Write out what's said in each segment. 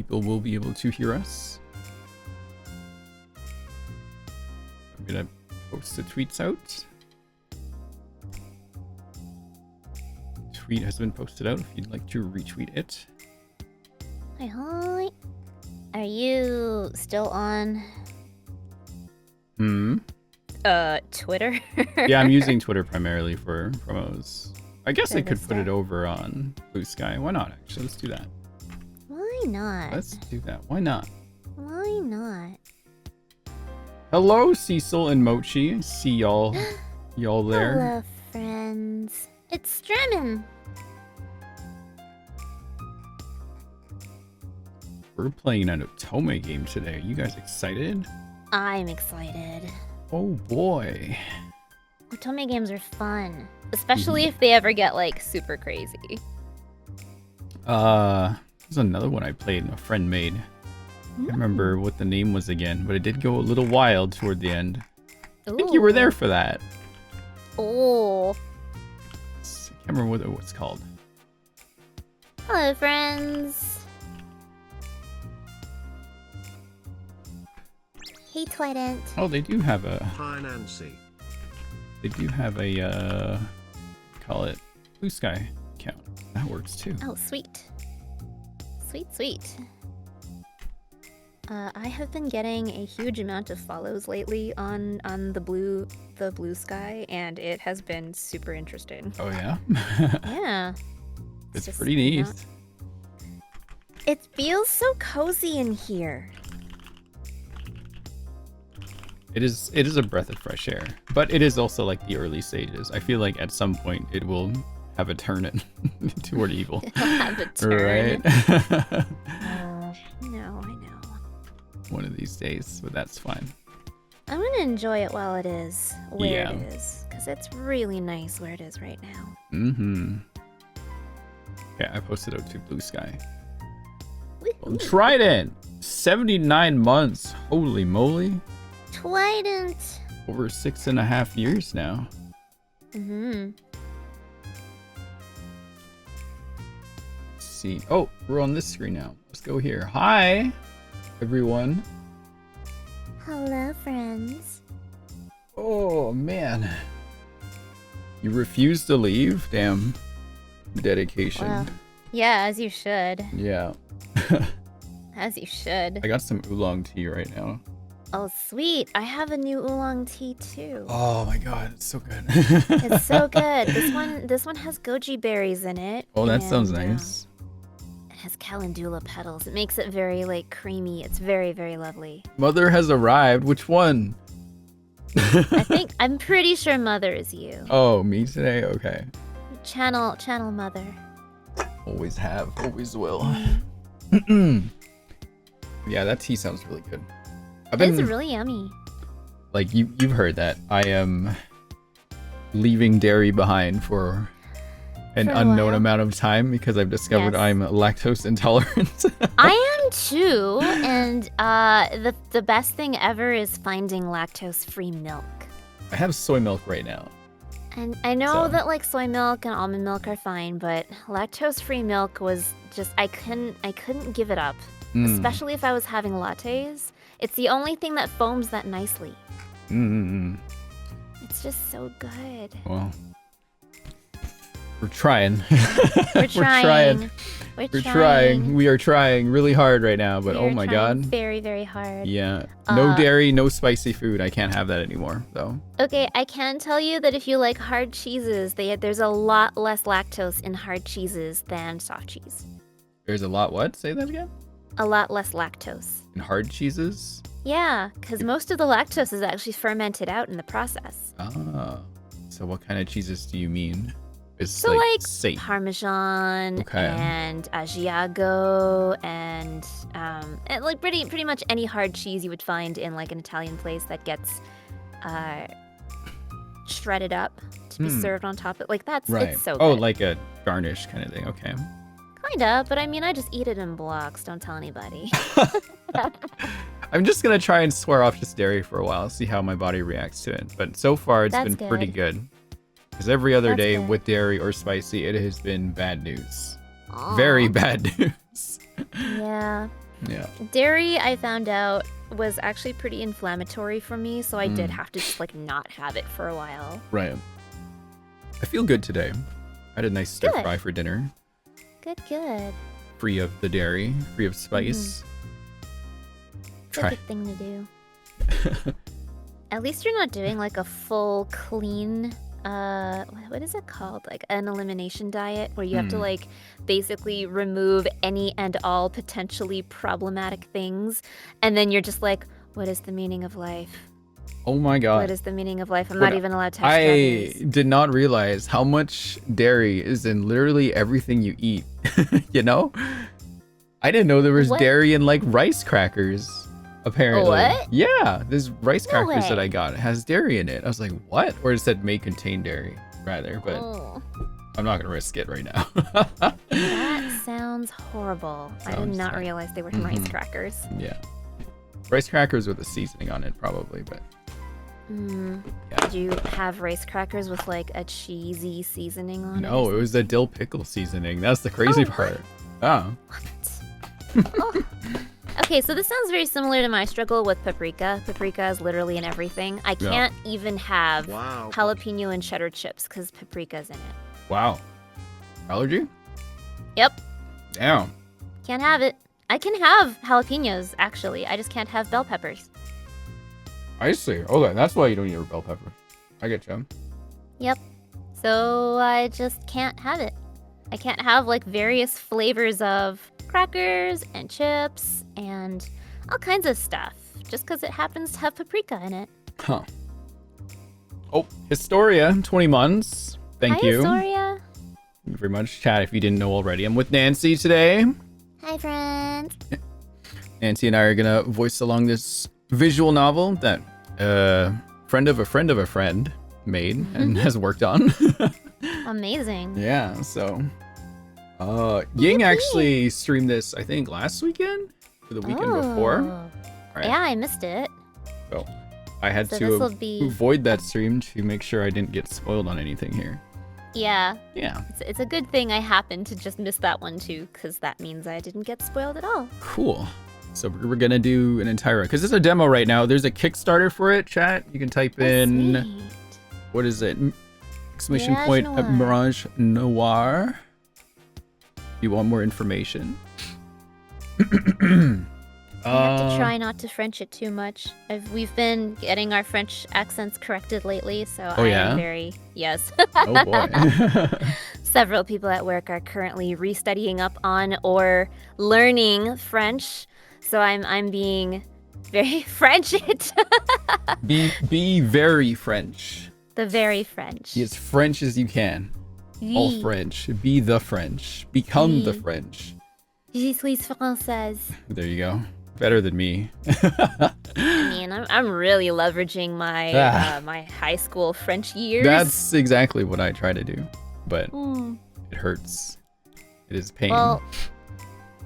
people will be able to hear us. I'm gonna post the tweets out. Tweet has been posted out if you'd like to retweet it. Hi, hi. Are you still on? Twitter? Yeah, I'm using Twitter primarily for promos. I guess I could put stuff. it over on Blue Sky. Why not, actually? Let's do that. Why not? Let's do that. Why not? Why not? Hello, Cecil and Mochi. See y'all there. Hello, friends. It's Stremin. We're playing an Otome game today. You guys excited? I'm excited. Oh boy. Otome games are fun. Especially if they ever get, like, super crazy. There's another one I played a friend made. I can't remember what the name was again, but it did go a little wild toward the end. I think you were there for that. Oh. I can't remember what it's called. Hello, friends. Hey, Twident. Oh, they do have a... Hi, Nancy. They do have a, call it Blue Sky account. That works too. Oh, sweet. Sweet, sweet. I have been getting a huge amount of follows lately on the blue sky, and it has been super interesting. Oh yeah? Yeah. It's just pretty neat. It feels so cozy in here. It is a breath of fresh air, but it is also like the early stages. I feel like at some point it will have a turn toward evil. It'll have a turn. Right? No, I know. One of these days, but that's fine. I'm gonna enjoy it while it is where Yeah. it is, because it's really nice where it is right now. Mm-hmm. Yeah, I posted out to Blue Sky. Woohoo. Trident! 79 months. Holy moly. Twident! Over 6.5 years now. Mm-hmm. Let's see. Oh, we're on this screen now. Let's go here. Hi, everyone. Hello, friends. Oh, man. You refuse to leave? Damn. Dedication. Well, yeah, as you should. Yeah. As you should. I got some oolong tea right now. Oh, sweet. I have a new oolong tea, too. Oh my god, it's so good. It's so good. This one has goji berries in it. Oh, that sounds and, nice. It has calendula petals. It makes it very, like, creamy. It's very, very lovely. Mother has arrived. Which one? I'm pretty sure Mother is you. Oh, me today? Okay. Channel Mother. Always have, always will. Yeah, that tea sounds really good. It's really yummy. Like, you've heard that. I am leaving dairy behind for an For a unknown while. amount of time because I've discovered Yes. I'm lactose intolerant. I am too, and the best thing ever is finding lactose-free milk. I have soy milk right now. And I know So- that like soy milk and almond milk are fine, but lactose-free milk was just I couldn't give it up, especially if I was having lattes. It's the only thing that foams that nicely. It's just so good. Well, we're trying. We're trying. We're trying. We are trying really hard right now, but We oh are my trying god. very, very hard. Yeah. No dairy, no spicy food. I can't have that anymore, though. Okay, I can tell you that if you like hard cheeses, there's a lot less lactose in hard cheeses than soft cheese. There's a lot what? Say that again? A lot less lactose. In hard cheeses? Yeah, because most of the lactose is actually fermented out in the process. Ah. So what kind of cheeses do you mean? Is So like safe. Parmesan Okay. and Asiago and like pretty much any hard cheese you would find in like an Italian place that gets shredded up to be served on top of like that's Right. it's so Oh, good. like a garnish kind of thing. Okay. Kinda, but I mean I just eat it in blocks, don't tell anybody. I'm just gonna try and swear off just dairy for a while, see how my body reacts to it. But so far, it's That's been pretty good. good. Because every other That's day good. with dairy or spicy, it has been bad news. Aw. Very bad news. Yeah. Yeah. Dairy, I found out, was actually pretty inflammatory for me, so I did have to just like not have it for a while. Right. I feel good today. I had a nice stir Good. fry for dinner. Good. Free of the dairy, free of spice. It's a good thing to do. At least you're not doing like a full clean, what is it called? Like an elimination diet where you have to like basically remove any and all potentially problematic things. And then you're just like, what is the meaning of life? Oh my god. What is the meaning of life? I'm not even allowed to have I strawberries. did not realize how much dairy is in literally everything you eat. You know? I didn't know there was dairy in like rice crackers. Apparently. What? Yeah, there's rice crackers that way. I got. It has dairy in it. I was like, what? Or it said may contain dairy, rather, but I'm not gonna risk it right now. That sounds horrible. I did not realize they were in rice crackers. Yeah. Rice crackers with a seasoning on it, probably, but yeah. Did you have rice crackers with like a cheesy seasoning on it? No, it was the dill pickle seasoning. That's the crazy part. Oh. What? Okay, so this sounds very similar to my struggle with paprika. Paprika is literally in everything. I can't even have jalapeno and cheddar chips because paprika's in it. Wow. Allergy? Yep. Damn. Can't have it. I can have jalapenos, actually. I just can't have bell peppers. I see. Okay, that's why you don't eat bell pepper. I get you. Yep. So I just can't have it. I can't have like various flavors of crackers and chips and all kinds of stuff just because it happens to have paprika in it. Huh. Oh, Historia, 20 months. Thank you. Historia. Thank you very much, chat. If you didn't know already, I'm with Nancy today. Hi, friends. Nancy and I are gonna voice along this visual novel that a friend of a friend of a friend made and has worked on. Amazing. Yeah, so Ying actually streamed this, I think, last weekend or the weekend before. Right. Yeah, I missed it. So I had to avoid that stream to make sure I didn't get spoiled on anything here. Yeah. Yeah. It's a good thing I happened to just miss that one too, because that means I didn't get spoiled at all. Cool. So we're gonna do an entire, because it's a demo right now. There's a Kickstarter for it, chat. You can type in, sweet. What is it? Exclamation Mirage point Noir. Mirage Noir. If you want more information. I have to try not to French it too much. We've been getting our French accents corrected lately, so I am very, yes. Oh boy. Several people at work are currently restudying up on or learning French, so I'm being very French it. Be very French. The very French. Be as French as you can. All French. Be the French. Become the French. Je suis française. There you go. Better than me. I mean, I'm really leveraging my my high school French years. That's exactly what I try to do, but it hurts. It is pain. Well,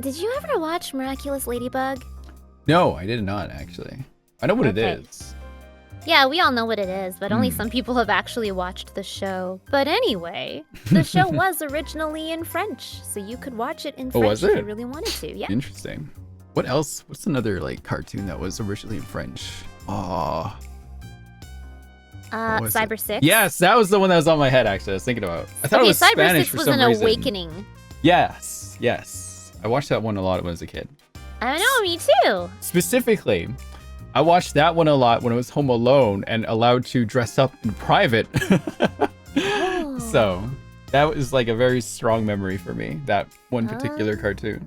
did you ever watch Miraculous Ladybug? No, I did not actually. I know what it is. Yeah, we all know what it is, but only some people have actually watched the show. But anyway, the show was originally in French, so you could watch it in French if you really wanted to. Yeah. Interesting. What else? What's another like cartoon that was originally in French? Oh. Cyber 6? Yes, that was the one that was on my head actually. I was thinking about. I thought it was Cyber Spanish 6 for was some an reason. awakening. Yes. I watched that one a lot when I was a kid. I know, me too. Specifically, I watched that one a lot when I was home alone and allowed to dress up in private. So that was like a very strong memory for me, that one particular cartoon.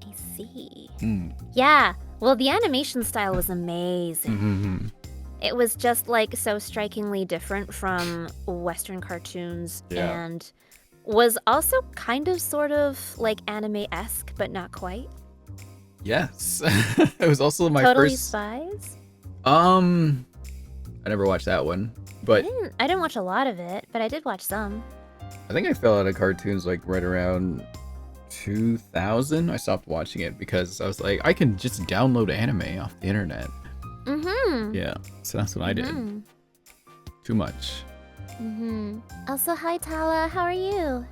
I see. Yeah, well, the animation style was amazing. It was just like so strikingly different from Western cartoons and was also kind of sort of like anime-esque, but not quite. Yes. It was also my Totally first Spies? I never watched that one, but I didn't watch a lot of it, but I did watch some. I think I fell out of cartoons like right around 2000. I stopped watching it because I was like, I can just download anime off the internet. Yeah, so that's what I did. Too much. Also, hi Tala, how are you?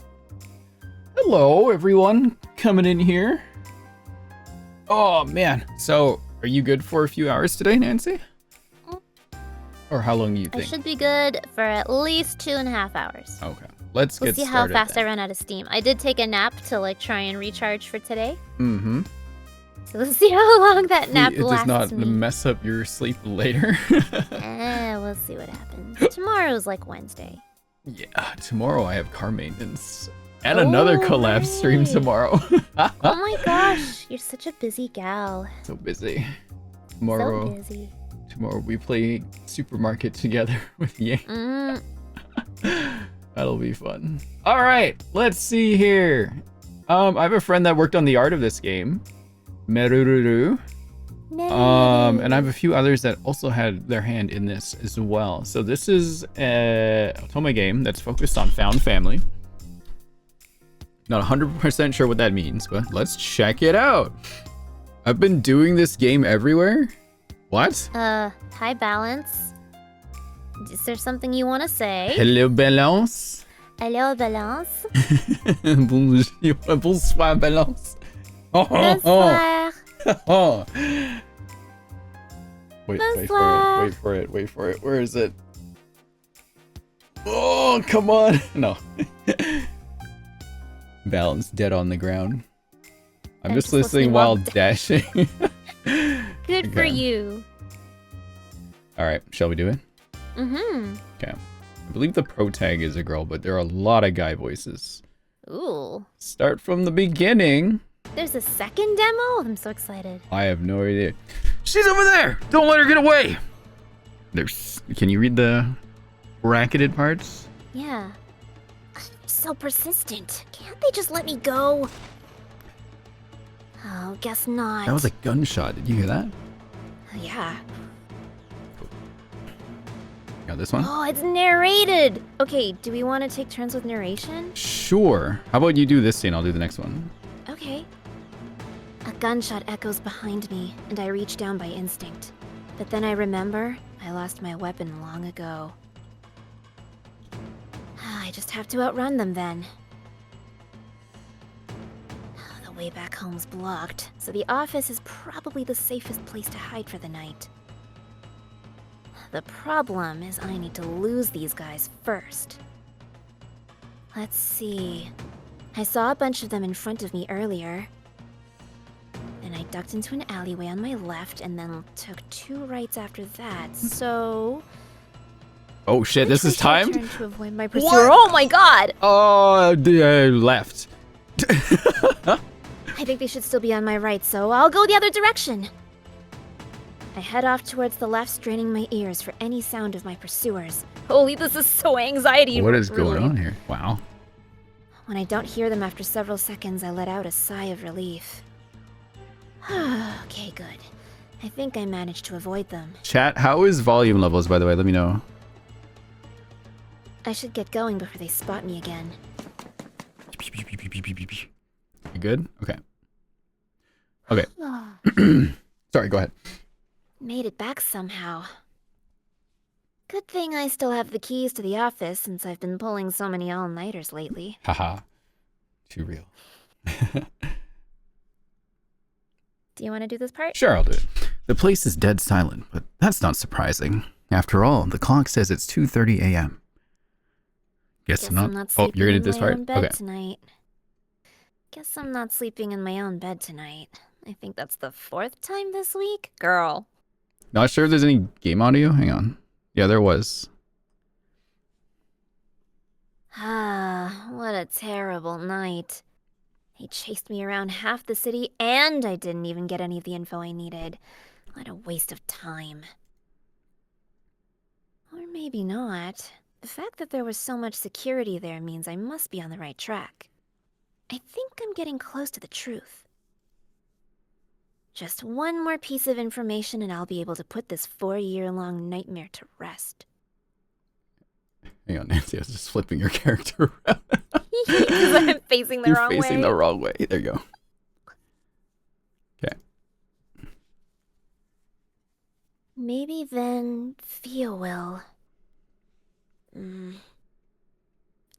Hello everyone coming in here. Oh, man. So, are you good for a few hours today, Nancy? Or how long do you think? I should be good for at least 2.5 hours. Okay. Let's get started. We'll see how fast then. I run out of steam. I did take a nap to like try and recharge for today. Mm-hmm. So let's see how long that nap It lasts does not me. mess up your sleep later. We'll see what happens. Tomorrow's like Wednesday. Yeah, tomorrow I have car maintenance. And another collab stream tomorrow. Oh my gosh, you're such a busy gal. So busy. Tomorrow, So busy. Tomorrow we play supermarket together with Yang. That'll be fun. All right, let's see here. I have a friend that worked on the art of this game, Merururu. And I have a few others that also had their hand in this as well. So this is a otome game that's focused on found family. Not 100% sure what that means, but let's check it out. I've been doing this game everywhere. What? Hi, Balance. Is there something you want to say? Hello, Balance. Hello, Balance. Bonsoir, Balance. Bonsoir. Oh. Wait Bonsoir. for it. Where is it? Oh, come on. No. Balance dead on the ground. I'm just listening while dashing. Good for you. All right, shall we do it? Mm-hmm. Okay. I believe the pro tag is a girl, but there are a lot of guy voices. Ooh. Start from the beginning. There's a second demo? I'm so excited. I have no idea. She's over there! Don't let her get away! Can you read the bracketed parts? Yeah. So persistent. Can't they just let me go? Oh, guess not. That was a gunshot. Did you hear that? Yeah. Got this one? Oh, it's narrated! Okay, do we want to take turns with narration? Sure. How about you do this scene? I'll do the next one. Okay. A gunshot echoes behind me, and I reach down by instinct. But then I remember I lost my weapon long ago. I just have to outrun them then. The way back home's blocked, so the office is probably the safest place to hide for the night. The problem is I need to lose these guys first. Let's see. I saw a bunch of them in front of me earlier. Then I ducked into an alleyway on my left and then took 2 rights after that, so... Oh shit, this is timed? To avoid my pursuer. Oh my god! Oh, left. I think they should still be on my right, so I'll go the other direction. I head off towards the left, straining my ears for any sound of my pursuers. Holy, this is so anxiety. What is going on here? Wow. When I don't hear them after several seconds, I let out a sigh of relief. Okay, good. I think I managed to avoid them. Chat, how is volume levels, by the way? Let me know. I should get going before they spot me again. You good? Okay. Okay. Sorry, go ahead. Made it back somehow. Good thing I still have the keys to the office since I've been pulling so many all-nighters lately. Haha. Too real. Do you want to do this part? Sure, I'll do it. The place is dead silent, but that's not surprising. After all, the clock says it's 2:30 a.m. Guess I'm not. Oh, you're gonna do this part? Okay. Tonight. Guess I'm not sleeping in my own bed tonight. I think that's the 4th time this week. Girl. Not sure if there's any game audio. Hang on. Yeah, there was. What a terrible night. He chased me around half the city, and I didn't even get any of the info I needed. What a waste of time. Or maybe not. The fact that there was so much security there means I must be on the right track. I think I'm getting close to the truth. Just one more piece of information and I'll be able to put this 4-year-long nightmare to rest. Hang on, Nancy, I was just flipping your character around. Because I'm facing the wrong way. You're facing the wrong way. There you go. Okay. Maybe then Theo will.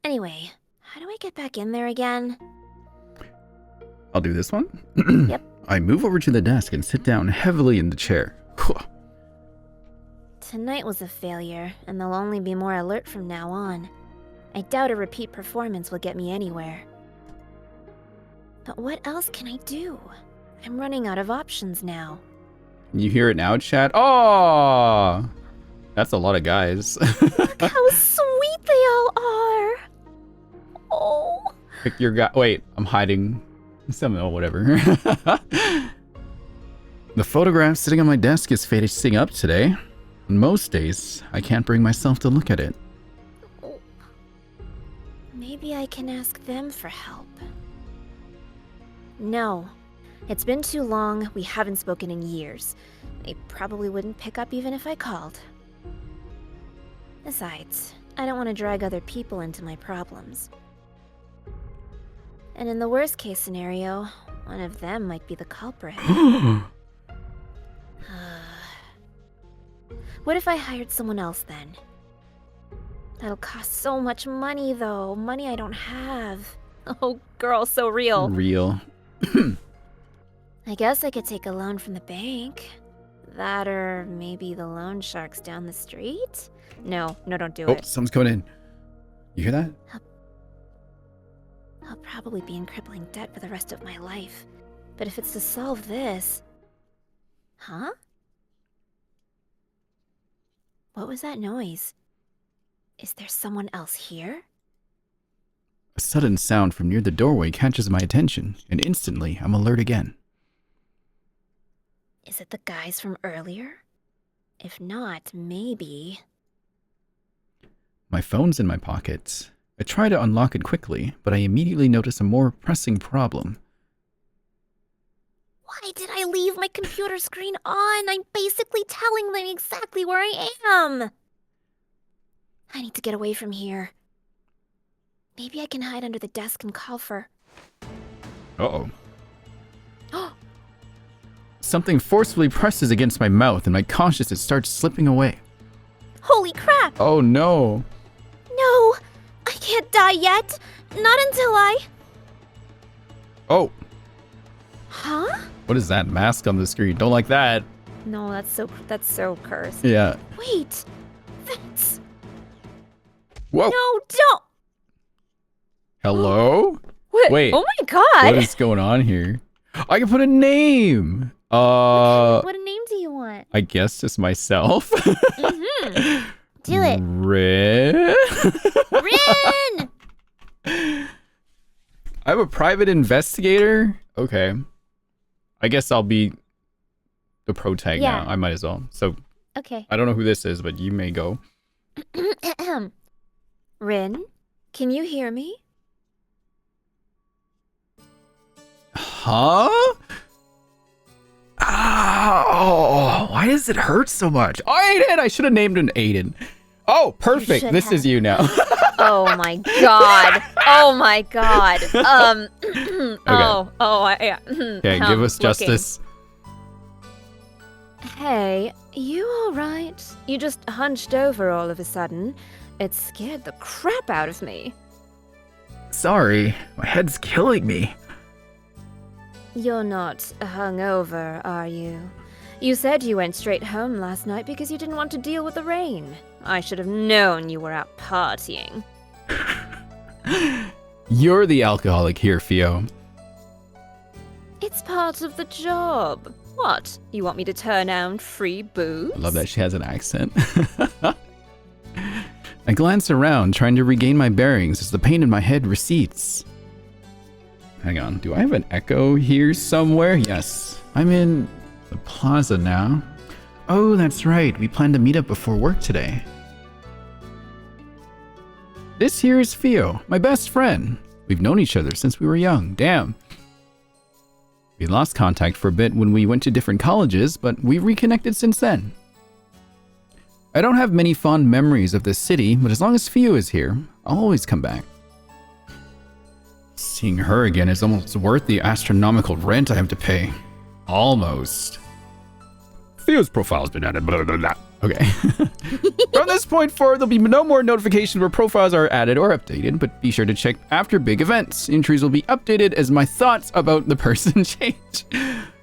Anyway, how do I get back in there again? I'll do this one. Yep. I move over to the desk and sit down heavily in the chair. Tonight was a failure, and they'll only be more alert from now on. I doubt a repeat performance will get me anywhere. But what else can I do? I'm running out of options now. You hear it now, chat? Oh, that's a lot of guys. Look how sweet they all are. Oh. Pick your guy. Wait, I'm hiding. Oh, whatever. The photograph sitting on my desk is facing up today. On most days, I can't bring myself to look at it. Maybe I can ask them for help. No. It's been too long. We haven't spoken in years. They probably wouldn't pick up even if I called. Besides, I don't want to drag other people into my problems. And in the worst case scenario, one of them might be the culprit. What if I hired someone else then? That'll cost so much money though. Money I don't have. Oh, girl, so real. Real. I guess I could take a loan from the bank. That or maybe the loan sharks down the street? No, don't do it. Oh, someone's coming in. You hear that? I'll probably be in crippling debt for the rest of my life. But if it's to solve this... Huh? What was that noise? Is there someone else here? A sudden sound from near the doorway catches my attention, and instantly I'm alert again. Is it the guys from earlier? If not, maybe... My phone's in my pocket. I try to unlock it quickly, but I immediately notice a more pressing problem. Why did I leave my computer screen on? I'm basically telling them exactly where I am. I need to get away from here. Maybe I can hide under the desk and call for... Uh-oh. Something forcefully presses against my mouth, and my consciousness starts slipping away. Holy crap! Oh no! No! I can't die yet! Not until I... Oh! Huh? What is that mask on the screen? Don't like that. No, that's so cursed. Yeah. Wait! That's... Whoa! No, don't! Hello? What? Wait. Oh my god! What is going on here? I can put a name! What name do you want? I guess just myself. Mm-hmm. Do it. Rin? Rin! I'm a private investigator? Okay. I guess I'll be the pro tag now. I might as well. So, okay. I don't know who this is, but you may go. Rin, can you hear me? Huh? Oh, why does it hurt so much? Oh, Aiden! I should have named him Aiden. Oh, perfect. This is you now. Oh my god. Oh my god. Okay. Yeah. Okay, give us justice. Hey, you alright? You just hunched over all of a sudden. It scared the crap out of me. Sorry, my head's killing me. You're not hungover, are you? You said you went straight home last night because you didn't want to deal with the rain. I should have known you were out partying. You're the alcoholic here, Fio. It's part of the job. What? You want me to turn down free booze? I love that she has an accent. I glance around, trying to regain my bearings as the pain in my head recedes. Hang on, do I have an echo here somewhere? Yes, I'm in the plaza now. Oh, that's right, we planned to meet up before work today. This here is Fio, my best friend. We've known each other since we were young, damn. We lost contact for a bit when we went to different colleges, but we've reconnected since then. I don't have many fond memories of this city, but as long as Fio is here, I'll always come back. Seeing her again is almost worth the astronomical rent I have to pay. Almost. Fio's profile's been added, blah, blah, blah. Okay. From this point forward, there'll be no more notifications where profiles are added or updated, but be sure to check after big events. Entries will be updated as my thoughts about the person change.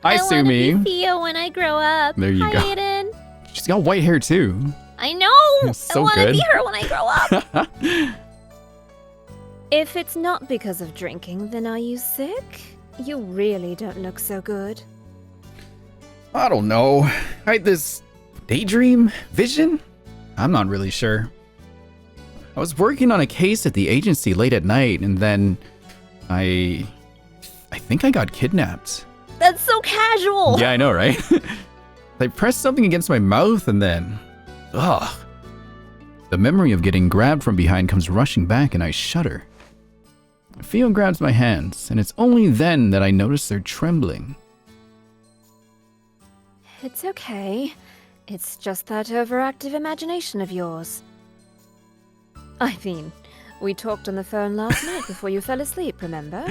Hi, I Sumi. want to be Theo when I grow up. There you Hi, go. Aiden. She's got white hair too. I know. So I want to good. be her when I grow up. If it's not because of drinking, then are you sick? You really don't look so good. I don't know. I had this daydream vision? I'm not really sure. I was working on a case at the agency late at night, and then I think I got kidnapped. That's so casual. Yeah, I know, right? I pressed something against my mouth, and then... Ugh. The memory of getting grabbed from behind comes rushing back, and I shudder. Theo grabs my hands, and it's only then that I notice they're trembling. It's okay. It's just that overactive imagination of yours. I mean, we talked on the phone last night before you fell asleep, remember?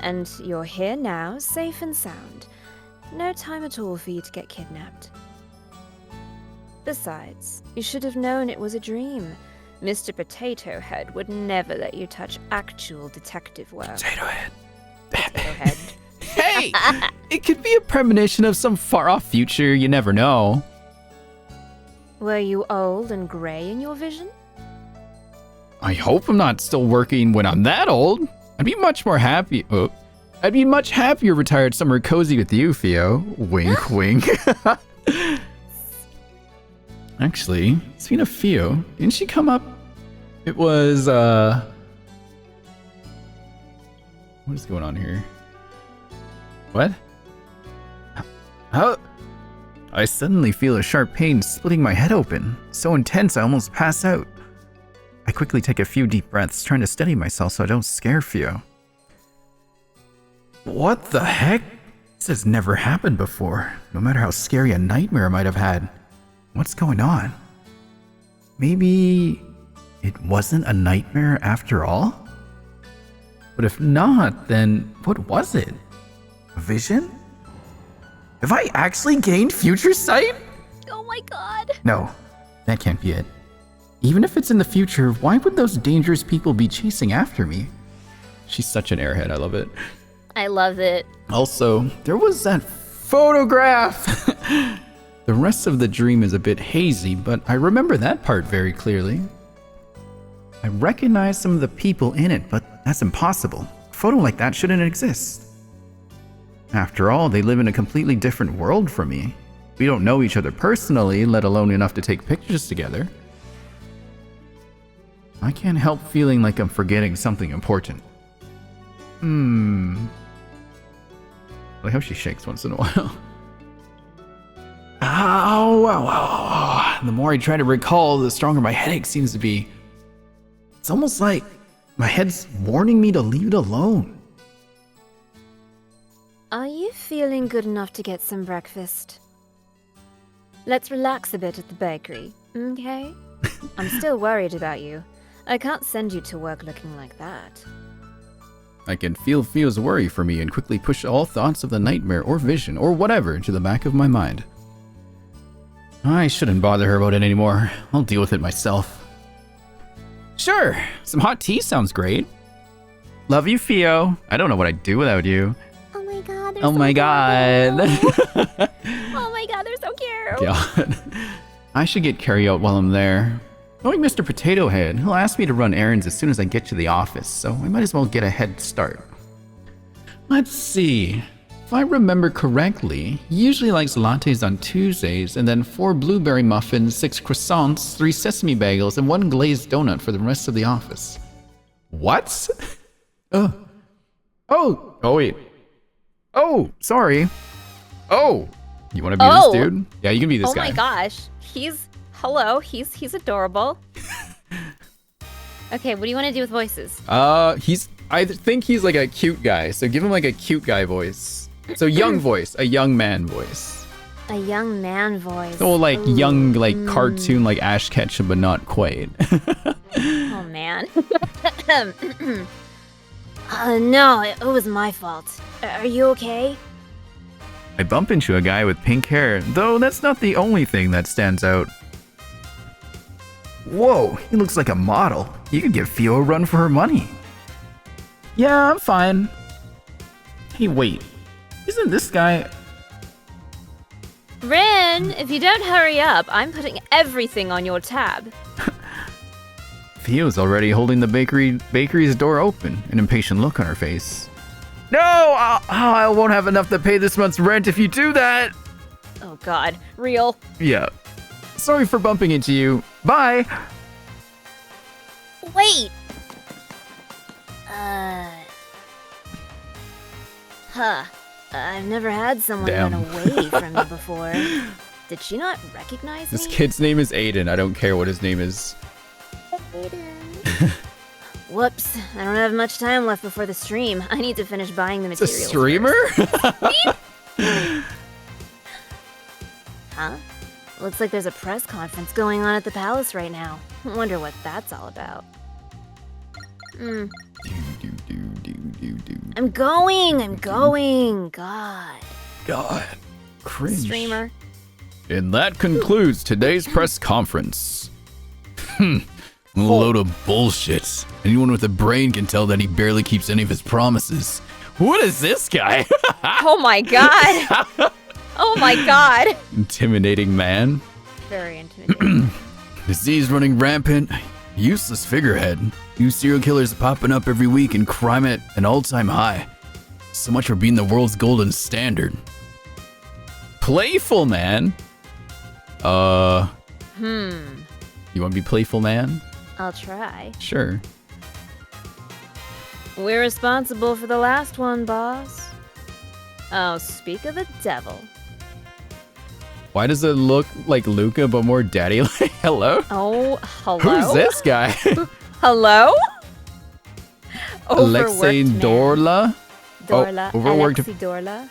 And you're here now, safe and sound. No time at all for you to get kidnapped. Besides, you should have known it was a dream. Mr. Potato Head would never let you touch actual detective work. Potato Head. Potato Head. Hey! It could be a premonition of some far-off future, you never know. Were you old and grey in your vision? I hope I'm not still working when I'm that old. I'd be much more happy. Oh, I'd be much happier retired somewhere cozy with you, Theo. Wink, wink. Actually, speaking of Theo, didn't she come up? It was, what is going on here? What? How? I suddenly feel a sharp pain splitting my head open. So intense I almost pass out. I quickly take a few deep breaths, trying to steady myself so I don't scare Theo. What the heck? This has never happened before, no matter how scary a nightmare I might have had. What's going on? Maybe it wasn't a nightmare after all? But if not, then what was it? A vision? Have I actually gained future sight? Oh my god. No, that can't be it. Even if it's in the future, why would those dangerous people be chasing after me? She's such an airhead, I love it. I love it. Also, there was that photograph! The rest of the dream is a bit hazy, but I remember that part very clearly. I recognize some of the people in it, but that's impossible. A photo like that shouldn't exist. After all, they live in a completely different world from me. We don't know each other personally, let alone enough to take pictures together. I can't help feeling like I'm forgetting something important. I like how she shakes once in a while. Ow. The more I try to recall, the stronger my headache seems to be. It's almost like my head's warning me to leave it alone. Are you feeling good enough to get some breakfast? Let's relax a bit at the bakery, okay? I'm still worried about you. I can't send you to work looking like that. I can feel Theo's worry for me and quickly push all thoughts of the nightmare or vision or whatever to the back of my mind. I shouldn't bother her about it anymore. I'll deal with it myself. Sure, some hot tea sounds great. Love you, Theo. I don't know what I'd do without you. Oh my god, they're Oh so my god. Oh my god, they're so cute. God. I should get carry out while I'm there. Knowing Mr. Potato Head, he'll ask me to run errands as soon as I get to the office, so I might as well get a head start. Let's see. If I remember correctly, he usually likes lattes on Tuesdays, and then 4 blueberry muffins, 6 croissants, 3 sesame bagels, and 1 glazed donut for the rest of the office. What? Oh, wait. Oh, sorry. Oh, you want to be this dude? Yeah, you can be this guy. Oh my gosh. He's adorable. Okay, what do you want to do with voices? I think he's like a cute guy, so give him like a cute guy voice. So young voice, a young man voice. A young man voice. So like young, like cartoon, like Ash Ketchum, but not quite. Oh man. No, it was my fault. Are you okay? I bump into a guy with pink hair, though that's not the only thing that stands out. Whoa, he looks like a model. You could give Theo a run for her money. Yeah, I'm fine. Hey, wait. Isn't this guy... Rin, if you don't hurry up, I'm putting everything on your tab. Theo's already holding the bakery's door open, an impatient look on her face. No! I won't have enough to pay this month's rent if you do that! Oh god, real. Yeah. Sorry for bumping into you. Bye! Wait! I've never had someone run away from me before. Did she not recognize me? This kid's name is Aiden. I don't care what his name is. Aiden. Whoops. I don't have much time left before the stream. I need to finish buying the materials. It's a streamer? Huh? Looks like there's a press conference going on at the palace right now. Wonder what that's all about. I'm going! God. Cringe. Streamer. And that concludes today's press conference. Load of bullshit. Anyone with a brain can tell that he barely keeps any of his promises. What is this guy? Oh my god! Oh my god! Intimidating man. Very intimidating. Disease running rampant. Useless figurehead. New serial killers popping up every week and crime at an all-time high. So much for being the world's golden standard. Playful man. You want to be playful man? I'll try. Sure. We're responsible for the last one, boss. Oh, speak of the devil. Why does it look like Luca but more daddy-like? Hello? Oh, hello? Who's this guy? Hello? Alexei Dorla? Dorla. Overworked. Alexei Dorla.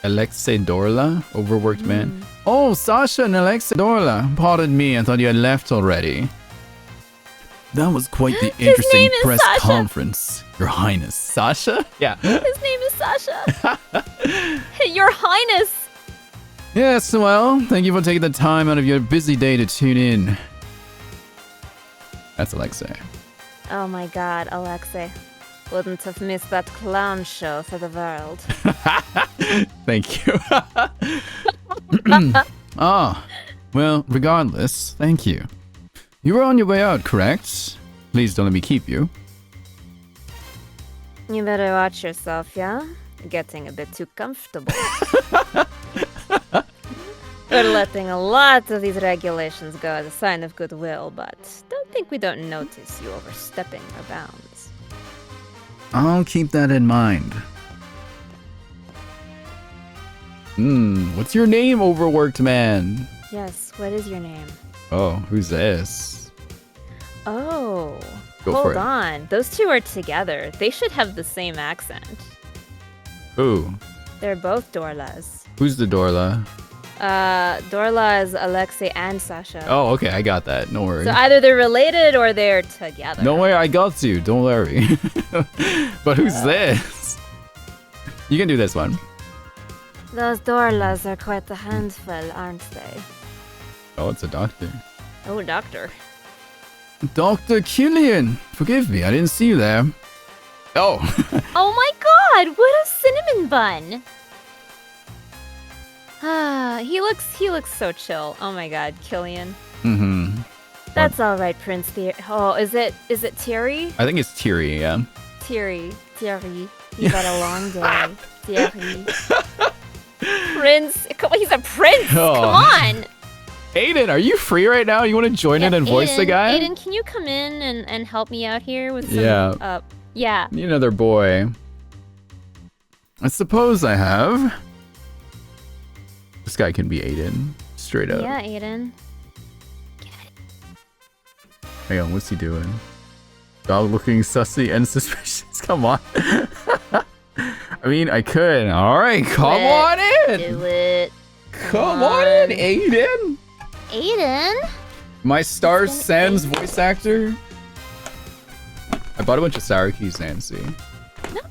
Alexei Dorla? Overworked man. Oh, Sasha and Alexei Dorla. Pardon me, I thought you had left already. That was quite the interesting press conference, Your Highness. Sasha? Yeah. His name is Sasha. Your Highness. Yes, well, thank you for taking the time out of your busy day to tune in. That's Alexei. Oh my god, Alexei. Wouldn't have missed that clown show for the world. Thank you. Well, regardless, thank you. You were on your way out, correct? Please don't let me keep you. You better watch yourself, yeah? Getting a bit too comfortable. We're letting a lot of these regulations go as a sign of goodwill, but don't think we don't notice you overstepping our bounds. I'll keep that in mind. What's your name, overworked man? Yes, what is your name? Oh, who's this? Oh, Hold on. Those two are together. They should have the same accent. Who? They're both Dorlas. Who's the Dorla? Dorla is Alexei and Sasha. Oh, okay, I got that. No worries. So either they're related or they're together. No way, I got you. Don't worry. But who's this? You can do this one. Those Dorlas are quite the handful, aren't they? Oh, it's a doctor. Oh, doctor. Dr. Killian! Forgive me, I didn't see you there. Oh. Oh my god, what a cinnamon bun! He looks so chill. Oh my god, Killian. That's alright, Prince Thierry. Oh, is it Thierry? I think it's Thierry, yeah. Thierry. You've had a long day. Thierry. Prince. Come on, he's a prince! Oh. Come on! Aiden, are you free right now? You want to join in and voice the guy? Aiden, can you come in and help me out here with some... Yeah. Need another boy. I suppose I have. This guy can be Aiden. Straight up. Yeah, Aiden. Hang on, what's he doing? Dog looking sussy and suspicious. Come on. I mean, I could. Alright, come on in! Do it. Come on in, Aiden! Aiden? My Star Sans voice actor. I bought a bunch of sour keys, Nancy. No.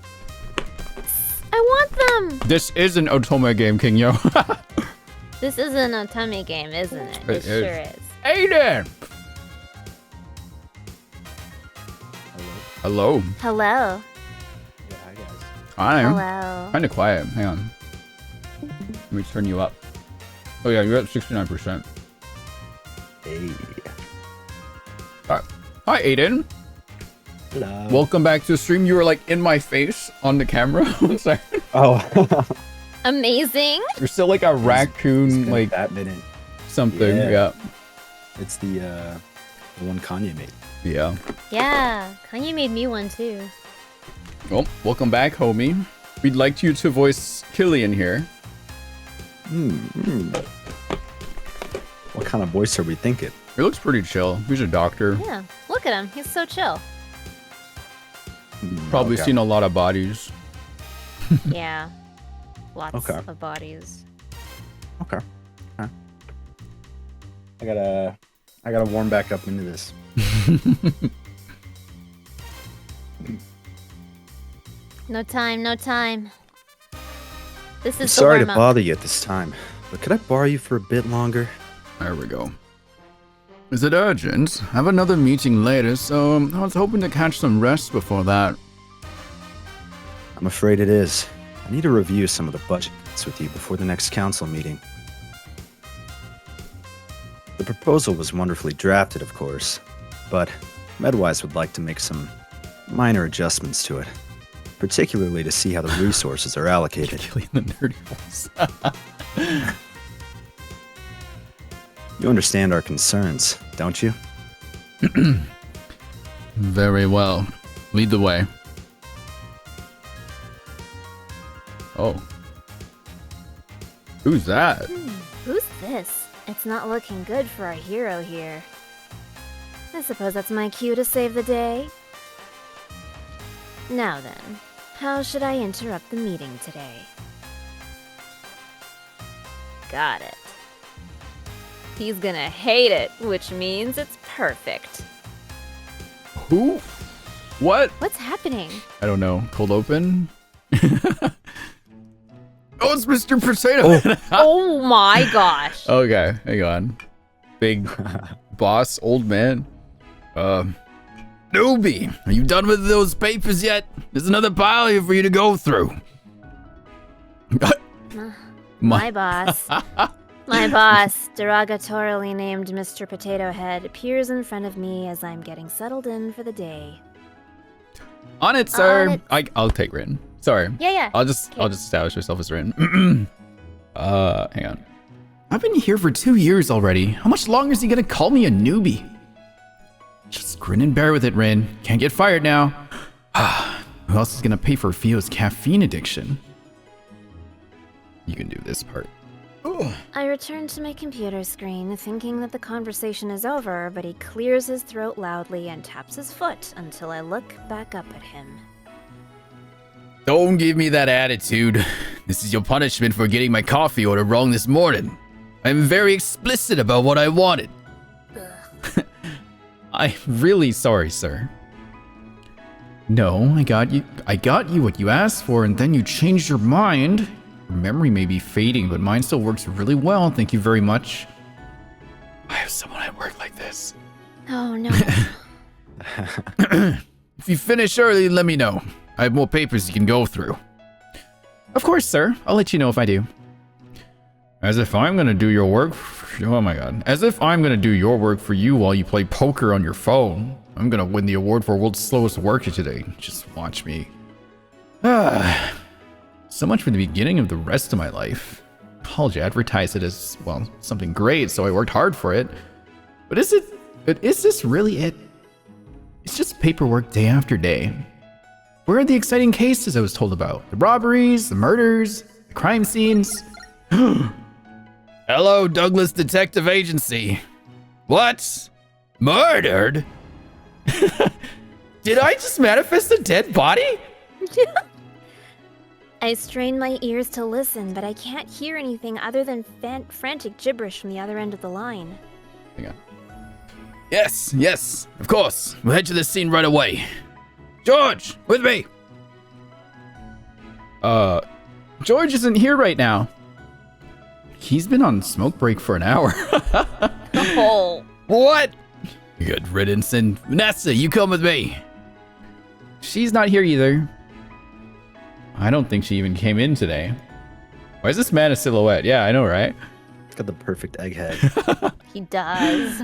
I want them! This is an Otome game, King Yo. This is an Otome game, isn't it? It sure is. Aiden! Hello. Hello. Yeah, hi guys. Hi. Hello. Kinda quiet. Hang on. Let me turn you up. Oh yeah, you're at 69%. Hey. Alright. Hi, Aiden. Hello. Welcome back to the stream. You were like in my face on the camera. Sorry. Oh. Amazing. You're still like a raccoon, like that minute. something. Yeah. It's the one Kanye made. Yeah. Yeah, Kanye made me one too. Well, welcome back, homie. We'd like you to voice Killian here. What kind of voice are we thinking? He looks pretty chill. He's a doctor. Yeah, look at him. He's so chill. Probably Okay. seen a lot of bodies. Yeah, lots Okay. of bodies. Okay. I gotta warm back up into this. No time, no time. This is Sorry the to warm-up. bother you at this time, but could I borrow you for a bit longer? There we go. Is it urgent? I have another meeting later, so I was hoping to catch some rest before that. I'm afraid it is. I need to review some of the budget cuts with you before the next council meeting. The proposal was wonderfully drafted, of course, but MedWise would like to make some minor adjustments to it, particularly to see how the resources are allocated. Killian the nerdy voice. You understand our concerns, don't you? Very well. Lead the way. Oh. Who's that? Who's this? It's not looking good for our hero here. I suppose that's my cue to save the day. Now then, how should I interrupt the meeting today? Got it. He's gonna hate it, which means it's perfect. Who? What? What's happening? I don't know. Cold open? Oh, it's Mr. Potato Head. Oh my gosh. Okay, hang on. Big boss, old man. Newbie, are you done with those papers yet? There's another pile here for you to go through. My boss. My boss, derogatorily named Mr. Potato Head, appears in front of me as I'm getting settled in for the day. On it, sir. On it. I'll take Rin. Sorry. Yeah. I'll just establish myself as Rin. Hang on. I've been here for 2 years already. How much longer is he gonna call me a newbie? Just grin and bear with it, Rin. Can't get fired now. Who else is gonna pay for Fio's caffeine addiction? You can do this part. I return to my computer screen, thinking that the conversation is over, but he clears his throat loudly and taps his foot until I look back up at him. Don't give me that attitude. This is your punishment for getting my coffee order wrong this morning. I'm very explicit about what I wanted. I'm really sorry, sir. No, I got you what you asked for, and then you changed your mind. Your memory may be fading, but mine still works really well. Thank you very much. I have someone at work like this. Oh no. If you finish early, let me know. I have more papers you can go through. Of course, sir. I'll let you know if I do. As if I'm gonna do your work. Oh my god. As if I'm gonna do your work for you while you play poker on your phone. I'm gonna win the award for world's slowest worker today. Just watch me. So much for the beginning of the rest of my life. College advertised it as, well, something great, so I worked hard for it. But is this really it? It's just paperwork day after day. Where are the exciting cases I was told about? The robberies, the murders, the crime scenes? Hello, Douglas Detective Agency. What? Murdered? Did I just manifest a dead body? I strain my ears to listen, but I can't hear anything other than frantic gibberish from the other end of the line. Hang on. Yes, of course. We'll head to the scene right away. George, with me. George isn't here right now. He's been on smoke break for an hour. Oh. What? Good riddance. And Vanessa, you come with me. She's not here either. I don't think she even came in today. Why is this man a silhouette? Yeah, I know, right? Got the perfect egghead. He does.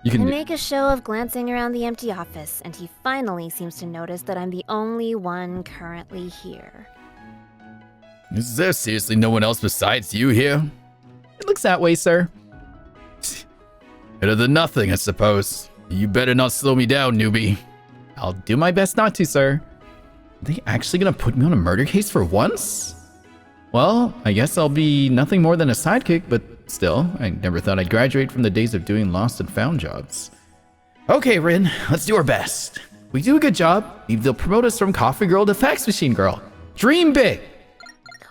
You I can make a show of glancing around the empty office, and he finally seems to notice that I'm the only one currently here. Is there seriously no one else besides you here? It looks that way, sir. Better than nothing, I suppose. You better not slow me down, newbie. I'll do my best not to, sir. Are they actually gonna put me on a murder case for once? Well, I guess I'll be nothing more than a sidekick, but still, I never thought I'd graduate from the days of doing lost and found jobs. Okay, Rin, let's do our best. If we do a good job, maybe they'll promote us from coffee girl to fax machine girl. Dream big!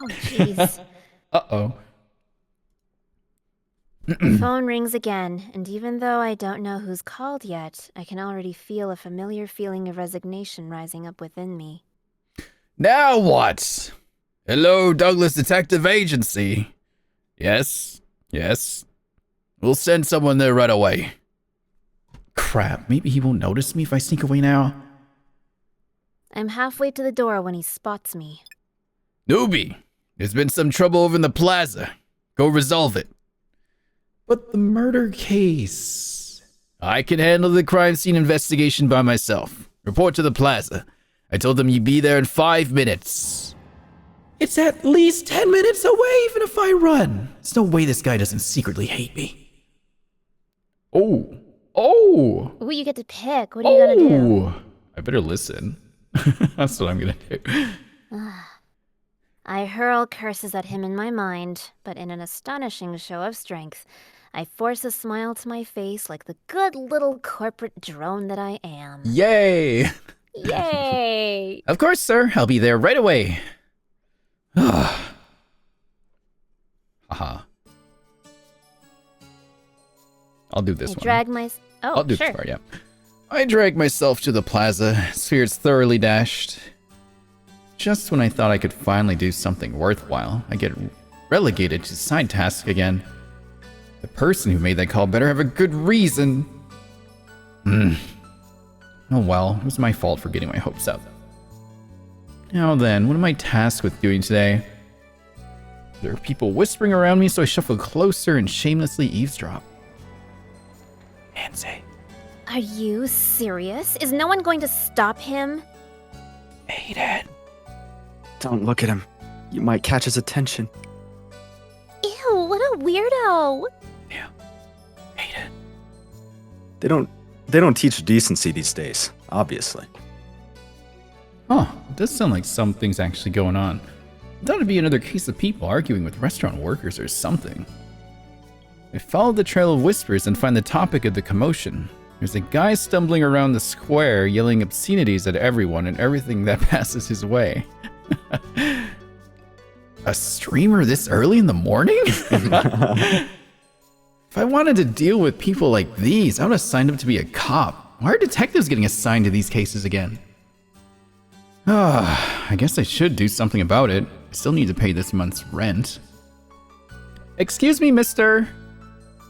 Oh, jeez. Uh-oh. The phone rings again, and even though I don't know who's called yet, I can already feel a familiar feeling of resignation rising up within me. Now what? Hello, Douglas Detective Agency. Yes. We'll send someone there right away. Crap, maybe he won't notice me if I sneak away now. I'm halfway to the door when he spots me. Newbie, there's been some trouble over in the plaza. Go resolve it. But the murder case... I can handle the crime scene investigation by myself. Report to the plaza. I told them you'd be there in 5 minutes. It's at least 10 minutes away, even if I run. There's no way this guy doesn't secretly hate me. Oh. Ooh, you get to pick. What are you gonna do? I better listen. That's what I'm gonna do. I hurl curses at him in my mind, but in an astonishing show of strength, I force a smile to my face like the good little corporate drone that I am. Yay! Yay! Of course, sir. I'll be there right away. Haha. I'll do this one. Oh, I'll do sure. this part, yeah. I drag myself to the plaza, spirits thoroughly dashed. Just when I thought I could finally do something worthwhile, I get relegated to side task again. The person who made that call better have a good reason. Oh well, it was my fault for getting my hopes up. Now then, what am I tasked with doing today? There are people whispering around me, so I shuffle closer and shamelessly eavesdrop. Nancy. Are you serious? Is no one going to stop him? Aiden. Don't look at him. You might catch his attention. Ew, what a weirdo! Yeah. Aiden. They don't teach decency these days, obviously. Huh, it does sound like something's actually going on. I thought it'd be another case of people arguing with restaurant workers or something. I follow the trail of whispers and find the topic of the commotion. There's a guy stumbling around the square yelling obscenities at everyone and everything that passes his way. A streamer this early in the morning? If I wanted to deal with people like these, I would have signed up to be a cop. Why are detectives getting assigned to these cases again? I guess I should do something about it. I still need to pay this month's rent. Excuse me, mister.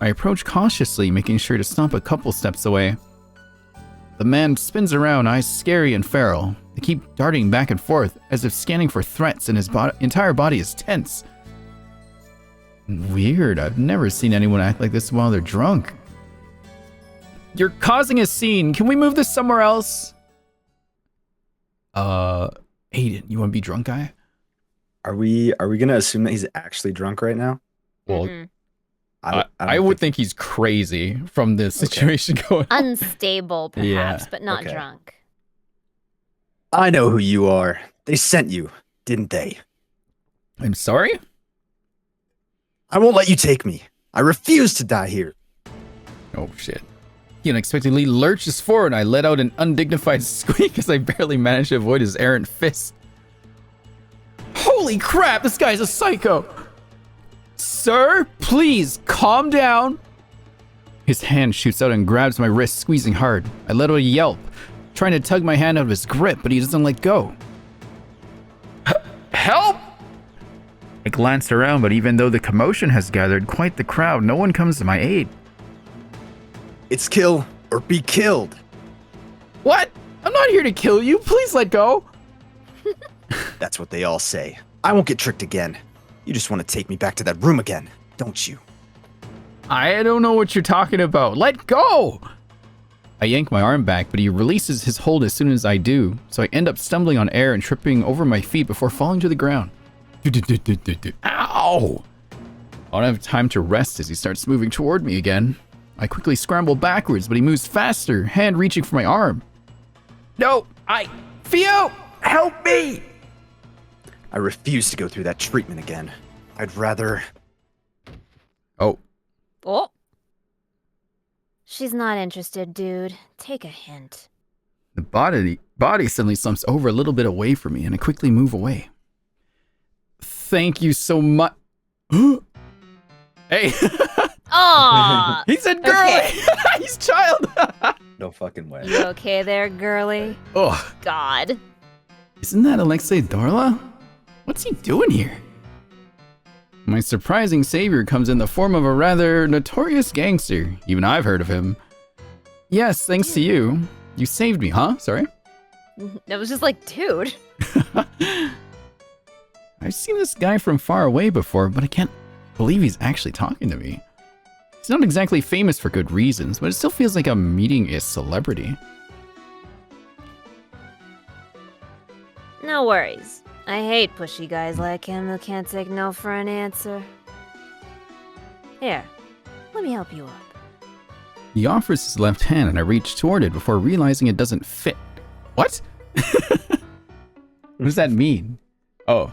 I approach cautiously, making sure to stomp a couple steps away. The man spins around, eyes scary and feral. They keep darting back and forth, as if scanning for threats, and his entire body is tense. Weird, I've never seen anyone act like this while they're drunk. You're causing a scene. Can we move this somewhere else? Aiden, you want to be drunk guy? Are we gonna assume that he's actually drunk right now? Well, Mm-mm. I would think he's crazy from this situation going on. Unstable, perhaps, Yeah. but not Okay. drunk. I know who you are. They sent you, didn't they? I'm sorry? I won't let you take me. I refuse to die here. Oh, shit. He unexpectedly lurches forward, and I let out an undignified squeak as I barely managed to avoid his errant fist. Holy crap, this guy's a psycho! Sir, please, calm down. His hand shoots out and grabs my wrist, squeezing hard. I let out a yelp, trying to tug my hand out of his grip, but he doesn't let go. Help! I glanced around, but even though the commotion has gathered quite the crowd, no one comes to my aid. It's kill or be killed. What? I'm not here to kill you. Please let go. That's what they all say. I won't get tricked again. You just want to take me back to that room again, don't you? I don't know what you're talking about. Let go! I yank my arm back, but he releases his hold as soon as I do, so I end up stumbling on air and tripping over my feet before falling to the ground. Ow! I don't have time to rest as he starts moving toward me again. I quickly scramble backwards, but he moves faster, hand reaching for my arm. No! Theo! Help me! I refuse to go through that treatment again. I'd rather... Oh. Oh. She's not interested, dude. Take a hint. The body suddenly slumps over a little bit away from me, and I quickly move away. Thank you so much. Hey. Aww. He said girly. Okay. He's child. No fucking way. You okay there, girly? Oh. God. Isn't that Alexei Dorla? What's he doing here? My surprising savior comes in the form of a rather notorious gangster. Even I've heard of him. Yes, thanks to you. You saved me, huh? Sorry? That was just like, dude. I've seen this guy from far away before, but I can't believe he's actually talking to me. He's not exactly famous for good reasons, but it still feels like I'm meeting a celebrity. No worries. I hate pushy guys like him who can't take no for an answer. Here, let me help you up. He offers his left hand and I reach toward it before realizing it doesn't fit. What? What does that mean? Oh.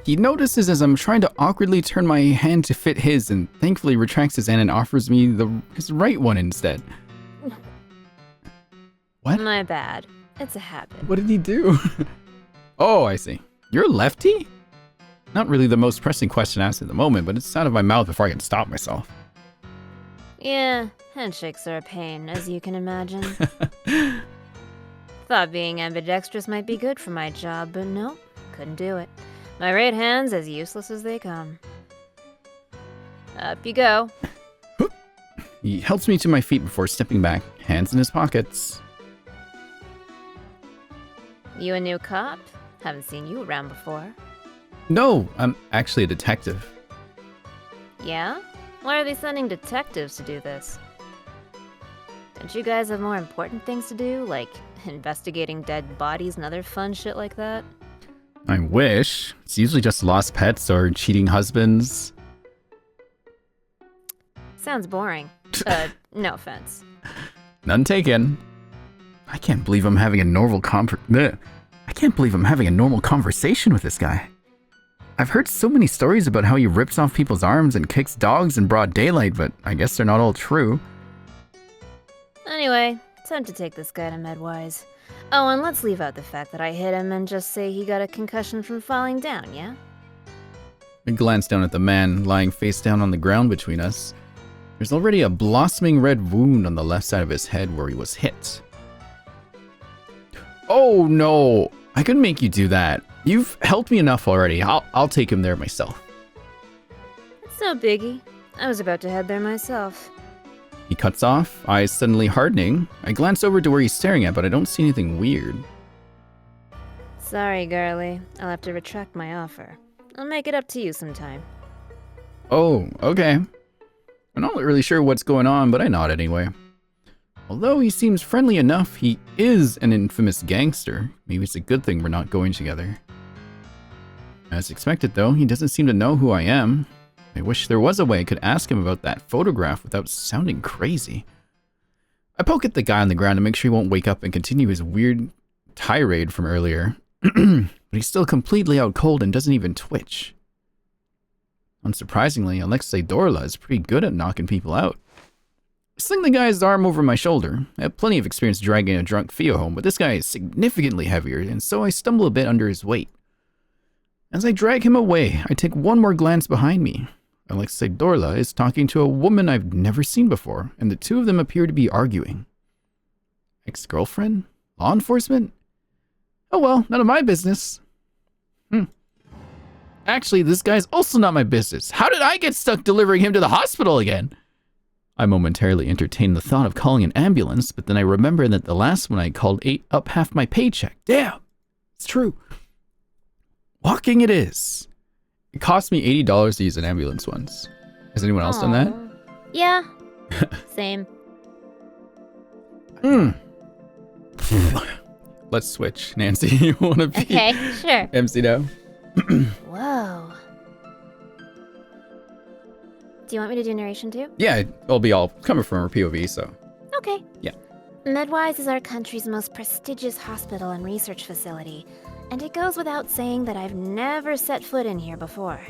He notices as I'm trying to awkwardly turn my hand to fit his and thankfully retracts his hand and offers me his right one instead. What? My bad. It's a habit. What did he do? Oh, I see. You're a lefty? Not really the most pressing question asked at the moment, but it's out of my mouth before I can stop myself. Yeah, handshakes are a pain, as you can imagine. Thought being ambidextrous might be good for my job, but nope, couldn't do it. My right hand's as useless as they come. Up you go. He helps me to my feet before stepping back, hands in his pockets. You a new cop? Haven't seen you around before. No, I'm actually a detective. Yeah? Why are they sending detectives to do this? Don't you guys have more important things to do, like investigating dead bodies and other fun shit like that? I wish. It's usually just lost pets or cheating husbands. Sounds boring. No offense. None taken. I can't believe I'm having a normal conversation with this guy. I've heard so many stories about how he rips off people's arms and kicks dogs in broad daylight, but I guess they're not all true. Anyway, time to take this guy to MedWise. Oh, and let's leave out the fact that I hit him and just say he got a concussion from falling down, yeah? I glance down at the man lying face down on the ground between us. There's already a blossoming red wound on the left side of his head where he was hit. Oh no, I couldn't make you do that. You've helped me enough already. I'll take him there myself. It's no biggie. I was about to head there myself. He cuts off, eyes suddenly hardening. I glance over to where he's staring at, but I don't see anything weird. Sorry, girlie. I'll have to retract my offer. I'll make it up to you sometime. Oh, okay. I'm not really sure what's going on, but I nod anyway. Although he seems friendly enough, he is an infamous gangster. Maybe it's a good thing we're not going together. As expected though, he doesn't seem to know who I am. I wish there was a way I could ask him about that photograph without sounding crazy. I poke at the guy on the ground to make sure he won't wake up and continue his weird tirade from earlier. But he's still completely out cold and doesn't even twitch. Unsurprisingly, Alexei Dorla is pretty good at knocking people out. I sling the guy's arm over my shoulder. I have plenty of experience dragging a drunk Theo home, but this guy is significantly heavier, and so I stumble a bit under his weight. As I drag him away, I take one more glance behind me. Alexei Dorla is talking to a woman I've never seen before, and the two of them appear to be arguing. Ex-girlfriend? Law enforcement? Oh well, none of my business. Actually, this guy's also not my business. How did I get stuck delivering him to the hospital again? I momentarily entertained the thought of calling an ambulance, but then I remember that the last one I called ate up half my paycheck. Damn, it's true. Walking it is. It cost me $80 to use an ambulance once. Has anyone else done that? Yeah. Same. Let's switch. Nancy, you want to be Okay, sure. MC now? Whoa. Do you want me to do narration too? Yeah, it'll be all coming from her POV, so. Okay. Yeah. Medwise is our country's most prestigious hospital and research facility, and it goes without saying that I've never set foot in here before.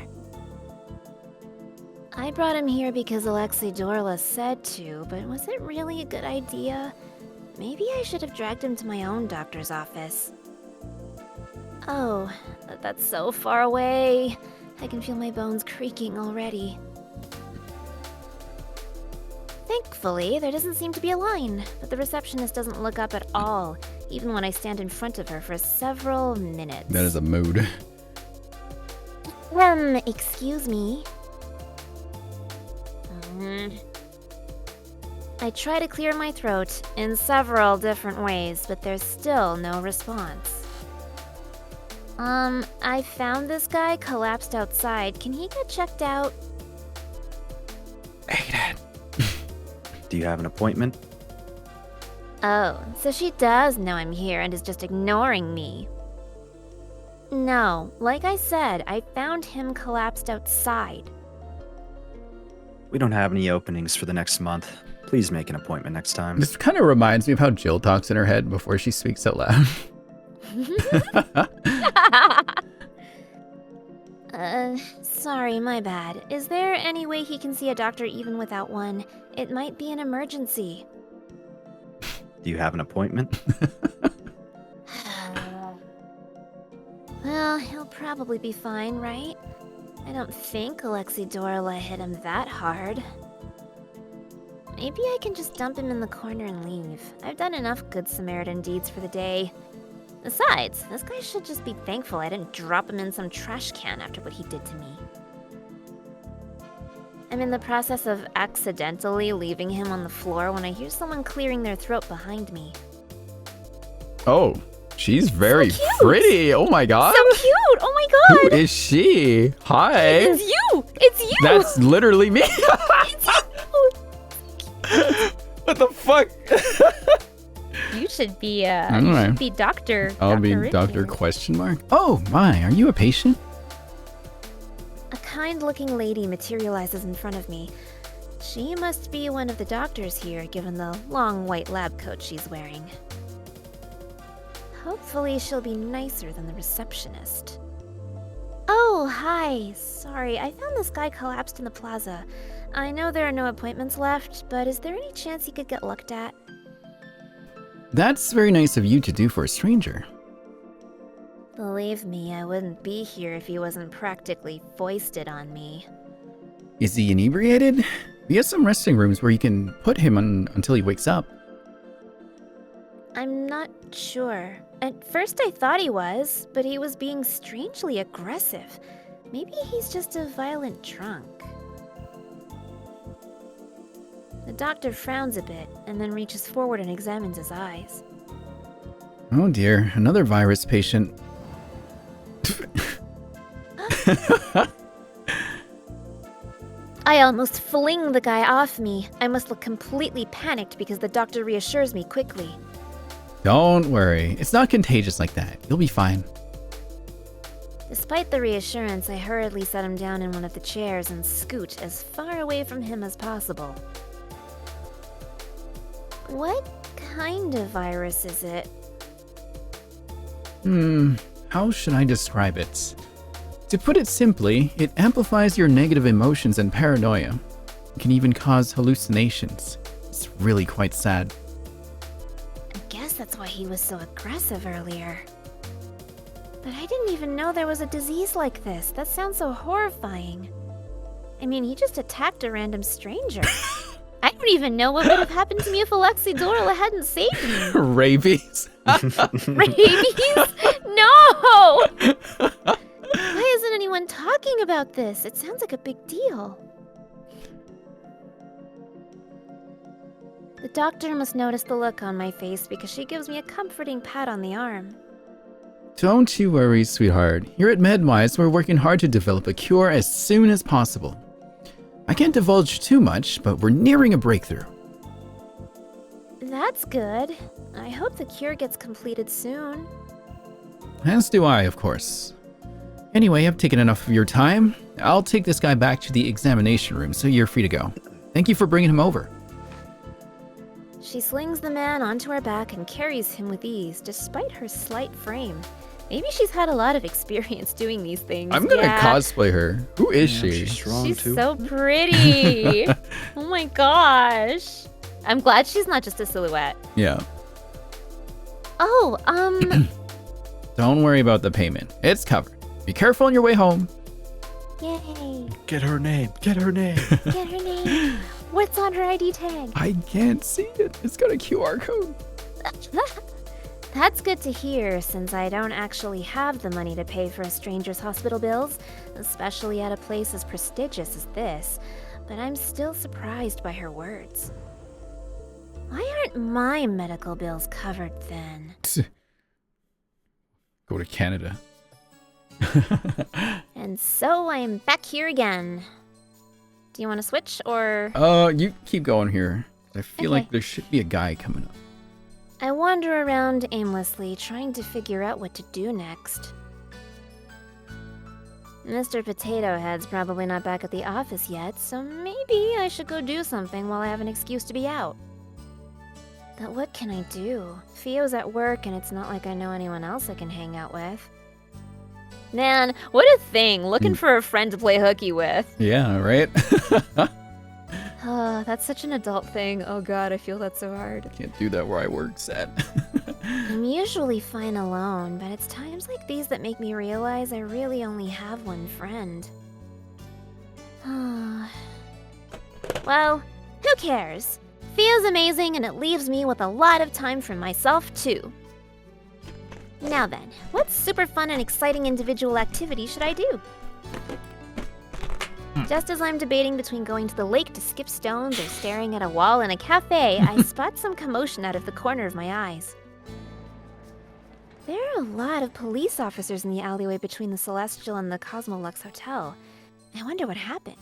I brought him here because Alexei Dorla said to, but was it really a good idea? Maybe I should have dragged him to my own doctor's office. Oh, that's so far away. I can feel my bones creaking already. Thankfully, there doesn't seem to be a line, but the receptionist doesn't look up at all, even when I stand in front of her for several minutes. That is a mood. Excuse me. I try to clear my throat in several different ways, but there's still no response. I found this guy collapsed outside. Can he get checked out? Aiden. Do you have an appointment? Oh, so she does know I'm here and is just ignoring me. No, like I said, I found him collapsed outside. We don't have any openings for the next month. Please make an appointment next time. This kind of reminds me of how Jill talks in her head before she speaks out loud. Sorry, my bad. Is there any way he can see a doctor even without one? It might be an emergency. Do you have an appointment? Well, he'll probably be fine, right? I don't think Alexei Dorla hit him that hard. Maybe I can just dump him in the corner and leave. I've done enough good Samaritan deeds for the day. Besides, this guy should just be thankful I didn't drop him in some trash can after what he did to me. I'm in the process of accidentally leaving him on the floor when I hear someone clearing their throat behind me. Oh, she's very So cute. pretty. Oh my god. So cute! Oh my Who god! is she? Hi. It's you! It's you! That's literally me. It's you! What the fuck? You should be, Alright. Doctor. I'll be Rick Dr. here. Question Mark. Oh my, are you a patient? A kind-looking lady materializes in front of me. She must be one of the doctors here, given the long white lab coat she's wearing. Hopefully she'll be nicer than the receptionist. Oh, hi. Sorry, I found this guy collapsed in the plaza. I know there are no appointments left, but is there any chance he could get looked at? That's very nice of you to do for a stranger. Believe me, I wouldn't be here if he wasn't practically foisted on me. Is he inebriated? We have some resting rooms where you can put him on until he wakes up. I'm not sure. At first I thought he was, but he was being strangely aggressive. Maybe he's just a violent drunk. The doctor frowns a bit, and then reaches forward and examines his eyes. Oh dear, another virus patient. I almost fling the guy off me. I must look completely panicked because the doctor reassures me quickly. Don't worry, it's not contagious like that. You'll be fine. Despite the reassurance, I hurriedly set him down in one of the chairs and scoot as far away from him as possible. What kind of virus is it? How should I describe it? To put it simply, it amplifies your negative emotions and paranoia. It can even cause hallucinations. It's really quite sad. I guess that's why he was so aggressive earlier. But I didn't even know there was a disease like this. That sounds so horrifying. I mean, he just attacked a random stranger. I don't even know what would have happened to me if Alexei Dorla hadn't saved me. Rabies? Rabies? No! Why isn't anyone talking about this? It sounds like a big deal. The doctor must notice the look on my face because she gives me a comforting pat on the arm. Don't you worry, sweetheart. Here at MedWise, we're working hard to develop a cure as soon as possible. I can't divulge too much, but we're nearing a breakthrough. That's good. I hope the cure gets completed soon. As do I, of course. Anyway, I've taken enough of your time. I'll take this guy back to the examination room, so you're free to go. Thank you for bringing him over. She slings the man onto her back and carries him with ease, despite her slight frame. Maybe she's had a lot of experience doing these things. I'm gonna cosplay her. Who is she? She's strong She's too. so pretty. Oh my gosh. I'm glad she's not just a silhouette. Yeah. Oh, Don't worry about the payment. It's covered. Be careful on your way home. yay. Get her name. Get her name. Get her name. What's on her ID tag? I can't see it. It's got a QR code. That's good to hear, since I don't actually have the money to pay for a stranger's hospital bills, especially at a place as prestigious as this. But I'm still surprised by her words. Why aren't my medical bills covered then? Go to Canada. And so I'm back here again. Do you want to switch, or...? You keep going here. I feel Okay. like there should be a guy coming up. I wander around aimlessly, trying to figure out what to do next. Mr. Potato Head's probably not back at the office yet, so maybe I should go do something while I have an excuse to be out. But what can I do? Theo's at work, and it's not like I know anyone else I can hang out with. Man, what a thing, looking for a friend to play hooky with. Yeah, right? That's such an adult thing. Oh god, I feel that so hard. Can't do that where I work, sad. I'm usually fine alone, but it's times like these that make me realize I really only have one friend. Well, who cares? Theo's amazing, and it leaves me with a lot of time for myself, too. Now then, what super fun and exciting individual activity should I do? Just as I'm debating between going to the lake to skip stones or staring at a wall in a cafe, I spot some commotion out of the corner of my eyes. There are a lot of police officers in the alleyway between the Celestial and the Cosmolux Hotel. I wonder what happened.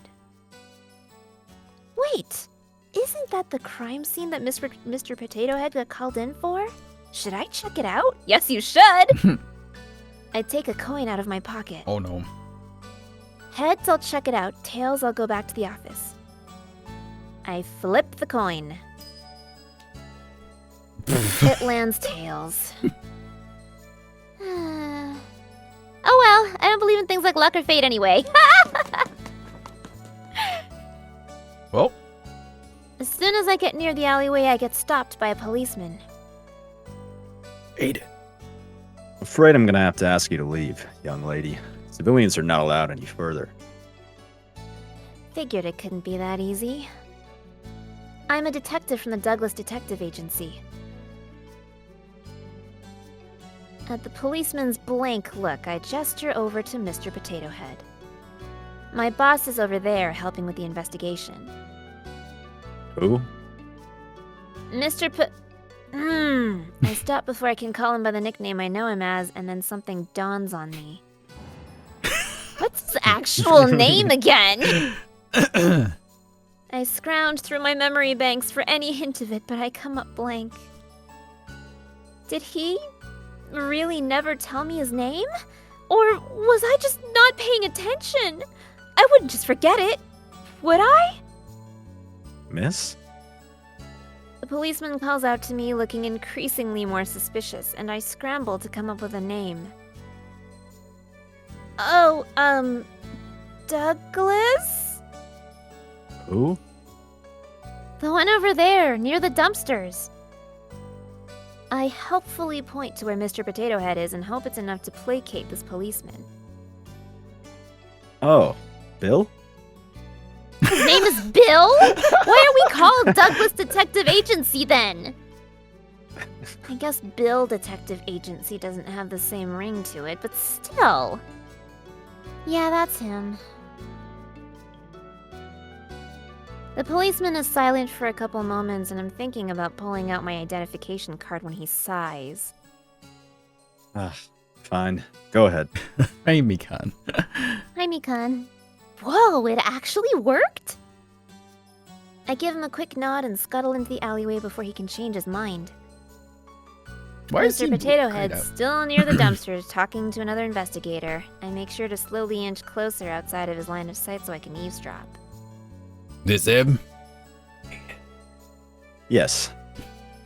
Wait! Isn't that the crime scene that Mr. Potato Head got called in for? Should I check it out? Yes, you should! I take a coin out of my pocket. Oh no. Heads, I'll check it out. Tails, I'll go back to the office. I flip the coin. It lands tails. Oh well, I don't believe in things like luck or fate anyway. Well, As soon as I get near the alleyway, I get stopped by a policeman. ate it. Afraid I'm gonna have to ask you to leave, young lady. Civilians are not allowed any further. Figured it couldn't be that easy. I'm a detective from the Douglas Detective Agency. At the policeman's blank look, I gesture over to Mr. Potato Head. My boss is over there helping with the investigation. Who? Mr. I stop before I can call him by the nickname I know him as, and then something dawns on me. What's his actual name again? I scrounge through my memory banks for any hint of it, but I come up blank. Did he really never tell me his name? Or was I just not paying attention? I wouldn't just forget it, would I? Miss? The policeman calls out to me, looking increasingly more suspicious, and I scramble to come up with a name. Oh, Douglas? Who? The one over there, near the dumpsters. I helpfully point to where Mr. Potato Head is and hope it's enough to placate this policeman. Oh, Bill? His name is Bill? Why are we called Douglas Detective Agency then? I guess Bill Detective Agency doesn't have the same ring to it, but still. Yeah, that's him. The policeman is silent for a couple moments, and I'm thinking about pulling out my identification card when he sighs. Fine. Go ahead. Hey, Mikan. Hi, Mikan. Whoa, it actually worked? I give him a quick nod and scuttle into the alleyway before he can change his mind. Why is Mr. he Potato kind Head's of- still near the dumpsters talking to another investigator. I make sure to slowly inch closer outside of his line of sight so I can eavesdrop. This him? Yes.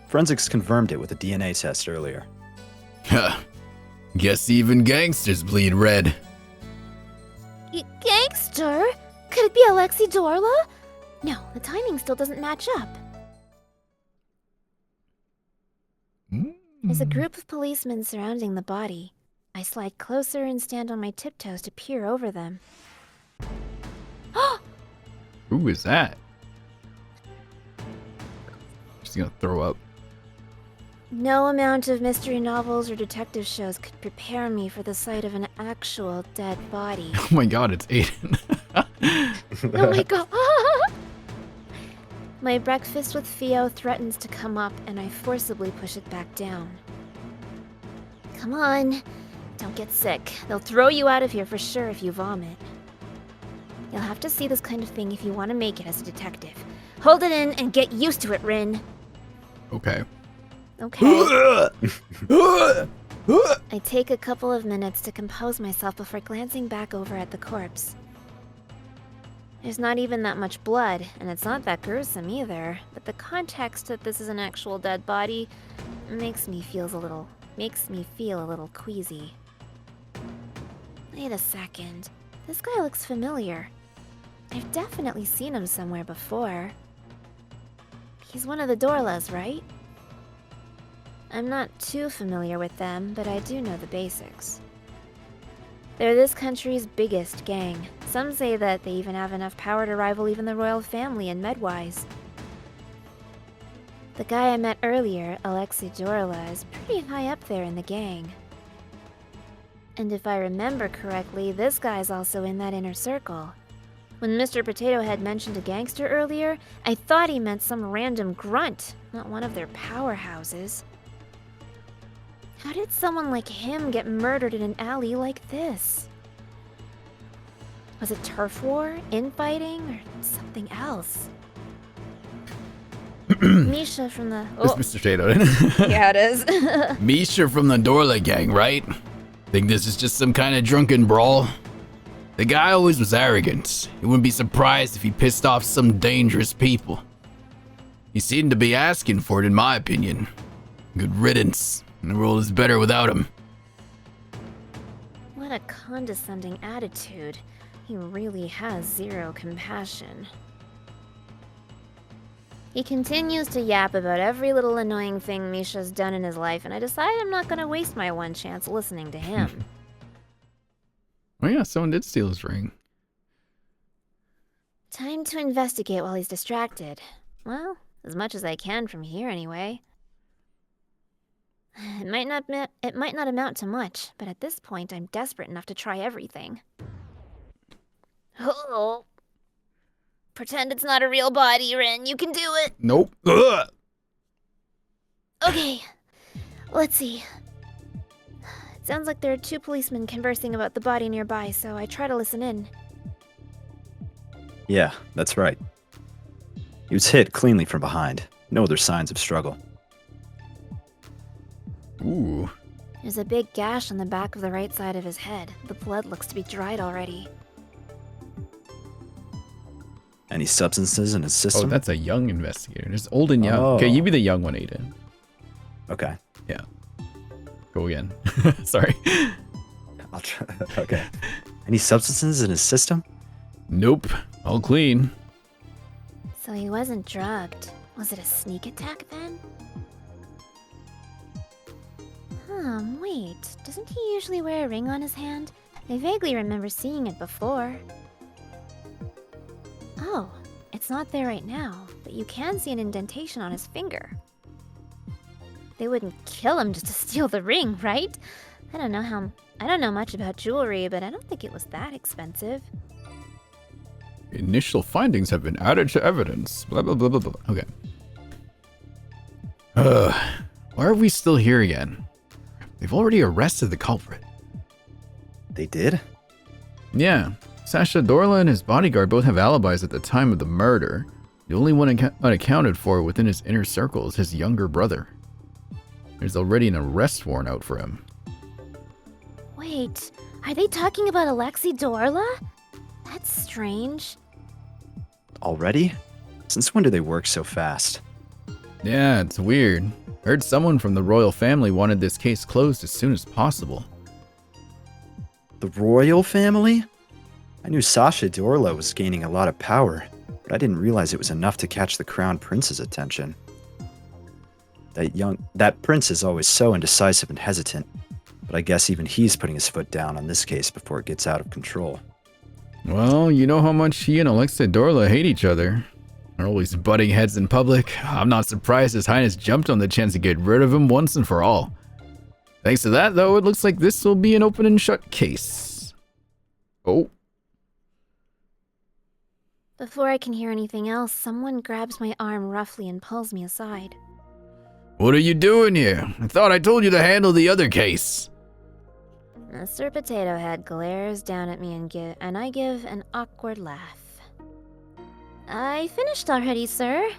Forensics confirmed it with a DNA test earlier. Huh. Guess even gangsters bleed red. Gangster? Could it be Alexei Dorla? No, the timing still doesn't match up. There's a group of policemen surrounding the body. I slide closer and stand on my tiptoes to peer over them. Who is that? She's gonna throw up. No amount of mystery novels or detective shows could prepare me for the sight of an actual dead body. Oh my god, it's Aiden. Oh my god! My breakfast with Theo threatens to come up, and I forcibly push it back down. Come on, don't get sick. They'll throw you out of here for sure if you vomit. You'll have to see this kind of thing if you want to make it as a detective. Hold it in and get used to it, Rin. Okay. Okay. I take a couple of minutes to compose myself before glancing back over at the corpse. There's not even that much blood, and it's not that gruesome either, but the context that this is an actual dead body makes me feel a little queasy. Wait a second. This guy looks familiar. I've definitely seen him somewhere before. He's one of the Dorlas, right? I'm not too familiar with them, but I do know the basics. They're this country's biggest gang. Some say that they even have enough power to rival even the royal family in Medwise. The guy I met earlier, Alexei Dorla, is pretty high up there in the gang. And if I remember correctly, this guy's also in that inner circle. When Mr. Potato Head mentioned a gangster earlier, I thought he meant some random grunt, not one of their powerhouses. How did someone like him get murdered in an alley like this? Was it turf war, infighting, or something else? Misha from the... It's Mr. Potato. Yeah, it is. Misha from the Dorla gang, right? Think this is just some kind of drunken brawl? The guy always was arrogant. You wouldn't be surprised if he pissed off some dangerous people. He seemed to be asking for it, in my opinion. Good riddance. The world is better without him. What a condescending attitude. He really has zero compassion. He continues to yap about every little annoying thing Misha's done in his life, and I decide I'm not gonna waste my one chance listening to him. Oh yeah, someone did steal his ring. Time to investigate while he's distracted. Well, as much as I can from here anyway. It might not amount to much, but at this point I'm desperate enough to try everything. Oh. Pretend it's not a real body, Rin. You can do it. Nope. Ugh. Okay. Let's see. It sounds like there are two policemen conversing about the body nearby, so I try to listen in. Yeah, that's right. He was hit cleanly from behind. No other signs of struggle. Ooh. There's a big gash on the back of the right side of his head. The blood looks to be dried already. Any substances in his system? Oh, that's a young investigator. There's old and young. Oh. Okay, you be the young one, Aiden. Okay. Yeah. Go again. Sorry. I'll try. Okay. Any substances in his system? Nope. All clean. So he wasn't drugged. Was it a sneak attack then? Wait. Doesn't he usually wear a ring on his hand? I vaguely remember seeing it before. Oh, it's not there right now, but you can see an indentation on his finger. They wouldn't kill him just to steal the ring, right? I don't know much about jewelry, but I don't think it was that expensive. Initial findings have been added to evidence. Blah, blah, blah, blah, blah. Okay. Why are we still here again? They've already arrested the culprit. They did? Yeah. Sasha Dorla and his bodyguard both have alibis at the time of the murder. The only one unaccounted for within his inner circle is his younger brother. There's already an arrest warrant out for him. Wait, are they talking about Alexei Dorla? That's strange. Already? Since when do they work so fast? Yeah, it's weird. Heard someone from the royal family wanted this case closed as soon as possible. The royal family? I knew Sasha Dorla was gaining a lot of power, but I didn't realize it was enough to catch the crown prince's attention. That prince is always so indecisive and hesitant, but I guess even he's putting his foot down on this case before it gets out of control. Well, you know how much he and Alexei Dorla hate each other. They're always butting heads in public. I'm not surprised His Highness jumped on the chance to get rid of him once and for all. Thanks to that, though, it looks like this will be an open and shut case. Oh. Before I can hear anything else, someone grabs my arm roughly and pulls me aside. What are you doing here? I thought I told you to handle the other case. Mr. Potato Head glares down at me and I give an awkward laugh. I finished already, sir.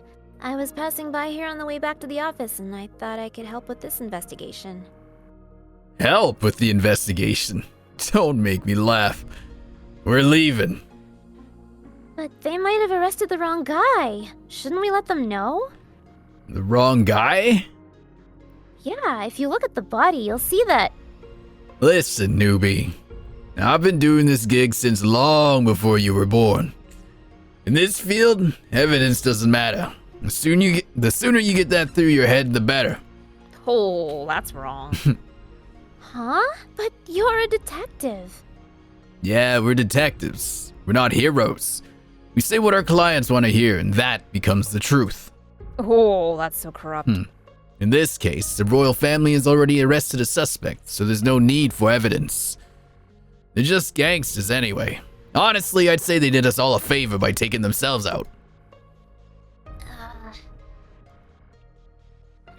I was passing by here on the way back to the office, and I thought I could help with this investigation. Help with the investigation? Don't make me laugh. We're leaving. But they might have arrested the wrong guy. Shouldn't we let them know? The wrong guy? Yeah, if you look at the body, you'll see that. Listen, newbie. I've been doing this gig since long before you were born. In this field, evidence doesn't matter. The sooner you get that through your head, the better. Oh, that's wrong. Huh? But you're a detective. Yeah, we're detectives. We're not heroes. We say what our clients want to hear, and that becomes the truth. Oh, that's so corrupt. In this case, the royal family has already arrested a suspect, so there's no need for evidence. They're just gangsters anyway. Honestly, I'd say they did us all a favor by taking themselves out.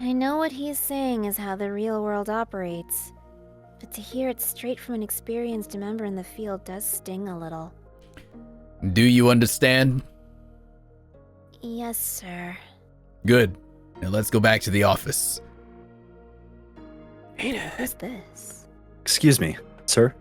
I know what he's saying is how the real world operates, but to hear it straight from an experienced member in the field does sting a little. Do you understand? Yes, sir. Good. Now let's go back to the office. Who's this? Excuse me, sir?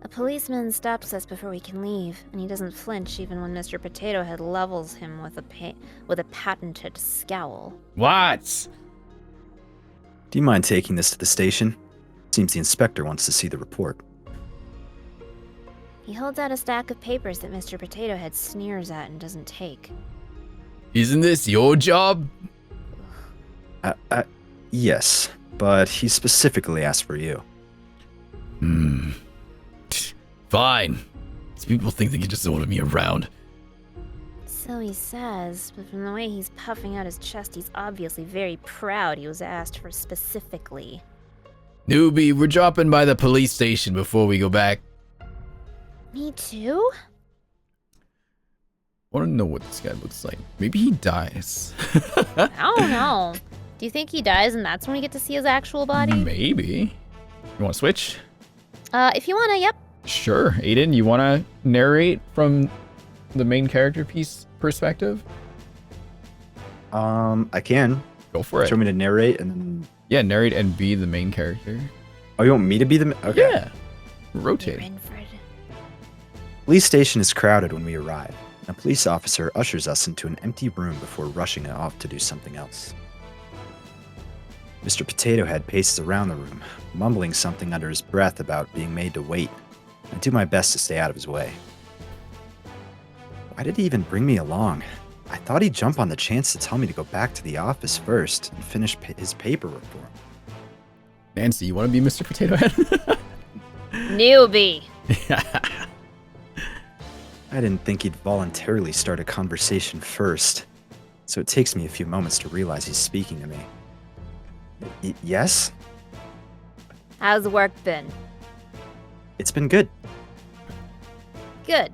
A policeman stops us before we can leave, and he doesn't flinch even when Mr. Potato Head levels him with a patented scowl. What? Do you mind taking this to the station? Seems the inspector wants to see the report. He holds out a stack of papers that Mr. Potato Head sneers at and doesn't take. Isn't this your job? Yes, but he specifically asked for you. Fine. These people think they can just order me around. So he says, but from the way he's puffing out his chest, he's obviously very proud he was asked for specifically. Newbie, we're dropping by the police station before we go back. Me too? I want to know what this guy looks like. Maybe he dies. I don't know. Do you think he dies and that's when we get to see his actual body? Maybe. You want to switch? If you wanna, yep. Sure. Aiden, you want to narrate from the main character piece perspective? I can. Go for it. Do you want me to narrate and then... Yeah, narrate and be the main character. Oh, you want me to be the... Okay. Yeah. Rotate. Renfred. Police station is crowded when we arrive. A police officer ushers us into an empty room before rushing off to do something else. Mr. Potato Head paces around the room, mumbling something under his breath about being made to wait. I do my best to stay out of his way. Why did he even bring me along? I thought he'd jump on the chance to tell me to go back to the office first and finish his paperwork for him. Nancy, you want to be Mr. Potato Head? Newbie. I didn't think he'd voluntarily start a conversation first, so it takes me a few moments to realize he's speaking to me. Yes? How's work been? It's been good. Good.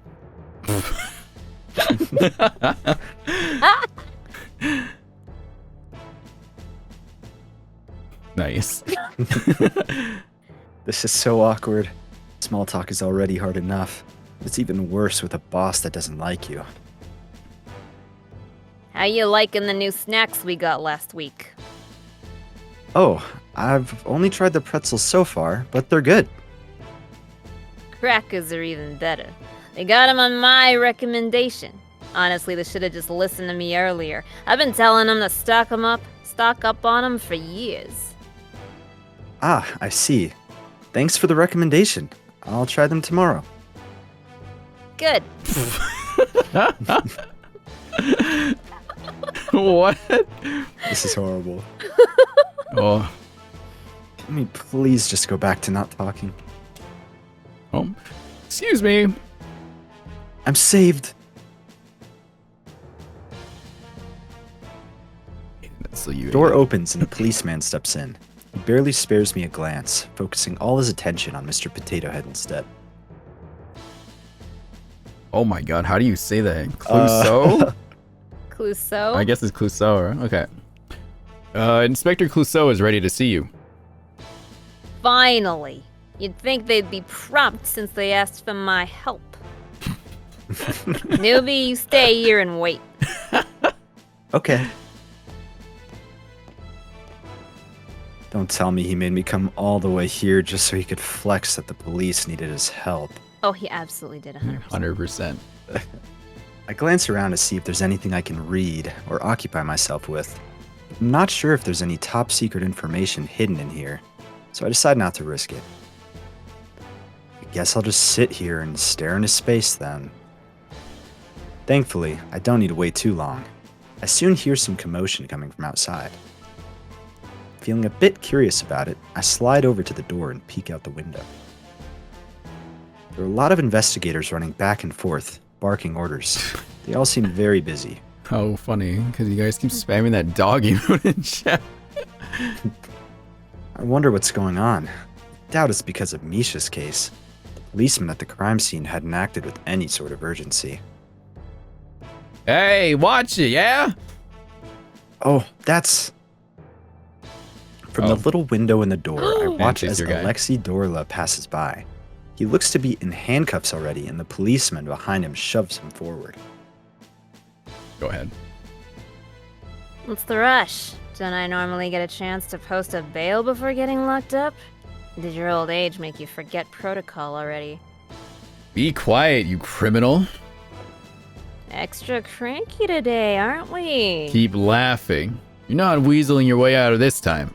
Nice. This is so awkward. Small talk is already hard enough. It's even worse with a boss that doesn't like you. How you liking the new snacks we got last week? Oh, I've only tried the pretzels so far, but they're good. Crackers are even better. They got them on my recommendation. Honestly, they should have just listened to me earlier. I've been telling them to stock up on them for years. Ah, I see. Thanks for the recommendation. I'll try them tomorrow. Good. What? This is horrible. Oh. Can we please just go back to not talking? Oh. Excuse me. I'm saved. So you Door opens and a policeman steps in. He barely spares me a glance, focusing all his attention on Mr. Potato Head instead. Oh my god, how do you say that? Clouseau? Clouseau? I guess it's Clouseau, right? Okay. Inspector Clouseau is ready to see you. Finally. You'd think they'd be prompt since they asked for my help. Newbie, you stay here and wait. Okay. Don't tell me he made me come all the way here just so he could flex that the police needed his help. Oh, he absolutely did 100%. 100%. I glance around to see if there's anything I can read or occupy myself with. I'm not sure if there's any top secret information hidden in here, so I decide not to risk it. I guess I'll just sit here and stare into space then. Thankfully, I don't need to wait too long. I soon hear some commotion coming from outside. Feeling a bit curious about it, I slide over to the door and peek out the window. There are a lot of investigators running back and forth, barking orders. They all seem very busy. Oh, funny, because you guys keep spamming that dog emote in chat. I wonder what's going on. I doubt it's because of Misha's case. The policeman at the crime scene hadn't acted with any sort of urgency. Hey, watch it, yeah? Oh, that's... From the little window in the door, I watch as your guy. Alexei Dorla passes by. He looks to be in handcuffs already, and the policeman behind him shoves him forward. Go ahead. What's the rush? Don't I normally get a chance to post a bail before getting locked up? Did your old age make you forget protocol already? Be quiet, you criminal. Extra cranky today, aren't we? Keep laughing. You're not weaseling your way out of this time.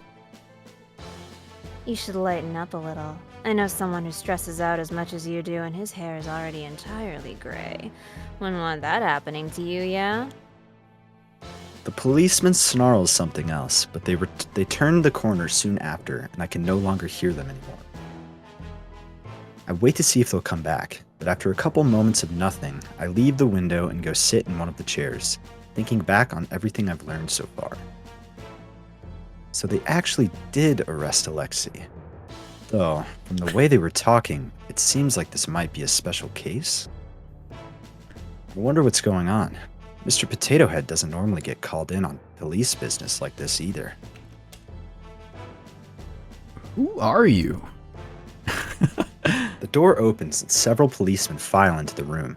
You should lighten up a little. I know someone who stresses out as much as you do and his hair is already entirely gray. Wouldn't want that happening to you, yeah? The policeman snarls something else, but they turn the corner soon after, and I can no longer hear them anymore. I wait to see if they'll come back, but after a couple moments of nothing, I leave the window and go sit in one of the chairs, thinking back on everything I've learned so far. So they actually did arrest Alexei. Though, from the way they were talking, it seems like this might be a special case. I wonder what's going on. Mr. Potato Head doesn't normally get called in on police business like this either. Who are you? The door opens and several policemen file into the room.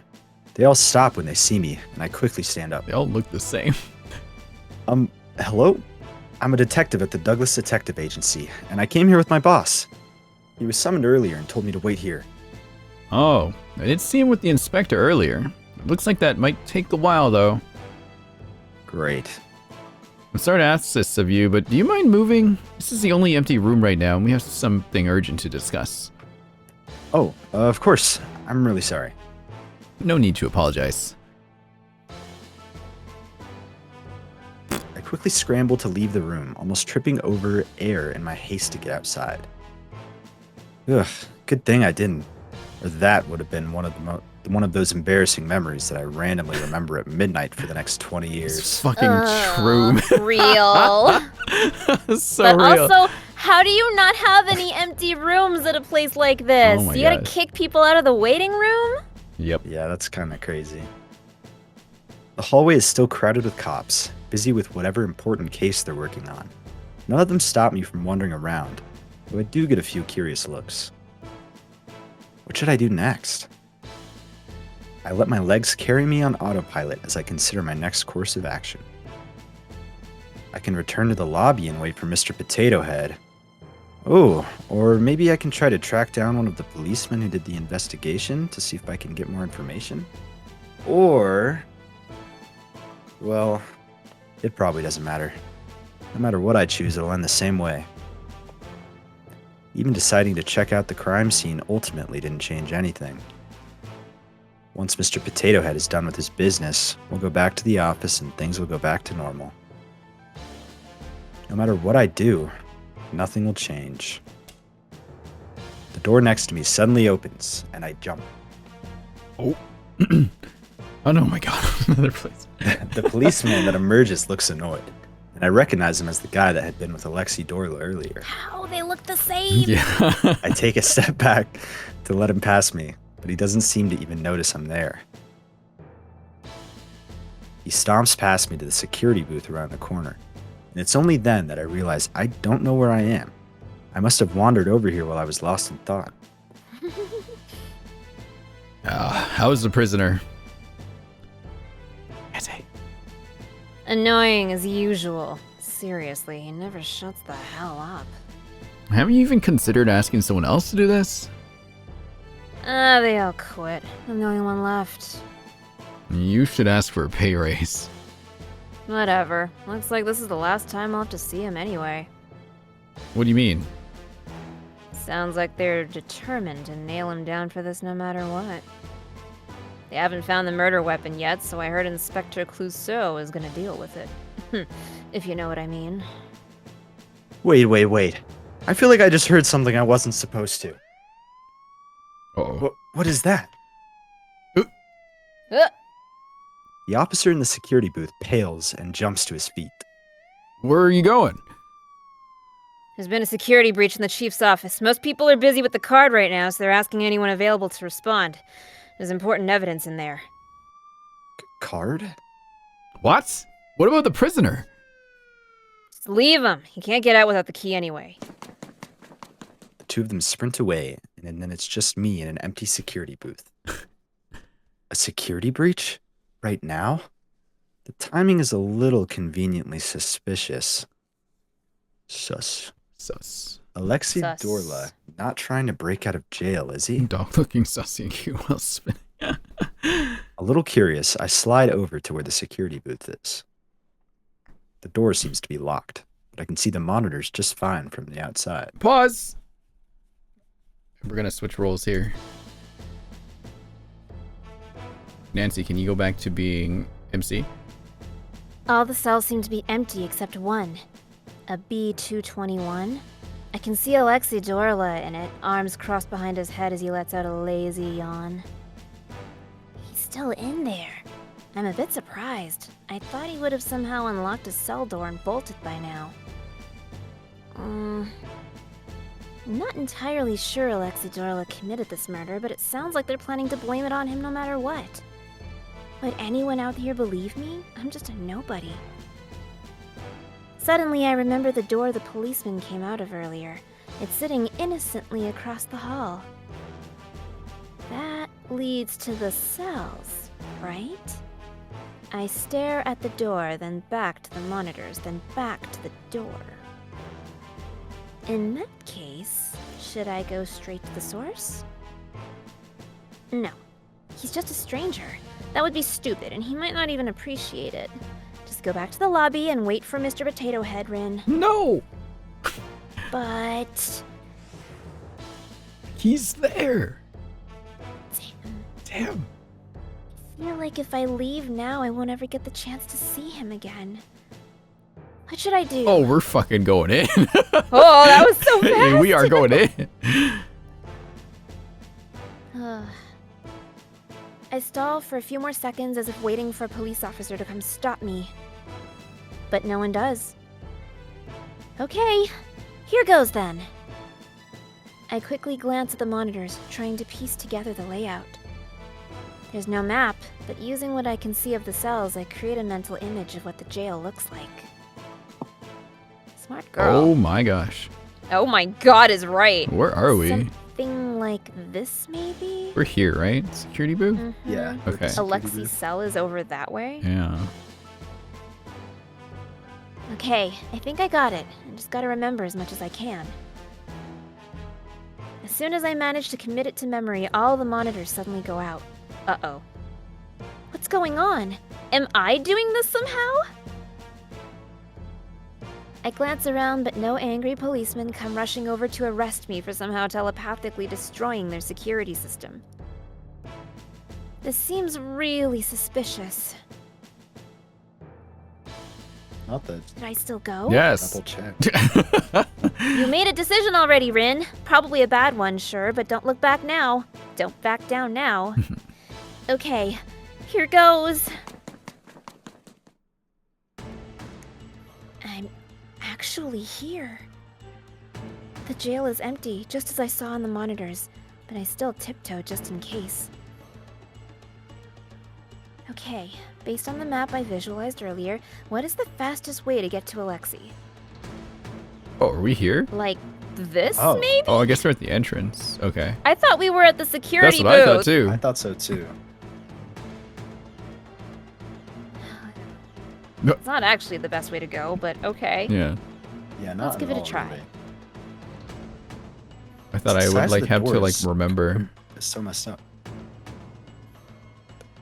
They all stop when they see me, and I quickly stand up. They all look the same. Hello? I'm a detective at the Douglas Detective Agency, and I came here with my boss. He was summoned earlier and told me to wait here. Oh, I did see him with the inspector earlier. It looks like that might take a while, though. Great. I'm sorry to ask this of you, but do you mind moving? This is the only empty room right now, and we have something urgent to discuss. Oh, of course. I'm really sorry. No need to apologize. I quickly scramble to leave the room, almost tripping over air in my haste to get outside. Ugh, good thing I didn't. Or that would have been one of those embarrassing memories that I randomly remember at midnight for the next 20 It's years. fucking true. Real. So But real. also, how do you not have any empty rooms at a place like this? Oh my You gotta gosh. kick people out of the waiting room? Yep. Yeah, that's kind of crazy. The hallway is still crowded with cops, busy with whatever important case they're working on. None of them stop me from wandering around. though I do get a few curious looks. What should I do next? I let my legs carry me on autopilot as I consider my next course of action. I can return to the lobby and wait for Mr. Potato Head. Oh, or maybe I can try to track down one of the policemen who did the investigation to see if I can get more information. Or, well, it probably doesn't matter. No matter what I choose, it'll end the same way. Even deciding to check out the crime scene ultimately didn't change anything. Once Mr. Potato Head is done with his business, we'll go back to the office and things will go back to normal. No matter what I do, nothing will change. The door next to me suddenly opens, and I jump. Oh. Oh no, my God. Another place. The policeman that emerges looks annoyed, and I recognize him as the guy that had been with Alexi Dorla earlier. How they look the same. Yeah. I take a step back to let him pass me, but he doesn't seem to even notice I'm there. He stomps past me to the security booth around the corner, and it's only then that I realize I don't know where I am. I must have wandered over here while I was lost in thought. How's the prisoner? Annoying as usual. Seriously, he never shuts the hell up. Haven't you even considered asking someone else to do this? They all quit. I'm the only one left. You should ask for a pay raise. Whatever. Looks like this is the last time I'll have to see him anyway. What do you mean? Sounds like they're determined to nail him down for this no matter what. They haven't found the murder weapon yet, so I heard Inspector Clouseau is gonna deal with it. If you know what I mean. Wait. I feel like I just heard something I wasn't supposed to. Uh-oh. What is that? Uh, The officer in the security booth pales and jumps to his feet. Where are you going? There's been a security breach in the chief's office. Most people are busy with the card right now, so they're asking anyone available to respond. There's important evidence in there. Card? What? What about the prisoner? Just leave him. He can't get out without the key anyway. The two of them sprint away, and then it's just me in an empty security booth. A security breach? Right now? The timing is a little conveniently suspicious. Sus. Alexi Sus. Dorla, not trying to break out of jail, is he? Dog looking sussy and cute while spinning. A little curious, I slide over to where the security booth is. The door seems to be locked, but I can see the monitors just fine from the outside. Pause! We're gonna switch roles here. Nancy, can you go back to being MC? All the cells seem to be empty except one. A B-221. I can see Alexi Dorla in it, arms crossed behind his head as he lets out a lazy yawn. He's still in there. I'm a bit surprised. I thought he would have somehow unlocked his cell door and bolted by now. I'm not entirely sure Alexi Dorla committed this murder, but it sounds like they're planning to blame it on him no matter what. Would anyone out here believe me? I'm just a nobody. Suddenly, I remember the door the policeman came out of earlier. It's sitting innocently across the hall. That leads to the cells, right? I stare at the door, then back to the monitors, then back to the door. In that case, should I go straight to the source? No. He's just a stranger. That would be stupid, and he might not even appreciate it. Just go back to the lobby and wait for Mr. Potato Head, Rin. No! But... He's there! Damn. I feel like if I leave now, I won't ever get the chance to see him again. What should I do? Oh, we're fucking going in. Oh, that was so fast! Hey, we are going in. I stall for a few more seconds as if waiting for a police officer to come stop me. But no one does. Okay, here goes then. I quickly glance at the monitors, trying to piece together the layout. There's no map, but using what I can see of the cells, I create a mental image of what the jail looks like. Smart girl. Oh my gosh. Oh my god is right. Where are we? Something like this, maybe? We're here, right? Security booth? Mhm. Yeah. Okay. Alexi's cell is over that way. Yeah. Okay, I think I got it. I just gotta remember as much as I can. As soon as I manage to commit it to memory, all the monitors suddenly go out. Uh-oh. What's going on? Am I doing this somehow? I glance around, but no angry policemen come rushing over to arrest me for somehow telepathically destroying their security system. This seems really suspicious. Not that. Should I still go? Yes. Double check. You made a decision already, Rin. Probably a bad one, sure, but don't look back now. Don't back down now. Okay, here goes. I'm actually here. The jail is empty, just as I saw on the monitors, but I still tiptoe just in case. Okay, based on the map I visualized earlier, what is the fastest way to get to Alexi? Oh, are we here? Like this, Oh. maybe? Oh, I guess we're at the entrance. Okay. I thought we were at the security That's what I thought booth. too. I thought so too. It's not actually the best way to go, but okay. Yeah. Yeah, not Let's at give it a all, try. really. I thought It's I the would size like of the have to like doors. remember. It's so messed up.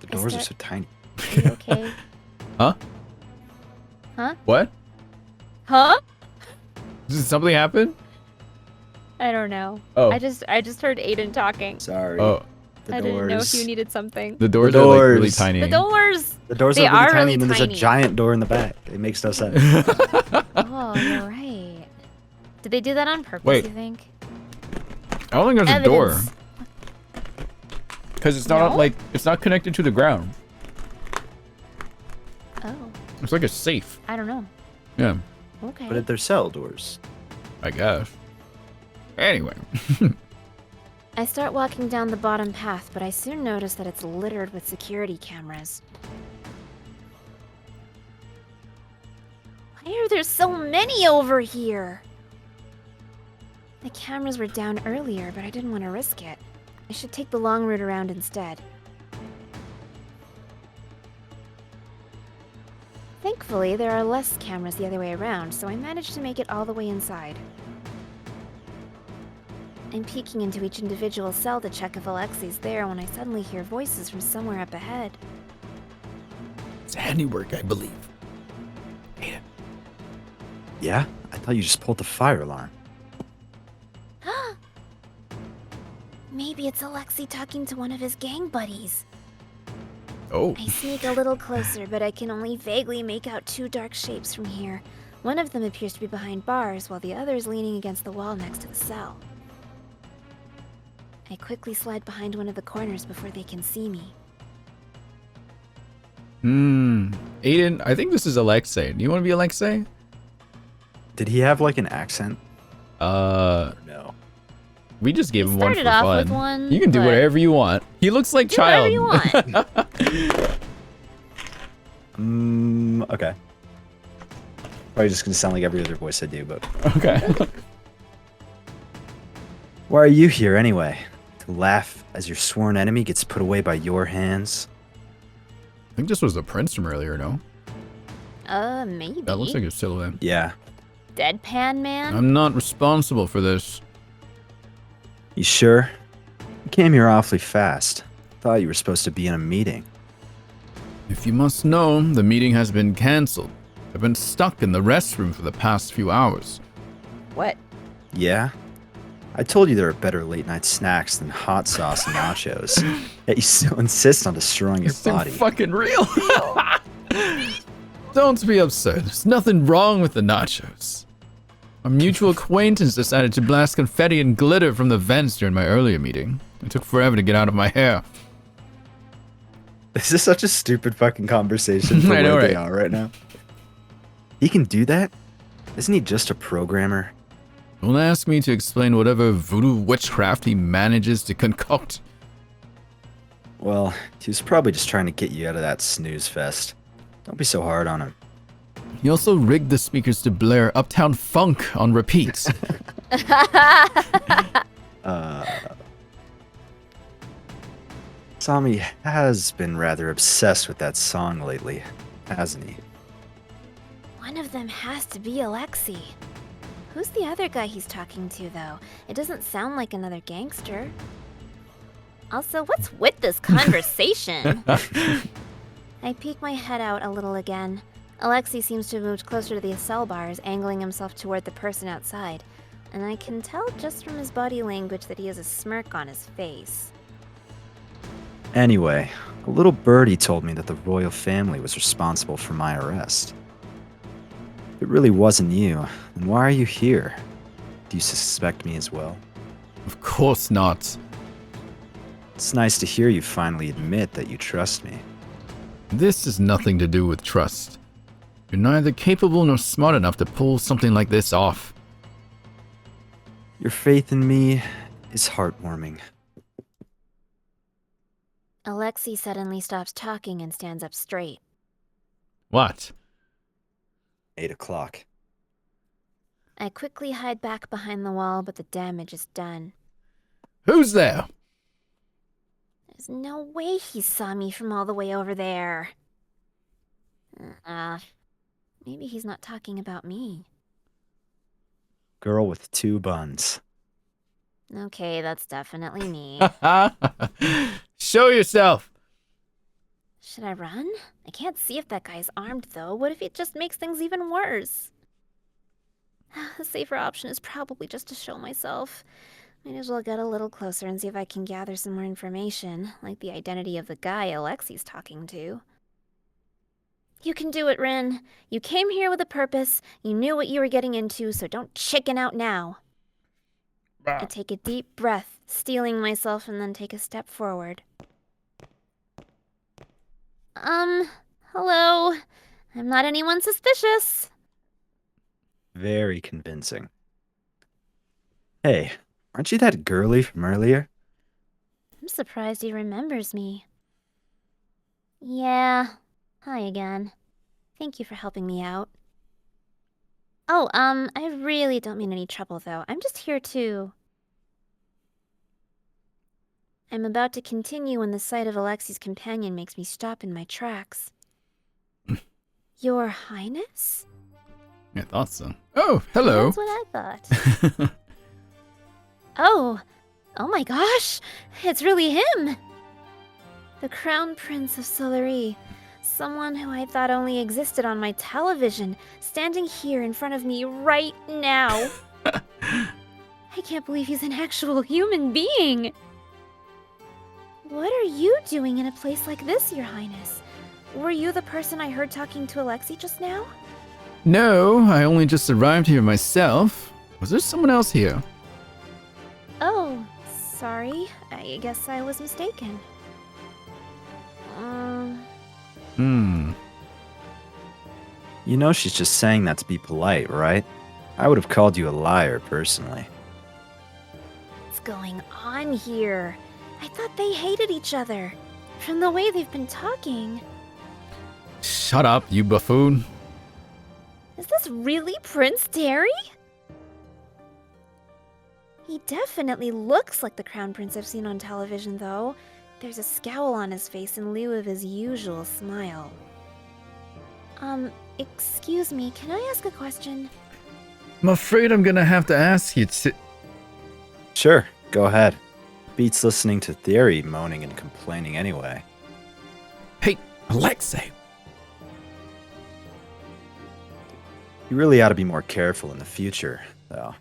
The Is doors are there- so tiny. Are you okay? Huh? Huh? What? Huh? Did something happen? I don't know. Oh. I just heard Aiden talking. Sorry. Oh. The I doors. didn't know if you needed something. The doors are like really doors. tiny. The doors! The doors They are really are tiny, really and then there's tiny. a giant door in the back. It makes no sense. Oh, you're right. Did they do that on purpose, Wait. you think? I don't think there's a door. Evidence. Because it's not No? like it's not connected to the ground. Oh, It's like a safe. I don't know. Yeah, Okay. But they're cell doors. I guess. Anyway. I start walking down the bottom path, but I soon notice that it's littered with security cameras. Why are there so many over here? The cameras were down earlier, but I didn't want to risk it. I should take the long route around instead. Thankfully, there are less cameras the other way around, so I managed to make it all the way inside. I'm peeking into each individual cell to check if Alexi's there when I suddenly hear voices from somewhere up ahead. It's handiwork, I believe. Aiden. Yeah? I thought you just pulled the fire alarm. Maybe it's Alexi talking to one of his gang buddies. Oh. I sneak a little closer, but I can only vaguely make out two dark shapes from here. One of them appears to be behind bars, while the other is leaning against the wall next to the cell. I quickly slide behind one of the corners before they can see me. Aiden, I think this is Alexei. Do you want to be Alexei? Did he have like an accent? No. We just gave We him one for started off fun. with one, You can do but- whatever you want. He looks like Do child. whatever you want. Okay. Probably just gonna sound like every other voice I do, but Okay. why are you here anyway? To laugh as your sworn enemy gets put away by your hands? I think this was the prince from earlier, no? Maybe. That looks like a silhouette. Yeah. Deadpan man? I'm not responsible for this. You sure? You came here awfully fast. Thought you were supposed to be in a meeting. If you must know, the meeting has been cancelled. I've been stuck in the restroom for the past few hours. What? Yeah? I told you there are better late night snacks than hot sauce and nachos. Yet you still insist on destroying your This thing body. fucking real. Don't be upset. There's nothing wrong with the nachos. A mutual acquaintance decided to blast confetti and glitter from the vents during my earlier meeting. It took forever to get out of my hair. This is such a stupid fucking conversation for I know, where they right? are right now. He can do that? Isn't he just a programmer? Don't ask me to explain whatever voodoo witchcraft he manages to concoct. Well, he was probably just trying to get you out of that snooze fest. Don't be so hard on him. He also rigged the speakers to blare Uptown Funk on repeat. Sami has been rather obsessed with that song lately, hasn't he? One of them has to be Alexei. Who's the other guy he's talking to, though? It doesn't sound like another gangster. Also, what's with this conversation? I peek my head out a little again. Alexei seems to have moved closer to the cell bars, angling himself toward the person outside. And I can tell just from his body language that he has a smirk on his face. Anyway, a little birdie told me that the royal family was responsible for my arrest. If it really wasn't you, then why are you here? Do you suspect me as well? Of course not. It's nice to hear you finally admit that you trust me. This has nothing to do with trust. You're neither capable nor smart enough to pull something like this off. Your faith in me is heartwarming. Alexei suddenly stops talking and stands up straight. What? 8 o'clock. I quickly hide back behind the wall, but the damage is done. Who's there? There's no way he saw me from all the way over there. Maybe he's not talking about me. Girl with 2 buns. Okay, that's definitely me. Show yourself. Should I run? I can't see if that guy's armed, though. What if it just makes things even worse? The safer option is probably just to show myself. Might as well get a little closer and see if I can gather some more information, like the identity of the guy Alexei's talking to. You can do it, Rin. You came here with a purpose, you knew what you were getting into, so don't chicken out now. I take a deep breath, steeling myself, and then take a step forward. Hello? I'm not anyone suspicious. Very convincing. Hey, aren't you that girly from earlier? I'm surprised he remembers me. Yeah. Hi again. Thank you for helping me out. Oh, I really don't mean any trouble, though. I'm just here to... I'm about to continue when the sight of Alexei's companion makes me stop in my tracks. Your Highness? I thought so. Oh, hello. That's what I thought. Oh my gosh! It's really him! The Crown Prince of Solaire. Someone who I thought only existed on my television, standing here in front of me right now. I can't believe he's an actual human being! What are you doing in a place like this, Your Highness? Were you the person I heard talking to Alexei just now? No, I only just arrived here myself. Was there someone else here? Oh, sorry. I guess I was mistaken. You know she's just saying that to be polite, right? I would have called you a liar, personally. What's going on here? I thought they hated each other. From the way they've been talking. Shut up, you buffoon. Is this really Prince Terry? He definitely looks like the Crown Prince I've seen on television, though. There's a scowl on his face in lieu of his usual smile. Excuse me, can I ask a question? I'm afraid I'm gonna have to ask you to... Sure, go ahead. Beats listening to Theory moaning and complaining anyway. Hey, Alexei. You really ought to be more careful in the future, though.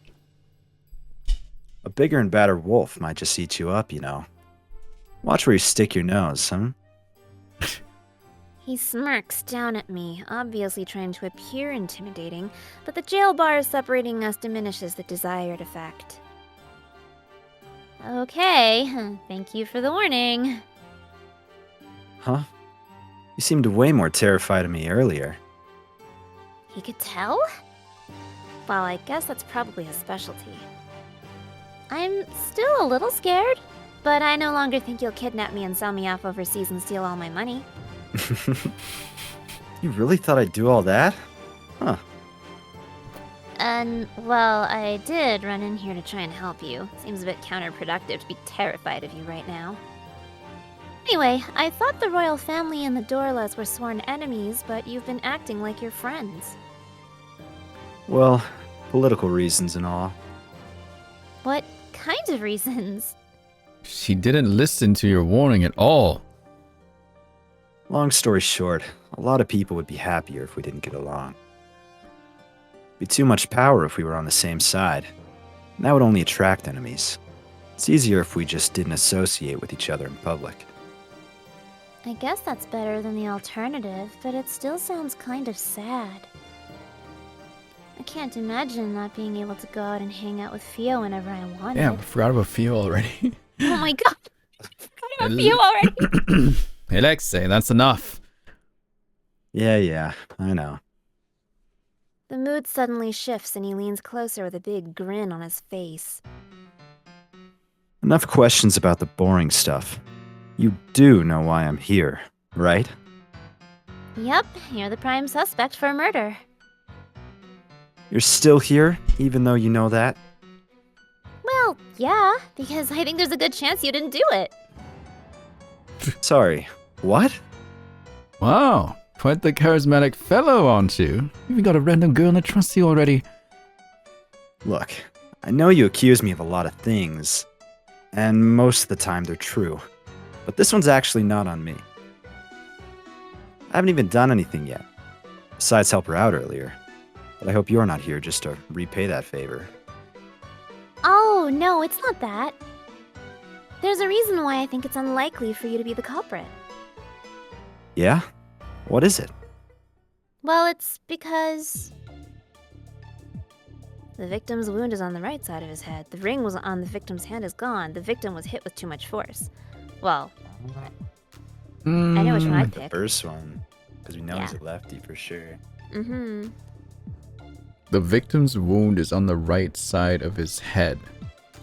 A bigger and badder wolf might just eat you up, you know. Watch where you stick your nose, huh? He smirks down at me, obviously trying to appear intimidating, but the jail bars separating us diminishes the desired effect. Okay, thank you for the warning. Huh? You seemed way more terrified of me earlier. He could tell? Well, I guess that's probably his specialty. I'm still a little scared, but I no longer think you'll kidnap me and sell me off overseas and steal all my money. You really thought I'd do all that? Huh. And, well, I did run in here to try and help you. Seems a bit counterproductive to be terrified of you right now. Anyway, I thought the royal family and the Dorlas were sworn enemies, but you've been acting like you're friends. Well, political reasons and all. What kind of reasons? She didn't listen to your warning at all. Long story short, a lot of people would be happier if we didn't get along. Be too much power if we were on the same side. And that would only attract enemies. It's easier if we just didn't associate with each other in public. I guess that's better than the alternative, but it still sounds kind of sad. I can't imagine not being able to go out and hang out with Fio whenever I wanted. Yeah, I forgot about Fio already. Oh my god! I forgot about Fio already! Hey, Alexei, that's enough. Yeah, I know. The mood suddenly shifts and he leans closer with a big grin on his face. Enough questions about the boring stuff. You do know why I'm here, right? Yep, you're the prime suspect for murder. You're still here, even though you know that? Well, yeah, because I think there's a good chance you didn't do it. Sorry, what? Wow, quite the charismatic fellow, aren't you? Even got a random girl that trusts you already. Look, I know you accuse me of a lot of things, and most of the time they're true. But this one's actually not on me. I haven't even done anything yet, besides help her out earlier. But I hope you're not here just to repay that favor. Oh, no, it's not that. There's a reason why I think it's unlikely for you to be the culprit. Yeah? What is it? Well, it's because... the victim's wound is on the right side of his head. The ring was on the victim's hand is gone. The victim was hit with too much force. Well, I know which one I'd The pick. first one, because we know he's Yeah. a lefty for sure. Mm-hmm. The victim's wound is on the right side of his head.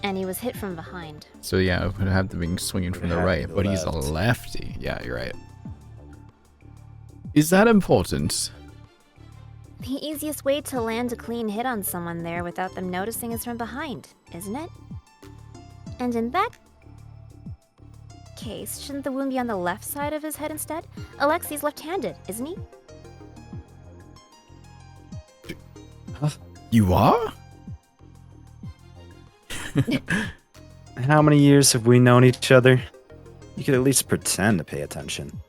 And he was hit from behind. So yeah, it would have to be swinging from the Would have right, to but he's a left. lefty. Yeah, you're right. Is that important? The easiest way to land a clean hit on someone there without them noticing is from behind, isn't it? And in that case, shouldn't the wound be on the left side of his head instead? Alexei's left-handed, isn't he? You are? How many years have we known each other? You could at least pretend to pay attention.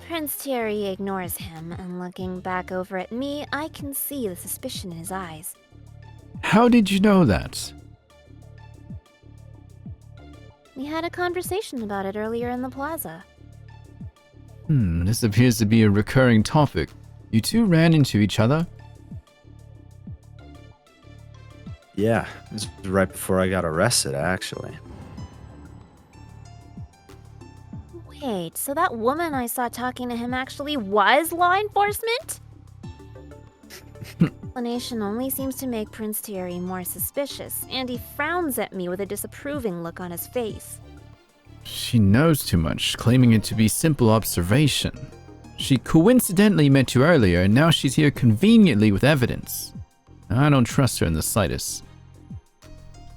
Prince Thierry ignores him, and looking back over at me, I can see the suspicion in his eyes. How did you know that? We had a conversation about it earlier in the plaza. This appears to be a recurring topic. You two ran into each other? Yeah, it was right before I got arrested, actually. Wait, so that woman I saw talking to him actually was law enforcement? Explanation only seems to make Prince Thierry more suspicious, and he frowns at me with a disapproving look on his face. She knows too much, claiming it to be simple observation. She coincidentally met you earlier, and now she's here conveniently with evidence. I don't trust her in the slightest.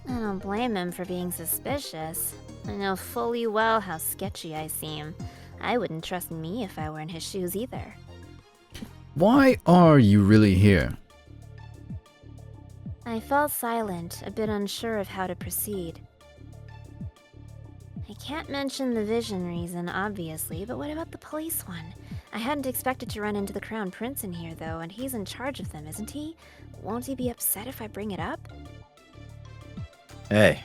I don't blame him for being suspicious. I know fully well how sketchy I seem. I wouldn't trust me if I were in his shoes either. Why are you really here? I fell silent, a bit unsure of how to proceed. I can't mention the vision reason, obviously, but what about the police one? I hadn't expected to run into the Crown Prince in here, though, and he's in charge of them, isn't he? Won't he be upset if I bring it up? Hey,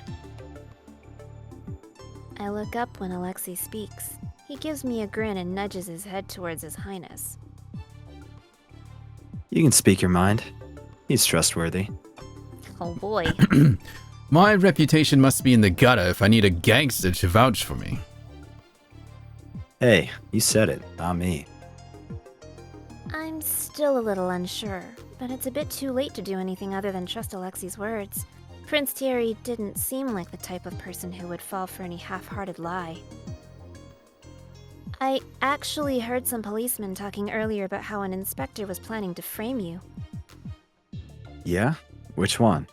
I look up when Alexei speaks. He gives me a grin and nudges his head towards His Highness. you can speak your mind. He's trustworthy. Oh boy. My reputation must be in the gutter if I need a gangster to vouch for me. Hey, you said it, not me. I'm still a little unsure, but it's a bit too late to do anything other than trust Alexei's words. Prince Thierry didn't seem like the type of person who would fall for any half-hearted lie. I actually heard some policemen talking earlier about how an inspector was planning to frame you. Yeah? Which one?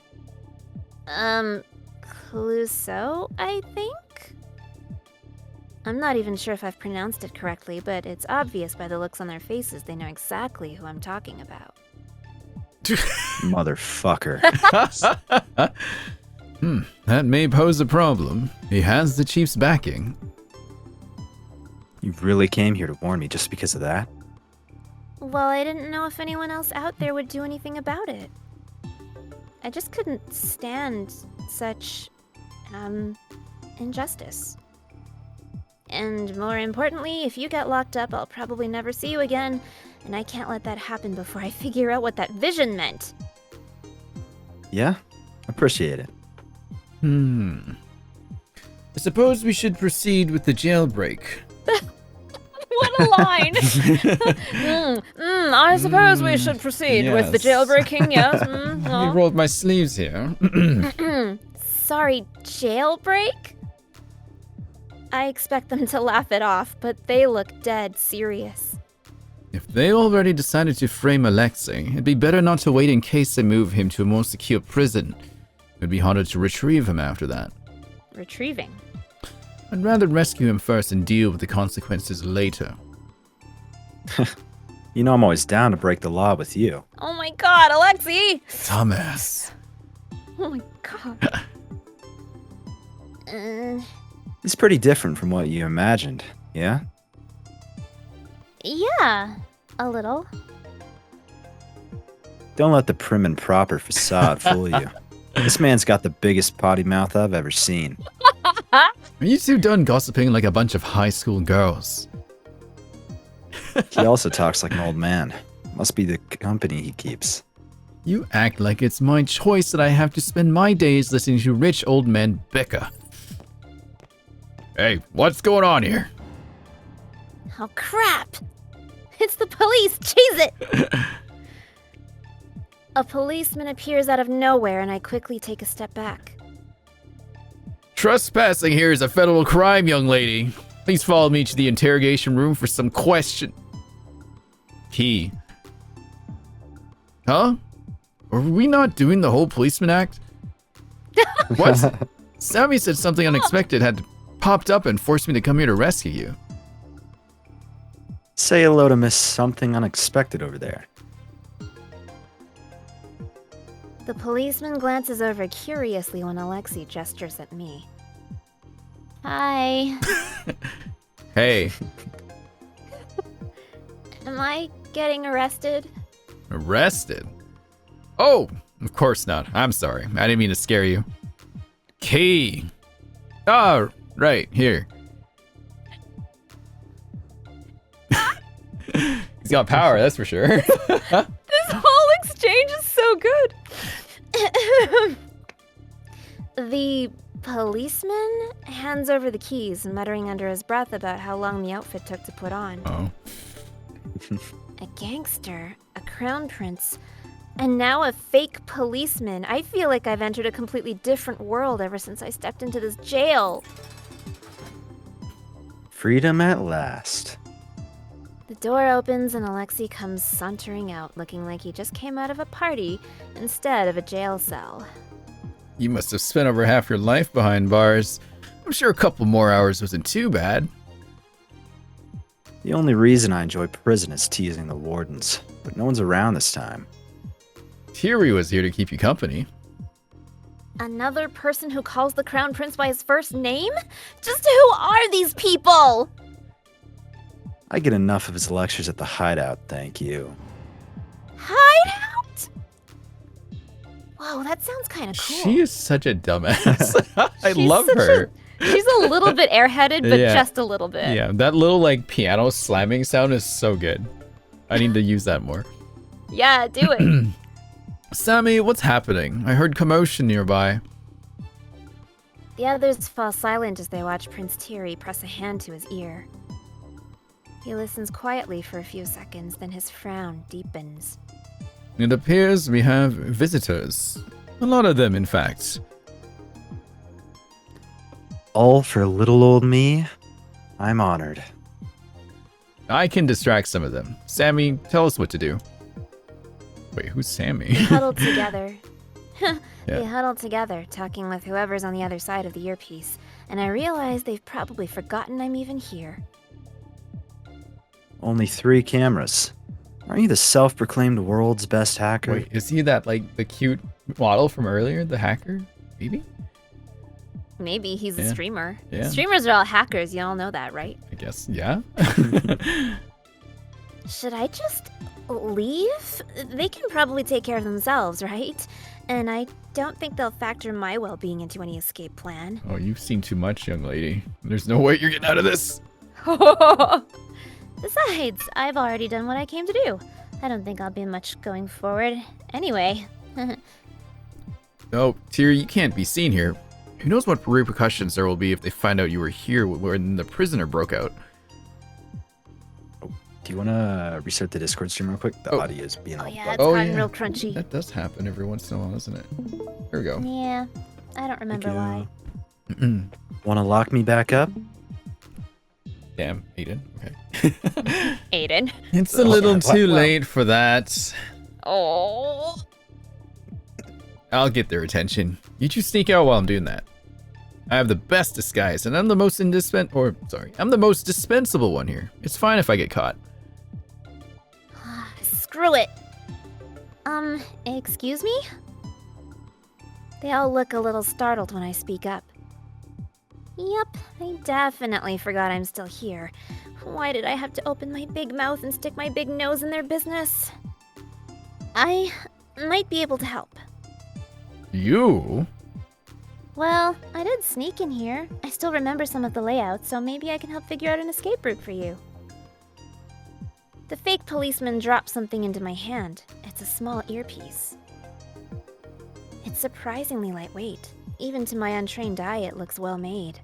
Clouseau, I think? I'm not even sure if I've pronounced it correctly, but it's obvious by the looks on their faces they know exactly who I'm talking about. Motherfucker. That may pose a problem. He has the chief's backing. You really came here to warn me just because of that? Well, I didn't know if anyone else out there would do anything about it. I just couldn't stand such, injustice. And more importantly, if you get locked up, I'll probably never see you again, and I can't let that happen before I figure out what that vision meant. Yeah? Appreciate it. I suppose we should proceed with the jailbreak. What a line! I suppose we should proceed with the jailbreaking, yes. Let me roll up my sleeves here. Sorry, jailbreak? I expect them to laugh it off, but they look dead serious. If they already decided to frame Alexei, it'd be better not to wait in case they move him to a more secure prison. It'd be harder to retrieve him after that. Retrieving? I'd rather rescue him first and deal with the consequences later. You know I'm always down to break the law with you. Oh my god, Alexei! Dumbass. Oh my god. It's pretty different from what you imagined, yeah? Yeah, a little. Don't let the prim and proper facade fool you. This man's got the biggest potty mouth I've ever seen. Are you two done gossiping like a bunch of high school girls? He also talks like an old man. Must be the company he keeps. You act like it's my choice that I have to spend my days listening to rich old men bicker. Hey, what's going on here? Oh crap! It's the police! Chase it! A policeman appears out of nowhere and I quickly take a step back. Trespassing here is a federal crime, young lady. Please follow me to the interrogation room for some question. Key. Huh? Are we not doing the whole policeman act? What? Sammy said something unexpected had popped up and forced me to come here to rescue you. Say hello to Miss Something Unexpected over there. The policeman glances over curiously when Alexei gestures at me. Hi. Hey. Am I getting arrested? Arrested? Oh, of course not. I'm sorry. I didn't mean to scare you. Key. Oh, right, here. He's got power, that's for sure. This whole exchange is so good. The policeman hands over the keys, muttering under his breath about how long the outfit took to put on. Oh. A gangster, a crown prince, and now a fake policeman. I feel like I've entered a completely different world ever since I stepped into this jail. Freedom at last. The door opens and Alexei comes sauntering out, looking like he just came out of a party instead of a jail cell. You must have spent over half your life behind bars. I'm sure a couple more hours wasn't too bad. The only reason I enjoy prison is teasing the wardens, but no one's around this time. Thierry was here to keep you company. Another person who calls the crown prince by his first name? Just who are these people? I get enough of his lectures at the hideout, thank you. Hideout? Whoa, that sounds kind of cool. She is such a dumbass. I She's love such her. She's a little bit airheaded, but Yeah. just a little bit. Yeah, that little like piano slamming sound is so good. I need to use that more. Yeah, do it. Sammy, what's happening? I heard commotion nearby. The others fall silent as they watch Prince Thierry press a hand to his ear. He listens quietly for a few seconds, then his frown deepens. It appears we have visitors. A lot of them, in fact. All for little old me? I'm honored. I can distract some of them. Sammy, tell us what to do. Wait, who's Sammy? Huddled together. Yeah. They huddled together, talking with whoever's on the other side of the earpiece, and I realized they've probably forgotten I'm even here. Only 3 cameras. Aren't you the self-proclaimed world's best hacker? Wait, is he that, like, the cute model from earlier? The hacker? Maybe? Maybe he's a Yeah. streamer. Yeah. Streamers are all hackers, you all know that, right? I guess, yeah? Should I just leave? They can probably take care of themselves, right? And I don't think they'll factor my well-being into any escape plan. Oh, you've seen too much, young lady. There's no way you're getting out of this. Besides, I've already done what I came to do. I don't think I'll be much going forward. Anyway. No, Tiri, you can't be seen here. Who knows what repercussions there will be if they find out you were here when the prisoner broke out. Do you want to restart the Discord stream real quick? The Oh. audio is being all Yeah, bugged. it's gotten real crunchy. That does happen every once in a while, doesn't it? There we go. Yeah, I don't remember why. Want to lock me back up? Damn, Aiden. Okay. Aiden. It's a Oh, little yeah, too well- late for that. Oh. I'll get their attention. You two sneak out while I'm doing that. I have the best disguise, and I'm the most I'm the most dispensable one here. It's fine if I get caught. Screw it. Excuse me? They all look a little startled when I speak up. Yep, I definitely forgot I'm still here. Why did I have to open my big mouth and stick my big nose in their business? I might be able to help. You? Well, I did sneak in here. I still remember some of the layouts, so maybe I can help figure out an escape route for you. The fake policeman dropped something into my hand. It's a small earpiece. It's surprisingly lightweight. Even to my untrained eye, it looks well made.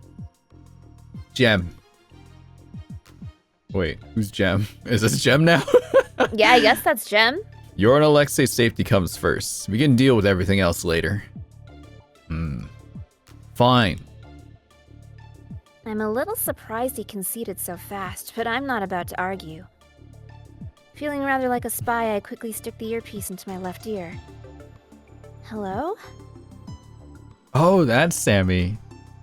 Gem. Wait, who's Gem? Is this Gem now? Yeah, I guess that's Gem. Your and Alexei's safety comes first. We can deal with everything else later. Fine. I'm a little surprised he conceded so fast, but I'm not about to argue. Feeling rather like a spy, I quickly stick the earpiece into my left ear. Hello? Oh, that's Sammy.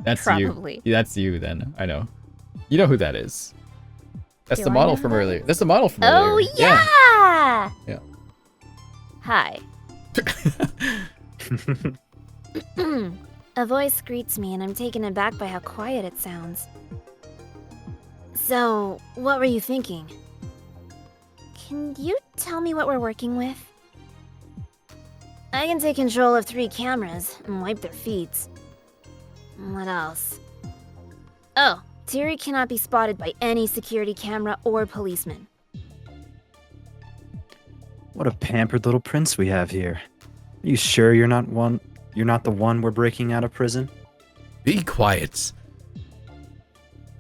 That's Probably. you. Yeah, that's you then. I know. You know who that is. That's Do the I model know from that? earlier. That's the model from Oh, earlier. yeah! Yeah. Hi. A voice greets me, and I'm taken aback by how quiet it sounds. So, what were you thinking? Can you tell me what we're working with? I can take control of 3 cameras and wipe their feeds. What else? Oh, Tiri cannot be spotted by any security camera or policeman. What a pampered little prince we have here. Are you sure you're not the one we're breaking out of prison? Be quiet.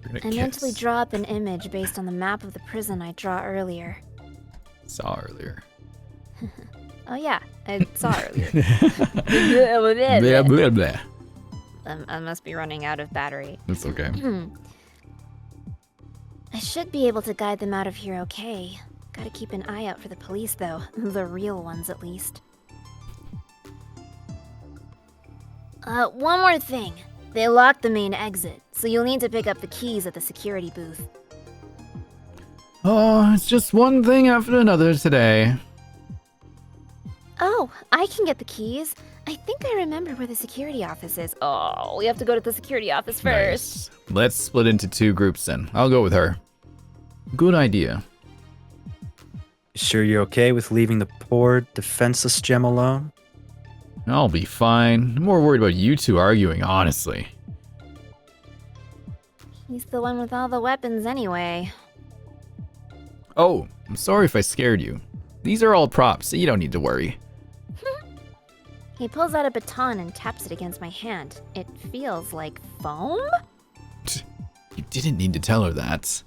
We're gonna I mentally kiss. draw up an image based on the map of the prison I draw earlier. Saw earlier. Oh yeah, I saw earlier. Blah, blah, blah. I must be running out of battery. That's okay. I should be able to guide them out of here okay. Gotta keep an eye out for the police though. The real ones at least. One more thing. They locked the main exit, so you'll need to pick up the keys at the security booth. Oh, it's just one thing after another today. Oh, I can get the keys. I think I remember where the security office is. Oh, we have to go to the security office first. Nice. Let's split into 2 groups then. I'll go with her. Good idea. Sure you're okay with leaving the poor, defenseless Gem alone? I'll be fine. I'm more worried about you two arguing, honestly. He's the one with all the weapons anyway. Oh, I'm sorry if I scared you. These are all props, so you don't need to worry. He pulls out a baton and taps it against my hand. It feels like foam? You didn't need to tell her that.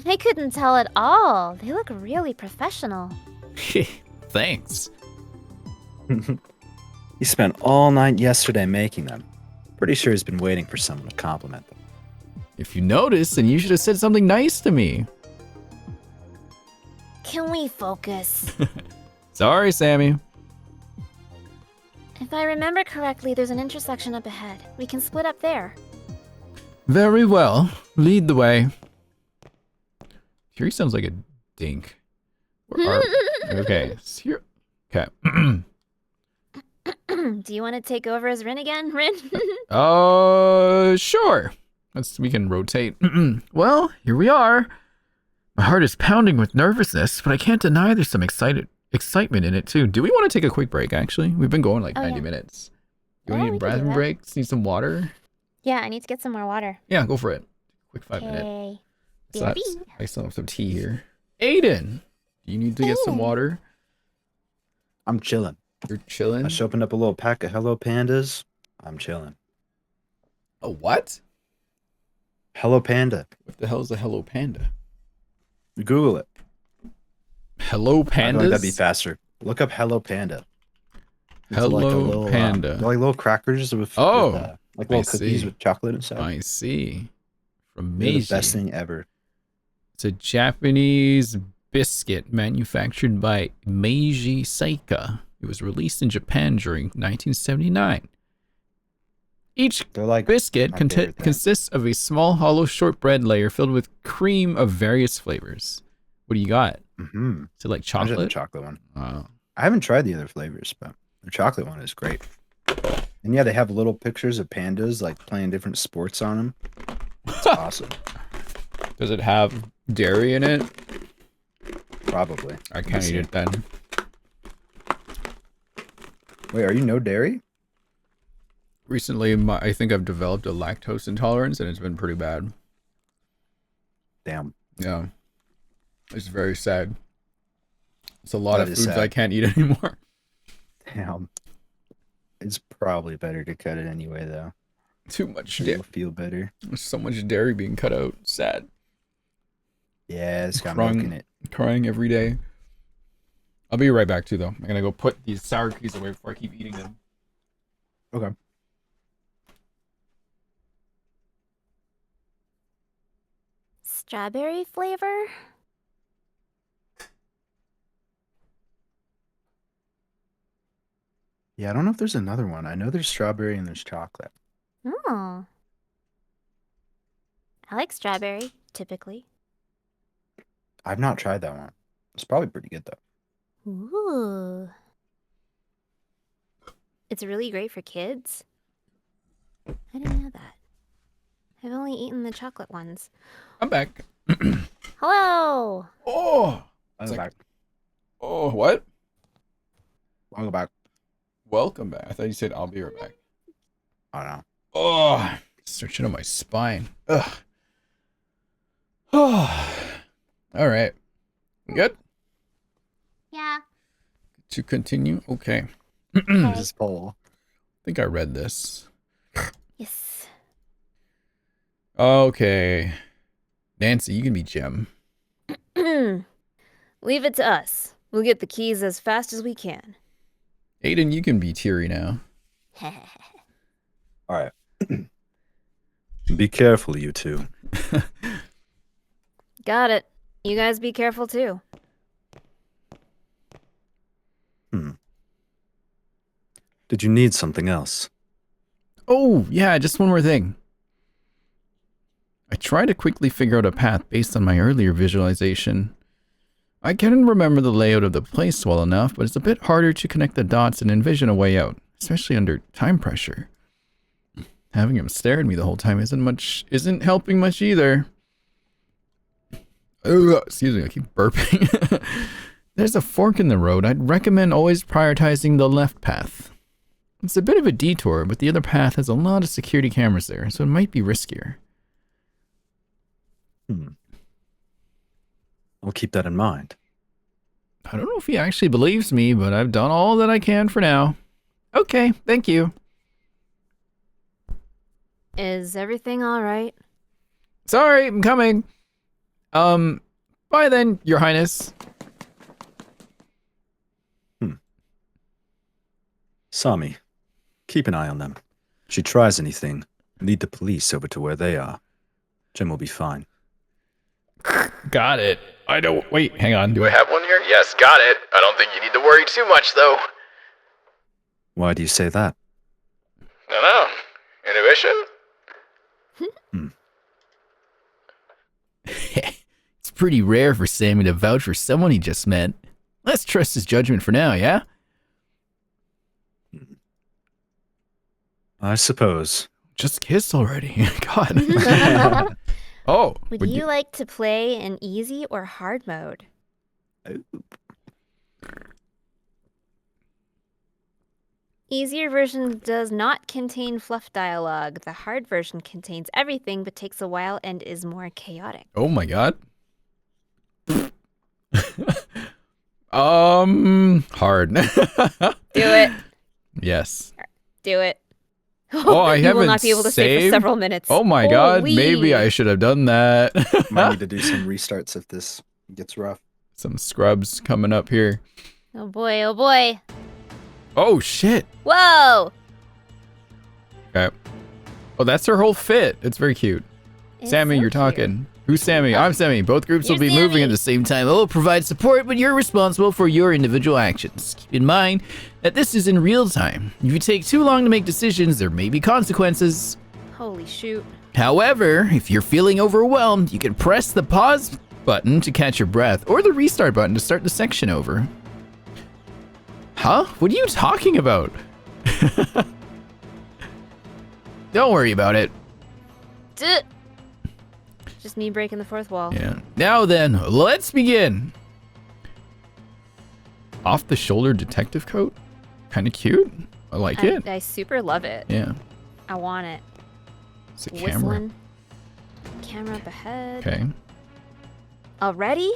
I couldn't tell at all. They look really professional. Thanks. He spent all night yesterday making them. Pretty sure he's been waiting for someone to compliment them. If you noticed, then you should have said something nice to me. me focus. Sorry, Sammy. If I remember correctly, there's an intersection up ahead. We can split up there. Very well. Lead the way. Fury sounds like a dink. Okay. Here. Okay. Do you want to take over as Rin again, Rin? Sure. We can rotate. Well, here we are. My heart is pounding with nervousness, but I can't deny there's some excitement in it too. Do we want to take a quick break, actually? We've been going like 90 minutes. Do we need bathroom breaks? Need some water? Yeah, I need to get some more water. Yeah, go for it. Quick 5 minute. I still have some tea here. Aiden, do you need to get some water? I'm chilling. You're chilling? I just opened up a little pack of Hello Pandas. I'm chilling. A what? Hello Panda. What the hell is a Hello Panda? Google it. Hello I feel Pandas? like that'd be faster. Look up Hello Panda. It's Hello like a little, Panda. like little crackers with like little cookies with chocolate inside. I see. From They're Meiji. the best thing ever. It's a Japanese biscuit manufactured by Meiji Seika. It was released in Japan during 1979. Each biscuit consists of a small hollow shortbread layer filled with cream of various flavors. What do you got? Mm-hmm. Is it like chocolate? The chocolate one. Oh. I haven't tried the other flavors, but the chocolate one is great. And yeah, they have little pictures of pandas like playing different sports on them. It's awesome. Does it have dairy in it? Probably. I can't eat it then. Wait, are you no dairy? Recently, I think I've developed a lactose intolerance, and it's been pretty bad. Damn. Yeah. It's very sad. It's a lot of foods I can't eat anymore. Damn. It's probably better to cut it anyway, though. Too much dairy. You'll feel better. There's so much dairy being cut out. Sad. Yeah, it's got milk in it. Crying every day. I'll be right back too, though. I'm gonna go put these sour cookies away before I keep eating them. Okay. Strawberry flavor? Yeah, I don't know if there's another one. I know there's strawberry and there's chocolate. Oh. I like strawberry, typically. I've not tried that one. It's probably pretty good, though. Ooh. It's really great for kids. I didn't know that. I've only eaten the chocolate ones. I'm back. Hello! Oh! Welcome back. Oh, what? Welcome back. Welcome back. I thought you said I'll be right back. I don't know. Oh! Searching on my spine. Ugh. Oh. All right. Good? Yeah. To continue? Okay. This is Paul. I think I read this. Yes. Okay. Nancy, you can be Gem. Leave it to us. We'll get the keys as fast as we can. Aiden, you can be Teary now. All right. Be careful, you two. Got it. You guys be careful too. Did you need something else? Oh, yeah, just one more thing. I tried to quickly figure out a path based on my earlier visualization. I can remember the layout of the place well enough, but it's a bit harder to connect the dots and envision a way out, especially under time pressure. Having him stare at me the whole time isn't helping much either. Ugh, excuse me, I keep burping. There's a fork in the road. I'd recommend always prioritizing the left path. It's a bit of a detour, but the other path has a lot of security cameras there, so it might be riskier. I'll keep that in mind. I don't know if he actually believes me, but I've done all that I can for now. Okay, thank you. Is everything all right? Sorry, I'm coming. Bye then, Your Highness. Sami, keep an eye on them. If she tries anything, lead the police over to where they are. Jim will be fine. Got it. I don't. Wait, hang on. Do I have one here? Yes, got it. I don't think you need to worry too much, though. Why do you say that? No. Inhibition? It's pretty rare for Sammy to vouch for someone he just met. Let's trust his judgment for now, yeah? I suppose. Just kiss already. God. Oh. Would you like to play in easy or hard mode? Easier version does not contain fluff dialogue. The hard version contains everything but takes a while and is more chaotic. Oh my god. Hard. Do it. Yes. Do it. Oh, I you haven't will not be able to save for saved? several minutes. Oh my god, Holy. maybe I should have done that. Might need to do some restarts if this gets rough. Some scrubs coming up here. Oh boy, oh boy. Oh shit. Whoa! Okay. Oh, that's her whole fit. It's very cute. It's Sammy, so you're cute. talking. Who's Sammy? I'm Sammy. Both groups will You're be moving Sammy. at the same time. They'll provide support, but you're responsible for your individual actions. Keep in mind that this is in real time. If you take too long to make decisions, there may be consequences. Holy shoot. However, if you're feeling overwhelmed, you can press the pause button to catch your breath, or the restart button to start the section over. Huh? What are you talking about? Don't worry about it. Duh. Just me breaking the fourth wall. Yeah. Now then, let's begin. Off-the-shoulder detective coat? Kind of cute. I like it. I super love it. Yeah. I want it. It's a camera. Whistling. Camera up ahead. Okay. Already?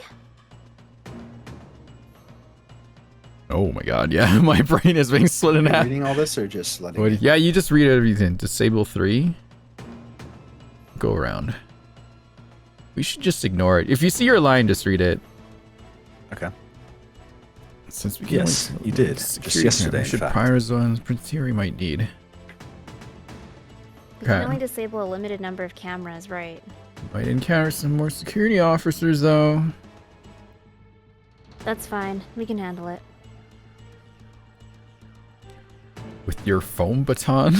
Oh my god, yeah. My brain is being split in Are you half. reading all this or just letting What, it? yeah, you just read everything. Disable 3. Go around. We should just ignore it. If you see your line, just read it. Okay. Since we Yes, can't you did. Just security yesterday, camera, in should fact. prior zones, Prince Theory might need. You can Okay. only disable a limited number of cameras, right? Might encounter some more security officers though. That's fine. We can handle it. With your foam baton.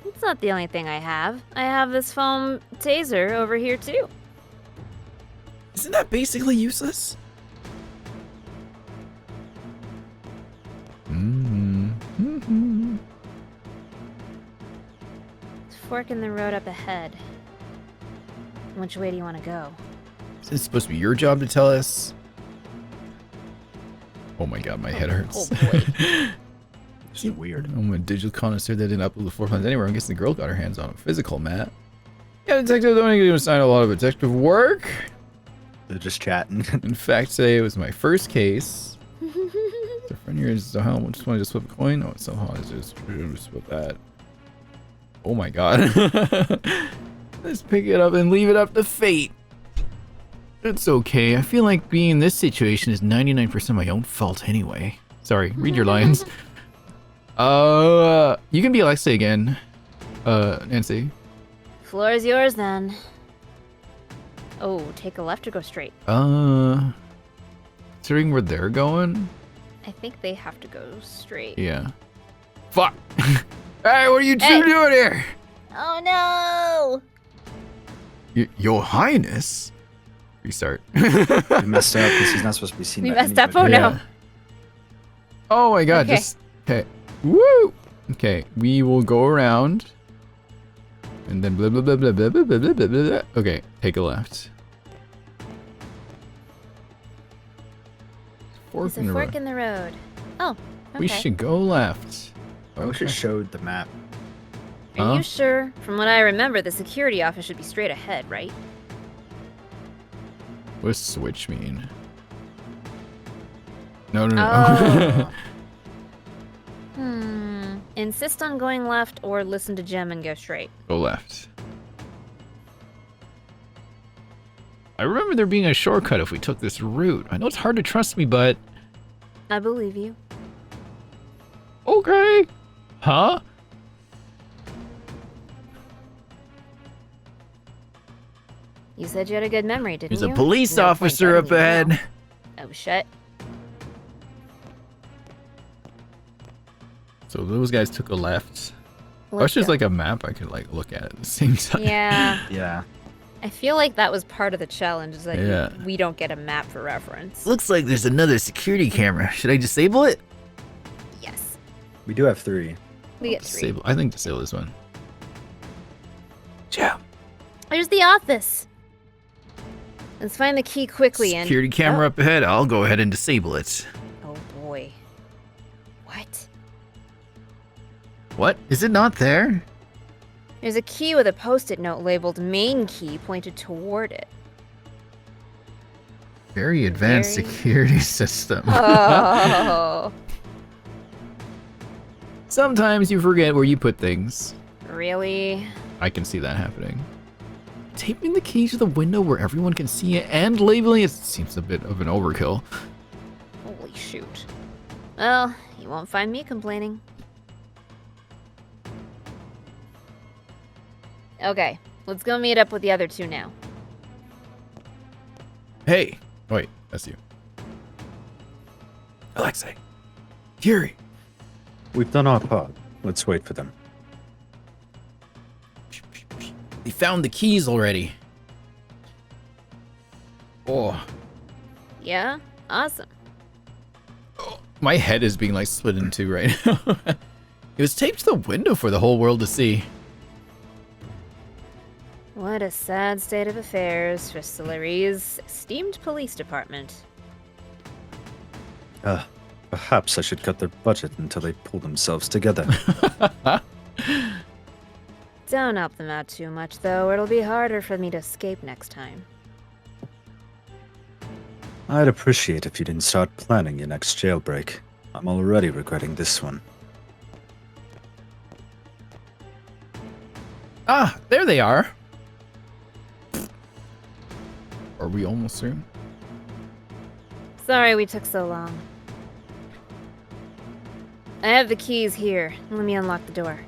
It's not the only thing I have. I have this foam taser over here too. Isn't that basically useless? Mm-hmm. Fork in the road up ahead. Which way do you want to go? Is this supposed to be your job to tell us? Oh my god, my head hurts. Oh boy. This is weird. I'm a digital connoisseur that didn't upload the 4 plans anywhere. I'm guessing the girl got her hands on a physical, Matt. Yeah, detective, don't even assign a lot of detective work. They're just chatting. In fact, today it was my first case. The friend here is the helm. Just wanted to flip a coin. Oh, it's so hot. Just flip that. Oh my god. Let's pick it up and leave it up to fate. It's okay. I feel like being in this situation is 99% my own fault anyway. Sorry, read your lines. You can be Alexa again. Nancy. Floor is yours then. Oh, take a left or go straight? Considering where they're going? I think they have to go straight. Yeah. Fuck! Hey, what are you two Hey. doing here? Oh no! Your Highness? Restart. We messed up because he's not supposed to be seen. We by messed up, anybody. oh no. Oh my god, Okay. just... Okay. Woo! Okay, we will go around. And then blah blah blah blah blah blah blah blah blah blah. Okay, take a left. Fork There's a in the fork road. in the road. Oh, okay. We should go left. I wish it showed the map. Are Huh? you sure? From what I remember, the security office should be straight ahead, right? What does switch mean? No, no, no. Oh. Insist on going left or listen to Jem and go straight. Go left. I remember there being a shortcut if we took this route. I know it's hard to trust me, but... I believe you. Okay. Huh? You said you had a good memory, didn't There's you? a police No point officer doubting up you now. ahead. Oh, shit. So those guys took a left. Let's That's just go. like a map I could like look at the same time. Yeah. Yeah. I feel like that was part of the challenge, is that Yeah. we don't get a map for reference. Looks like there's another security camera. Should I disable it? Yes. We do have 3. We get 3. Disable. I think disable this one. Yeah. There's the office. Let's find the key quickly and... Security camera up ahead. I'll go ahead and disable it. Oh boy. What? What? Is it not there? There's a key with a post-it note labeled main key pointed toward it. Very advanced Very- security system. Oh. Sometimes you forget where you put things. Really? I can see that happening. Taping the key to the window where everyone can see it and labeling it seems a bit of an overkill. Holy shoot. Well, you won't find me complaining. Okay, let's go meet up with the other 2 now. Hey! Wait, that's you. Alexei. Fury. We've done our part. Let's wait for them. They found the keys already. Oh, Yeah? Awesome. my head is being like split in two right now. It was taped to the window for the whole world to see. What a sad state of affairs for Sillery's esteemed police department. Perhaps I should cut their budget until they pull themselves together. Don't help them out too much, though. It'll be harder for me to escape next time. I'd appreciate if you didn't start planning your next jailbreak. I'm already regretting this one. Ah, there they are. Are we almost through? Sorry we took so long. I have the keys here. Let me unlock the door.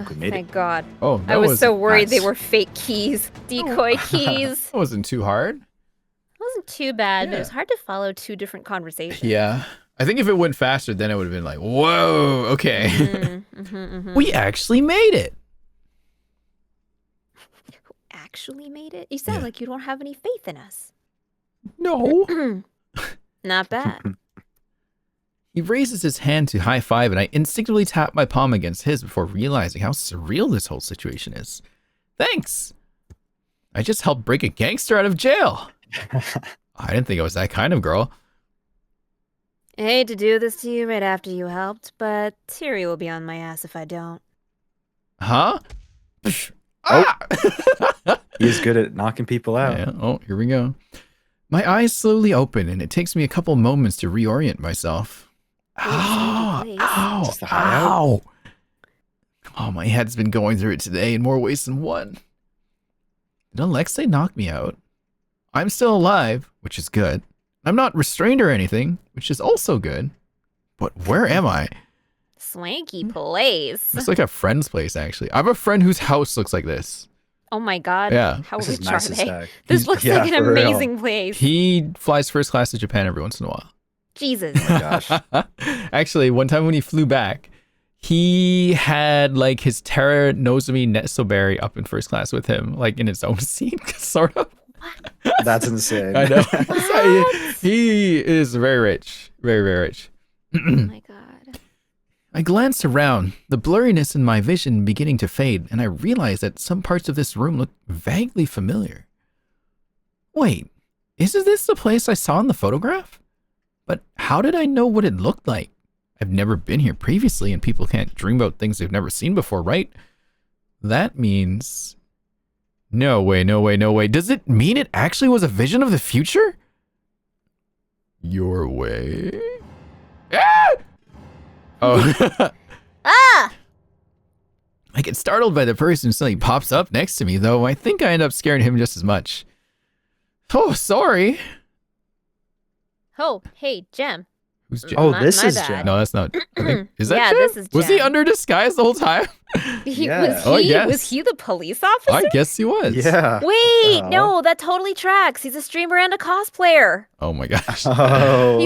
We made Thank it. God. Oh, that I was so worried they nice. were fake keys. Decoy keys. That wasn't too hard. It wasn't too bad, but it was Yeah. hard to follow 2 different conversations. Yeah. I think if it went faster, then it would have been like, whoa, okay. We actually made it. Actually made it? You sound Yeah. like you don't have any faith in us. No. Not bad. He raises his hand to high five, and I instinctively tap my palm against his before realizing how surreal this whole situation is. Thanks. I just helped break a gangster out of jail. I didn't think I was that kind of girl. I hate to do this to you right after you helped, but Siri will be on my ass if I don't. Huh? Oh. Ah! He's good at knocking people out. Yeah. Oh, here we go. My eyes slowly open, and it takes me a couple moments to reorient myself. Ah, please. ow, Just the high out? ow. Oh, my head's been going through it today in more ways than one. Did Alexei knock me out? I'm still alive, which is good. I'm not restrained or anything, which is also good. But where am I? Swanky place. It's like a friend's place, actually. I have a friend whose house looks like this. Oh my God. Yeah. How This is rich are nice as they? heck. This looks Yeah, like an for real. amazing place. He flies first class to Japan every once in a while. Jesus. Oh my gosh. Actually, one time when he flew back, he had like his Terra Nozomi Nesoberi up in first class with him, like in his own seat, sort of. That's insane. I know. What? He is very rich. Very, very rich. Oh my God. I glanced around, the blurriness in my vision beginning to fade, and I realized that some parts of this room looked vaguely familiar. Wait, isn't this the place I saw in the photograph? But how did I know what it looked like? I've never been here previously, and people can't dream about things they've never seen before, right? That means... No way, no way, no way. Does it mean it actually was a vision of the future? Your way? Ah! Oh. Ah! I get startled by the person who suddenly pops up next to me, though I think I end up scaring him just as much. Oh, sorry. Oh, hey, Jem. Who's Jeff? Oh, My- this my is bad. Jeff. No, that's not. I think, is that Yeah, Jeff? this is Was he Jeff. under disguise the whole time? Yeah. Oh, yes. Was he the police officer? I guess he was. Yeah. Wait, Oh. no, that totally tracks. He's a streamer and a cosplayer. Oh my gosh. Oh.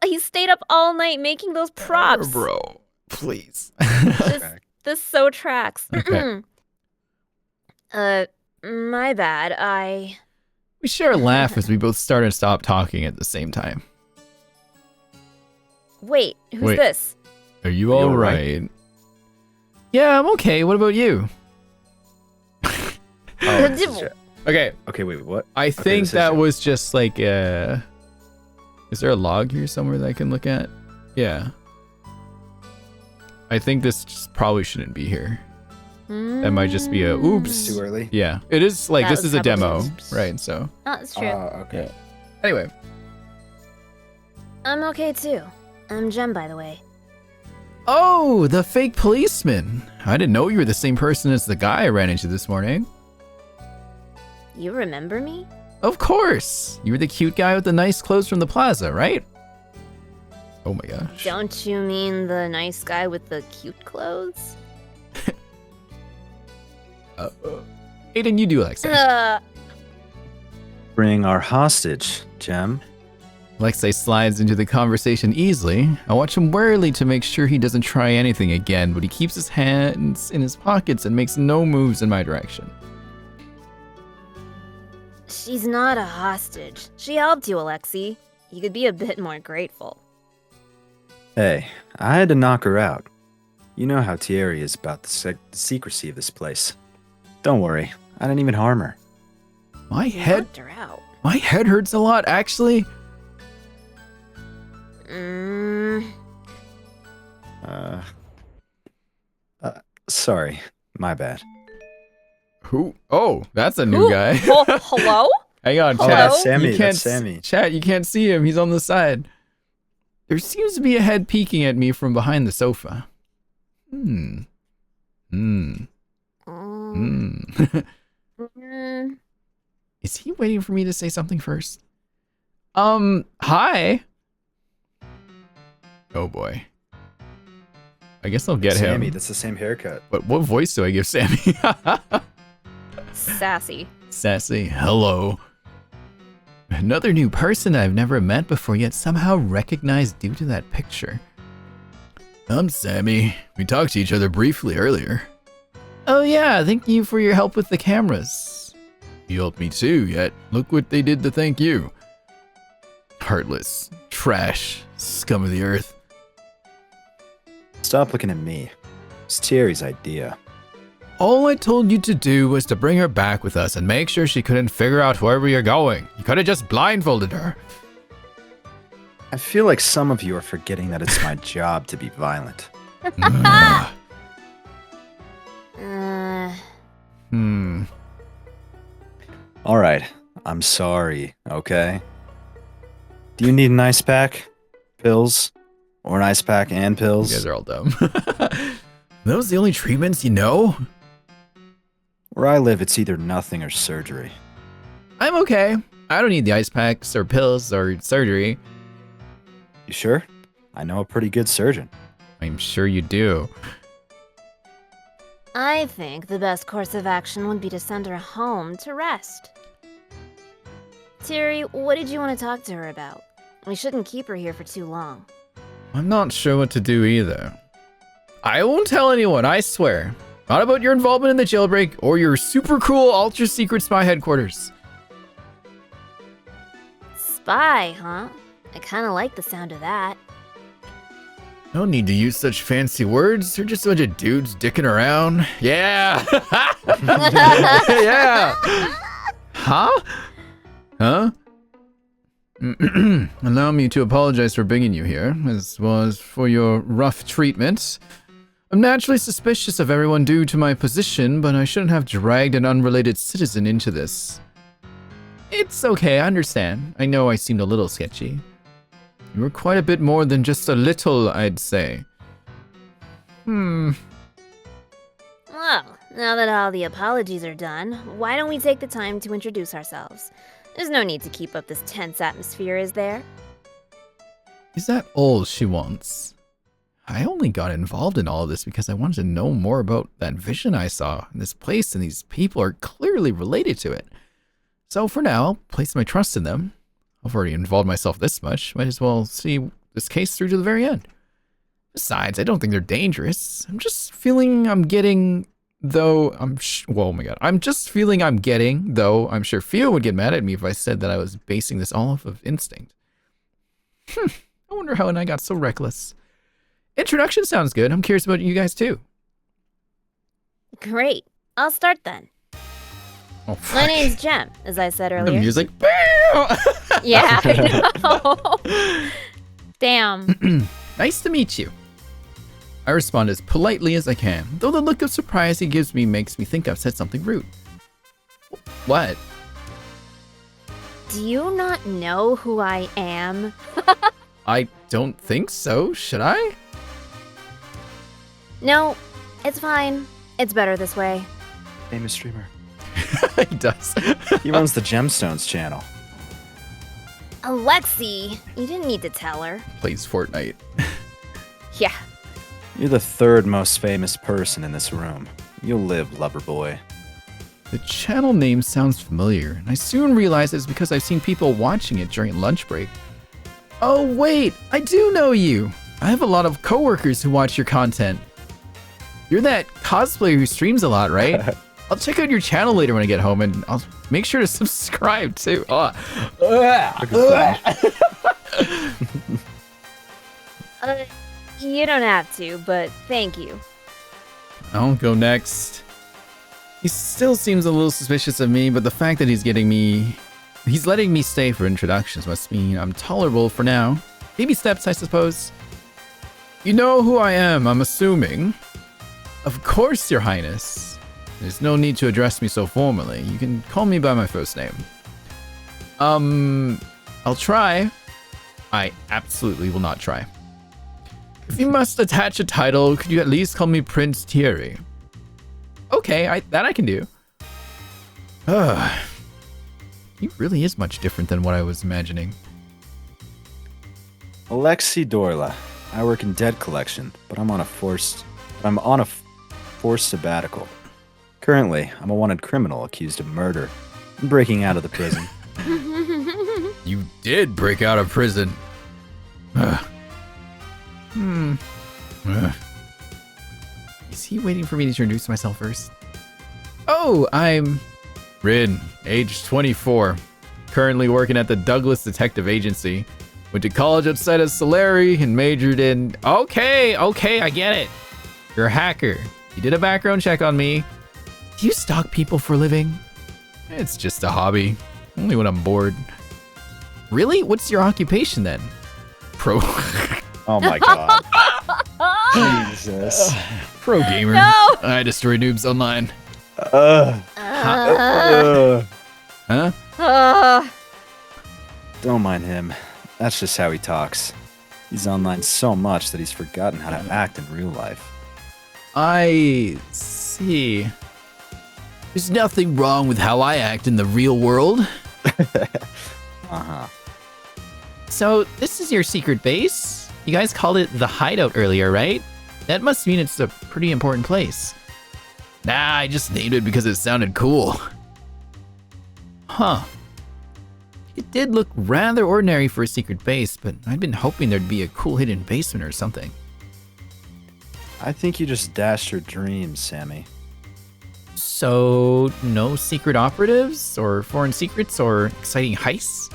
He stayed up all night making those props. Bro, please. This so tracks. Okay. My bad. We share a laugh as we both start and stop talking at the same time. Wait, who's Wait. this? Are you You all all right? right? Yeah, I'm okay. What about you? Oh, this is Jeff. Okay, Okay, wait, what? I this think is that Jeff. was just like is there a log here somewhere that I can look at? Yeah. I think this just probably shouldn't be here. That might just be a oops. Too early? Yeah, it is like That this was is a probably demo, oops. right? So Oh, that's true. Okay. anyway, I'm okay too. I'm Jem, by the way. oh, the fake policeman. I didn't know you were the same person as the guy I ran into this morning. You remember me? Of course, you were the cute guy with the nice clothes from the plaza, right? Oh my gosh. Don't you mean the nice guy with the cute clothes? Aiden, you do Alexei. Bring our hostage, Jem. Alexei slides into the conversation easily. I watch him warily to make sure he doesn't try anything again, but he keeps his hands in his pockets and makes no moves in my direction. She's not a hostage. She helped you, Alexei. You could be a bit more grateful. Hey, I had to knock her out. You know how Thierry is about the secrecy of this place. Don't worry, I didn't even harm her. My You head knocked her out. hurts a lot, actually. Sorry, my bad. Who? Oh, that's a new Ooh, guy. Hello? Hang on, Oh, chat. that's Sammy, You can't that's Sammy. Chat, you can't see him. He's on the side. There seems to be a head peeking at me from behind the sofa. Hmm. Is he waiting for me to say something first? Hi. Oh boy. I guess I'll get Sammy, him. that's the same haircut. But what voice do I give Sammy? Sassy. Sassy, hello. Another new person I've never met before yet somehow recognized due to that picture. I'm Sammy. We talked to each other briefly earlier. Oh yeah, thank you for your help with the cameras. You helped me too, yet look what they did to thank you. Heartless, trash, scum of the earth. Stop looking at me. It's Thierry's idea. All I told you to do was to bring her back with us and make sure she couldn't figure out where we are going. You could have just blindfolded her. I feel like some of you are forgetting that it's my job to be violent. Ugh. All right, I'm sorry, okay? Do you need an ice pack? Pills? Or an ice pack and You pills? guys are all dumb. Those the only treatments you know? Where I live, it's either nothing or surgery. I'm okay. I don't need the ice packs or pills or surgery. You sure? I know a pretty good surgeon. I'm sure you do. I think the best course of action would be to send her home to rest. Thierry, what did you want to talk to her about? We shouldn't keep her here for too long. I'm not sure what to do either. I won't tell anyone, I swear. Not about your involvement in the jailbreak or your super cool ultra secret spy headquarters. Spy, huh? I kind of like the sound of that. No need to use such fancy words. They're just a bunch of dudes dicking around. Yeah. Yeah. Huh? Huh? Allow me to apologize for bringing you here, as well as for your rough treatment. I'm naturally suspicious of everyone due to my position, but I shouldn't have dragged an unrelated citizen into this. It's okay, I understand. I know I seemed a little sketchy. You were quite a bit more than just a little, I'd say. Well, now that all the apologies are done, why don't we take the time to introduce ourselves? There's no need to keep up this tense atmosphere, is there? Is that all she wants? I only got involved in all of this because I wanted to know more about that vision I saw in this place, and these people are clearly related to it. So for now, I'll place my trust in them. I've already involved myself this much. Might as well see this case through to the very end. Besides, I don't think they're dangerous. I'm just feeling I'm getting, though I'm just feeling I'm getting, though I'm sure Theo would get mad at me if I said that I was basing this all off of instinct. I wonder how I got so reckless. Introduction sounds good. I'm curious about you guys too. Great. I'll start then. Oh, fuck. My name's Jem, as I said earlier. The music. Yeah, I know. Damn. Nice to meet you. I respond as politely as I can, though the look of surprise he gives me makes me think I've said something rude. What? Do you not know who I am? I don't think so. Should I? No, it's fine. It's better this way. Famous streamer. He does. He runs the Gemstones channel. Alexi, you didn't need to tell her. Plays Fortnite. Yeah. You're the third most famous person in this room. You'll live, lover boy. The channel name sounds familiar, and I soon realize it's because I've seen people watching it during lunch break. Oh wait, I do know you. I have a lot of coworkers who watch your content. You're that cosplayer who streams a lot, right? I'll check out your channel later when I get home, and I'll make sure to subscribe too. You don't have to, but thank you. I'll go next. He still seems a little suspicious of me, but the fact that he's letting me stay for introductions must mean I'm tolerable for now. Baby steps, I suppose. You know who I am, I'm assuming. Of course, Your Highness. There's no need to address me so formally. You can call me by my first name. I'll try. I absolutely will not try. If you must attach a title, could you at least call me Prince Thierry? Okay, that I can do. He really is much different than what I was imagining. Alexi Dorla. I work in debt collection, but I'm on a forced sabbatical. Currently, I'm a wanted criminal accused of murder and breaking out of the prison. You did break out of prison. Is he waiting for me to introduce myself first? Oh, I'm Rin, age 24. Currently working at the Douglas Detective Agency. Went to college outside of Solari and majored in... Okay, I get it. You're a hacker. You did a background check on me. Do you stalk people for a living? It's just a hobby. Only when I'm bored. Really? What's your occupation then? Pro... Oh my god. Jesus. Pro gamer. No! I destroy noobs online. Huh? Don't mind him. That's just how he talks. He's online so much that he's forgotten how to act in real life. I see. There's nothing wrong with how I act in the real world. Uh-huh. So, this is your secret base? You guys called it the hideout earlier, right? That must mean it's a pretty important place. Nah, I just named it because it sounded cool. Huh. It did look rather ordinary for a secret base, but I'd been hoping there'd be a cool hidden basement or something. I think you just dashed your dreams, Sammy. So, no secret operatives, or foreign secrets, or exciting heists?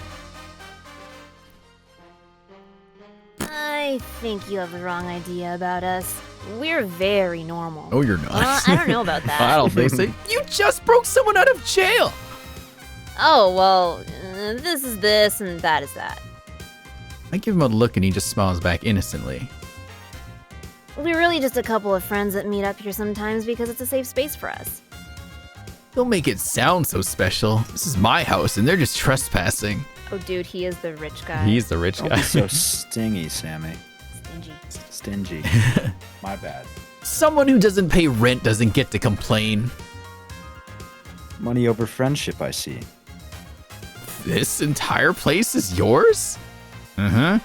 I think you have the wrong idea about us. We're very normal. Oh, you're not. I don't know about that. I don't think so. You just broke someone out of jail! Oh, well, this is this and that is that. I give him a look and he just smiles back innocently. We're really just a couple of friends that meet up here sometimes because it's a safe space for us. Don't make it sound so special. This is my house and they're just trespassing. Oh, dude, he is the rich guy. He's the rich Don't guy. be so stingy, Sammy. Stingy. Stingy. My bad. Someone who doesn't pay rent doesn't get to complain. Money over friendship, I see. This entire place is yours? Uh-huh.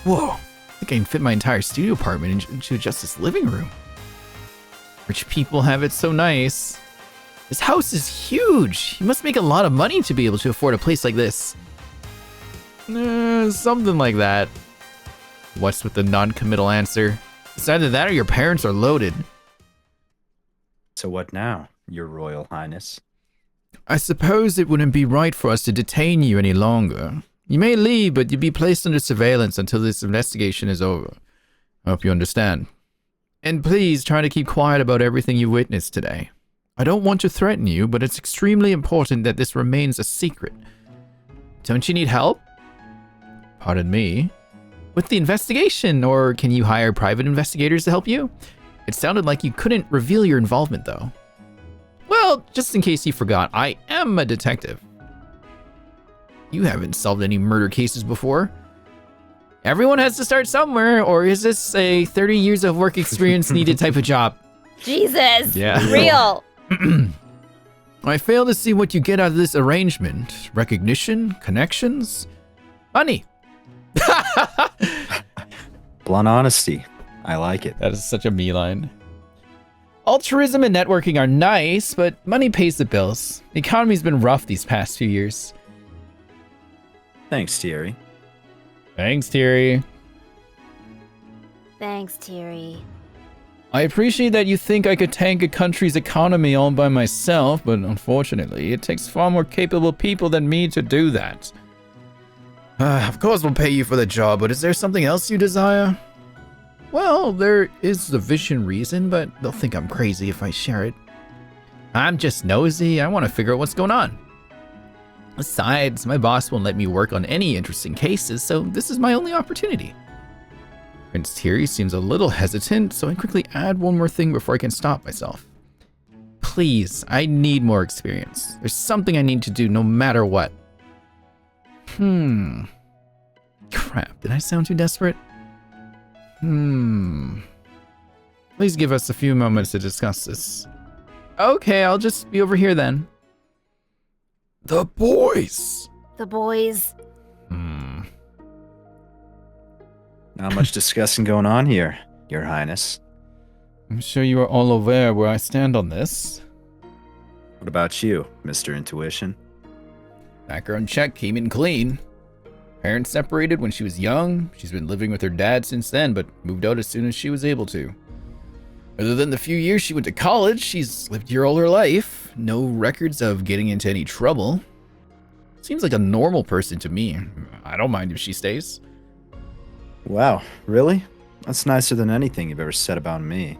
Whoa. I think I can fit my entire studio apartment into just this living room. Rich people have it so nice. This house is huge. You must make a lot of money to be able to afford a place like this. Something like that. What's with the non-committal answer? It's either that or your parents are loaded. So what now, Your Royal Highness? I suppose it wouldn't be right for us to detain you any longer. You may leave, but you'll be placed under surveillance until this investigation is over. I hope you understand. And please try to keep quiet about everything you witnessed today. I don't want to threaten you, but it's extremely important that this remains a secret. Don't you need help? Pardon me? With the investigation, or can you hire private investigators to help you? It sounded like you couldn't reveal your involvement, though. Well, just in case you forgot, I am a detective. You haven't solved any murder cases before. Everyone has to start somewhere, or is this a 30 years of work experience needed type of job? Jesus! Yeah. Real! I fail to see what you get out of this arrangement. Recognition? Connections? Money! Blunt honesty. I like it. That is such a me line. Altruism and networking are nice, but money pays the bills. The economy's been rough these past few years. Thanks, Thierry. Thanks, Thierry. Thanks, Thierry. I appreciate that you think I could tank a country's economy all by myself, but unfortunately, it takes far more capable people than me to do that. Of course we'll pay you for the job, but is there something else you desire? Well, there is a vision reason, but they'll think I'm crazy if I share it. I'm just nosy. I want to figure out what's going on. Besides, my boss won't let me work on any interesting cases, so this is my only opportunity. Prince Thierry seems a little hesitant, so I quickly add one more thing before I can stop myself. Please, I need more experience. There's something I need to do no matter what. Crap, did I sound too desperate? Please give us a few moments to discuss this. Okay, I'll just be over here then. The boys! The boys. Not much discussing going on here, Your Highness. I'm sure you are all aware where I stand on this. What about you, Mr. Intuition? Background check came in clean. Parents separated when she was young. She's been living with her dad since then, but moved out as soon as she was able to. Other than the few years she went to college, she's lived here all her life. No records of getting into any trouble. Seems like a normal person to me. I don't mind if she stays. Wow, really? That's nicer than anything you've ever said about me.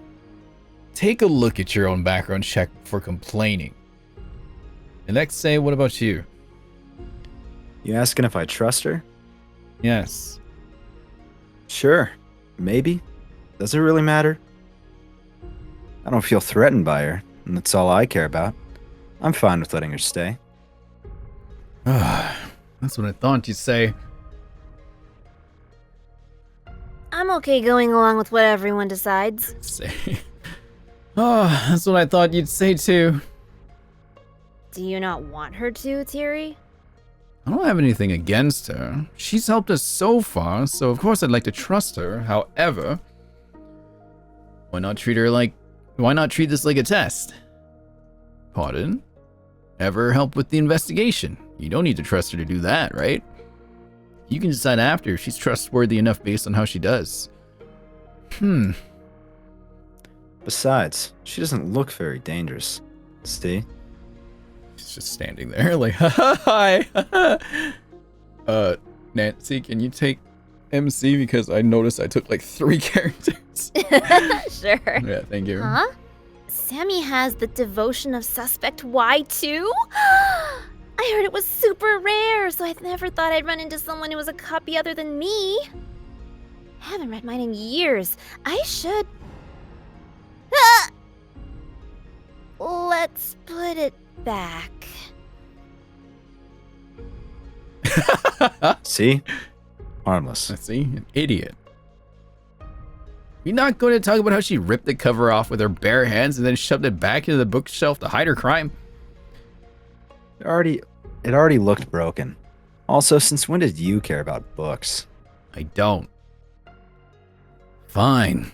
Take a look at your own background check before complaining. And next, say, what about you? You asking if I trust her? Yes. Sure, maybe. Does it really matter? I don't feel threatened by her, and that's all I care about. I'm fine with letting her stay. That's what I thought you'd say. I'm okay going along with what everyone decides. Say. That's what I thought you'd say too. Do you not want her to, Thierry? I don't have anything against her. She's helped us so far, so of course I'd like to trust her. However, why not treat this like a test? Pardon? Ever help with the investigation? You don't need to trust her to do that, right? You can decide after if she's trustworthy enough based on how she does. Besides, she doesn't look very dangerous. See? She's just standing there like, hi. Nancy, can you take MC because I noticed I took like 3 characters. Sure. Yeah, thank you. Huh? Sammy has the devotion of suspect Y2? I heard it was super rare, so I never thought I'd run into someone who was a copy other than me. I haven't read mine in years. I should. Ah! Let's put it back. See? Harmless. Let's see, an idiot. You're not going to talk about how she ripped the cover off with her bare hands and then shoved it back into the bookshelf to hide her crime? It already looked broken. Also, since when did you care about books? I don't. Fine.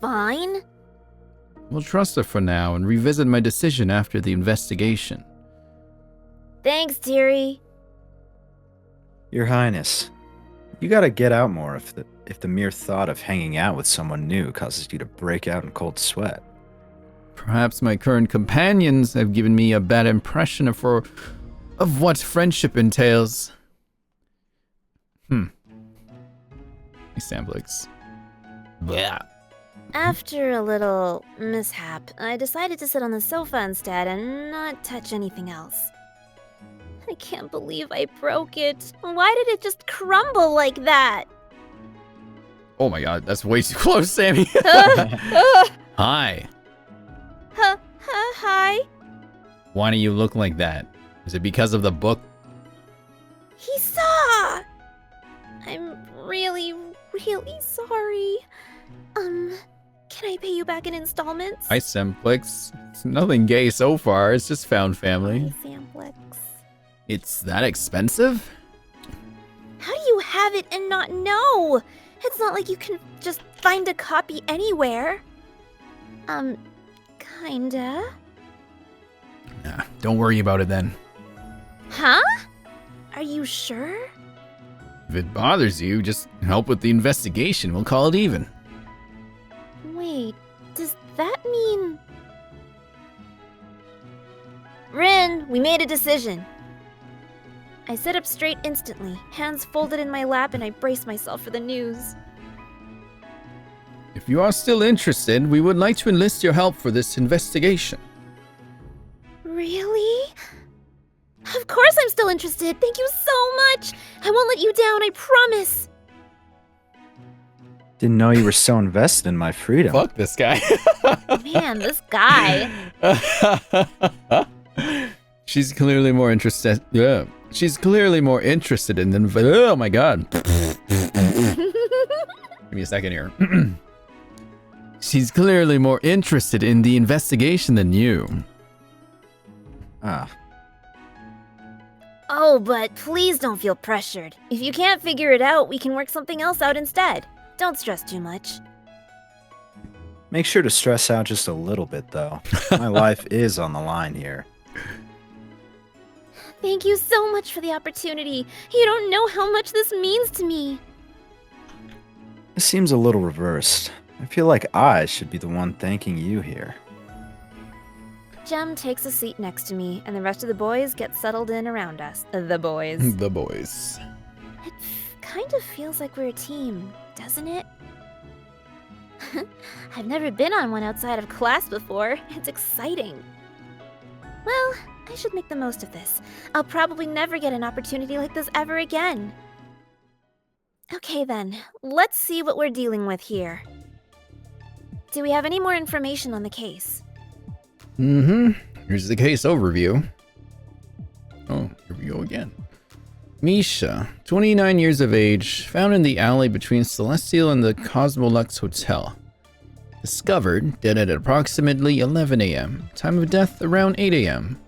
Fine? We'll trust her for now and revisit my decision after the investigation. Thanks, dearie. Your Highness, you gotta get out more if the mere thought of hanging out with someone new causes you to break out in cold sweat. Perhaps my current companions have given me a bad impression of what friendship entails. Samplix. Blah. After a little mishap, I decided to sit on the sofa instead and not touch anything else. I can't believe I broke it. Why did it just crumble like that? Oh my god, that's way too close, Sammy. Hi. Hi. Why do you look like that? Is it because of the book? He saw! I'm really sorry. Can I pay you back in installments? Hi, Samplix. It's nothing gay so far, it's just found family. Hi, Samplix. It's that expensive? How do you have it and not know? It's not like you can just find a copy anywhere. Kinda. Nah, don't worry about it then. Huh? Are you sure? If it bothers you, just help with the investigation. We'll call it even. Wait, does that mean... Rin, we made a decision. I sat up straight instantly, hands folded in my lap, and I braced myself for the news. If you are still interested, we would like to enlist your help for this investigation. Really? Of course I'm still interested. Thank you so much. I won't let you down, I promise. Didn't know you were so invested in my freedom. Fuck this guy. Man, this guy. She's clearly more interested. Yeah. She's clearly more interested in than. Oh my god. Give me a second here. She's clearly more interested in the investigation than you. Ah. Oh, but please don't feel pressured. If you can't figure it out, we can work something else out instead. Don't stress too much. Make sure to stress out just a little bit, though. My life is on the line here. Thank you so much for the opportunity. You don't know how much this means to me. This seems a little reversed. I feel like I should be the one thanking you here. Jem takes a seat next to me, and the rest of the boys get settled in around us. The boys. The boys. It kind of feels like we're a team, doesn't it? I've never been on one outside of class before. It's exciting. Well, I should make the most of this. I'll probably never get an opportunity like this ever again. Okay then, let's see what we're dealing with here. Do we have any more information on the case? Here's the case overview. Oh, here we go again. Misha, 29 years of age, found in the alley between Celestial and the Cosmolux Hotel. Discovered dead at approximately 11 a.m. Time of death around 8 a.m.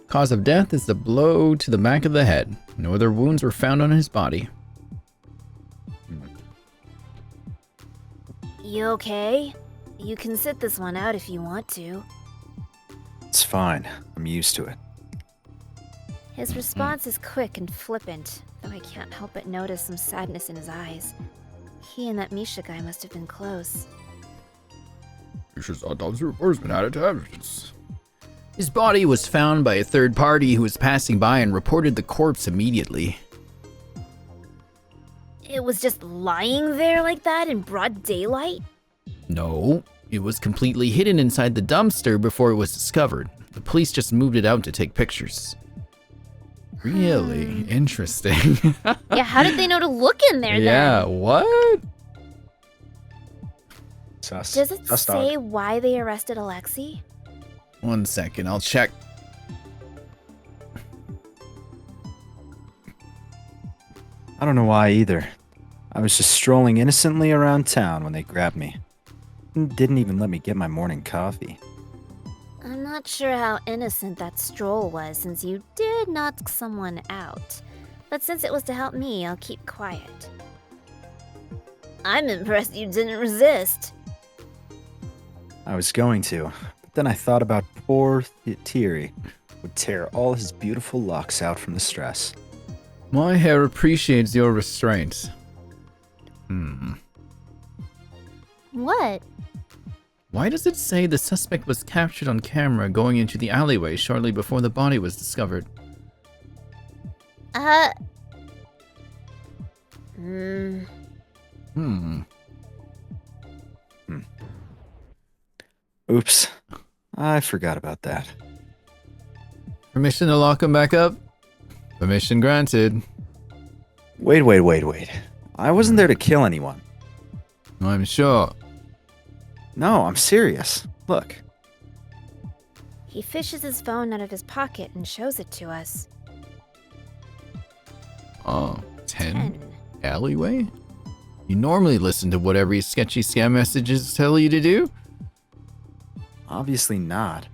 Cause of death is the blow to the back of the head. No other wounds were found on his body. You okay? You can sit this one out if you want to. It's fine. I'm used to it. His response is quick and flippant, though I can't help but notice some sadness in his eyes. He and that Misha guy must have been close. Misha's autopsy report has been added to evidence. His body was found by a third party who was passing by and reported the corpse immediately. It was just lying there like that in broad daylight? No, it was completely hidden inside the dumpster before it was discovered. The police just moved it out to take pictures. Really interesting. Yeah, how did they know to look in there then? Yeah, what? Sus. Does it Sus say dog. why they arrested Alexei? 1 second, I'll check. I don't know why either. I was just strolling innocently around town when they grabbed me. Didn't even let me get my morning coffee. I'm not sure how innocent that stroll was since you did knock someone out. But since it was to help me, I'll keep quiet. I'm impressed you didn't resist. I was going to, but then I thought about poor Thierry would tear all his beautiful locks out from the stress. My hair appreciates your restraint. What? Why does it say the suspect was captured on camera going into the alleyway shortly before the body was discovered? Oops. I forgot about that. Permission to lock him back up? Permission granted. Wait. I wasn't there to kill anyone. I'm sure. No, I'm serious. Look. He fishes his phone out of his pocket and shows it to us. Oh, 10? Alleyway? You normally listen to what every sketchy scam messages tell you to do? Obviously not.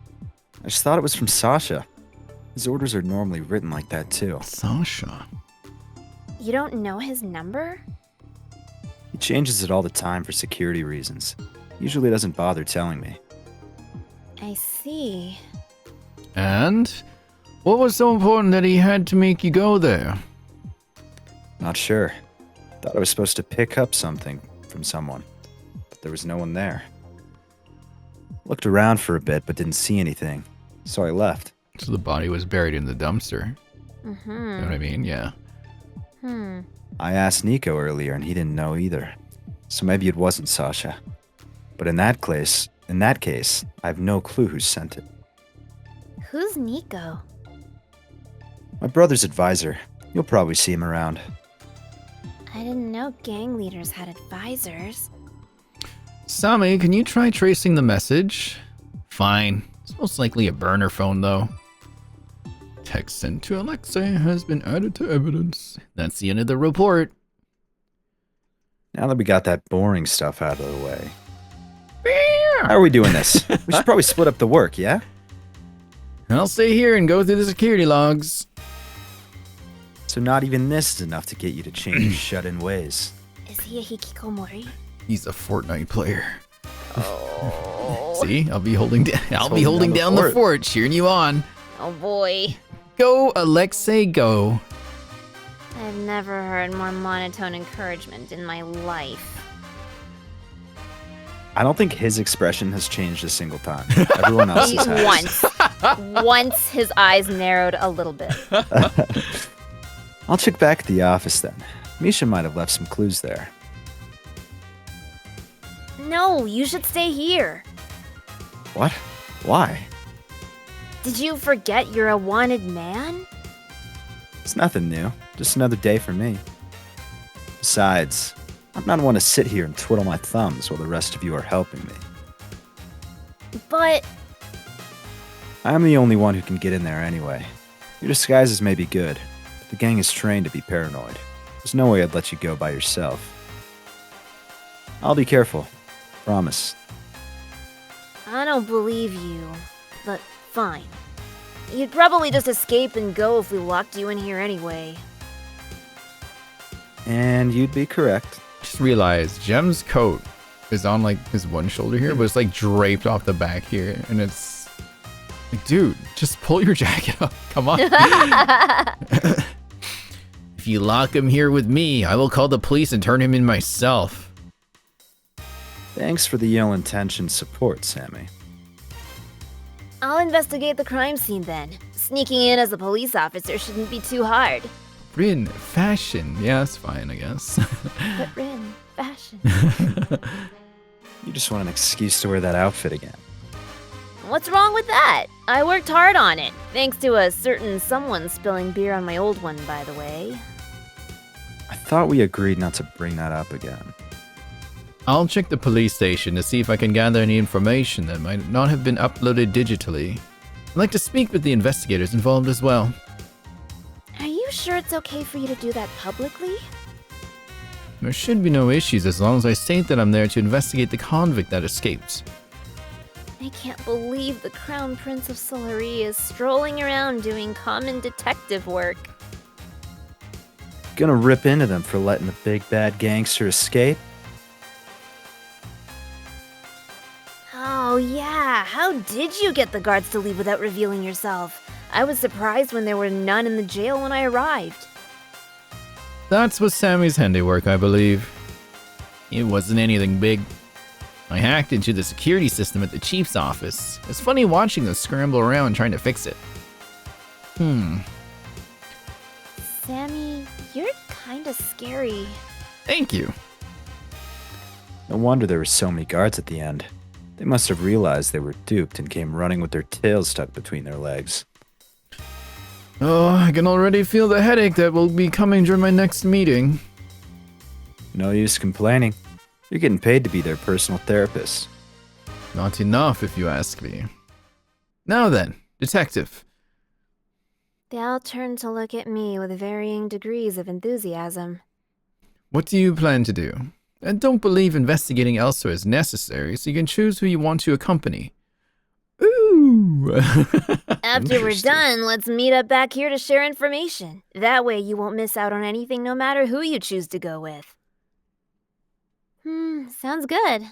I just thought it was from Sasha. His orders are normally written like that too. Sasha? You don't know his number? He changes it all the time for security reasons. Usually doesn't bother telling me. I see. And? What was so important that he had to make you go there? Not sure. Thought I was supposed to pick up something from someone, but there was no one there. Looked around for a bit but didn't see anything, so I left. So the body was buried in the dumpster. Mm-hmm. You know what I mean? Yeah. I asked Nico earlier and he didn't know either. So maybe it wasn't Sasha. But in that case, I have no clue who sent it. Who's Nico? My brother's advisor. You'll probably see him around. I didn't know gang leaders had advisors. Sammy, can you try tracing the message? Fine. It's most likely a burner phone, though. Text sent to Alexei has been added to evidence. That's the end of the report. Now that we got that boring stuff out of the way. How are we doing this? We should probably split up the work, yeah? I'll stay here and go through the security logs. So not even this is enough to get you to change your shut-in ways. Is he a Hikikomori? He's a Fortnite player. Oh. See, I'll be holding down the fort, cheering you on. Oh boy. Go, Alexei, go. I've never heard more monotone encouragement in my life. I don't think his expression has changed a single time. Everyone else's has. Once his eyes narrowed a little bit. I'll check back at the office then. Misha might have left some clues there. No, you should stay here. What? Why? Did you forget you're a wanted man? It's nothing new. Just another day for me. Besides, I'm not one to sit here and twiddle my thumbs while the rest of you are helping me. But... I'm the only one who can get in there anyway. Your disguises may be good, but the gang is trained to be paranoid. There's no way I'd let you go by yourself. I'll be careful. Promise. I don't believe you, but fine. You'd probably just escape and go if we locked you in here anyway. And you'd be correct. Just realized Jem's coat is on like his one shoulder here, but it's like draped off the back here, and it's like, dude, just pull your jacket up. Come on. If you lock him here with me, I will call the police and turn him in myself. Thanks for the ill-intentioned support, Sammy. I'll investigate the crime scene then. Sneaking in as a police officer shouldn't be too hard. Rin, fashion. Yeah, that's fine, I guess. But Rin, fashion. You just want an excuse to wear that outfit again. What's wrong with that? I worked hard on it. Thanks to a certain someone spilling beer on my old one, by the way. I thought we agreed not to bring that up again. I'll check the police station to see if I can gather any information that might not have been uploaded digitally. I'd like to speak with the investigators involved as well. Are you sure it's okay for you to do that publicly? There should be no issues as long as I state that I'm there to investigate the convict that escaped. I can't believe the Crown Prince of Solari is strolling around doing common detective work. Gonna rip into them for letting the big bad gangster escape? Oh, yeah. How did you get the guards to leave without revealing yourself? I was surprised when there were none in the jail when I arrived. That was Sammy's handiwork, I believe. It wasn't anything big. I hacked into the security system at the chief's office. It's funny watching them scramble around trying to fix it. Sammy, you're kinda scary. Thank you. No wonder there were so many guards at the end. They must have realized they were duped and came running with their tails stuck between their legs. Oh, I can already feel the headache that will be coming during my next meeting. No use complaining. You're getting paid to be their personal therapist. Not enough, if you ask me. Now then, detective. They all turned to look at me with varying degrees of enthusiasm. What do you plan to do? And don't believe investigating elsewhere is necessary, so you can choose who you want to accompany. Ooh! After we're Interesting. done, let's meet up back here to share information. That way you won't miss out on anything no matter who you choose to go with. Sounds good.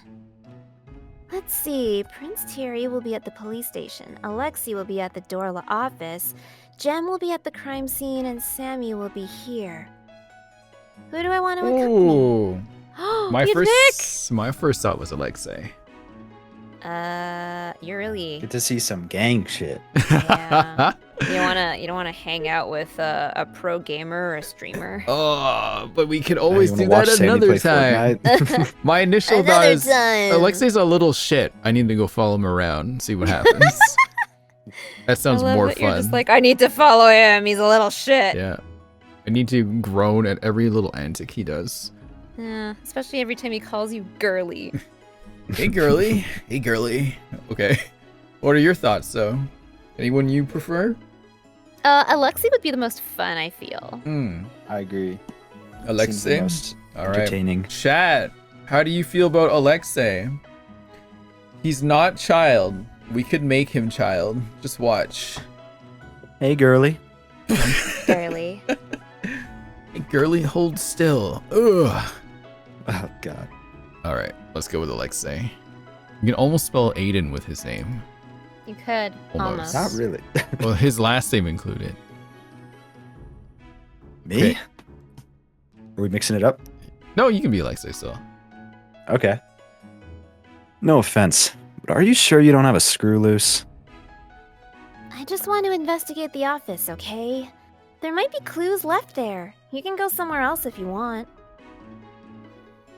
Let's see, Prince Thierry will be at the police station, Alexei will be at the Dorla office, Jem will be at the crime scene, and Sammy will be here. Who do I want to accompany? Ooh. My You first thought was Alexei. You're really... Get to see some gang shit. Yeah. You don't wanna hang out with a pro gamer or a streamer? Oh, but we could always You do wanna watch that Sammy another play time. Fortnite? My initial thought Another is time. Alexei's a little shit. I need to go follow him around and see what happens. That sounds more fun. You're just like, I need to follow him. He's a little shit. Yeah. I need to groan at every little antic he does. Yeah, especially every time he calls you girly. Hey, girly. Hey, girly. Okay. What are your thoughts, though? Anyone you prefer? Alexei would be the most fun, I feel. I agree. Seems the Alexei? most All right. entertaining. Chat, how do you feel about Alexei? He's not child. We could make him child. Just watch. Hey, girly. Girly. Hey, girly, hold still. Ugh. Oh, God. All right, let's go with Alexei. You can almost spell Aiden with his name. You could. Almost. Not really. Well, his last name included. Me? Okay. Are we mixing it up? No, you can be Alexei still. Okay. No offense, but are you sure you don't have a screw loose? I just want to investigate the office, okay? There might be clues left there. You can go somewhere else if you want.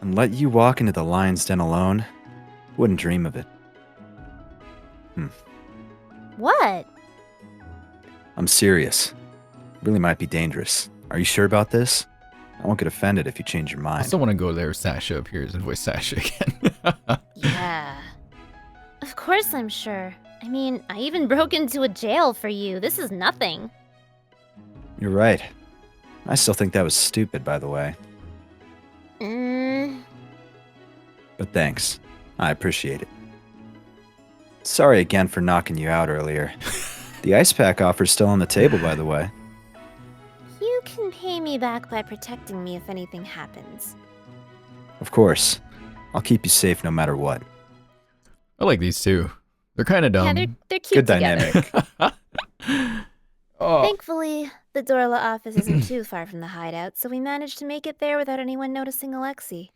And let you walk into the lion's den alone? Wouldn't dream of it. What? I'm serious. Really might be dangerous. Are you sure about this? I won't get offended if you change your I mind. still want to go there if Sasha appears and voice Sasha again. Yeah. Of course I'm sure. I mean, I even broke into a jail for you. This is nothing. You're right. I still think that was stupid, by the way. But thanks. I appreciate it. Sorry again for knocking you out earlier. The ice pack offer's still on the table, by the way. You can pay me back by protecting me if anything happens. Of course. I'll keep you safe no matter what. I like these two. They're kind of dumb. Yeah, they're cute Good together. dynamic. Oh, Thankfully, the Dorla office isn't too far from the hideout, so we managed to make it there without anyone noticing Alexei.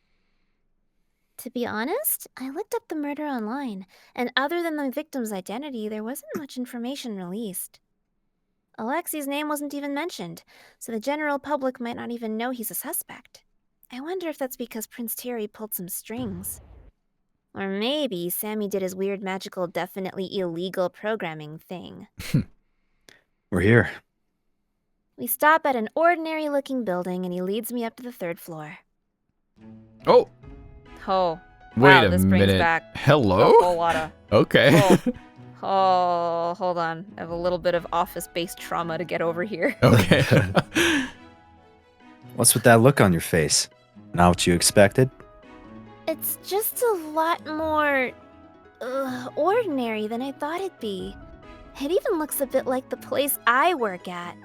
To be honest, I looked up the murder online, and other than the victim's identity, there wasn't much information released. Alexei's name wasn't even mentioned, so the general public might not even know he's a suspect. I wonder if that's because Prince Thierry pulled some strings. Or maybe Sammy did his weird magical, definitely illegal programming thing. We're here. We stop at an ordinary-looking building, and he leads me up to the 3rd floor. oh, Oh, wait wow, a this brings minute. back Hello? a whole lot of... Okay. Oh, hold on. I have a little bit of office-based trauma to get over here. Okay. What's with that look on your face? Not what you expected? It's just a lot more... ordinary than I thought it'd be. It even looks a bit like the place I work at.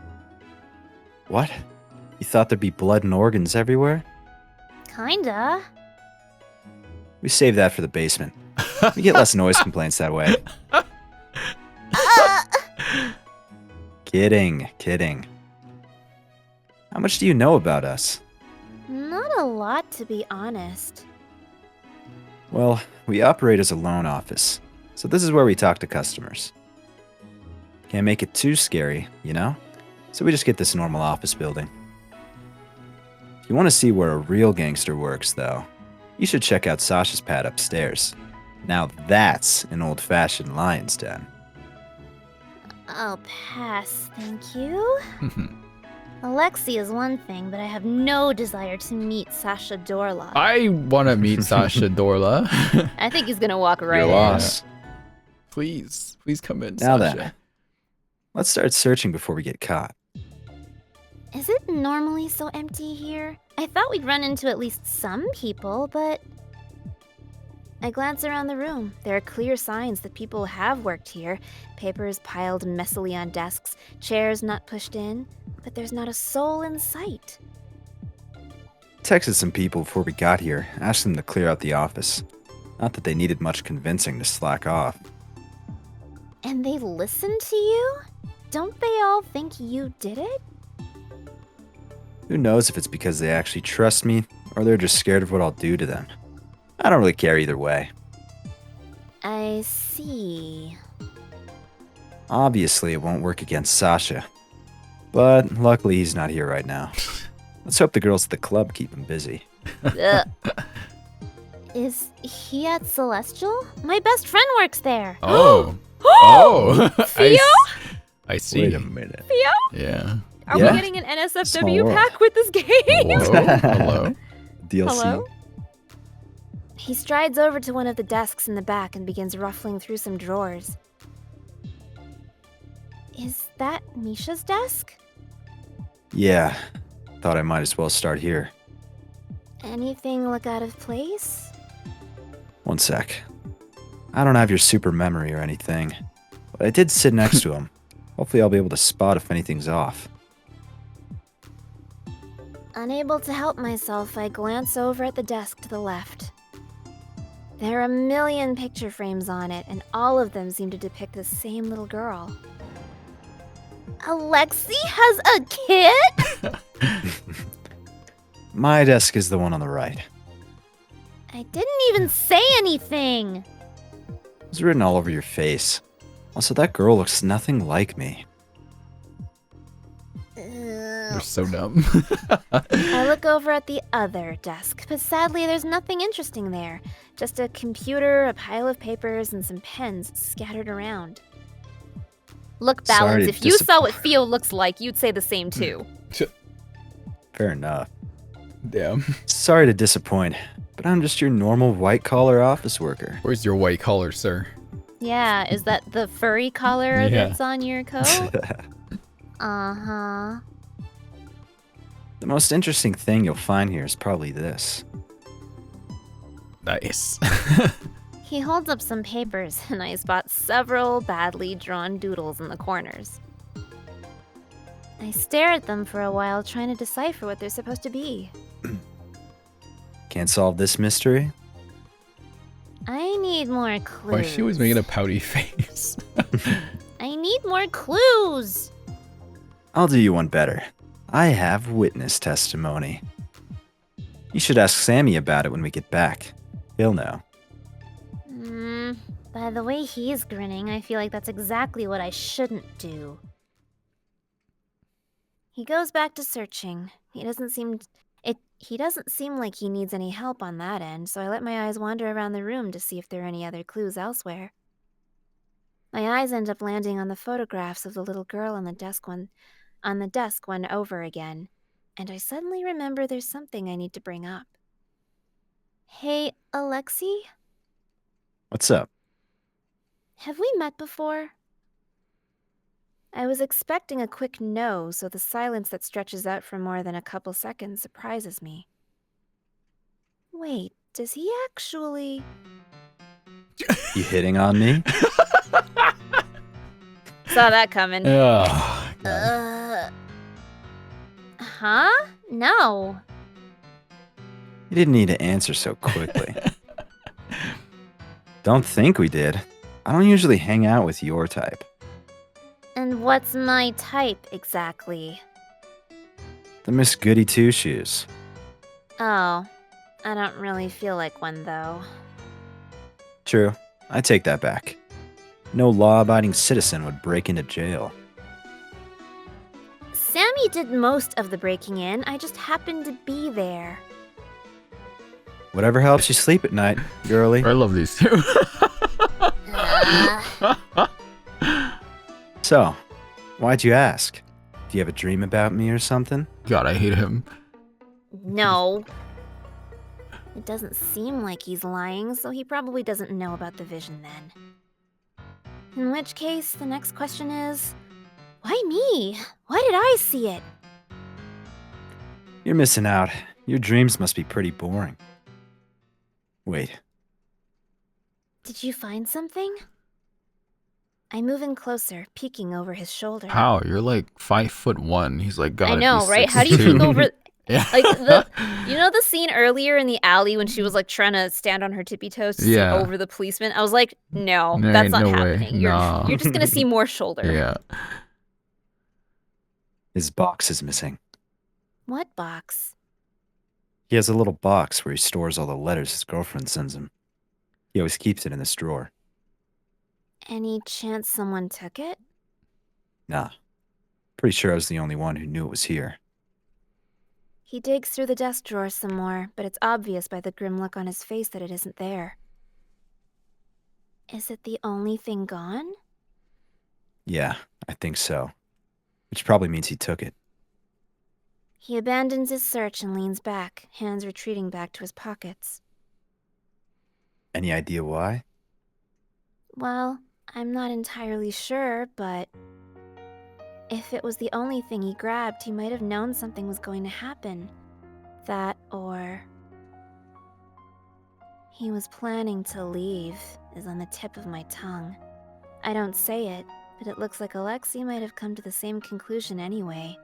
What? You thought there'd be blood and organs everywhere? Kinda. We saved that for the basement. We get less noise complaints that way. Kidding. How much do you know about us? Not a lot, to be honest. Well, we operate as a loan office, so this is where we talk to customers. Can't make it too scary, you know? So we just get this normal office building. If you want to see where a real gangster works, though, you should check out Sasha's pad upstairs. Now that's an old-fashioned lion's den. I'll pass, thank you. Alexi is one thing, but I have no desire to meet Sasha Dorla. I want to meet Sasha Dorla. I think he's gonna walk right Your in. loss. Please come in, Now Sasha. then, let's start searching before we get caught. Is it normally so empty here? I thought we'd run into at least some people, but... I glance around the room. There are clear signs that people have worked here. Papers piled messily on desks, chairs not pushed in, but there's not a soul in sight. Texted some people before we got here, asked them to clear out the office. Not that they needed much convincing to slack off. And they listened to you? Don't they all think you did it? Who knows if it's because they actually trust me, or they're just scared of what I'll do to them. I don't really care either way. I see. Obviously, it won't work against Sasha. But luckily, he's not here right now. Let's hope the girls at the club keep him busy. Ugh. Is he at Celestial? My best friend works there. Oh. Theo? I see. Wait a minute. Theo? Yeah. Are Yeah? we getting an Small NSFW world. pack with this game? Hello. DLC. Hello? He strides over to one of the desks in the back and begins ruffling through some drawers. Is that Misha's desk? Yeah. Thought I might as well start here. Anything look out of place? One sec. I don't have your super memory or anything, but I did sit next to him. Hopefully I'll be able to spot if anything's off. Unable to help myself, I glance over at the desk to the left. There are a million picture frames on it, and all of them seem to depict the same little girl. Alexi has a kid? My desk is the one on the right. I didn't even say anything. It's written all over your face. Also, that girl looks nothing like me. You're so dumb. I look over at the other desk, but sadly there's nothing interesting there. Just a computer, a pile of papers, and some pens scattered around. Look, Sorry Balance, to if you saw what Theo looks like, you'd say the same too. Fair enough. Damn. Sorry to disappoint, but I'm just your normal white-collar office worker. Where's your white collar, sir? Yeah, is that the furry collar Yeah. that's on your coat? Uh-huh. The most interesting thing you'll find here is probably this. Nice. He holds up some papers, and I spot several badly drawn doodles in the corners. I stare at them for a while, trying to decipher what they're supposed to be. Can't solve this mystery? I need more clues. Why is she always making a pouty face? I need more clues! I'll do you one better. I have witness testimony. You should ask Sammy about it when we get back. He'll know. By the way he's grinning, I feel like that's exactly what I shouldn't do. He goes back to searching. He doesn't seem like he needs any help on that end, so I let my eyes wander around the room to see if there are any other clues elsewhere. My eyes end up landing on the photographs of the little girl on the desk one over again, and I suddenly remember there's something I need to bring up. Hey, Alexi? What's up? Have we met before? I was expecting a quick no, so the silence that stretches out for more than a couple seconds surprises me. Wait, does he actually... You hitting on me? Saw that coming. Oh, Huh? No. You didn't need to answer so quickly. Don't think we did. I don't usually hang out with your type. And what's my type exactly? The Miss Goody Two-Shoes. Oh, I don't really feel like one though. True, I take that back. No law-abiding citizen would break into jail. Sammy did most of the breaking in, I just happened to be there. Whatever helps you sleep at night, girly. I love these two. So, why'd you ask? Do you have a dream about me or something? God, I hate him. No. It doesn't seem like he's lying, so he probably doesn't know about the vision then. In which case, the next question is, why me? Why did I see it? You're missing out. Your dreams must be pretty boring. Wait, Did you find something? I move in closer, peeking over his shoulder. How? You're like 5'1". He's like, God. I know, right? How do you peek over? Yeah. Like you know the scene earlier in the alley when she was like trying to stand on her tippy toes to see Yeah. over the policeman? I was like, no, There that's ain't not no way. happening. Nah. You're just gonna see more shoulder. Yeah. his box is missing. What box? He has a little box where he stores all the letters his girlfriend sends him. He always keeps it in this drawer. Any chance someone took it? Nah. Pretty sure I was the only one who knew it was here. He digs through the desk drawer some more, but it's obvious by the grim look on his face that it isn't there. Is it the only thing gone? Yeah, I think so. Which probably means he took it. He abandons his search and leans back, hands retreating back to his pockets. Any idea why? Well, I'm not entirely sure, but if it was the only thing he grabbed, he might have known something was going to happen. That or he was planning to leave is on the tip of my tongue. I don't say it, but it looks like Alexei might have come to the same conclusion anyway.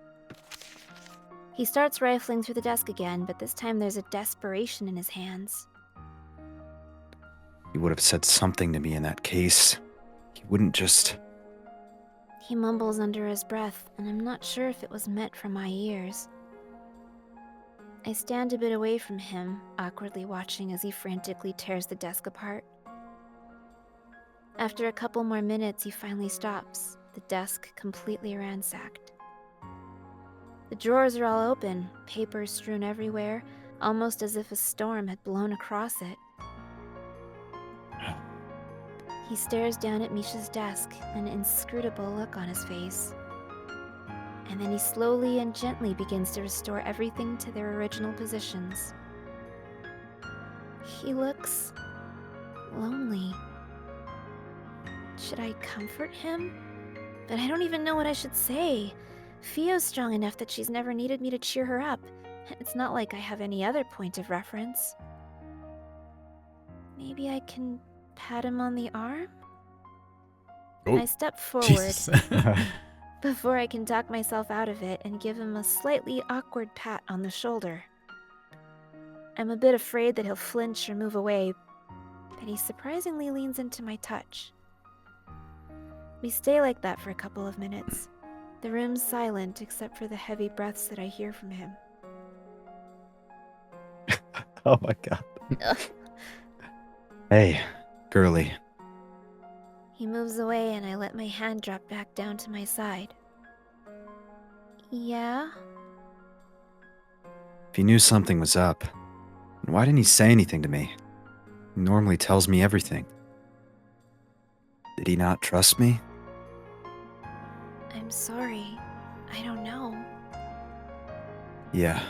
He starts rifling through the desk again, but this time there's a desperation in his hands. He would have said something to me in that case. He wouldn't just... He mumbles under his breath, and I'm not sure if it was meant for my ears. I stand a bit away from him, awkwardly watching as he frantically tears the desk apart. After a couple more minutes, he finally stops, the desk completely ransacked. The drawers are all open, papers strewn everywhere, almost as if a storm had blown across it. He stares down at Misha's desk, an inscrutable look on his face. And then he slowly and gently begins to restore everything to their original positions. He looks lonely. Should I comfort him? But I don't even know what I should say. Fio's strong enough that she's never needed me to cheer her up. It's not like I have any other point of reference. Maybe I can pat him on the arm? Oh, I step forward Jesus. before I can talk myself out of it and give him a slightly awkward pat on the shoulder. I'm a bit afraid that he'll flinch or move away, but he surprisingly leans into my touch. We stay like that for a couple of minutes. The room's silent except for the heavy breaths that I hear from him. Oh my god. Hey, girly. He moves away and I let my hand drop back down to my side. Yeah? If he knew something was up, why didn't he say anything to me? He normally tells me everything. Did he not trust me? I'm sorry. I don't know. Yeah,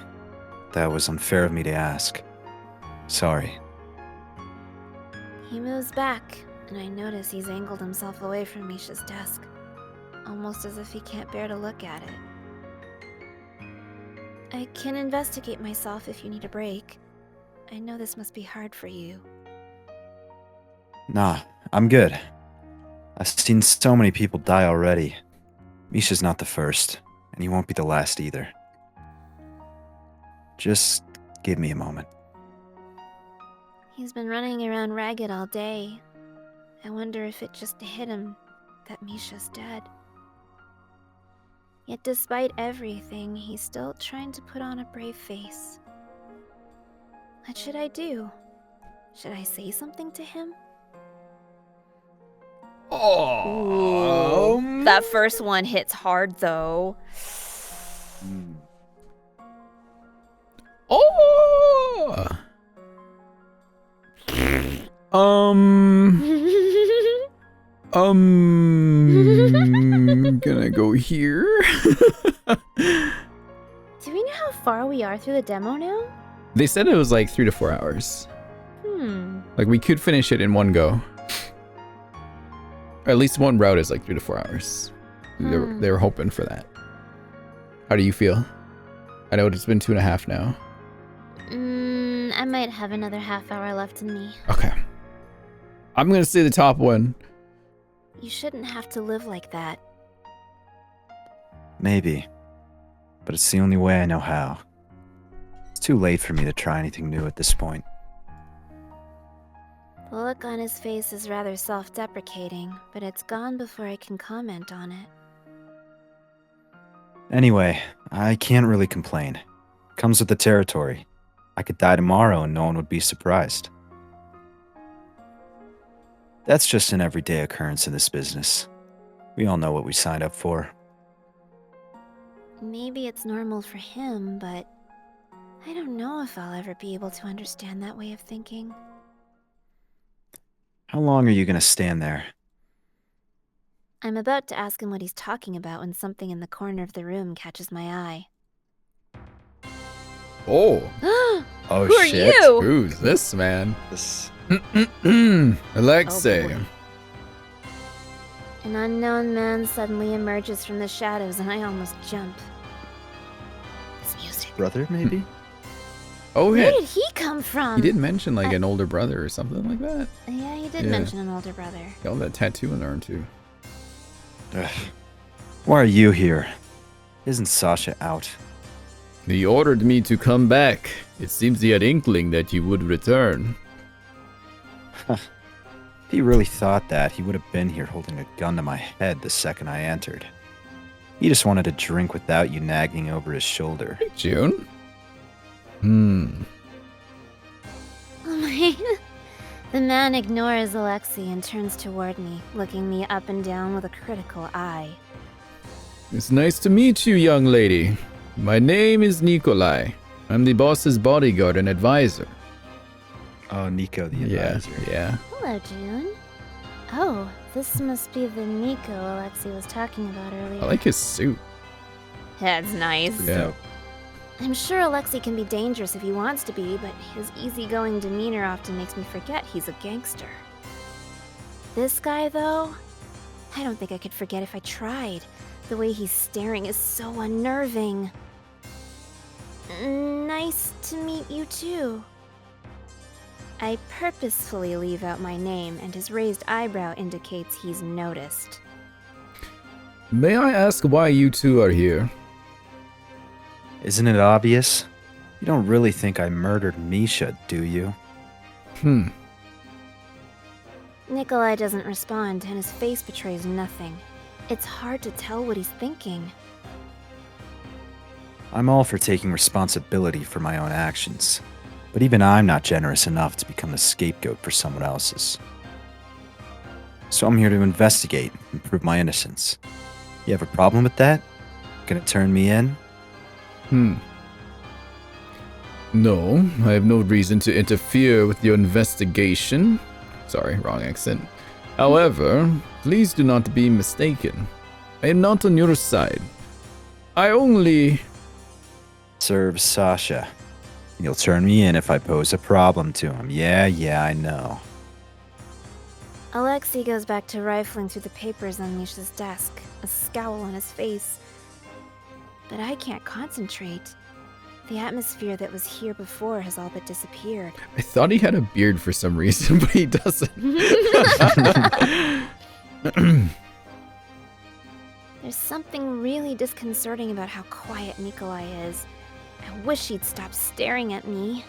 that was unfair of me to ask. Sorry. He moves back, and I notice he's angled himself away from Misha's desk, almost as if he can't bear to look at it. I can investigate myself if you need a break. I know this must be hard for you. Nah, I'm good. I've seen so many people die already. Misha's not the first, and he won't be the last either. Just give me a moment. He's been running around ragged all day. I wonder if it just hit him that Misha's dead. Yet despite everything, he's still trying to put on a brave face. What should I do? Should I say something to him? Oh, That first one hits hard, though. oh. Gonna go here. Do we know how far we are through the demo now? They said it was like 3 to 4 hours. Like we could finish it in one go. Or at least one route is like 3 to 4 hours. They were hoping for that. How do you feel? I know it's been 2.5 now. I might have another half hour left in me. Okay. I'm gonna say the top one. You shouldn't have to live like that. Maybe. But it's the only way I know how. It's too late for me to try anything new at this point. The look on his face is rather self-deprecating, but it's gone before I can comment on it. Anyway, I can't really complain. Comes with the territory. I could die tomorrow and no one would be surprised. That's just an everyday occurrence in this business. We all know what we signed up for. Maybe it's normal for him, but I don't know if I'll ever be able to understand that way of thinking. How long are you gonna stand there? I'm about to ask him what he's talking about when something in the corner of the room catches my eye. Oh. Oh Who shit. are you? Who's this man? This... Alexei. Oh, boy. An unknown man suddenly emerges from the shadows and I almost jump. This music. brother, maybe? Oh, Where yeah. did he come from? He did mention like an older brother or something like that. Yeah, he did Yeah. mention an older brother. Got that tattoo in the arm too. Ugh. Why are you here? Isn't Sasha out? He ordered me to come back. It seems he had inkling that you would return. If he really thought that, he would have been here holding a gun to my head the second I entered. He just wanted to drink without you nagging over his shoulder. June? Oh my. The man ignores Alexei and turns toward me, looking me up and down with a critical eye. It's nice to meet you, young lady. My name is Nikolai. I'm the boss's bodyguard and advisor. Oh, Nico the advisor. Yeah. Hello, June. Oh, this must be the Nico Alexei was talking about earlier. I like his suit. That's nice. Yeah. I'm sure Alexei can be dangerous if he wants to be, but his easygoing demeanor often makes me forget he's a gangster. This guy, though, I don't think I could forget if I tried. The way he's staring is so unnerving. Nice to meet you, too. I purposefully leave out my name, and his raised eyebrow indicates he's noticed. May I ask why you two are here? Isn't it obvious? You don't really think I murdered Misha, do you? Nikolai doesn't respond, and his face betrays nothing. It's hard to tell what he's thinking. I'm all for taking responsibility for my own actions, but even I'm not generous enough to become the scapegoat for someone else's. So I'm here to investigate and prove my innocence. You have a problem with that? Gonna turn me in? No, I have no reason to interfere with your investigation. Sorry, wrong accent. However, please do not be mistaken. I am not on your side. I only... Serve Sasha. You'll turn me in if I pose a problem to him. Yeah, I know. Alexei goes back to rifling through the papers on Misha's desk, a scowl on his face. But I can't concentrate. The atmosphere that was here before has all but disappeared. I thought he had a beard for some reason, but he doesn't. There's something really disconcerting about how quiet Nikolai is. I wish he'd stop staring at me.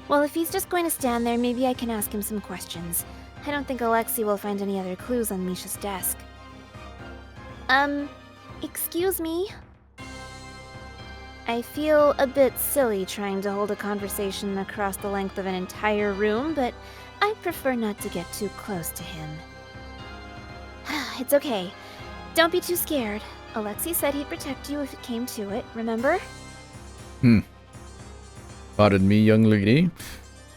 Well, if he's just going to stand there, maybe I can ask him some questions. I don't think Alexei will find any other clues on Misha's desk. Excuse me? I feel a bit silly trying to hold a conversation across the length of an entire room, but I prefer not to get too close to him. It's okay. Don't be too scared. Alexei said he'd protect you if it came to it, remember? Pardon me, young lady.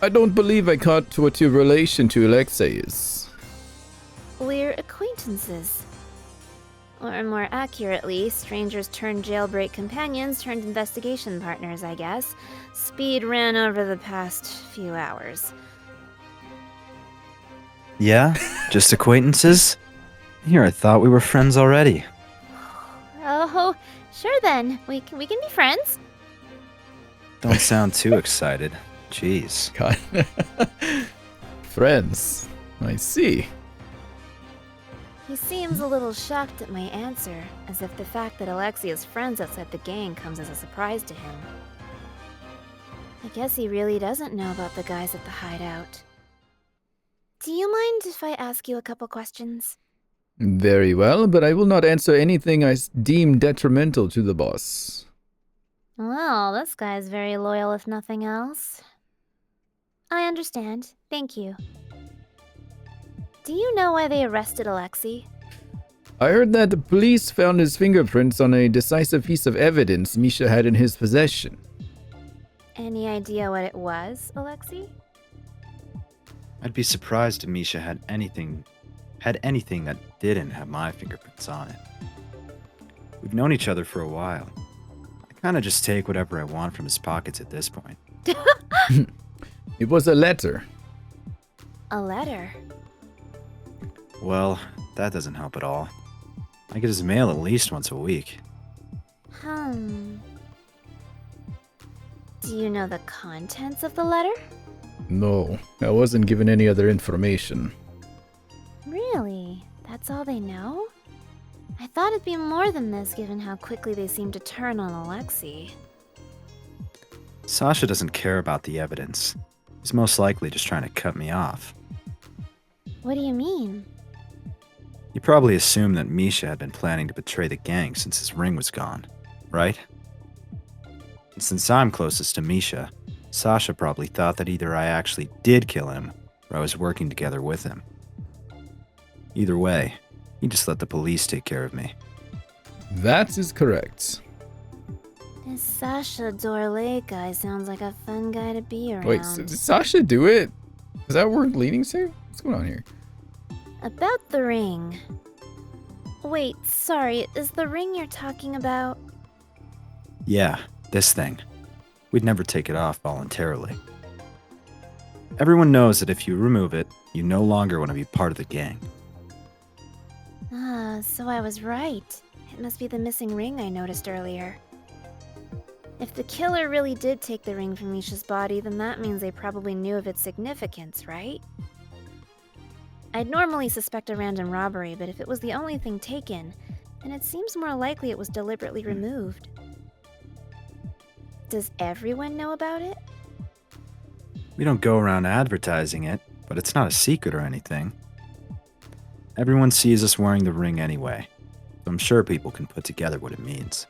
I don't believe I caught what your relation to Alexei is. We're acquaintances. Or more accurately, strangers turned jailbreak companions turned investigation partners, I guess. Speed ran over the past few hours. Yeah? Just acquaintances? Here, I thought we were friends already. Oh, sure then. We can be friends. Don't sound too excited. Jeez. God. Friends. I see. He seems a little shocked at my answer, as if the fact that Alexei is friends outside the gang comes as a surprise to him. I guess he really doesn't know about the guys at the hideout. Do you mind if I ask you a couple questions? Very well, but I will not answer anything I deem detrimental to the boss. Well, this guy's very loyal if nothing else. I understand. Thank you. Do you know why they arrested Alexei? I heard that the police found his fingerprints on a decisive piece of evidence Misha had in his possession. Any idea what it was, Alexei? I'd be surprised if Misha had anything that didn't have my fingerprints on it. We've known each other for a while. I kind of just take whatever I want from his pockets at this point. It was a letter. A letter? Well, that doesn't help at all. I get his mail at least once a week. Do you know the contents of the letter? No, I wasn't given any other information. Really? That's all they know? I thought it'd be more than this given how quickly they seem to turn on Alexei. Sasha doesn't care about the evidence. He's most likely just trying to cut me off. What do you mean? You probably assumed that Misha had been planning to betray the gang since his ring was gone, right? And since I'm closest to Misha, Sasha probably thought that either I actually did kill him or I was working together with him. Either way, he just let the police take care of me. That is correct. This Sasha Dorley guy sounds like a fun guy to be around. Wait, did Sasha do it? Is that where we're leading to? What's going on here? About the ring. Wait, sorry, is the ring you're talking about? Yeah, this thing. We'd never take it off voluntarily. Everyone knows that if you remove it, you no longer want to be part of the gang. Ah, so I was right. It must be the missing ring I noticed earlier. If the killer really did take the ring from Misha's body, then that means they probably knew of its significance, right? I'd normally suspect a random robbery, but if it was the only thing taken, then it seems more likely it was deliberately removed. Does everyone know about it? We don't go around advertising it, but it's not a secret or anything. Everyone sees us wearing the ring anyway, so I'm sure people can put together what it means.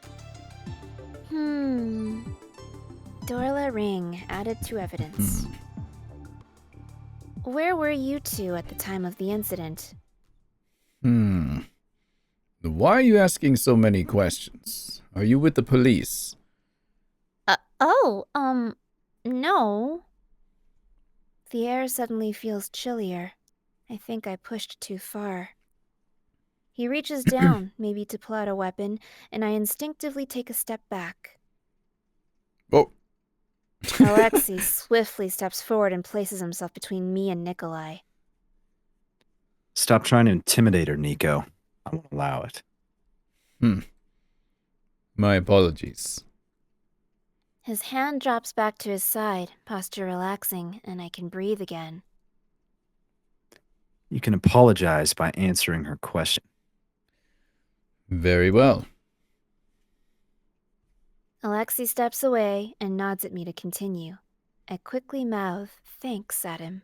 Dorla ring added to evidence. Where were you two at the time of the incident? Why are you asking so many questions? Are you with the police? No. The air suddenly feels chillier. I think I pushed too far. He reaches down, maybe to pull out a weapon, and I instinctively take a step back. Oh. Alexei swiftly steps forward and places himself between me and Nikolai. Stop trying to intimidate her, Nico. I won't allow it. My apologies. His hand drops back to his side, posture relaxing, and I can breathe again. You can apologize by answering her question. Very well. Alexei steps away and nods at me to continue. I quickly mouth thanks at him.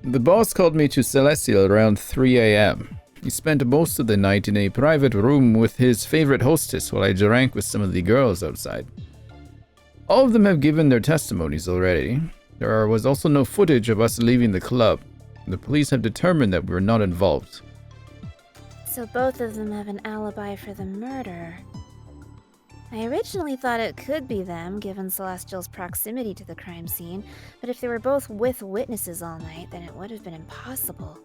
The boss called me to Celestial around 3 a.m. He spent most of the night in a private room with his favorite hostess while I drank with some of the girls outside. All of them have given their testimonies already. There was also no footage of us leaving the club. The police have determined that we were not involved. So both of them have an alibi for the murder. I originally thought it could be them, given Celestial's proximity to the crime scene, but if they were both with witnesses all night, then it would have been impossible.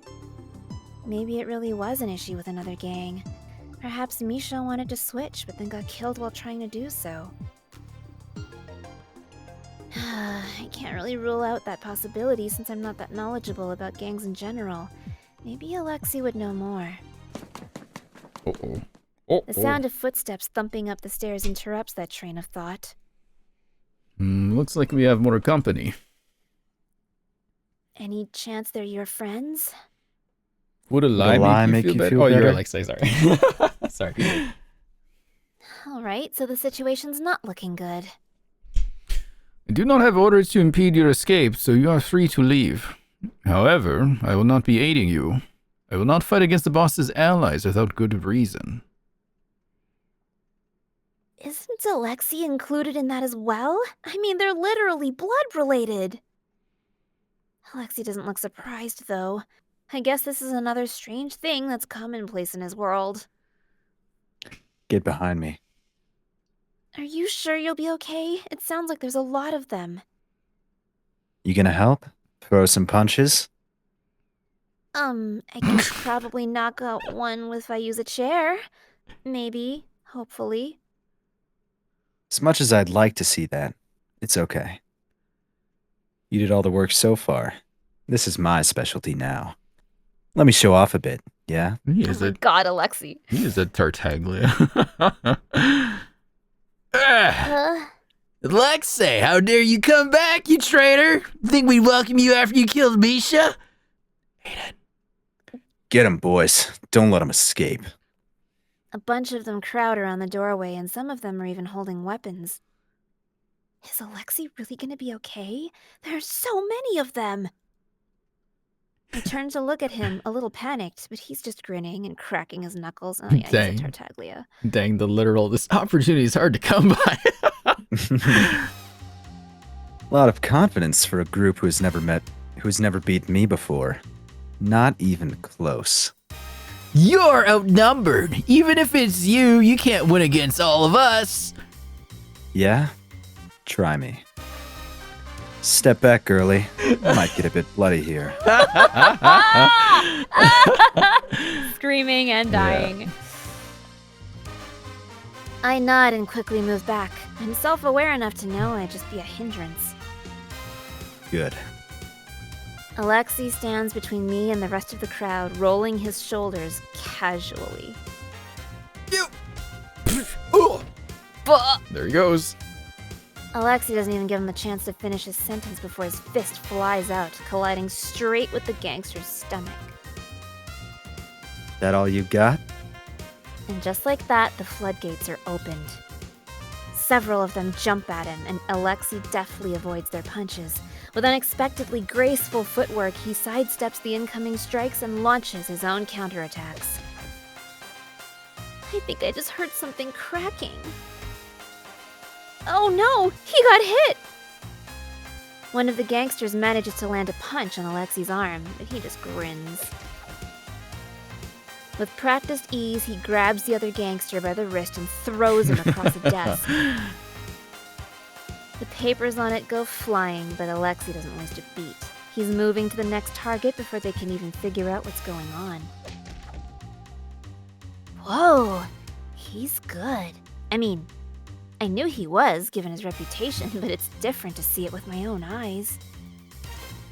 Maybe it really was an issue with another gang. Perhaps Misha wanted to switch, but then got killed while trying to do so. I can't really rule out that possibility since I'm not that knowledgeable about gangs in general. Maybe Alexei would know more. Uh-oh. The sound of footsteps thumping up the stairs interrupts that train of thought. Looks like we have more company. Any chance they're your friends? Would a lie make you feel better? Oh, better? you're Alexei, sorry. Sorry. Alright, so the situation's not looking good. I do not have orders to impede your escape, so you are free to leave. However, I will not be aiding you. I will not fight against the boss's allies without good reason. Isn't Alexei included in that as well? I mean, they're literally blood-related. Alexei doesn't look surprised, though. I guess this is another strange thing that's commonplace in his world. Get behind me. Are you sure you'll be okay? It sounds like there's a lot of them. You gonna help? Throw some punches? I could probably knock out one if I use a chair. Maybe. Hopefully. As much as I'd like to see that, it's okay. You did all the work so far. This is my specialty now. Let me show off a bit, yeah? Oh my god, Alexei. He is a Tartaglia. Alexei, how dare you come back, you traitor? Think we'd welcome you after you killed Misha? Get him, boys. Don't let him escape. A bunch of them crowd around the doorway, and some of them are even holding weapons. Is Alexei really gonna be okay? There are so many of them! I turn to look at him, a little panicked, but he's just grinning and cracking his knuckles. Oh yeah, Dang. he's a Tartaglia. Dang, this opportunity is hard to come by. A lot of confidence for a group who's never beat me before. Not even close. You're outnumbered. Even if it's you, you can't win against all of us. Yeah? Try me. Step back, girly. Might get a bit bloody here. Screaming and dying. I nod and quickly move back. I'm self-aware enough to know I'd just be a hindrance. Good. Alexei stands between me and the rest of the crowd, rolling his shoulders casually. There he goes. Alexei doesn't even give him a chance to finish his sentence before his fist flies out, colliding straight with the gangster's stomach. That all you got? And just like that, the floodgates are opened. Several of them jump at him, and Alexei deftly avoids their punches. With unexpectedly graceful footwork, he sidesteps the incoming strikes and launches his own counterattacks. I think I just heard something cracking. Oh no! He got hit! One of the gangsters manages to land a punch on Alexei's arm, but he just grins. With practiced ease, he grabs the other gangster by the wrist and throws him across the desk. The papers on it go flying, but Alexei doesn't waste a beat. He's moving to the next target before they can even figure out what's going on. Whoa, he's good. I mean, I knew he was, given his reputation, but it's different to see it with my own eyes.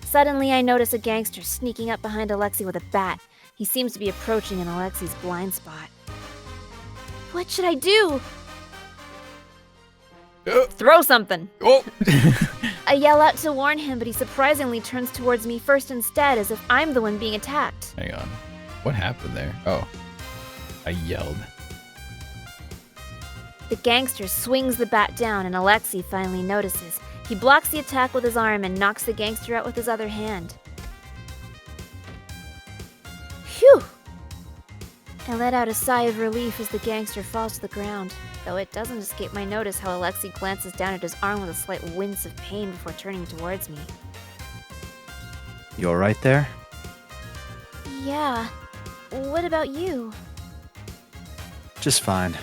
Suddenly, I notice a gangster sneaking up behind Alexei with a bat. He seems to be approaching in Alexei's blind spot. What should I do? Throw something! Oh! I yell out to warn him, but he surprisingly turns towards me first instead, as if I'm the one being attacked. Hang on. What happened there? Oh. I yelled. The gangster swings the bat down, and Alexei finally notices. He blocks the attack with his arm and knocks the gangster out with his other hand. Phew! I let out a sigh of relief as the gangster falls to the ground, though it doesn't escape my notice how Alexei glances down at his arm with a slight wince of pain before turning towards me. You alright there? Yeah. What about you? Just fine.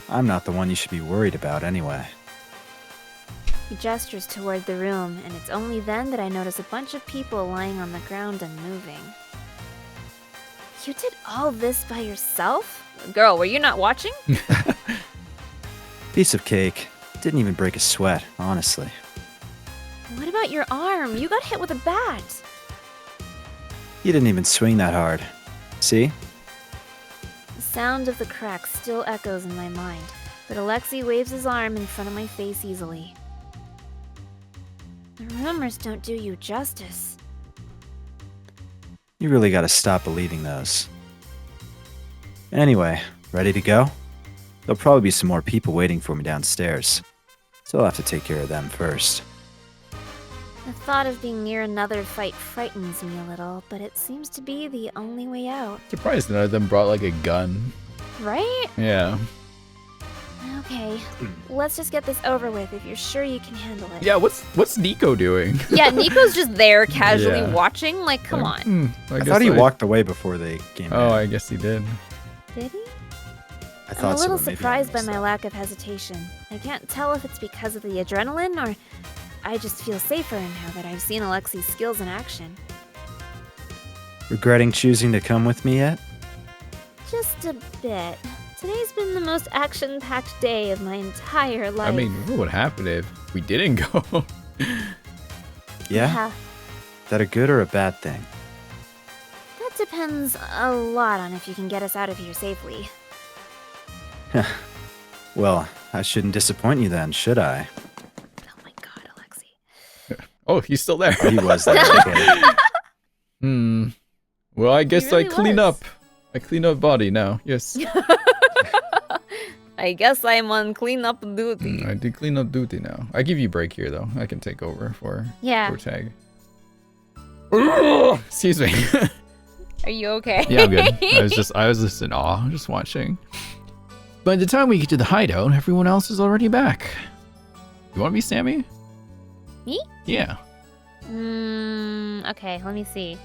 I'm not the one you should be worried about anyway. He gestures toward the room, and it's only then that I notice a bunch of people lying on the ground unmoving. You did all this by yourself? Girl, were you not watching? Piece of cake. Didn't even break a sweat, honestly. What about your arm? You got hit with a bat. You didn't even swing that hard. See? The sound of the crack still echoes in my mind, but Alexei waves his arm in front of my face easily. The rumors don't do you justice. You really gotta stop believing those. Anyway, ready to go? There'll probably be some more people waiting for me downstairs, so I'll have to take care of them first. The thought of being near another fight frightens me a little, but it seems to be the only way out. Surprised none of them brought like a gun. Right? Yeah. Okay, let's just get this over with if you're sure you can handle it. Yeah, what's Nico doing? Yeah, Nico's just there casually Yeah. watching, like, come on. I guess thought he walked away before they came in. Oh, I guess he did. Did he? I I'm thought a little so, but maybe I surprised by missed my that. lack of hesitation. I can't tell if it's because of the adrenaline or I just feel safer now that I've seen Alexei's skills in action. Regretting choosing to come with me yet? Just a bit. Today's been the most action-packed day of my entire life. I mean, what would happen if we didn't go? Yeah? Is that a good or a bad thing? That depends a lot on if you can get us out of here safely. Well, I shouldn't disappoint you then, should I? Oh my god, Alexei. Oh, he's still there. Oh, he was there. Okay. Well, I guess really I clean was. up. I clean up body now. Yes. I guess I'm on cleanup duty. I do clean up duty now. I give you a break here though. I can take over for tag. Excuse me. Are you okay? Yeah, I'm good. I was just in awe, just watching. By the time we get to the hideout, everyone else is already back. You want to be Sammy? Me? Yeah. Okay, let me see.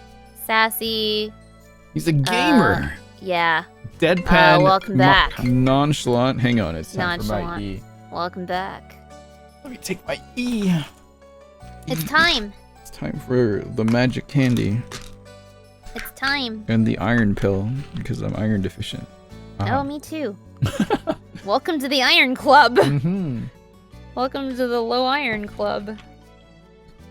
Sassy. He's a gamer. Yeah. Deadpan. Welcome back. Nonchalant. Hang on, it's time for my Nonchalant. E. Welcome back. Let me take my E. It's time. It's time for the magic candy It's time. and the iron pill because I'm iron deficient. Oh, me too. Welcome to the Iron Club. Mm-hmm. Welcome to the Low Iron Club.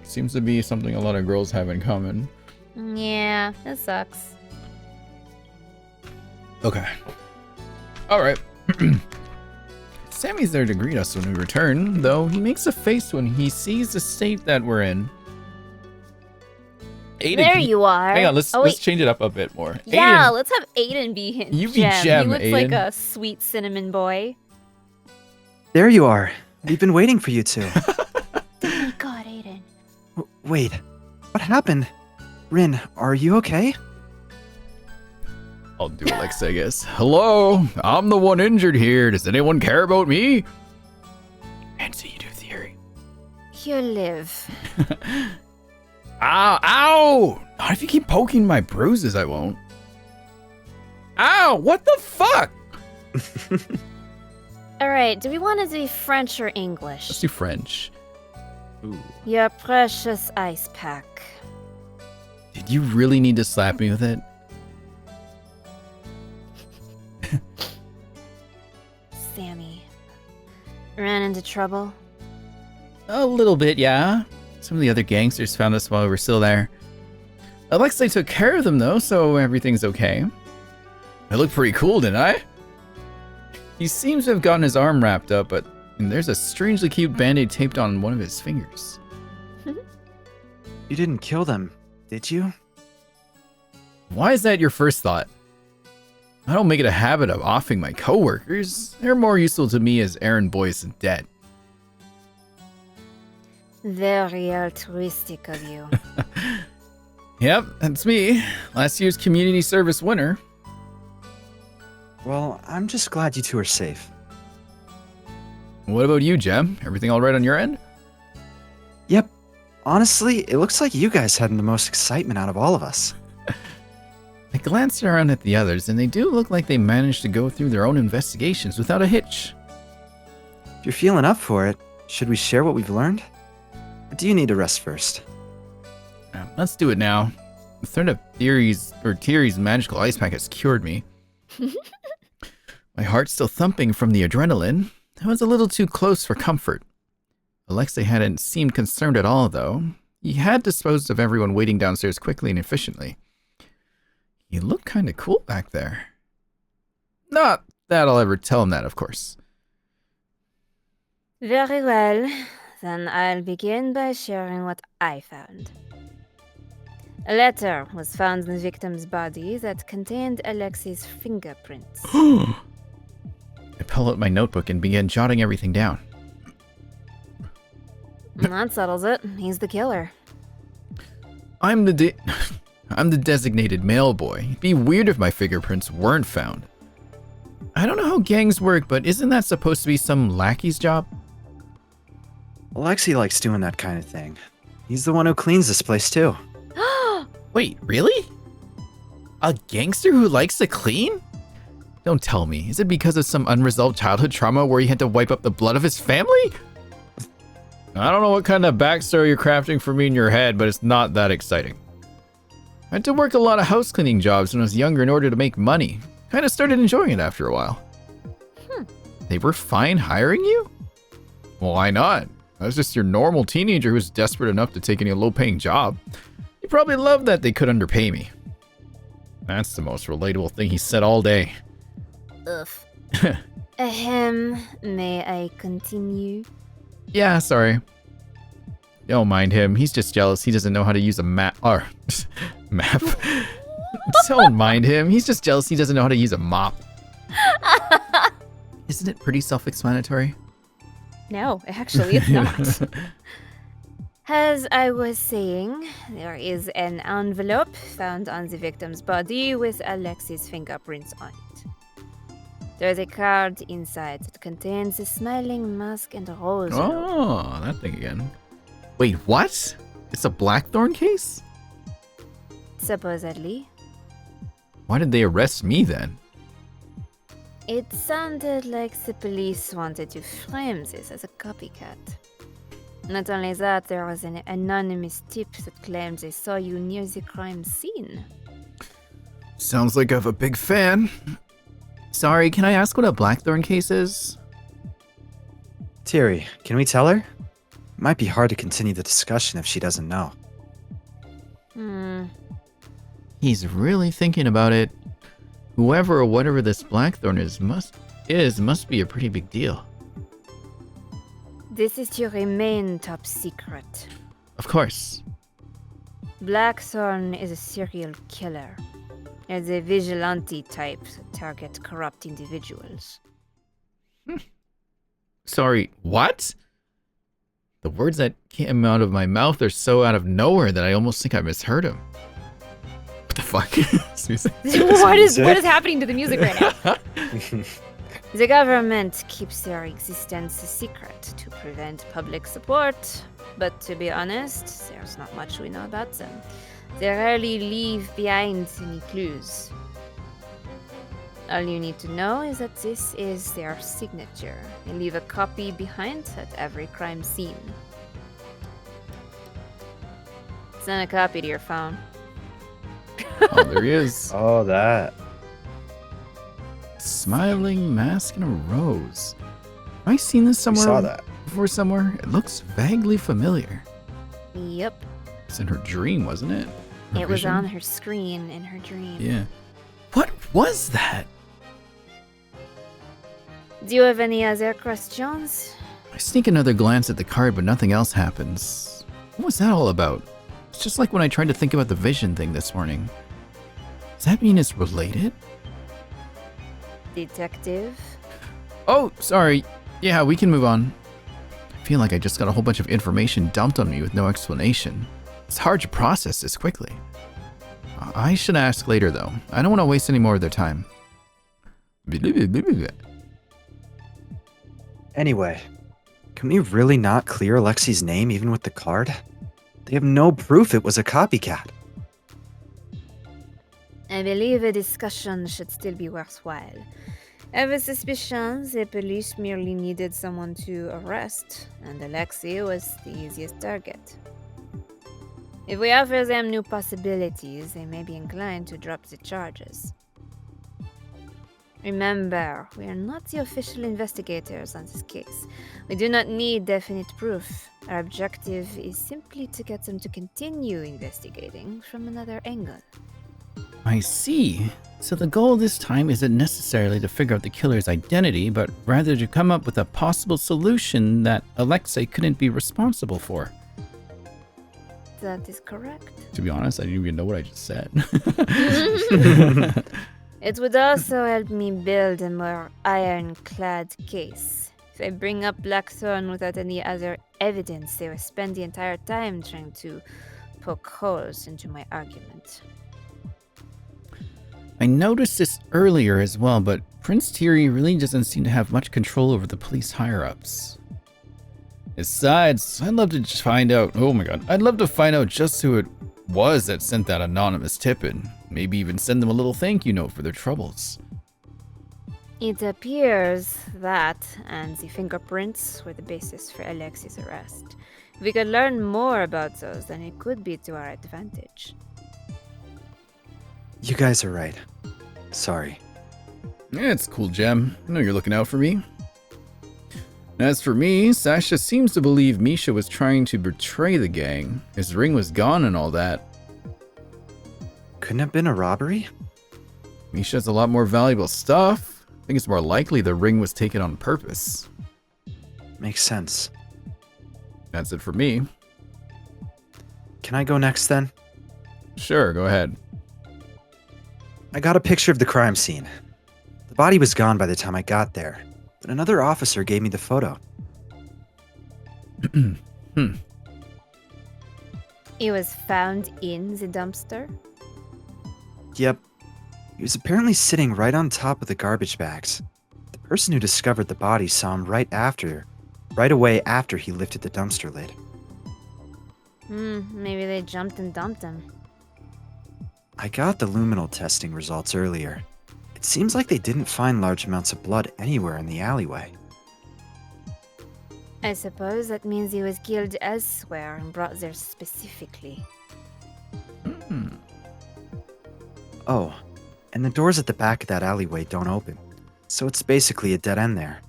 Seems to be something a lot of girls have in common. Yeah, that sucks. Okay. All right. Sammy's there to greet us when we return, though he makes a face when he sees the state that we're in. Aiden, There you are. Hang on, let's Oh, wait. change it up a bit more. Yeah, Aiden, let's have Aiden be You be Gem, He looks like Aiden. a sweet cinnamon boy. There you are. We've been waiting for you two. Oh my god, Aiden. Wait, what happened? Rin, are you okay? I'll do Alexa, I guess. Hello, I'm the one injured here. Does anyone care about me? Fancy you do theory. You live. Ow, ow! Not if you keep poking my bruises, I won't. Ow, what the fuck? Alright, do we want it to be French or English? Let's do French. Ooh. Your precious ice pack. Did you really need to slap me with it? Sammy. Ran into trouble? A little bit, yeah. Some of the other gangsters found us while we were still there. Alexei took care of them, though, so everything's okay. I looked pretty cool, didn't I? He seems to have gotten his arm wrapped up, but there's a strangely cute band-aid taped on one of his fingers. You didn't kill them, did you? Why is that your first thought? I don't make it a habit of offing my coworkers. They're more useful to me as errand boys than dead. Very altruistic of you. Yep, that's me. Last year's community service winner. Well, I'm just glad you two are safe. What about you, Jem? Everything all right on your end? Yep. Honestly, it looks like you guys had the most excitement out of all of us. I glanced around at the others, and they do look like they managed to go through their own investigations without a hitch. If you're feeling up for it, should we share what we've learned? Or do you need to rest first? Let's do it now. The threat of Thierry's magical ice pack has cured me. My heart's still thumping from the adrenaline. I was a little too close for comfort. Alexei hadn't seemed concerned at all, though. He had disposed of everyone waiting downstairs quickly and efficiently. He looked kind of cool back there. Not that I'll ever tell him that, of course. Very well. Then I'll begin by sharing what I found. A letter was found in the victim's body that contained Alexei's fingerprints. I pulled out my notebook and began jotting everything down. That settles it. He's the killer. I'm the designated mail boy. It'd be weird if my fingerprints weren't found. I don't know how gangs work, but isn't that supposed to be some lackey's job? Alexei likes doing that kind of thing. He's the one who cleans this place too. Wait, really? A gangster who likes to clean? Don't tell me. Is it because of some unresolved childhood trauma where he had to wipe up the blood of his family? I don't know what kind of backstory you're crafting for me in your head, but it's not that exciting. I had to work a lot of house cleaning jobs when I was younger in order to make money. Kind of started enjoying it after a while. They were fine hiring you? Well, why not? I was just your normal teenager who was desperate enough to take any low-paying job. You probably loved that they could underpay me. That's the most relatable thing he said all day. Ugh. May I continue? Yeah, sorry. Don't mind him. He's just jealous he doesn't know how to use a map. Or, map. Don't mind him. He's just jealous he doesn't know how to use a mop. Isn't it pretty self-explanatory? No, actually, it's not. As I was saying, there is an envelope found on the victim's body with Alexei's fingerprints on it. There's a card inside that contains a smiling mask and a rose. Oh, that thing again. Wait, what? It's a blackthorn case? Supposedly. Why did they arrest me then? It sounded like the police wanted to frame this as a copycat. Not only that, there was an anonymous tip that claimed they saw you near the crime scene. Sounds like I have a big fan. Sorry, can I ask what a blackthorn case is? Thierry, can we tell her? It might be hard to continue the discussion if she doesn't know. He's really thinking about it. Whoever or whatever this blackthorn must be a pretty big deal. This is to remain top secret. Of course. Blackthorn is a serial killer. It's a vigilante type that target corrupt individuals. Sorry, what? The words that came out of my mouth are so out of nowhere that I almost think I misheard him. What the fuck? What is happening to the music right now? The government keeps their existence a secret to prevent public support, but to be honest, there's not much we know about them. They rarely leave behind any clues. All you need to know is that this is their signature. They leave a copy behind at every crime scene. Send a copy to your phone. Oh, there he is. Oh, that. Smiling mask and a rose. Have I seen this somewhere? We saw that. Before somewhere? It looks vaguely familiar. Yep. It's in her dream, wasn't it? Her It was vision? on her screen in her dream. Yeah. What was that? Do you have any other questions? I sneak another glance at the card, but nothing else happens. What was that all about? It's just like when I tried to think about the vision thing this morning. Does that mean it's related? Detective? Oh, sorry. Yeah, we can move on. I feel like I just got a whole bunch of information dumped on me with no explanation. It's hard to process this quickly. I should ask later, though. I don't want to waste any more of their time. Anyway, can we really not clear Alexi's name even with the card? They have no proof it was a copycat. I believe a discussion should still be worthwhile. I have a suspicion the police merely needed someone to arrest, and Alexei was the easiest target. If we offer them new possibilities, they may be inclined to drop the charges. Remember, we are not the official investigators on this case. We do not need definite proof. Our objective is simply to get them to continue investigating from another angle. I see. So the goal this time isn't necessarily to figure out the killer's identity, but rather to come up with a possible solution that Alexei couldn't be responsible for. That is correct. To be honest, I didn't even know what I just said. It would also help me build a more ironclad case. If I bring up Blackthorn without any other evidence, they will spend the entire time trying to poke holes into my argument. I noticed this earlier as well, but Prince Thierry really doesn't seem to have much control over the police higher-ups. Besides, I'd love to find out just who it was that sent that anonymous tip in. Maybe even send them a little thank you note for their troubles. It appears that and the fingerprints were the basis for Alexei's arrest. If we could learn more about those, then it could be to our advantage. You guys are right. Sorry. Yeah, it's cool, Gem. I know you're looking out for me. As for me, Sasha seems to believe Misha was trying to betray the gang. His ring was gone and all that. Couldn't have been a robbery? Misha has a lot more valuable stuff. I think it's more likely the ring was taken on purpose. Makes sense. That's it for me. Can I go next then? Sure, go ahead. I got a picture of the crime scene. The body was gone by the time I got there, but another officer gave me the photo. It was found in the dumpster? Yep. He was apparently sitting right on top of the garbage bags. The person who discovered the body saw him right away after he lifted the dumpster lid. Maybe they jumped and dumped him. I got the luminal testing results earlier. It seems like they didn't find large amounts of blood anywhere in the alleyway. I suppose that means he was killed elsewhere and brought there specifically. Oh, and the doors at the back of that alleyway don't open. So it's basically a dead end there.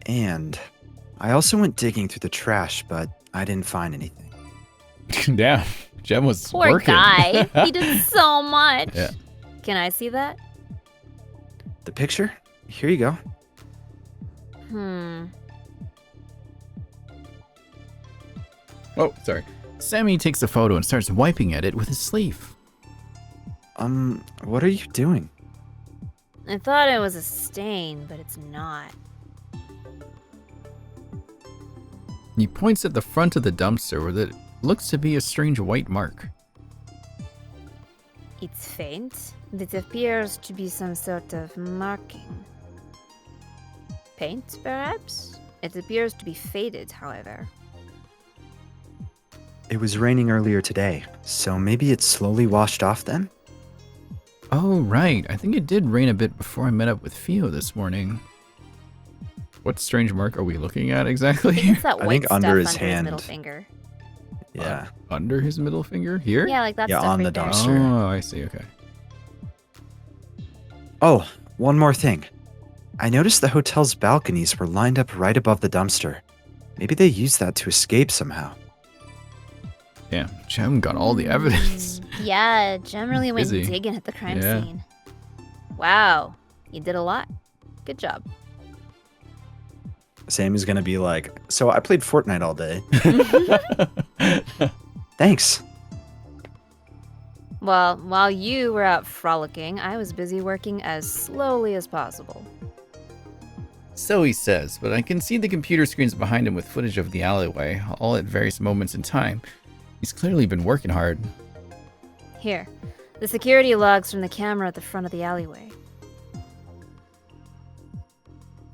And I also went digging through the trash, but I didn't find anything. Damn, Gem was Poor working. guy. He did so much. Yeah. Can I see that? The picture? Here you go. Oh, sorry. Sammy takes a photo and starts wiping at it with his sleeve. What are you doing? I thought it was a stain, but it's not. He points at the front of the dumpster where it looks to be a strange white mark. It's faint. It appears to be some sort of marking. Paint, perhaps? It appears to be faded, however. It was raining earlier today, so maybe it slowly washed off then? Oh, right. I think it did rain a bit before I met up with Theo this morning. What strange mark are we looking at exactly? It's that I white think stuff under his his hand. middle finger. Yeah. Under his middle finger? Here? Yeah, like that Yeah, stuff on right the there. dumpster. Oh, I see. Okay. Oh, one more thing. I noticed the hotel's balconies were lined up right above the dumpster. Maybe they used that to escape somehow. Damn, Gem got all the evidence. Yeah, Jem really went Busy. digging at the crime Yeah. scene. Wow, you did a lot. Good job. Sammy's gonna be like, so I played Fortnite all day. Thanks. Well, while you were out frolicking, I was busy working as slowly as possible. So he says, but I can see the computer screens behind him with footage of the alleyway, all at various moments in time. He's clearly been working hard. Here, the security logs from the camera at the front of the alleyway.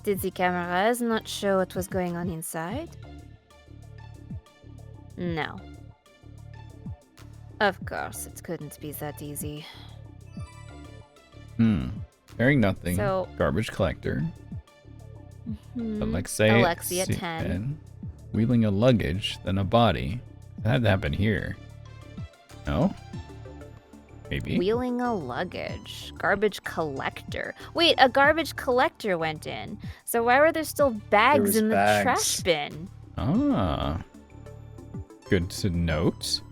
Did the cameras not show what was going on inside? No. Of course, it couldn't be that easy. Carrying nothing. So- Garbage collector. Alexei at 10. Wheeling a luggage, then a body. That had to happen here. No? Maybe. Wheeling a luggage. Garbage collector. Wait, a garbage collector went in. So why were there still bags was in the bags. trash bin? Ah. Good to note.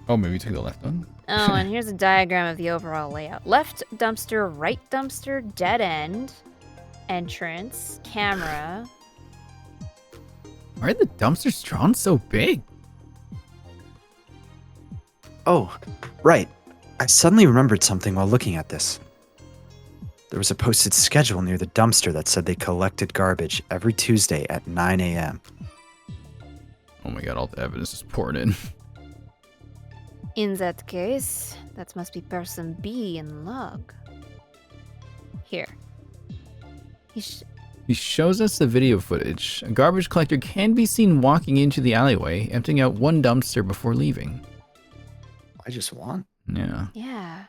Oh, maybe we took the left one. Oh, and here's a diagram of the overall layout. Left dumpster, right dumpster, dead end, entrance, camera. Why are the dumpsters drawn so big? Oh, right. I suddenly remembered something while looking at this. There was a posted schedule near the dumpster that said they collected garbage every Tuesday at 9 a.m. Oh my god, all the evidence is poured in. In that case, that must be person B in log. Here. He shows us the video footage. A garbage collector can be seen walking into the alleyway, emptying out one dumpster before leaving. I just want. Yeah. Yeah.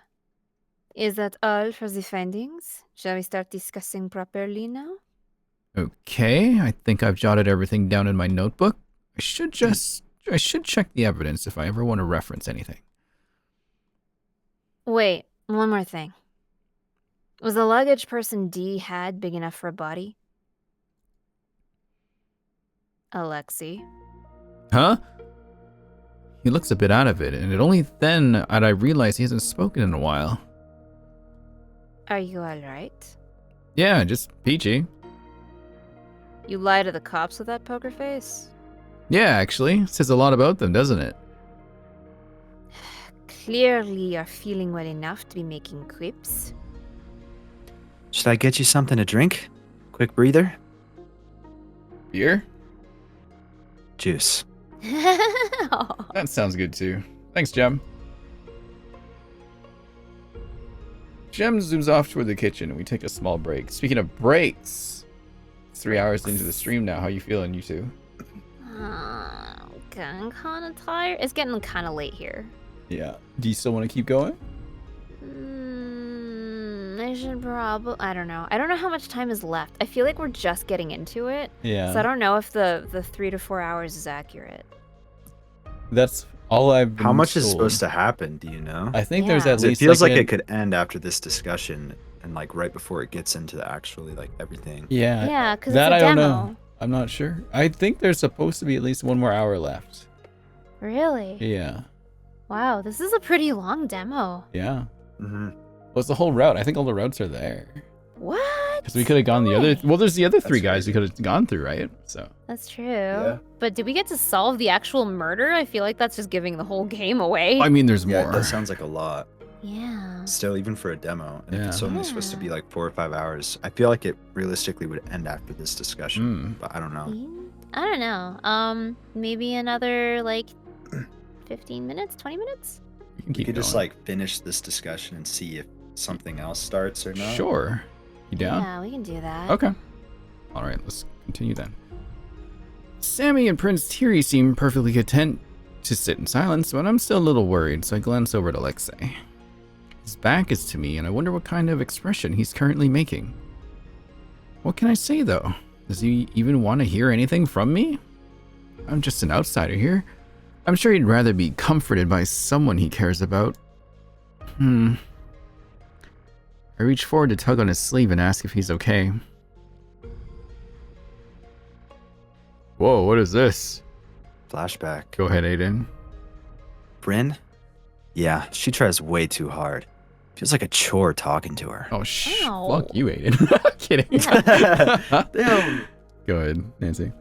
Is that all for the findings? Shall we start discussing properly now? Okay, I think I've jotted everything down in my notebook. I should check the evidence if I ever want to reference anything. Wait, one more thing. Was the luggage person D had big enough for a body? Alexei. Huh? He looks a bit out of it, and it only then did I realize he hasn't spoken in a while. Are you alright? Yeah, just peachy. You lie to the cops with that poker face? Yeah, actually. Says a lot about them, doesn't it? Clearly you're feeling well enough to be making quips. Should I get you something to drink? Quick breather? Beer? Juice. That sounds good too. Thanks, Jem. Jem zooms off toward the kitchen and we take a small break. Speaking of breaks, it's 3 hours into the stream now. How you feeling, you two? Getting kind of tired. It's getting kind of late here. Yeah. Do you still want to keep going? I should probably. I don't know. I don't know how much time is left. I feel like we're just getting into it. Yeah. So I don't know if the 3 to 4 hours is accurate. That's all I've been How much is told. supposed to happen? Do you know? I think there's Yeah. at It least feels like an- it could end after this discussion and like right before it gets into the actually like everything. Yeah. Yeah, because it's That a I don't demo. know. I'm not sure. I think there's supposed to be at least one more hour left. Really? Yeah. Wow, this is a pretty long demo. Yeah. Mm-hmm. Well, it's the whole route. I think all the routes are there. What? Because we could have gone the other. Well, there's the other three That's guys we could have gone through, right? So. That's true. Yeah. But did we get to solve the actual murder? I feel like that's just giving the whole game away. I mean, there's Yeah, more. that sounds like a lot. Yeah. Still, even for a demo, and if it's Yeah. only supposed to be like 4 or 5 hours, I feel like it realistically would end after this discussion. But I don't know. I don't know. Maybe another like 15 minutes, 20 minutes? We can We keep could just going. like finish this discussion and see if something else starts or not. Sure. You down? Yeah, we can do that. Okay. All right, let's continue then. Sammy and Prince Thierry seem perfectly content to sit in silence, but I'm still a little worried, so I glance over at Alexei. His back is to me, and I wonder what kind of expression he's currently making. What can I say, though? Does he even want to hear anything from me? I'm just an outsider here. I'm sure he'd rather be comforted by someone he cares about. I reach forward to tug on his sleeve and ask if he's okay. Whoa, what is this? Flashback. Go ahead, Aiden. Bryn? Yeah, she tries way too hard. Feels like a chore talking to her. Oh, Ow. fuck you, Aiden. Kidding. Damn. Go ahead, Nancy.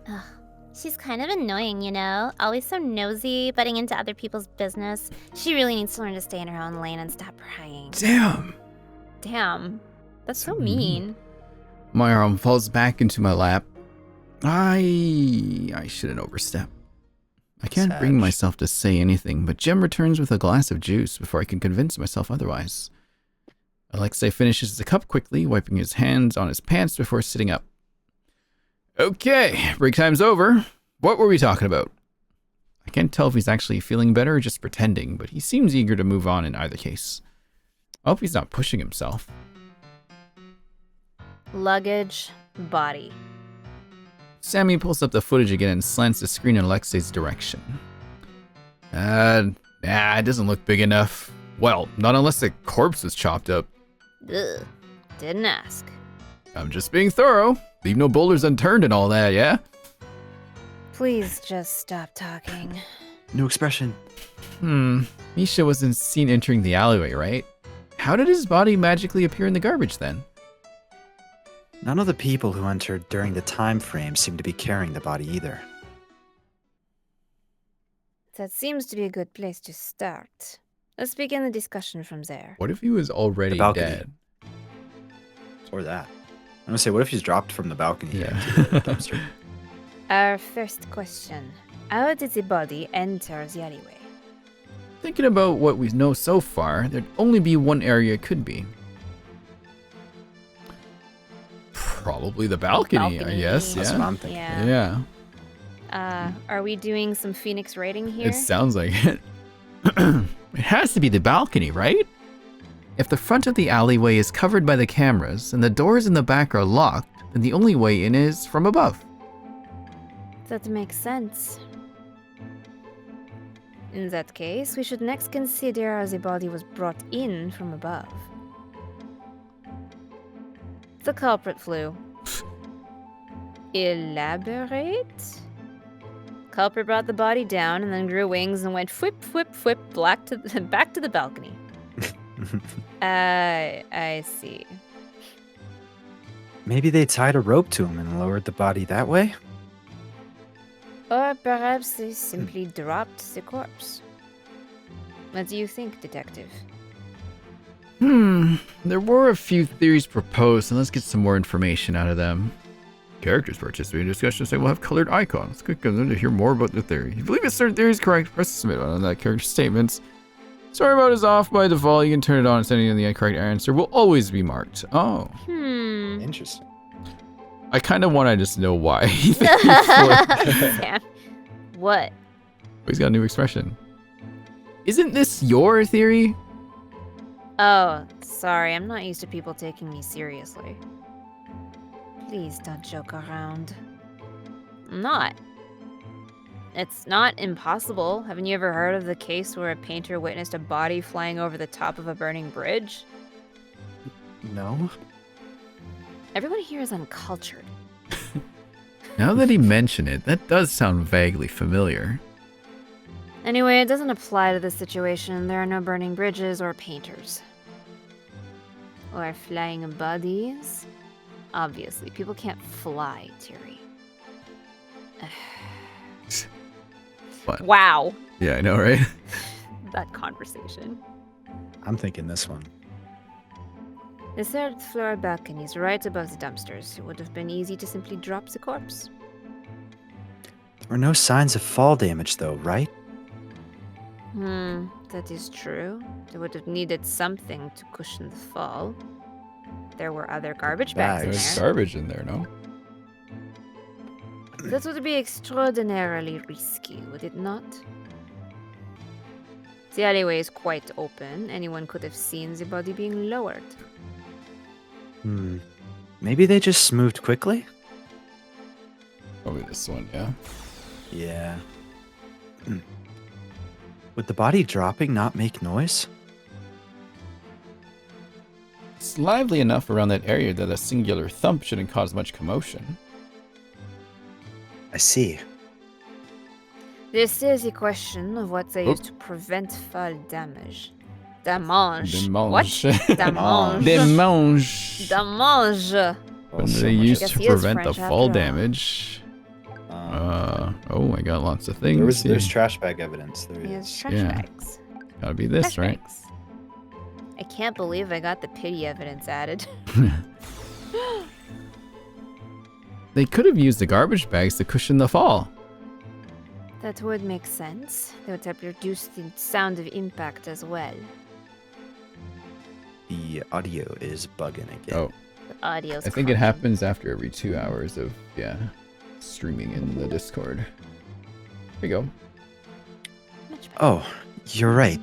She's kind of annoying, you know? Always so nosy, butting into other people's business. She really needs to learn to stay in her own lane and stop prying. Damn. Damn. That's so So mean. My arm falls back into my lap. I shouldn't overstep. I can't bring myself to say anything, but Jem returns with a glass of juice before I can convince myself otherwise. Alexei finishes the cup quickly, wiping his hands on his pants before sitting up. Okay, break time's over. What were we talking about? I can't tell if he's actually feeling better or just pretending, but he seems eager to move on in either case. I hope he's not pushing himself. Luggage, body. Sammy pulls up the footage again and slants the screen in Alexei's direction. It doesn't look big enough. Well, not unless the corpse was chopped up. Ugh, didn't ask. I'm just being thorough. Leave no boulders unturned and all that, yeah? Please just stop talking. New expression. Misha wasn't seen entering the alleyway, right? How did his body magically appear in the garbage then? None of the people who entered during the time frame seem to be carrying the body either. That seems to be a good place to start. Let's begin the discussion from there. What if he was already The balcony. dead? Or that. I'm gonna say, what if he's dropped from the balcony Yeah. into the dumpster? Our first question. How did the body enter the alleyway? Thinking about what we know so far, there'd only be one area it could be. Probably the balcony, I guess. That's Yeah. what I'm thinking. Yeah. Yeah. Are we doing some Phoenix rating here? It sounds like it. It has to be the balcony, right? If the front of the alleyway is covered by the cameras and the doors in the back are locked, then the only way in is from above. That makes sense. In that case, we should next consider how the body was brought in from above. The culprit flew. Elaborate? Culprit brought the body down and then grew wings and went whip, whip, whip, back to the balcony. I see. Maybe they tied a rope to him and lowered the body that way? Or perhaps they simply dropped the corpse. What do you think, detective? There were a few theories proposed, and let's get some more information out of them. Characters participating in discussions will have colored icons. Click on them to hear more about the theory. If you believe a certain theory is correct, press submit on that character's statements. Sorry about is off by default. You can turn it on, sending in the incorrect answer will always be marked. Oh. Interesting. I kind of want to just know why. He flipped. Sam. What? He's got a new expression. Isn't this your theory? Oh, sorry, I'm not used to people taking me seriously. Please don't joke around. I'm not. It's not impossible. Haven't you ever heard of the case where a painter witnessed a body flying over the top of a burning bridge? No? Everyone here is uncultured. Now that he mentioned it, that does sound vaguely familiar. Anyway, it doesn't apply to this situation. There are no burning bridges or painters. Or flying bodies. Obviously, people can't fly, Terry. What? Wow. Yeah, I know, right? That conversation. I'm thinking this one. The third floor balcony is right above the dumpsters. It would have been easy to simply drop the corpse. There were no signs of fall damage, though, right? That is true. They would have needed something to cushion the fall. There were other garbage bags in There's there. garbage in there, no? That would be extraordinarily risky, would it not? The alleyway is quite open. Anyone could have seen the body being lowered. Maybe they just moved quickly? Probably this one, yeah. Yeah. Would the body dropping not make noise? It's lively enough around that area that a singular thump shouldn't cause much commotion. I see. This is a question of what they use to prevent fall damage. Damage. What? Damage. Demange. Damage. When so they much- used guess to he is prevent the French fall after all. damage. Oh, I got lots of things. There's here. trash bag evidence. There He is. has trash Yeah. bags. Gotta be this, Trash right? bags. I can't believe I got the pity evidence added. They could have used the garbage bags to cushion the fall. That would make sense. They would help reduce the sound of impact as well. The audio is bugging again. Oh, The audio's I think it crunching. happens after every 2 hours of, streaming in the Discord. There you go. Much better. Oh, you're right.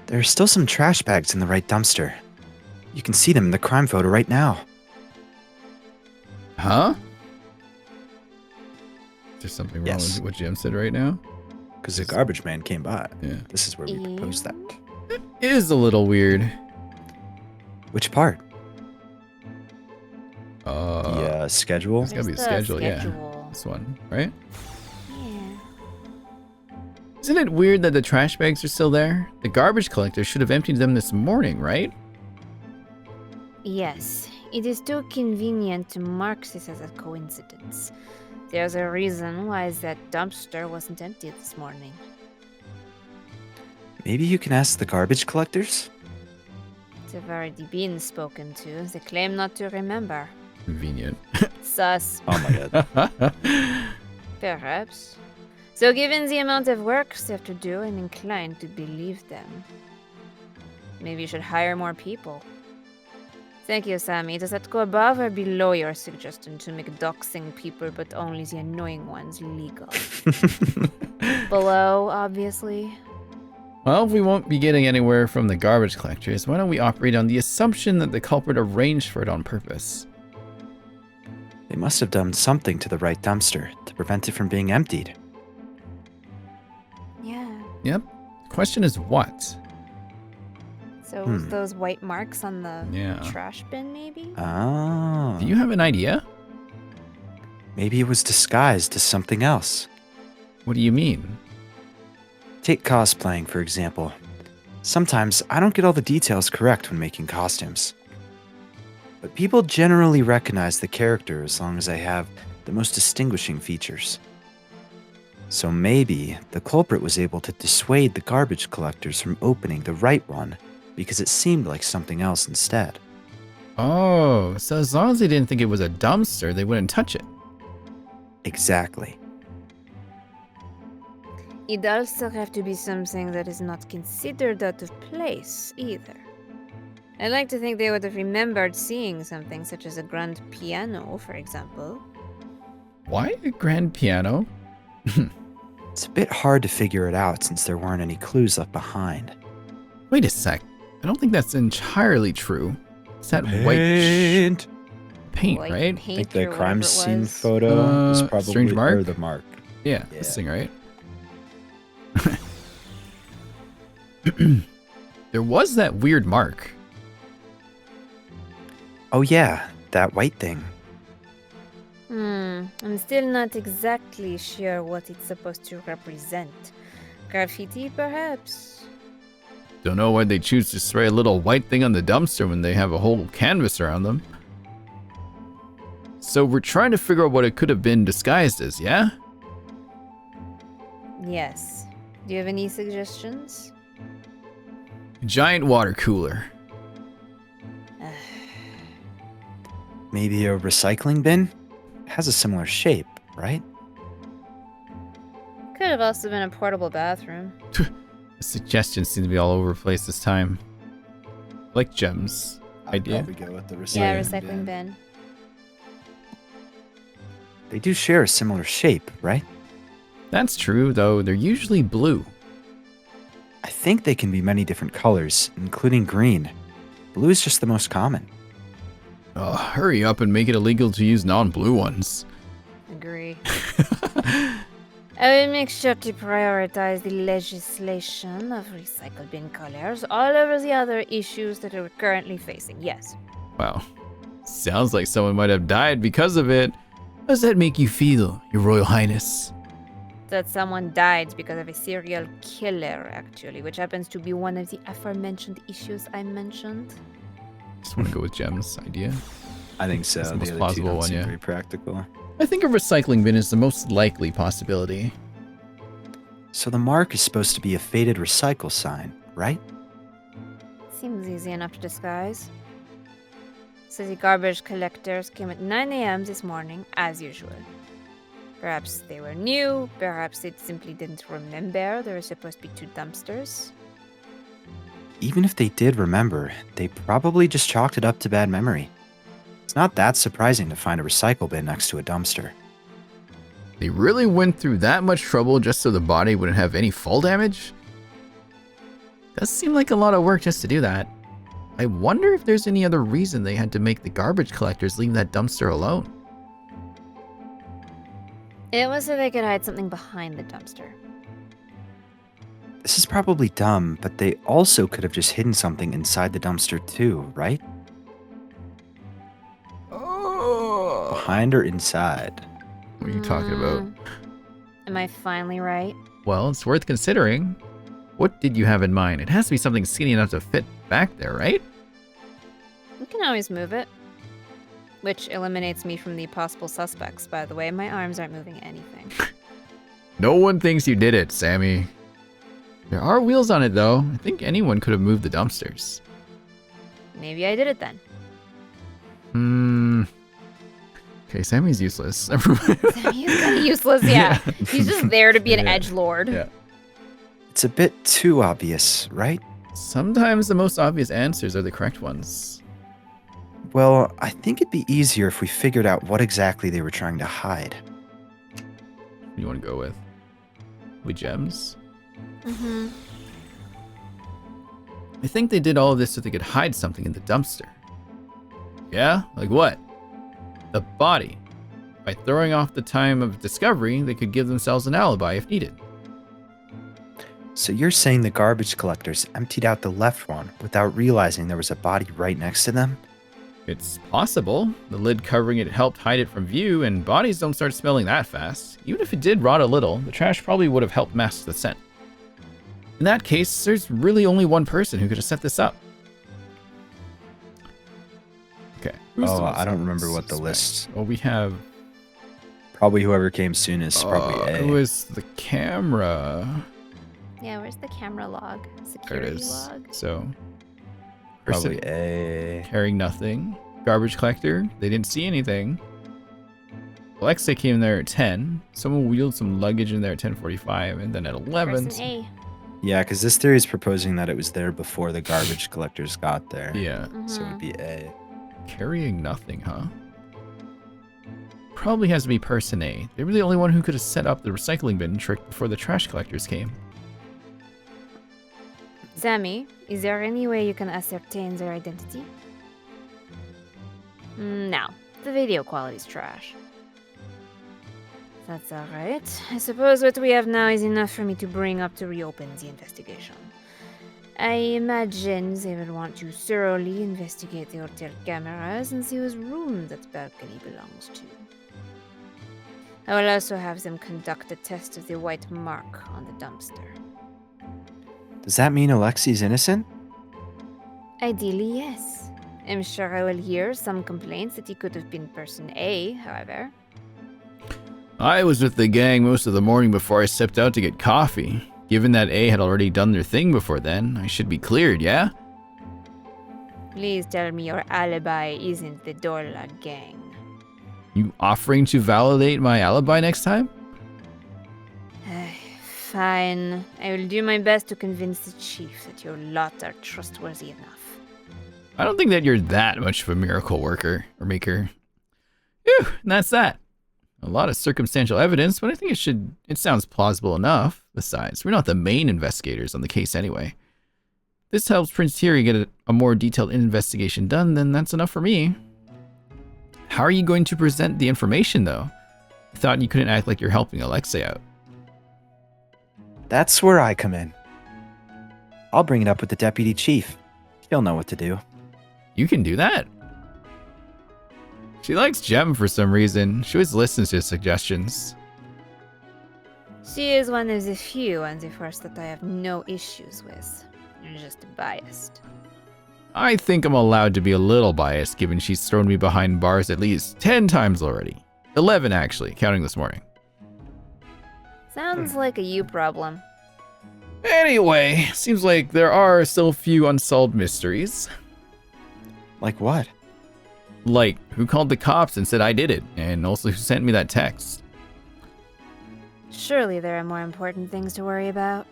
There are still some trash bags in the right dumpster. You can see them in the crime photo right now. Huh? Is there something wrong Yes. with what Jim said right now? Because the garbage man came by. Yeah. This is where we proposed that. It is a little weird. Which part? Uh, The schedule? It's gotta be the Where's schedule, yeah. schedule? This one, right? Yeah. Isn't it weird that the trash bags are still there? The garbage collector should have emptied them this morning, right? Yes, it is too convenient to mark this as a coincidence. There's a reason why that dumpster wasn't empty this morning. Maybe you can ask the garbage collectors? They've already been spoken to. They claim not to remember. Convenient. Sus, Oh my god. perhaps. So given the amount of work they have to do, I'm inclined to believe them. Maybe you should hire more people. Thank you, Sammy. Does that go above or below your suggestion to make doxing people but only the annoying ones legal? Below, obviously. Well, if we won't be getting anywhere from the garbage collectors, why don't we operate on the assumption that the culprit arranged for it on purpose? They must have done something to the right dumpster to prevent it from being emptied. Yeah. Yep. Question is what? So it was those white marks on the Yeah. trash bin, maybe? Oh. Do you have an idea? Maybe it was disguised as something else. What do you mean? Take cosplaying, for example. Sometimes I don't get all the details correct when making costumes. But people generally recognize the character as long as I have the most distinguishing features. So maybe the culprit was able to dissuade the garbage collectors from opening the right one because it seemed like something else instead. Oh, so as long as they didn't think it was a dumpster, they wouldn't touch it. Exactly. It also have to be something that is not considered out of place, either. I like to think they would have remembered seeing something such as a grand piano, for example. Why a grand piano? It's a bit hard to figure it out since there weren't any clues left behind. Wait a sec. I don't think that's entirely true. It's that white Paint. paint, White right? I paint think the or crime whatever it scene was. photo is probably Strange mark? or the mark. Yeah, Yeah. this thing, right? There was that weird mark. Oh yeah, that white thing. I'm still not exactly sure what it's supposed to represent. Graffiti, perhaps? Don't know why they choose to spray a little white thing on the dumpster when they have a whole canvas around them. So we're trying to figure out what it could have been disguised as, yeah? Yes. Do you have any suggestions? Giant water cooler. Maybe a recycling bin? It has a similar shape, right? Could have also been a portable bathroom. The suggestions seem to be all over the place this time. Like Gem's idea. I'd probably go with the recycling Yeah, recycling bin. They do share a similar shape, right? That's true, though they're usually blue. I think they can be many different colors, including green. Blue is just the most common. Oh, hurry up and make it illegal to use non-blue ones. Agree. I will make sure to prioritize the legislation of recycled bin colors all over the other issues that we're currently facing. Yes. Wow. Sounds like someone might have died because of it. How does that make you feel, Your Royal Highness? That someone died because of a serial killer, actually, which happens to be one of the aforementioned issues I mentioned. Just want to go with Gem's idea. I think so. That's the most other two plausible don't one, seem yeah. very practical. I think a recycling bin is the most likely possibility. So the mark is supposed to be a faded recycle sign, right? Seems easy enough to disguise. So the garbage collectors came at 9 a.m. this morning, as usual. Perhaps they were new, perhaps they simply didn't remember there were supposed to be 2 dumpsters. Even if they did remember, they probably just chalked it up to bad memory. It's not that surprising to find a recycle bin next to a dumpster. They really went through that much trouble just so the body wouldn't have any fall damage? Does seem like a lot of work just to do that. I wonder if there's any other reason they had to make the garbage collectors leave that dumpster alone. It was so they could hide something behind the dumpster. This is probably dumb, but they also could have just hidden something inside the dumpster too, right? Oh. Behind or inside? What are you talking about? Am I finally right? Well, it's worth considering. What did you have in mind? It has to be something skinny enough to fit back there, right? We can always move it. Which eliminates me from the possible suspects, by the way. My arms aren't moving anything. No one thinks you did it, Sammy. There are wheels on it, though. I think anyone could have moved the dumpsters. Maybe I did it then. Okay, Sammy's useless. Sammy's kind of useless, yeah. He's just there to be an edgelord. Yeah. It's a bit too obvious, right? Sometimes the most obvious answers are the correct ones. Well, I think it'd be easier if we figured out what exactly they were trying to hide. What do you want to go with? With gems? Mm-hmm. I think they did all of this so they could hide something in the dumpster. Yeah? Like what? The body. By throwing off the time of discovery, they could give themselves an alibi if needed. So you're saying the garbage collectors emptied out the left one without realizing there was a body right next to them? It's possible. The lid covering it helped hide it from view, and bodies don't start smelling that fast. Even if it did rot a little, the trash probably would have helped mask the scent. In that case, there's really only one person who could have set this up. Okay. I don't remember what the list... Well, we have... Probably whoever came soonest, probably A. Who is the camera? Yeah, where's the camera log? There it Security is. log? So... Probably person A. carrying nothing. Garbage collector, they didn't see anything. Alexa came there at 10. Someone wheeled some luggage in there at 10:45, and then at 11. Person A. Yeah, because this theory is proposing that it was there before the garbage collectors got there. Yeah. So it would be A. Carrying nothing, huh? Probably has to be person A. They were the only one who could have set up the recycling bin trick before the trash collectors came. Sammy, is there any way you can ascertain their identity? No, the video quality's trash. That's alright. I suppose what we have now is enough for me to bring up to reopen the investigation. I imagine they will want to thoroughly investigate the hotel cameras and see whose room that balcony belongs to. I will also have them conduct a test of the white mark on the dumpster. Does that mean Alexi's innocent? Ideally, yes. I'm sure I will hear some complaints that he could have been person A, however. I was with the gang most of the morning before I stepped out to get coffee. Given that A had already done their thing before then, I should be cleared, yeah? Please tell me your alibi isn't the Dorla gang. You offering to validate my alibi next time? Fine. I will do my best to convince the chief that your lot are trustworthy enough. I don't think that you're that much of a miracle worker or maker. Phew, and that's that. A lot of circumstantial evidence, but I think it sounds plausible enough. Besides, we're not the main investigators on the case anyway. This helps Prince Thierry get a more detailed investigation done, then that's enough for me. How are you going to present the information, though? I thought you couldn't act like you're helping Alexei out. That's where I come in. I'll bring it up with the deputy chief. He'll know what to do. You can do that? She likes Jem for some reason. She always listens to his suggestions. She is one of the few on the force that I have no issues with. You're just biased. I think I'm allowed to be a little biased given she's thrown me behind bars at least 10 times already. 11 actually, counting this morning. Sounds like a you problem. Anyway, seems like there are still a few unsolved mysteries. Like what? Like, who called the cops and said I did it, and also who sent me that text? Surely there are more important things to worry about.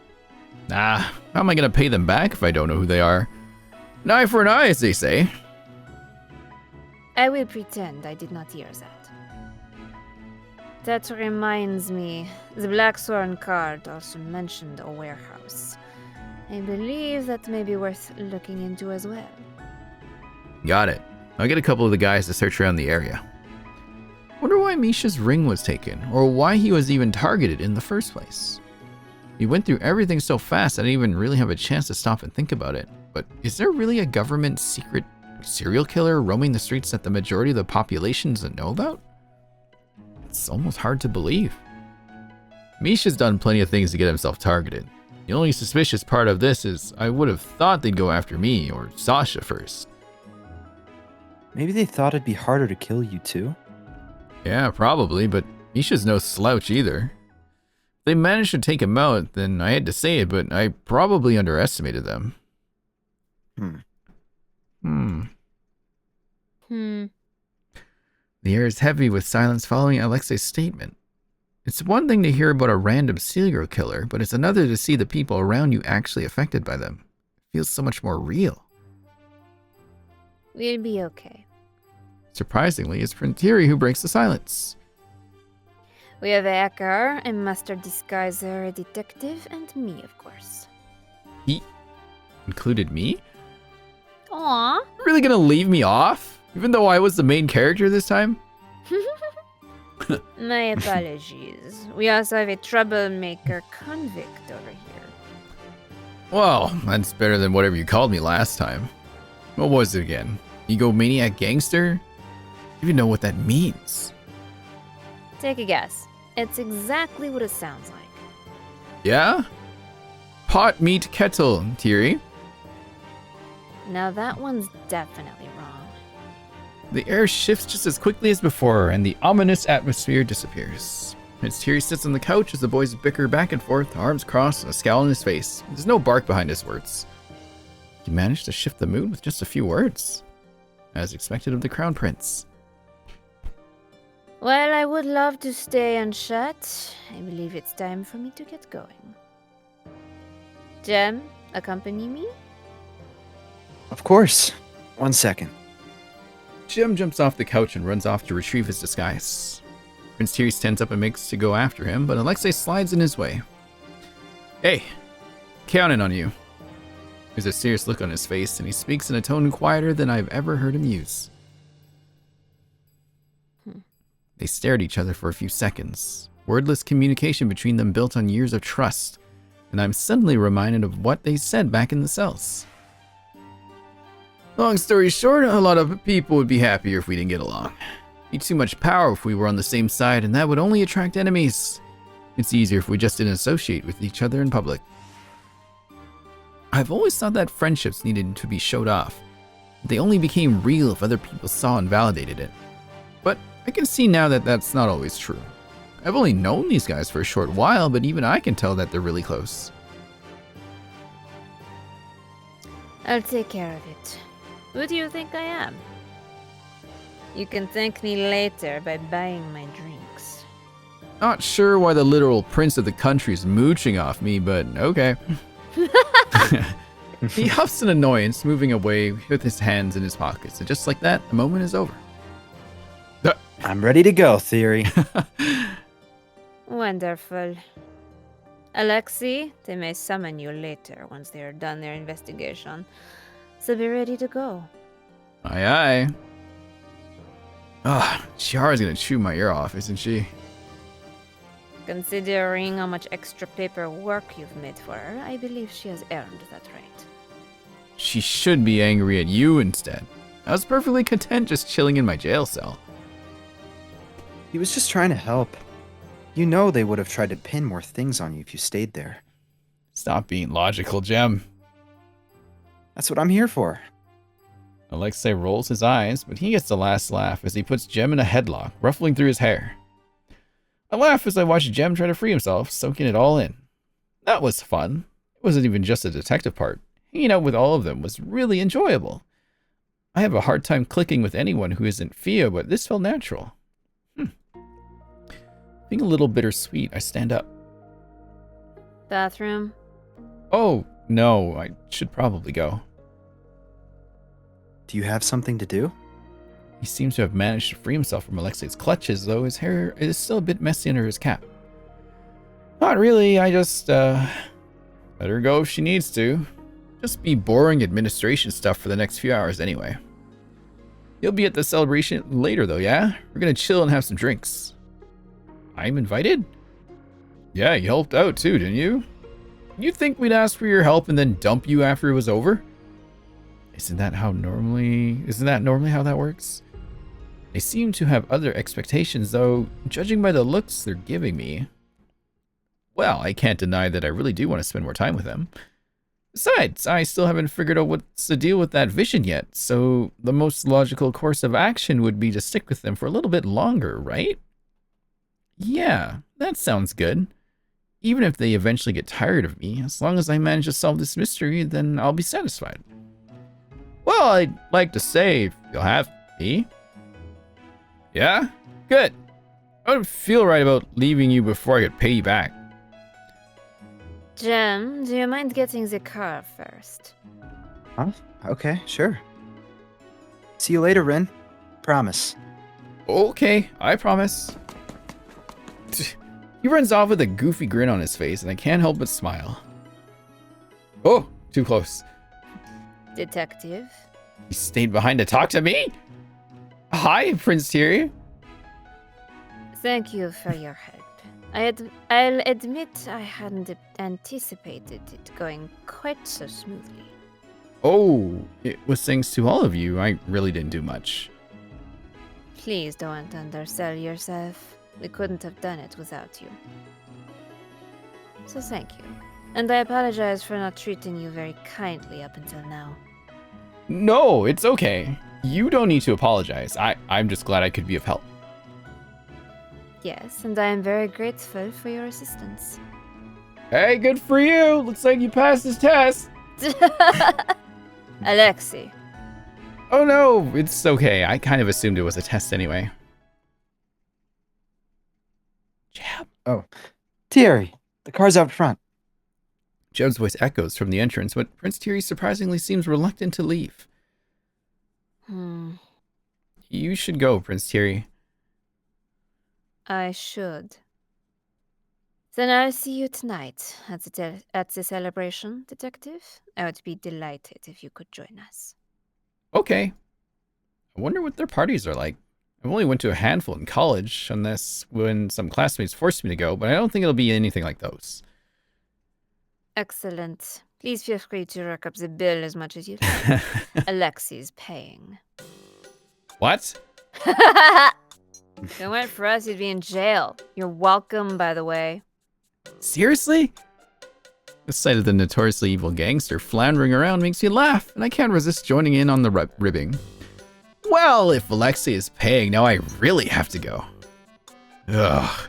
Nah, how am I gonna pay them back if I don't know who they are? An eye for an eye, as they say. I will pretend I did not hear that. That reminds me, the Blackthorn card also mentioned a warehouse. I believe that may be worth looking into as well. Got it. I'll get a couple of the guys to search around the area. Wonder why Misha's ring was taken, or why he was even targeted in the first place. He went through everything so fast I didn't even really have a chance to stop and think about it. But is there really a government secret serial killer roaming the streets that the majority of the population doesn't know about? It's almost hard to believe. Misha's done plenty of things to get himself targeted. The only suspicious part of this is I would have thought they'd go after me or Sasha first. Maybe they thought it'd be harder to kill you too? Yeah, probably, but Misha's no slouch either. If they managed to take him out, then I had to say it, but I probably underestimated them. The air is heavy with silence following Alexei's statement. It's one thing to hear about a random serial killer, but it's another to see the people around you actually affected by them. It feels so much more real. We'll be okay. Surprisingly, it's Frontieri who breaks the silence. We have a hacker, a master disguiser, a detective, and me, of course. He included me? Aw. You're really gonna leave me off? Even though I was the main character this time? My apologies. We also have a troublemaker convict over here. Well, that's better than whatever you called me last time. What was it again? Egomaniac gangster? I don't even know what that means. Take a guess. It's exactly what it sounds like. Yeah? Pot meat kettle, Thierry. Now that one's definitely wrong. The air shifts just as quickly as before, and the ominous atmosphere disappears. As Thierry sits on the couch as the boys bicker back and forth, arms crossed, a scowl on his face. There's no bark behind his words. He managed to shift the mood with just a few words, as expected of the Crown Prince. Well, I would love to stay and chat. I believe it's time for me to get going. Jem, accompany me? Of course. 1 second. Jim jumps off the couch and runs off to retrieve his disguise. Prince Thierry stands up and makes to go after him, but Alexei slides in his way. Hey, counting on you. There's a serious look on his face, and he speaks in a tone quieter than I've ever heard him use. They stare at each other for a few seconds. Wordless communication between them built on years of trust, and I'm suddenly reminded of what they said back in the cells. Long story short, a lot of people would be happier if we didn't get along. It'd be too much power if we were on the same side, and that would only attract enemies. It's easier if we just didn't associate with each other in public. I've always thought that friendships needed to be showed off. They only became real if other people saw and validated it. But I can see now that that's not always true. I've only known these guys for a short while, but even I can tell that they're really close. I'll take care of it. Who do you think I am? You can thank me later by buying my drinks. Not sure why the literal prince of the country is mooching off me, but okay. He huffs in annoyance, moving away with his hands in his pockets, and just like that, the moment is over. I'm ready to go, Theory. Wonderful. Alexei, they may summon you later once they are done their investigation. So be ready to go. Aye aye. Chiara's gonna chew my ear off, isn't she? Considering how much extra paperwork you've made for her, I believe she has earned that right. She should be angry at you instead. I was perfectly content just chilling in my jail cell. He was just trying to help. You know they would have tried to pin more things on you if you stayed there. Stop being logical, Jem. That's what I'm here for. Alexei rolls his eyes, but he gets the last laugh as he puts Jem in a headlock, ruffling through his hair. I laugh as I watch Jem try to free himself, soaking it all in. That was fun. It wasn't even just the detective part. Hanging out with all of them was really enjoyable. I have a hard time clicking with anyone who isn't Fia, but this felt natural. Being a little bittersweet, I stand up. Bathroom? Oh, no, I should probably go. Do you have something to do? He seems to have managed to free himself from Alexei's clutches, though his hair is still a bit messy under his cap. Not really, I just, let her go if she needs to. Just be boring administration stuff for the next few hours anyway. You'll be at the celebration later though, yeah? We're gonna chill and have some drinks. I'm invited? Yeah, you helped out too, didn't you? You'd think we'd ask for your help and then dump you after it was over? Isn't that normally how that works? They seem to have other expectations though, judging by the looks they're giving me. Well, I can't deny that I really do want to spend more time with them. Besides, I still haven't figured out what's the deal with that vision yet, so the most logical course of action would be to stick with them for a little bit longer, right? Yeah, that sounds good. Even if they eventually get tired of me, as long as I manage to solve this mystery, then I'll be satisfied. Well, I'd like to say, if you'll have me. Yeah? Good. I don't feel right about leaving you before I could pay you back. Jem, do you mind getting the car first? Huh? Okay, sure. See you later, Rin. Promise. Okay, I promise. He runs off with a goofy grin on his face, and I can't help but smile. Oh, too close. Detective? He stayed behind to talk to me? Hi, Prince Thierry. Thank you for your help. I'll admit I hadn't anticipated it going quite so smoothly. Oh, it was thanks to all of you. I really didn't do much. Please don't undersell yourself. We couldn't have done it without you. So thank you. And I apologize for not treating you very kindly up until now. No, it's okay. You don't need to apologize. I'm just glad I could be of help. Yes, and I am very grateful for your assistance. Hey, good for you. Looks like you passed this test. Alexei. Oh no, it's okay. I kind of assumed it was a test anyway. Jeb. Oh, Thierry, the car's out front. Jeb's voice echoes from the entrance, but Prince Thierry surprisingly seems reluctant to leave. You should go, Prince Thierry. I should. Then I'll see you tonight at the celebration, Detective. I would be delighted if you could join us. Okay. I wonder what their parties are like. I've only went to a handful in college, unless when some classmates forced me to go, but I don't think it'll be anything like those. Excellent. Please feel free to rack up the bill as much as you like. Alexei's paying. What? If it weren't for us, you'd be in jail. You're welcome, by the way. Seriously? The sight of the notoriously evil gangster floundering around makes me laugh, and I can't resist joining in on the ribbing. Well, if Alexei is paying, now I really have to go. Ugh.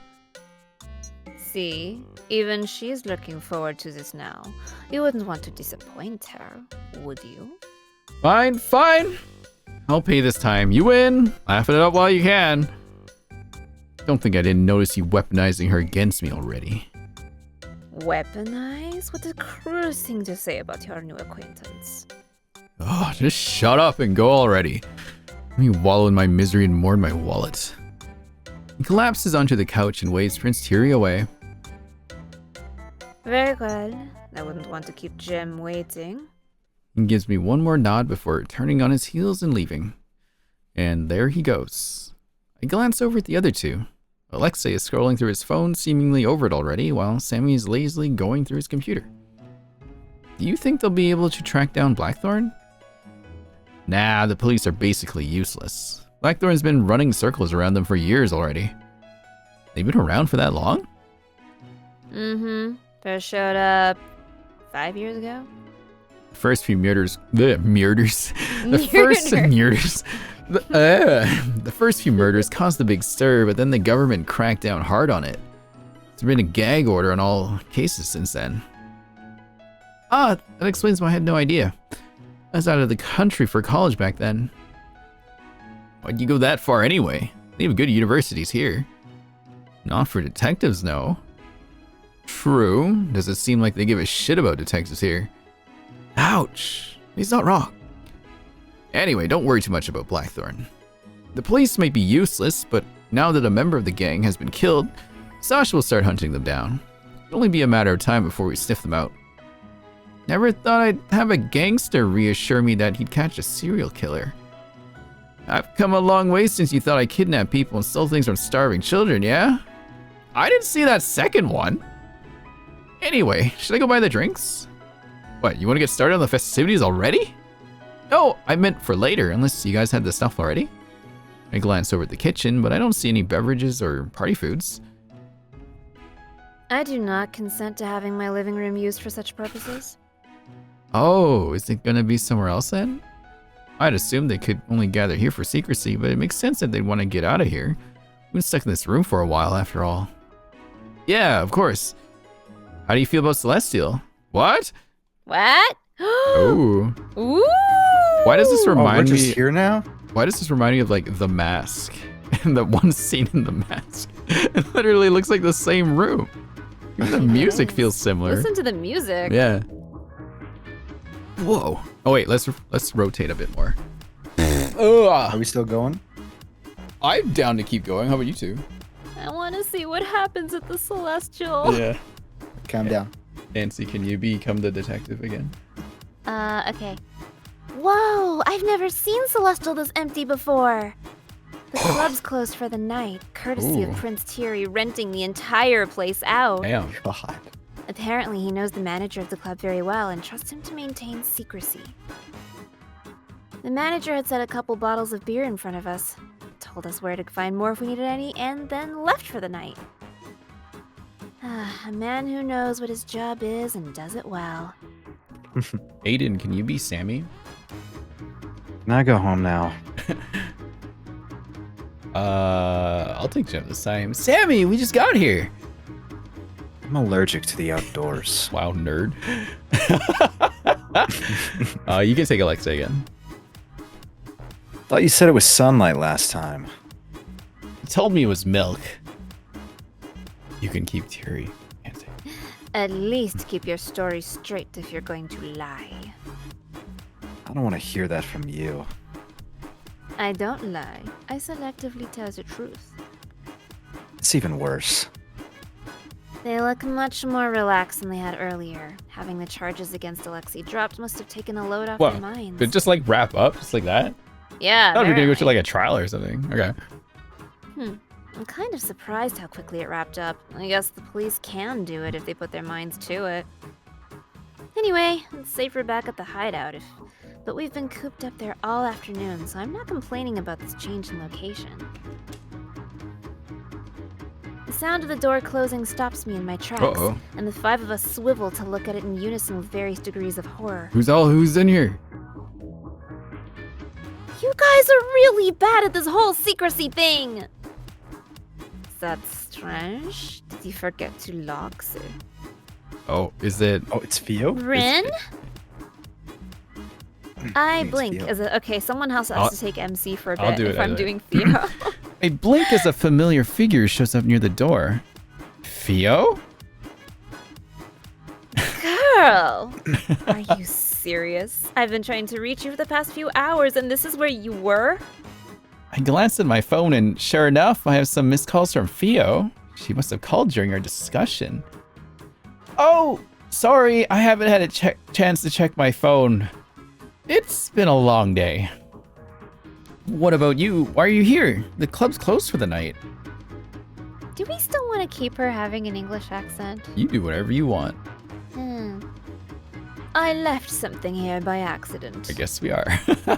See? Even she's looking forward to this now. You wouldn't want to disappoint her, would you? Fine, fine. I'll pay this time. You win. Laugh it up while you can. Don't think I didn't notice you weaponizing her against me already. Weaponize? What a cruel thing to say about your new acquaintance. Oh, just shut up and go already. Let me wallow in my misery and mourn my wallet. He collapses onto the couch and waves Prince Thierry away. Very well. I wouldn't want to keep Jem waiting. He gives me one more nod before turning on his heels and leaving. And there he goes. I glance over at the other two. Alexei is scrolling through his phone, seemingly over it already, while Sammy is lazily going through his computer. Do you think they'll be able to track down Blackthorn? Nah, the police are basically useless. Blackthorn's been running circles around them for years already. They've been around for that long? Mm-hmm. First showed up 5 years ago? The first few murders. The first few murders caused a big stir, but then the government cracked down hard on it. There's been a gag order on all cases since then. Ah, that explains why I had no idea. I was out of the country for college back then. Why'd you go that far anyway? They have good universities here. Not for detectives, no. True. Does it seem like they give a shit about detectives here? Ouch. He's not wrong. Anyway, don't worry too much about Blackthorn. The police may be useless, but now that a member of the gang has been killed, Sasha will start hunting them down. It'll only be a matter of time before we sniff them out. Never thought I'd have a gangster reassure me that he'd catch a serial killer. I've come a long way since you thought I kidnapped people and stole things from starving children, yeah? I didn't see that second one. Anyway, should I go buy the drinks? What, you want to get started on the festivities already? No, I meant for later, unless you guys had the stuff already. I glanced over at the kitchen, but I don't see any beverages or party foods. I do not consent to having my living room used for such purposes. Oh, is it gonna be somewhere else then? I'd assumed they could only gather here for secrecy, but it makes sense that they'd want to get out of here. We've been stuck in this room for a while after all. Yeah, of course. How do you feel about Celestial? What? What? Oh. Ooh! Why does this Oh, we're remind just me? here now? Why does this remind me of like The Mask? And that one scene in The Mask. It literally looks like the same room. Even the music feels similar. Listen to the music. Yeah. Whoa. Oh wait, let's rotate a bit more. Are we still going? I'm down to keep going. How about you two? I want to see what happens at the Celestial. Yeah. Calm down. Nancy, can you become the detective again? Okay. Whoa, I've never seen Celestial this empty before. The club's closed for the night, courtesy Ooh. of Prince Thierry renting the entire place out. Damn. God. Apparently, he knows the manager of the club very well and trusts him to maintain secrecy. The manager had set a couple bottles of beer in front of us, told us where to find more if we needed any, and then left for the night. A man who knows what his job is and does it well. Aiden, can you be Sammy? Can I go home now? I'll take Jim this time. Sammy, we just got here. I'm allergic to the outdoors. Wow, nerd. You can take Alexa again. Thought you said it was sunlight last time. You told me it was milk. You can keep Thierry. Nancy. At least keep your story straight if you're going to lie. I don't want to hear that from you. I don't lie. I selectively tell the truth. It's even worse. They look much more relaxed than they had earlier. Having the charges against Alexei dropped must have taken a load off What? their minds. But just like wrap up, just like that? Yeah, I thought we were gonna go to apparently. like a trial or something. Okay. I'm kind of surprised how quickly it wrapped up. I guess the police can do it if they put their minds to it. Anyway, it's safer back at the hideout, but we've been cooped up there all afternoon, so I'm not complaining about this change in location. The sound of the door closing stops me in my tracks, Uh-oh. and the five of us swivel to look at it in unison with various degrees of horror. Who's in here? You guys are really bad at this whole secrecy thing! That's strange. Did you forget to lock, sir? Oh, is it? Oh, it's Theo? Rin? I Thanks, blink Theo. as a okay. Someone else I'll- has to take MC for a bit I'll do if it I'm anyway. doing Theo. A blink as a familiar figure shows up near the door. Theo? Girl, are you serious? I've been trying to reach you for the past few hours, and this is where you were. I glanced at my phone and sure enough, I have some missed calls from Theo. She must have called during our discussion. Oh, sorry, I haven't had a chance to check my phone. It's been a long day. What about you? Why are you here? The club's closed for the night. Do we still want to keep her having an English accent? You do whatever you want. I left something here by accident. I guess we are.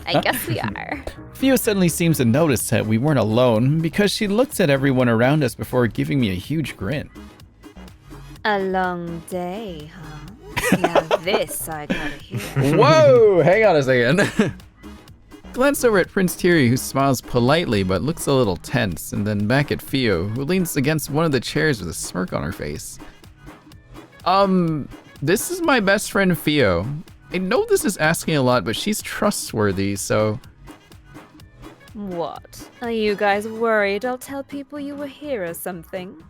I guess we are. Theo suddenly seems to notice that we weren't alone because she looks at everyone around us before giving me a huge grin. A long day, huh? Now this I gotta hear. Whoa! Hang on a second. Glance over at Prince Thierry, who smiles politely but looks a little tense, and then back at Theo, who leans against one of the chairs with a smirk on her face. This is my best friend Theo. I know this is asking a lot, but she's trustworthy, so... What? Are you guys worried I'll tell people you were here or something?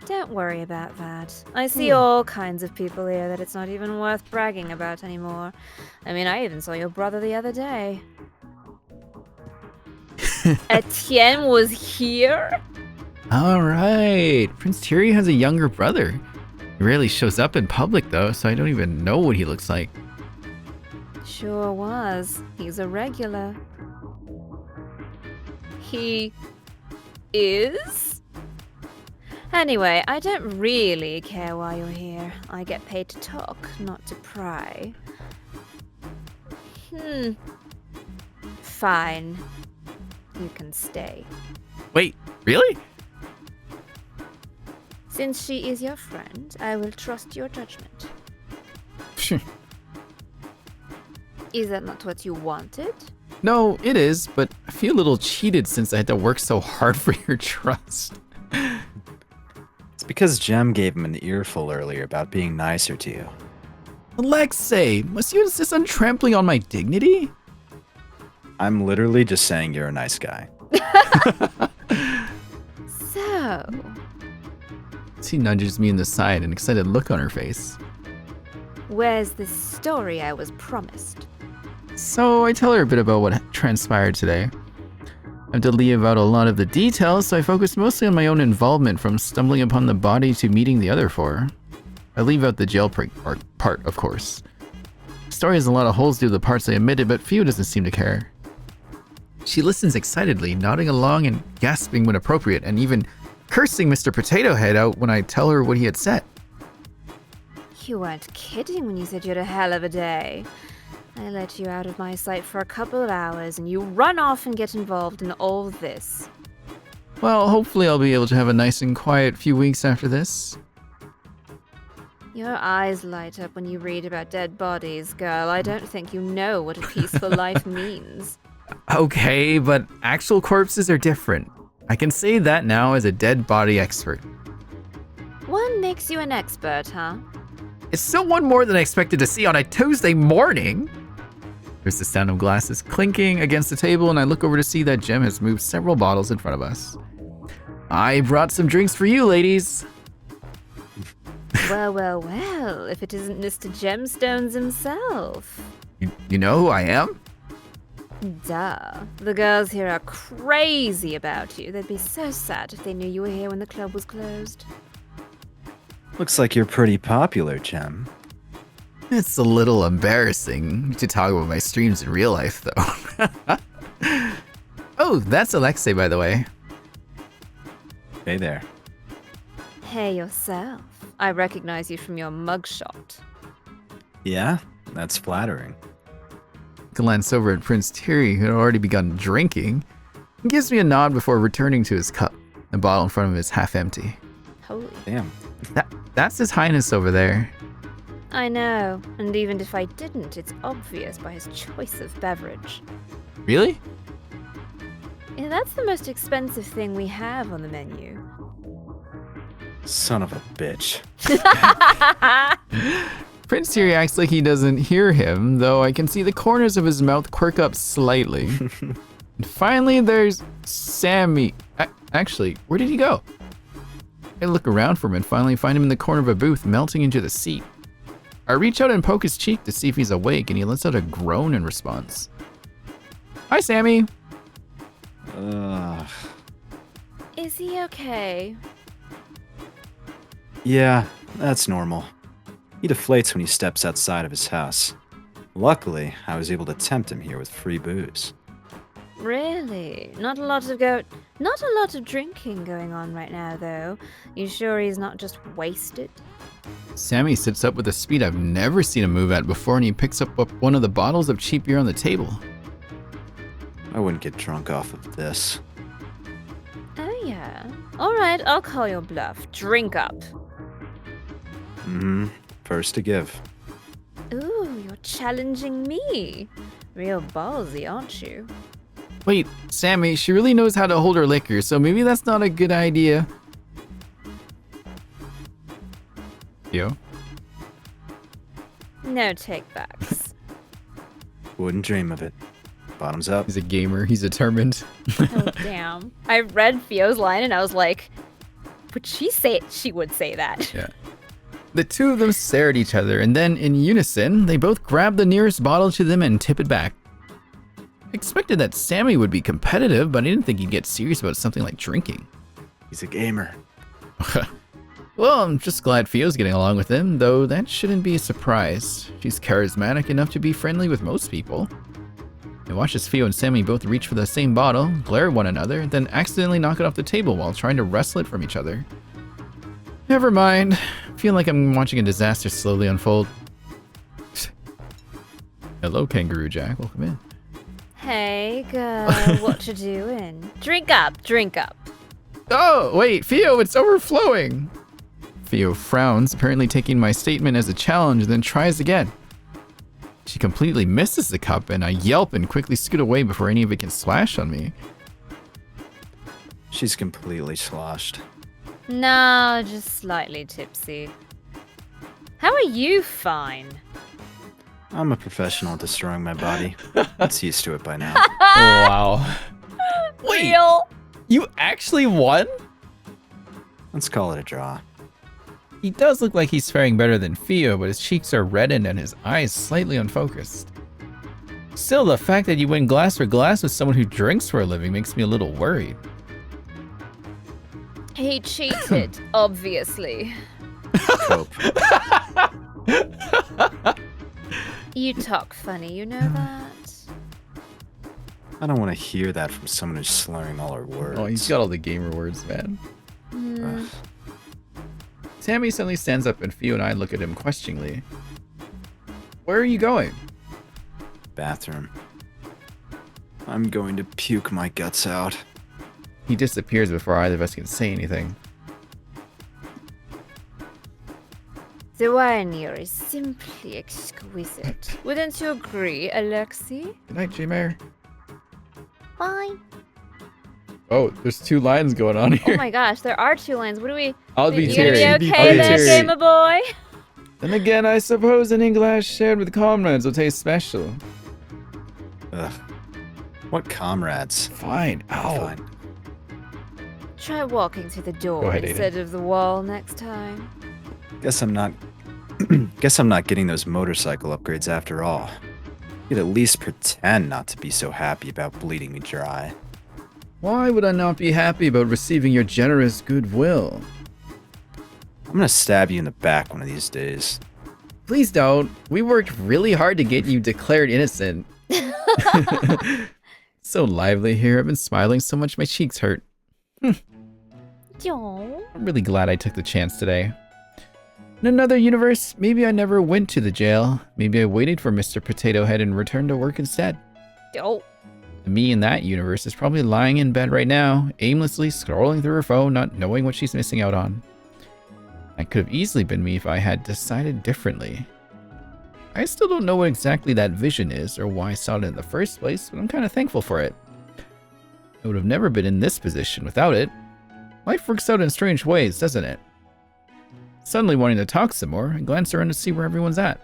Don't worry about that. I see all kinds of people here that it's not even worth bragging about anymore. I mean, I even saw your brother the other day. Etienne was here? Alright, Prince Thierry has a younger brother. He rarely shows up in public though, so I don't even know what he looks like. Sure was. He's a regular. He is? Anyway, I don't really care why you're here. I get paid to talk, not to pry. Fine. You can stay. Wait, really? Since she is your friend, I will trust your judgment. Is that not what you wanted? No, it is, but I feel a little cheated since I had to work so hard for your trust. It's because Jem gave him an earful earlier about being nicer to you. Alexei, must you insist on trampling on my dignity? I'm literally just saying you're a nice guy. So, She nudges me in the side, an excited look on her face. where's the story I was promised? So I tell her a bit about what transpired today. I have to leave out a lot of the details, so I focus mostly on my own involvement from stumbling upon the body to meeting the other four. I leave out the jail part, of course. The story has a lot of holes due to the parts I omitted, but Fio doesn't seem to care. She listens excitedly, nodding along and gasping when appropriate, and even cursing Mr. Potato Head out when I tell her what he had said. You weren't kidding when you said you had a hell of a day. I let you out of my sight for a couple of hours, and you run off and get involved in all this. Well, hopefully I'll be able to have a nice and quiet few weeks after this. Your eyes light up when you read about dead bodies, girl. I don't think you know what a peaceful life means. Okay, but actual corpses are different. I can say that now as a dead body expert. What makes you an expert, huh? It's still one more than I expected to see on a Tuesday morning. There's the sound of glasses clinking against the table, and I look over to see that Jem has moved several bottles in front of us. I brought some drinks for you, ladies. Well, well, well, if it isn't Mr. Gemstones himself. You know who I am? Duh. The girls here are crazy about you. They'd be so sad if they knew you were here when the club was closed. Looks like you're pretty popular, Jem. It's a little embarrassing to talk about my streams in real life, though. Oh, that's Alexei, by the way. Hey there. Hey yourself. I recognize you from your mugshot. Yeah, that's flattering. Glance over at Prince Thierry, who had already begun drinking, and gives me a nod before returning to his cup. The bottle in front of him is half empty. Holy. Damn. That's His Highness over there. I know, and even if I didn't, it's obvious by his choice of beverage. Really? Yeah, that's the most expensive thing we have on the menu. Son of a bitch. Prince Thierry acts like he doesn't hear him, though I can see the corners of his mouth quirk up slightly. And finally, there's Sammy. Actually, where did he go? I look around for him and finally find him in the corner of a booth, melting into the seat. I reach out and poke his cheek to see if he's awake, and he lets out a groan in response. Hi, Sammy. Is he okay? Yeah, that's normal. He deflates when he steps outside of his house. Luckily, I was able to tempt him here with free booze. Really? Not a lot of drinking going on right now, though. You sure he's not just wasted? Sammy sits up with a speed I've never seen him move at before, and he picks up one of the bottles of cheap beer on the table. I wouldn't get drunk off of this. Oh, yeah. Alright, I'll call your bluff. Drink up. First to give. Ooh, you're challenging me. Real ballsy, aren't you? Wait, Sammy, she really knows how to hold her liquor, so maybe that's not a good idea. Yo? No takebacks. Wouldn't dream of it. Bottoms up. He's a gamer. He's determined. Oh, damn. I read Fio's line and I was like, would she say it? She would say that. Yeah. The two of them stare at each other, and then, in unison, they both grab the nearest bottle to them and tip it back. I expected that Sammy would be competitive, but I didn't think he'd get serious about something like drinking. He's a gamer. Well, I'm just glad Fio's getting along with him, though that shouldn't be a surprise. She's charismatic enough to be friendly with most people. I watch as Fio and Sammy both reach for the same bottle, glare at one another, then accidentally knock it off the table while trying to wrestle it from each other. Never mind. I feel like I'm watching a disaster slowly unfold. Hello, Kangaroo Jack. Welcome in. Hey, girl, what you doing? Drink up, drink up. Oh, wait, Fio, it's overflowing. Fio frowns, apparently taking my statement as a challenge, then tries again. She completely misses the cup, and I yelp and quickly scoot away before any of it can splash on me. She's completely sloshed. No, just slightly tipsy. How are you fine? I'm a professional at destroying my body. It's used to it by now. Wow. Wait, Real? you actually won? Let's call it a draw. He does look like he's faring better than Fio, but his cheeks are reddened and his eyes slightly unfocused. Still, the fact that you win glass for glass with someone who drinks for a living makes me a little worried. He cheated, obviously. Cope. You talk funny, you know that? I don't want to hear that from someone who's slurring all her words. Oh, he's got all the gamer words, man. Ugh. Sammy suddenly stands up and Fio and I look at him questioningly. Where are you going? Bathroom. I'm going to puke my guts out. He disappears before either of us can say anything. The wine here is simply exquisite. Wouldn't you agree, Alexi? Good night, J-Mayor. Fine. Oh, there's two lines going on Oh here. my gosh, there are two lines. What do we... I'll be You gonna Terry. be I'll okay be there, Terry. gamer boy? Then again, I suppose any glass shared with comrades will taste special. Ugh. What comrades? Fine. Ow. Fine. Try walking through the door Go ahead, Aiden. instead of the wall next time. Guess I'm not getting those motorcycle upgrades after all. You'd at least pretend not to be so happy about bleeding me dry. Why would I not be happy about receiving your generous goodwill? I'm gonna stab you in the back one of these days. Please don't. We worked really hard to get you declared innocent. So lively here. I've been smiling so much my cheeks hurt. Aw. I'm really glad I took the chance today. In another universe, maybe I never went to the jail. Maybe I waited for Mr. Potato Head and returned to work instead. Oh. Me in that universe is probably lying in bed right now, aimlessly scrolling through her phone, not knowing what she's missing out on. That could have easily been me if I had decided differently. I still don't know what exactly that vision is or why I saw it in the first place, but I'm kind of thankful for it. I would have never been in this position without it. Life works out in strange ways, doesn't it? Suddenly wanting to talk some more, I glance around to see where everyone's at.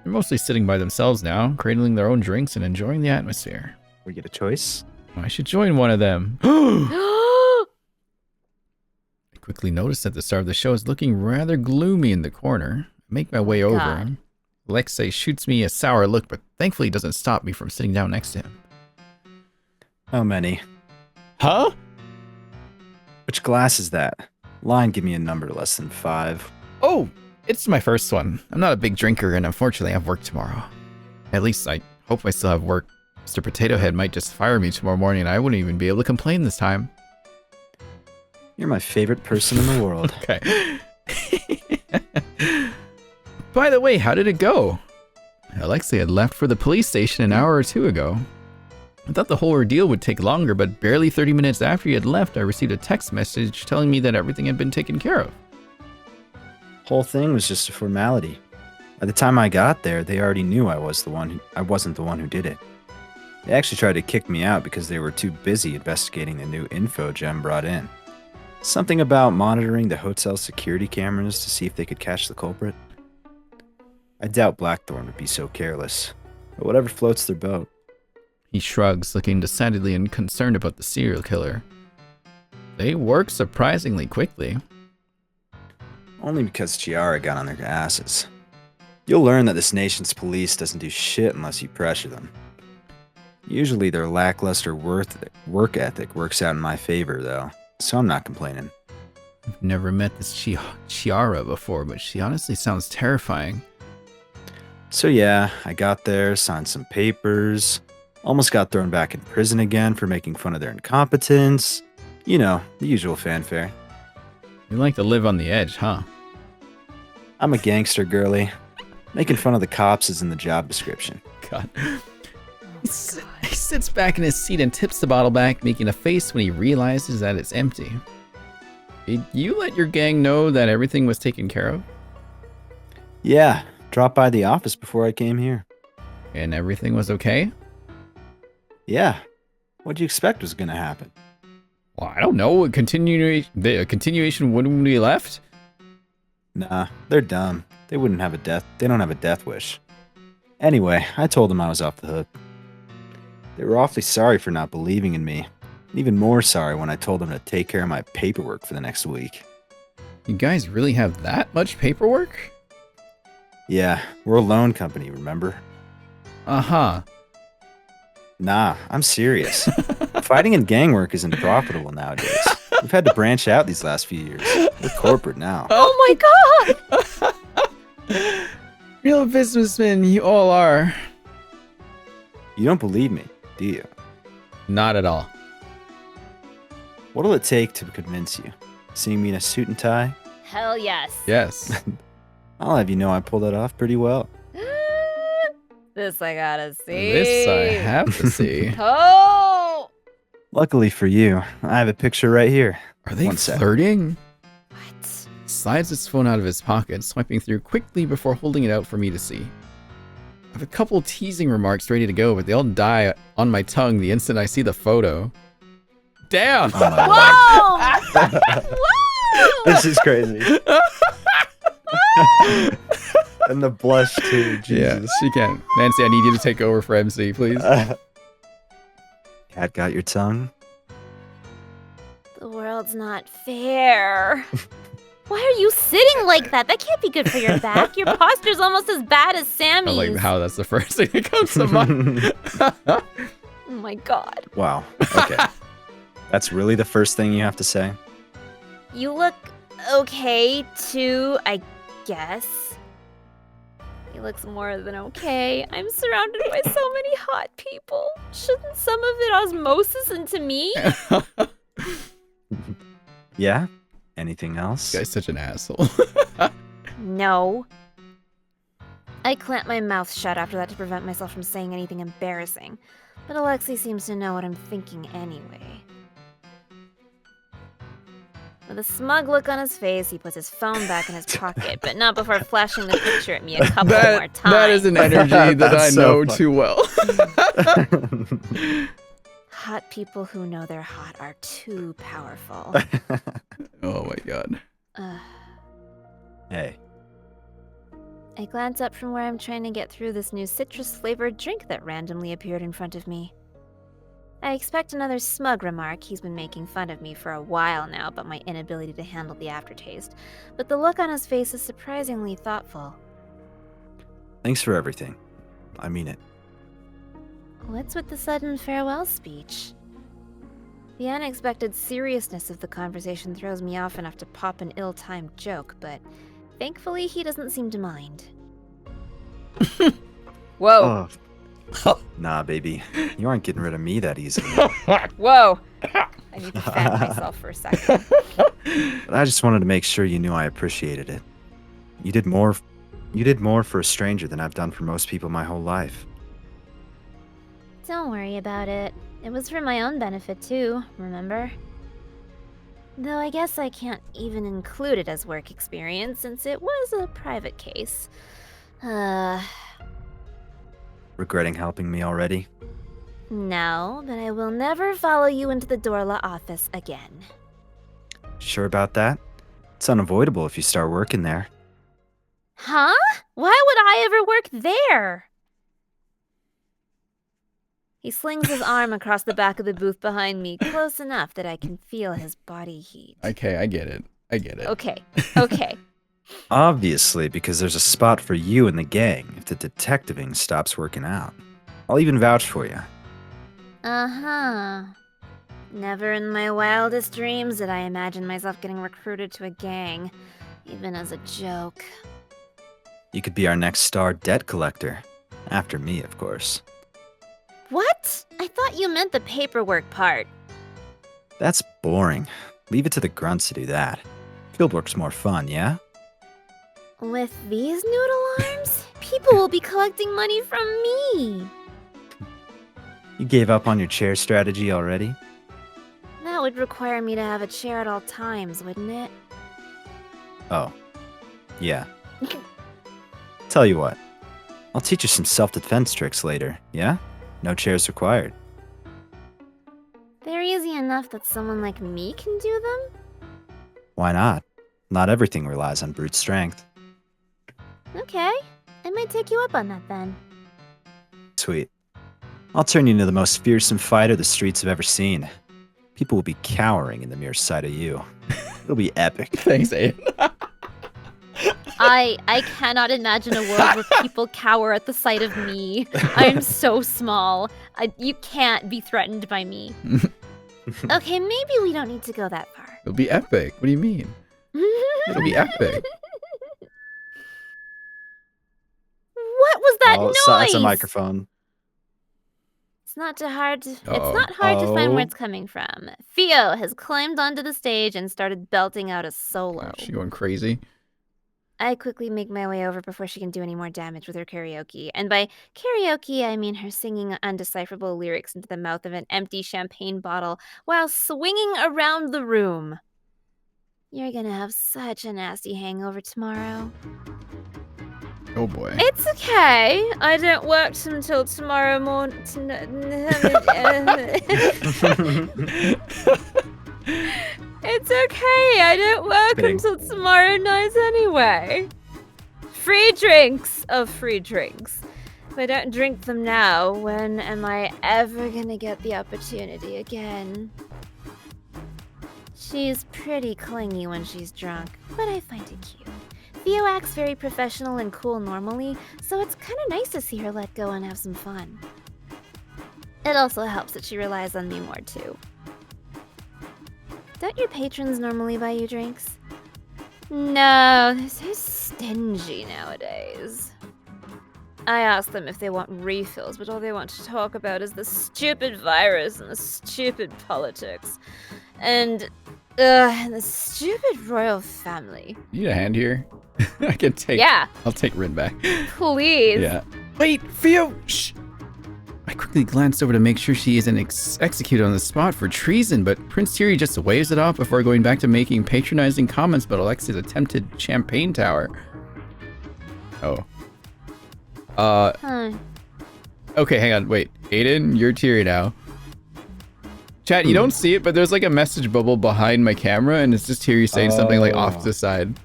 They're mostly sitting by themselves now, cradling their own drinks and enjoying the atmosphere. We get a choice? I should join one of them. I quickly notice that the star of the show is looking rather gloomy in the corner. I make my way over. God. Alexei shoots me a sour look, but thankfully doesn't stop me from sitting down next to him. How many? Huh? Which glass is that? Line, give me a number less than 5. Oh, it's my first one. I'm not a big drinker, and unfortunately I have work tomorrow. At least I hope I still have work. Mr. Potato Head might just fire me tomorrow morning, and I wouldn't even be able to complain this time. You're my favorite person in the world. Okay. By the way, how did it go? Alexei had left for the police station an hour or two ago. I thought the whole ordeal would take longer, but barely 30 minutes after he had left, I received a text message telling me that everything had been taken care of. Whole thing was just a formality. By the time I got there, they already knew I wasn't the one who did it. They actually tried to kick me out because they were too busy investigating the new info Gem brought in. Something about monitoring the hotel security cameras to see if they could catch the culprit. I doubt Blackthorn would be so careless. But whatever floats their boat. He shrugs, looking decidedly unconcerned about the serial killer. They work surprisingly quickly. Only because Chiara got on their asses. You'll learn that this nation's police doesn't do shit unless you pressure them. Usually their lackluster work ethic works out in my favor, though, so I'm not complaining. I've never met this Chiara before, but she honestly sounds terrifying. So yeah, I got there, signed some papers, almost got thrown back in prison again for making fun of their incompetence. You know, the usual fanfare. You like to live on the edge, huh? I'm a gangster, girly. Making fun of the cops is in the job description. God. He sits back in his seat and tips the bottle back, making a face when he realizes that it's empty. Did you let your gang know that everything was taken care of? Yeah, dropped by the office before I came here. And everything was okay? Yeah. What'd you expect was gonna happen? Well, I don't know. A continuation when we left? Nah, they're dumb. They don't have a death wish. Anyway, I told them I was off the hook. They were awfully sorry for not believing in me. And even more sorry when I told them to take care of my paperwork for the next week. You guys really have that much paperwork? Yeah, we're a loan company, remember? Uh-huh. Nah, I'm serious. Fighting and gang work isn't profitable nowadays. We've had to branch out these last few years. We're corporate now. Oh my god! Real businessmen, you all are. You don't believe me, do you? Not at all. What'll it take to convince you? Seeing me in a suit and tie? Hell yes. Yes. I'll have you know I pulled that off pretty well. This I gotta see. This I have to see. Oh! Luckily for you, I have a picture right here. Are they One sec. flirting? What? He slides his phone out of his pocket, swiping through quickly before holding it out for me to see. I have a couple teasing remarks ready to go, but they all die on my tongue the instant I see the photo. Damn! Oh my Whoa! This is crazy. And the blush too, Jesus. Yeah, she can. Nancy, I need you to take over for MC, please. Cat got your tongue? The world's not fair. Why are you sitting like that? That can't be good for your back. Your posture's almost as bad as I Sammy's. like how that's the first thing that comes to mind. Oh my god. Wow. Okay. That's really the first thing you have to say? You look okay too, I guess. He looks more than okay. I'm surrounded by so many hot people. Shouldn't some of it osmosis into me? Yeah? Anything else? This guy's such an asshole. No. I clamped my mouth shut after that to prevent myself from saying anything embarrassing. But Alexei seems to know what I'm thinking anyway. With a smug look on his face, he puts his phone back in his pocket, but not before flashing the picture at me a couple more times. That is an energy that I That's so know funny. too well. Hot people who know they're hot are too powerful. Oh my god. Hey. I glance up from where I'm trying to get through this new citrus-flavored drink that randomly appeared in front of me. I expect another smug remark. He's been making fun of me for a while now about my inability to handle the aftertaste, but the look on his face is surprisingly thoughtful. Thanks for everything. I mean it. What's with the sudden farewell speech? The unexpected seriousness of the conversation throws me off enough to pop an ill-timed joke, but thankfully he doesn't seem to mind. Whoa. Oh. Nah, baby. You aren't getting rid of me that easily. Whoa! I need to fan myself for a second. But I just wanted to make sure you knew I appreciated it. You did more for a stranger than I've done for most people my whole life. Don't worry about it. It was for my own benefit too, remember? Though I guess I can't even include it as work experience since it was a private case. Regretting helping me already? No, but I will never follow you into the Dorla office again. Sure about that? It's unavoidable if you start working there. Huh? Why would I ever work there? He slings his arm across the back of the booth behind me, close enough that I can feel his body heat. Okay, I get it. Okay. Obviously, because there's a spot for you in the gang if the detectiving stops working out. I'll even vouch for you. Uh-huh. Never in my wildest dreams did I imagine myself getting recruited to a gang, even as a joke. You could be our next star debt collector. After me, of course. What? I thought you meant the paperwork part. That's boring. Leave it to the grunts to do that. Fieldwork's more fun, yeah? With these noodle arms, people will be collecting money from me. You gave up on your chair strategy already? That would require me to have a chair at all times, wouldn't it? Oh. Yeah. Tell you what. I'll teach you some self-defense tricks later, yeah? No chairs required. They're easy enough that someone like me can do them? Why not? Not everything relies on brute strength. Okay, I might take you up on that then. Sweet. I'll turn you into the most fearsome fighter the streets have ever seen. People will be cowering in the mere sight of you. It'll be epic. Thanks, Aiden. I cannot imagine a world where people cower at the sight of me. I'm so small. You can't be threatened by me. Okay, maybe we don't need to go that far. It'll be epic. What do you mean? It'll be epic. What was that noise? That's a microphone. It's not hard to find where it's coming from. Theo has climbed onto the stage and started belting out a solo. She going crazy? I quickly make my way over before she can do any more damage with her karaoke. And by karaoke, I mean her singing undecipherable lyrics into the mouth of an empty champagne bottle while swinging around the room. You're gonna have such a nasty hangover tomorrow. Oh boy. It's okay. I don't work until tomorrow morning. It's okay. I don't work until tomorrow night anyway. Free drinks of free drinks. If I don't drink them now, when am I ever gonna get the opportunity again? She's pretty clingy when she's drunk, but I find it cute. Theo acts very professional and cool normally, so it's kind of nice to see her let go and have some fun. It also helps that she relies on me more too. Don't your patrons normally buy you drinks? No, they're so stingy nowadays. I ask them if they want refills, but all they want to talk about is the stupid virus and the stupid politics. And the stupid royal family. You need a hand here? I can take. Yeah. I'll take Rin back. Please. Yeah. Wait, Theo! Shh! I quickly glanced over to make sure she isn't executed on the spot for treason, but Prince Thierry just waves it off before going back to making patronizing comments about Alexia's attempted champagne tower. Oh. Okay, hang on, wait. Aiden, you're Thierry now. Chat, you don't see it, but there's like a message bubble behind my camera, and it's just Thierry saying something like off to the side.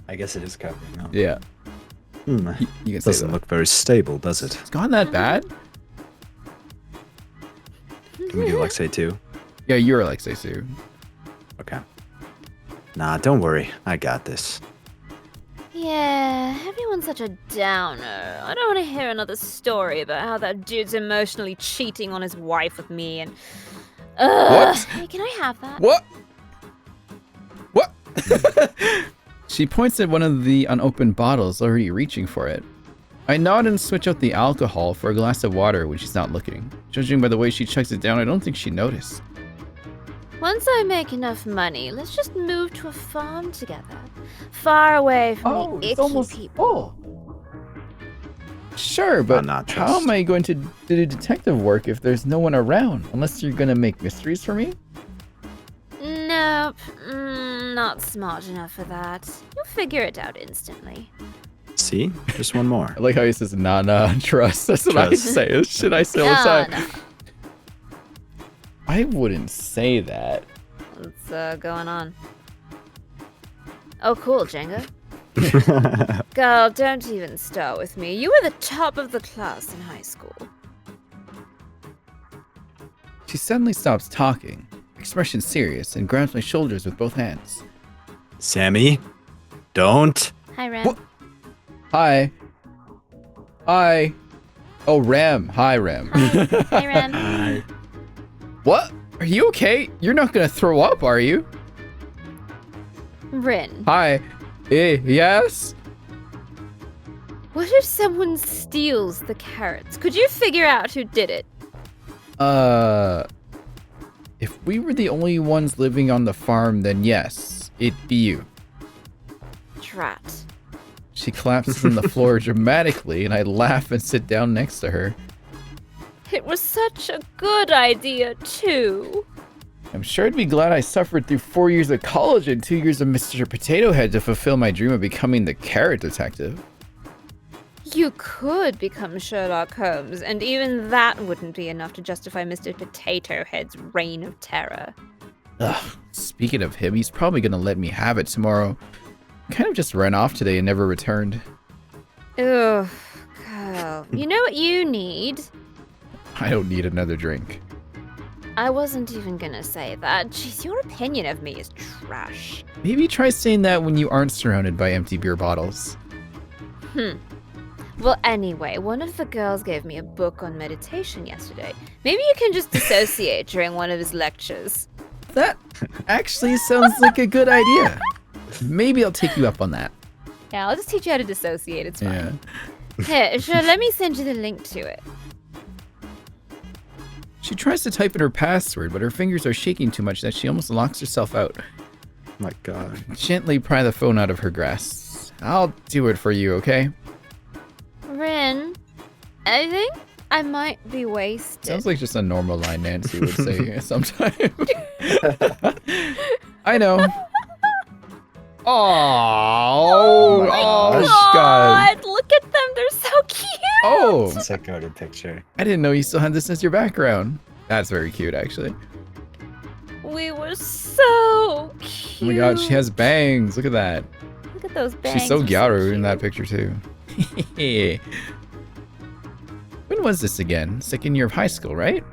I guess it is covering up. Yeah. You can say Doesn't that. look very stable, does it? It's gone that bad? Can we do Alexei too? Yeah, you're Alexei too. Okay. Nah, don't worry. I got this. Yeah, everyone's such a downer. I don't want to hear another story about how that dude's emotionally cheating on his wife with me and... What? Hey, can I have that? What? What? She points at one of the unopened bottles, already reaching for it. I nod and switch out the alcohol for a glass of water when she's not looking. Judging by the way she chugs it down, I don't think she noticed. Once I make enough money, let's just move to a farm together. Far away from the icky people. Sure, but not how am I going to do detective work if there's no one around? Unless you're gonna make mysteries for me? Nope, not smart enough for that. You'll figure it out instantly. See? Just one more. I like how he says, nah, trust. That's what I say. That's shit I say all the time. Nah. I wouldn't say that. What's going on? Oh, cool, Jenga. Girl, don't even start with me. You were the top of the class in high school. She suddenly stops talking, expression serious, and grabs my shoulders with both hands. Sammy, don't. Hi, Ram. What? Hi. Hi. Oh, Ram. Hi, Ram. Hi, Ram. Hi. What? Are you okay? You're not gonna throw up, are you? Rin, Hi. Yes? what if someone steals the carrots? Could you figure out who did it? If we were the only ones living on the farm, then yes, it'd be you. Drat. She collapses on the floor dramatically, and I laugh and sit down next to her. It was such a good idea, too. I'm sure I'd be glad I suffered through 4 years of college and 2 years of Mr. Potato Head to fulfill my dream of becoming the carrot detective. You could become Sherlock Holmes, and even that wouldn't be enough to justify Mr. Potato Head's reign of terror. Ugh, speaking of him, he's probably gonna let me have it tomorrow. Kind of just ran off today and never returned. Ugh, girl. You know what you need? I don't need another drink. I wasn't even gonna say that. Jeez, your opinion of me is trash. Maybe try saying that when you aren't surrounded by empty beer bottles. Well, anyway, one of the girls gave me a book on meditation yesterday. Maybe you can just dissociate during one of his lectures. That actually sounds like a good idea. Maybe I'll take you up on that. Yeah, I'll just teach you how to dissociate. It's fine. Yeah. Here, sure, let me send you the link to it. She tries to type in her password, but her fingers are shaking too much that she almost locks herself out. My God. Gently pry the phone out of her grasp. I'll do it for you, okay? Rin, I think I might be wasted. Sounds like just a normal line Nancy would say sometimes. I know. Oh, God. Look at them, they're so cute. Oh, Check out a picture. I didn't know you still had this as your background. That's very cute, actually. We were so cute. Oh my God, she has bangs. Look at that. Look at those bangs. She's so they're gyaru in that cute. picture, too. When was this again? Second year of high school, right?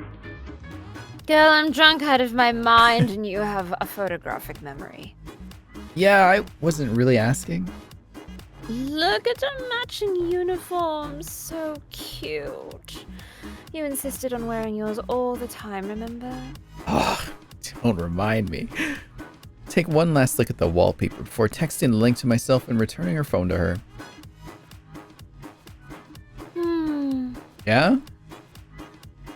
Girl, I'm drunk out of my mind, and you have a photographic memory. Yeah, I wasn't really asking. Look at our matching uniforms, so cute. You insisted on wearing yours all the time, remember? Oh, don't remind me. Take one last look at the wallpaper before texting the link to myself and returning her phone to her. Yeah?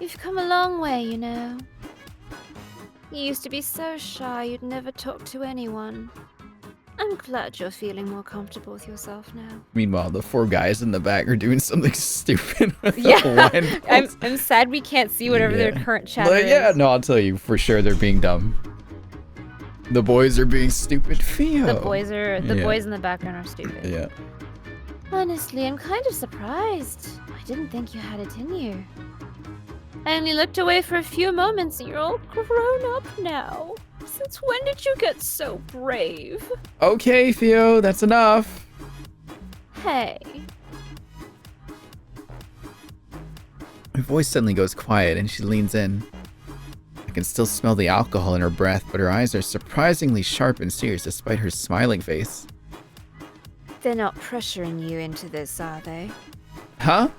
You've come a long way, you know. You used to be so shy you'd never talk to anyone. I'm glad you're feeling more comfortable with yourself now. Meanwhile, the 4 guys in the back are doing something stupid with Yeah, the wine bottles. I'm sad we can't see whatever their Yeah. current chatter But yeah, is. no, I'll tell you for sure they're being dumb. The boys are being stupid. Theo. The boys Yeah. boys in the background are stupid. Yeah. Honestly, I'm kind of surprised. I didn't think you had it in you. I only looked away for a few moments and you're all grown up now. Since when did you get so brave? Okay, Theo, that's enough. Hey. Her voice suddenly goes quiet and she leans in. I can still smell the alcohol in her breath, but her eyes are surprisingly sharp and serious despite her smiling face. They're not pressuring you into this, are they? Huh?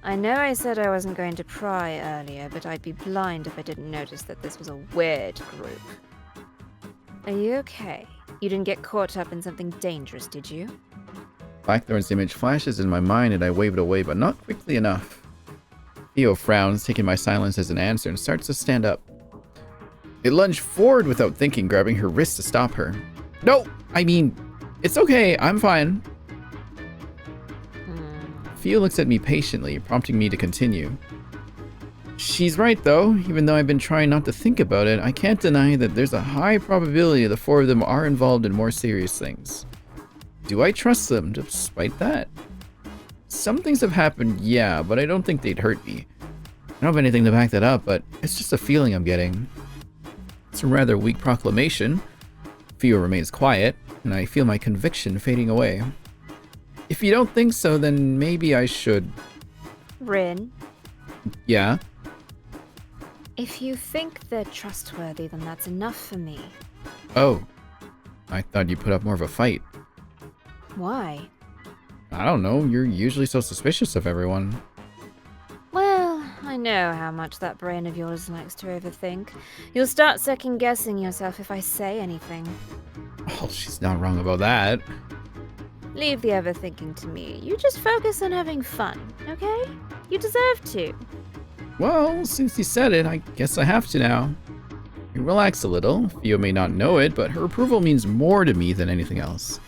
I know I said I wasn't going to pry earlier, but I'd be blind if I didn't notice that this was a weird group. Are you okay? You didn't get caught up in something dangerous, did you? Blackthorn's image flashes in my mind and I wave it away, but not quickly enough. Theo frowns, taking my silence as an answer, and starts to stand up. I lunge forward without thinking, grabbing her wrist to stop her. No, I mean, it's okay, I'm fine. Theo looks at me patiently, prompting me to continue. She's right though, even though I've been trying not to think about it, I can't deny that there's a high probability the 4 of them are involved in more serious things. Do I trust them despite that? Some things have happened, yeah, but I don't think they'd hurt me. I don't have anything to back that up, but it's just a feeling I'm getting. It's a rather weak proclamation. Theo remains quiet. and I feel my conviction fading away. If you don't think so, then maybe I should. Rin, Yeah? if you think they're trustworthy, then that's enough for me. Oh. I thought you put up more of a fight. Why? I don't know, you're usually so suspicious of everyone. Well, I know how much that brain of yours likes to overthink. You'll start second-guessing yourself if I say anything. Oh, she's not wrong about that. Leave the overthinking to me. You just focus on having fun, okay? You deserve to. Well, since you said it, I guess I have to now. Relax a little. Theo may not know it, but her approval means more to me than anything else.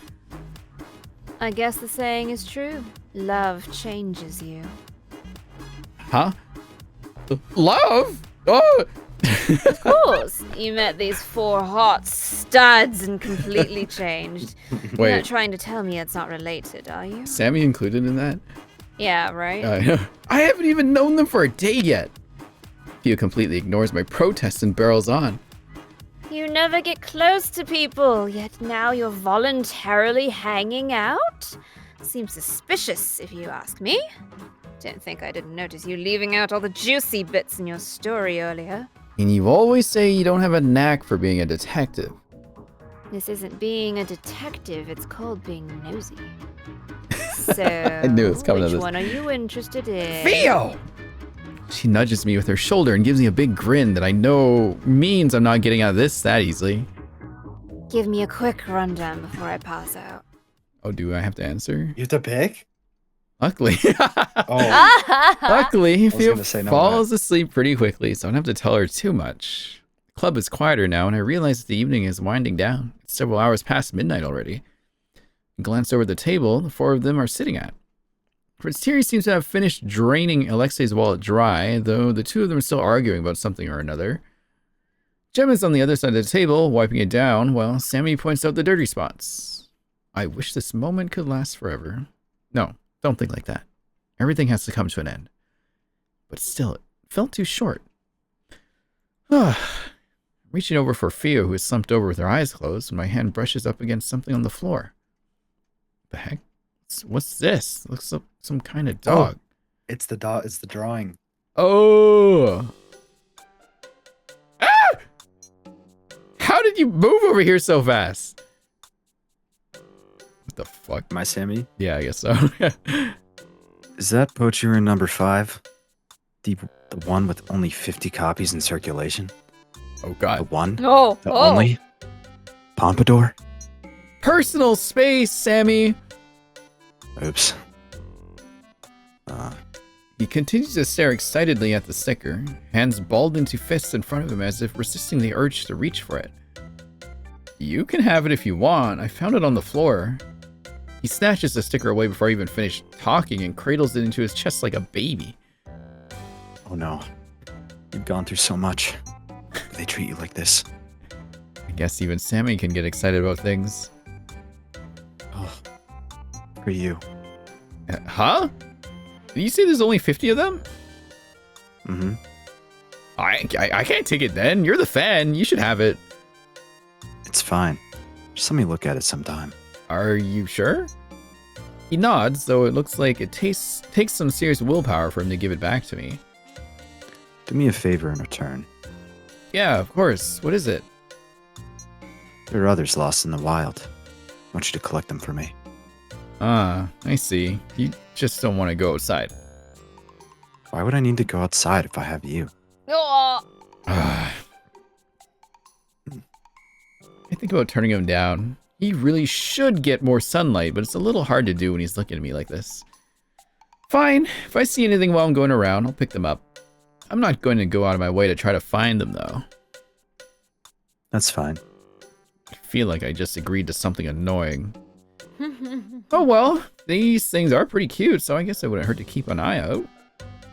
I guess the saying is true. Love changes you. Huh? Love? Oh! Of course, you met these 4 hot studs and completely changed. You're Wait, not trying to tell me it's not related, are you? Sammy included in that? Yeah, right? I haven't even known them for a day yet. Theo completely ignores my protests and barrels on. You never get close to people, yet now you're voluntarily hanging out? Seems suspicious, if you ask me. Don't think I didn't notice you leaving out all the juicy bits in your story earlier. And you always say you don't have a knack for being a detective. This isn't being a detective, it's called being nosy. So, I knew it was coming to which this. one are you interested in? Theo! She nudges me with her shoulder and gives me a big grin that I know means I'm not getting out of this that easily. Give me a quick rundown before I pass out. Oh, do I have to answer? You have to pick? Luckily. Oh, Luckily, was Theo gonna say no falls asleep pretty quickly, so I don't have to tell her too much. The club is quieter now, and I realize that the evening is winding down. It's several hours past midnight already. I glance over the table the 4 of them are sitting at. Fritzeri seems to have finished draining Alexei's wallet dry, though the 2 of them are still arguing about something or another. Jem is on the other side of the table, wiping it down, while Sammy points out the dirty spots. I wish this moment could last forever. No, don't think like that. Everything has to come to an end. But still, it felt too short. Reaching over for Theo, who is slumped over with her eyes closed, and my hand brushes up against something on the floor. The heck? What's this? It looks like some kind of dog. it's the dog. It's the drawing. Oh! Ah! How did you move over here so fast? What the fuck? Am I Sammy? Yeah, I guess so. Is that Poacher in number 5? The one with only 50 copies in circulation? Oh The god. one? Oh, The only? Pompadour? Personal space, Sammy! Oops. He continues to stare excitedly at the sticker, hands balled into fists in front of him as if resisting the urge to reach for it. You can have it if you want. I found it on the floor. He snatches the sticker away before I even finish talking and cradles it into his chest like a baby. Oh no. You've gone through so much. They treat you like this. I guess even Sammy can get excited about things. Oh. For you. Huh? Did you say there's only 50 of them? Mm-hmm. I can't take it then. You're the fan. You should have it. It's fine. Just let me look at it sometime. Are you sure? He nods, though it looks like it takes some serious willpower for him to give it back to me. Do me a favor in return. Yeah, of course. What is it? There are others lost in the wild. I want you to collect them for me. Ah, I see. You just don't want to go outside. Why would I need to go outside if I have you? Oh. I think about turning him down. He really should get more sunlight, but it's a little hard to do when he's looking at me like this. Fine. If I see anything while I'm going around, I'll pick them up. I'm not going to go out of my way to try to find them, though. That's fine. I feel like I just agreed to something annoying. Oh well, these things are pretty cute, so I guess it wouldn't hurt to keep an eye out.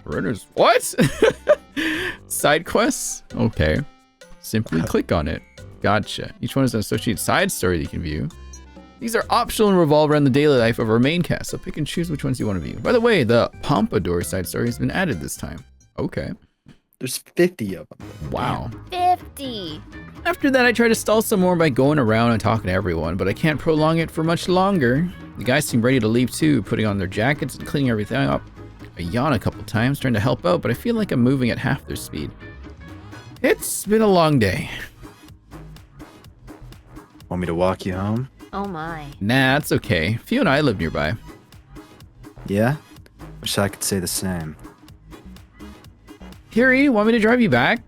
Runners, what? Side quests? Okay. Simply click on it. Gotcha. Each one is an associated side story that you can view. These are optional and revolve around the daily life of our main cast, so pick and choose which ones you want to view. By the way, the Pompadour side story has been added this time. Okay. There's 50 of them. Wow. 50. After that, I try to stall some more by going around and talking to everyone, but I can't prolong it for much longer. The guys seem ready to leave too, putting on their jackets and cleaning everything up. I yawn a couple times, trying to help out, but I feel like I'm moving at half their speed. It's been a long day. Want me to walk you home? Oh my. Nah, it's okay. Fio and I live nearby. Yeah? Wish I could say the same. Kiri, want me to drive you back?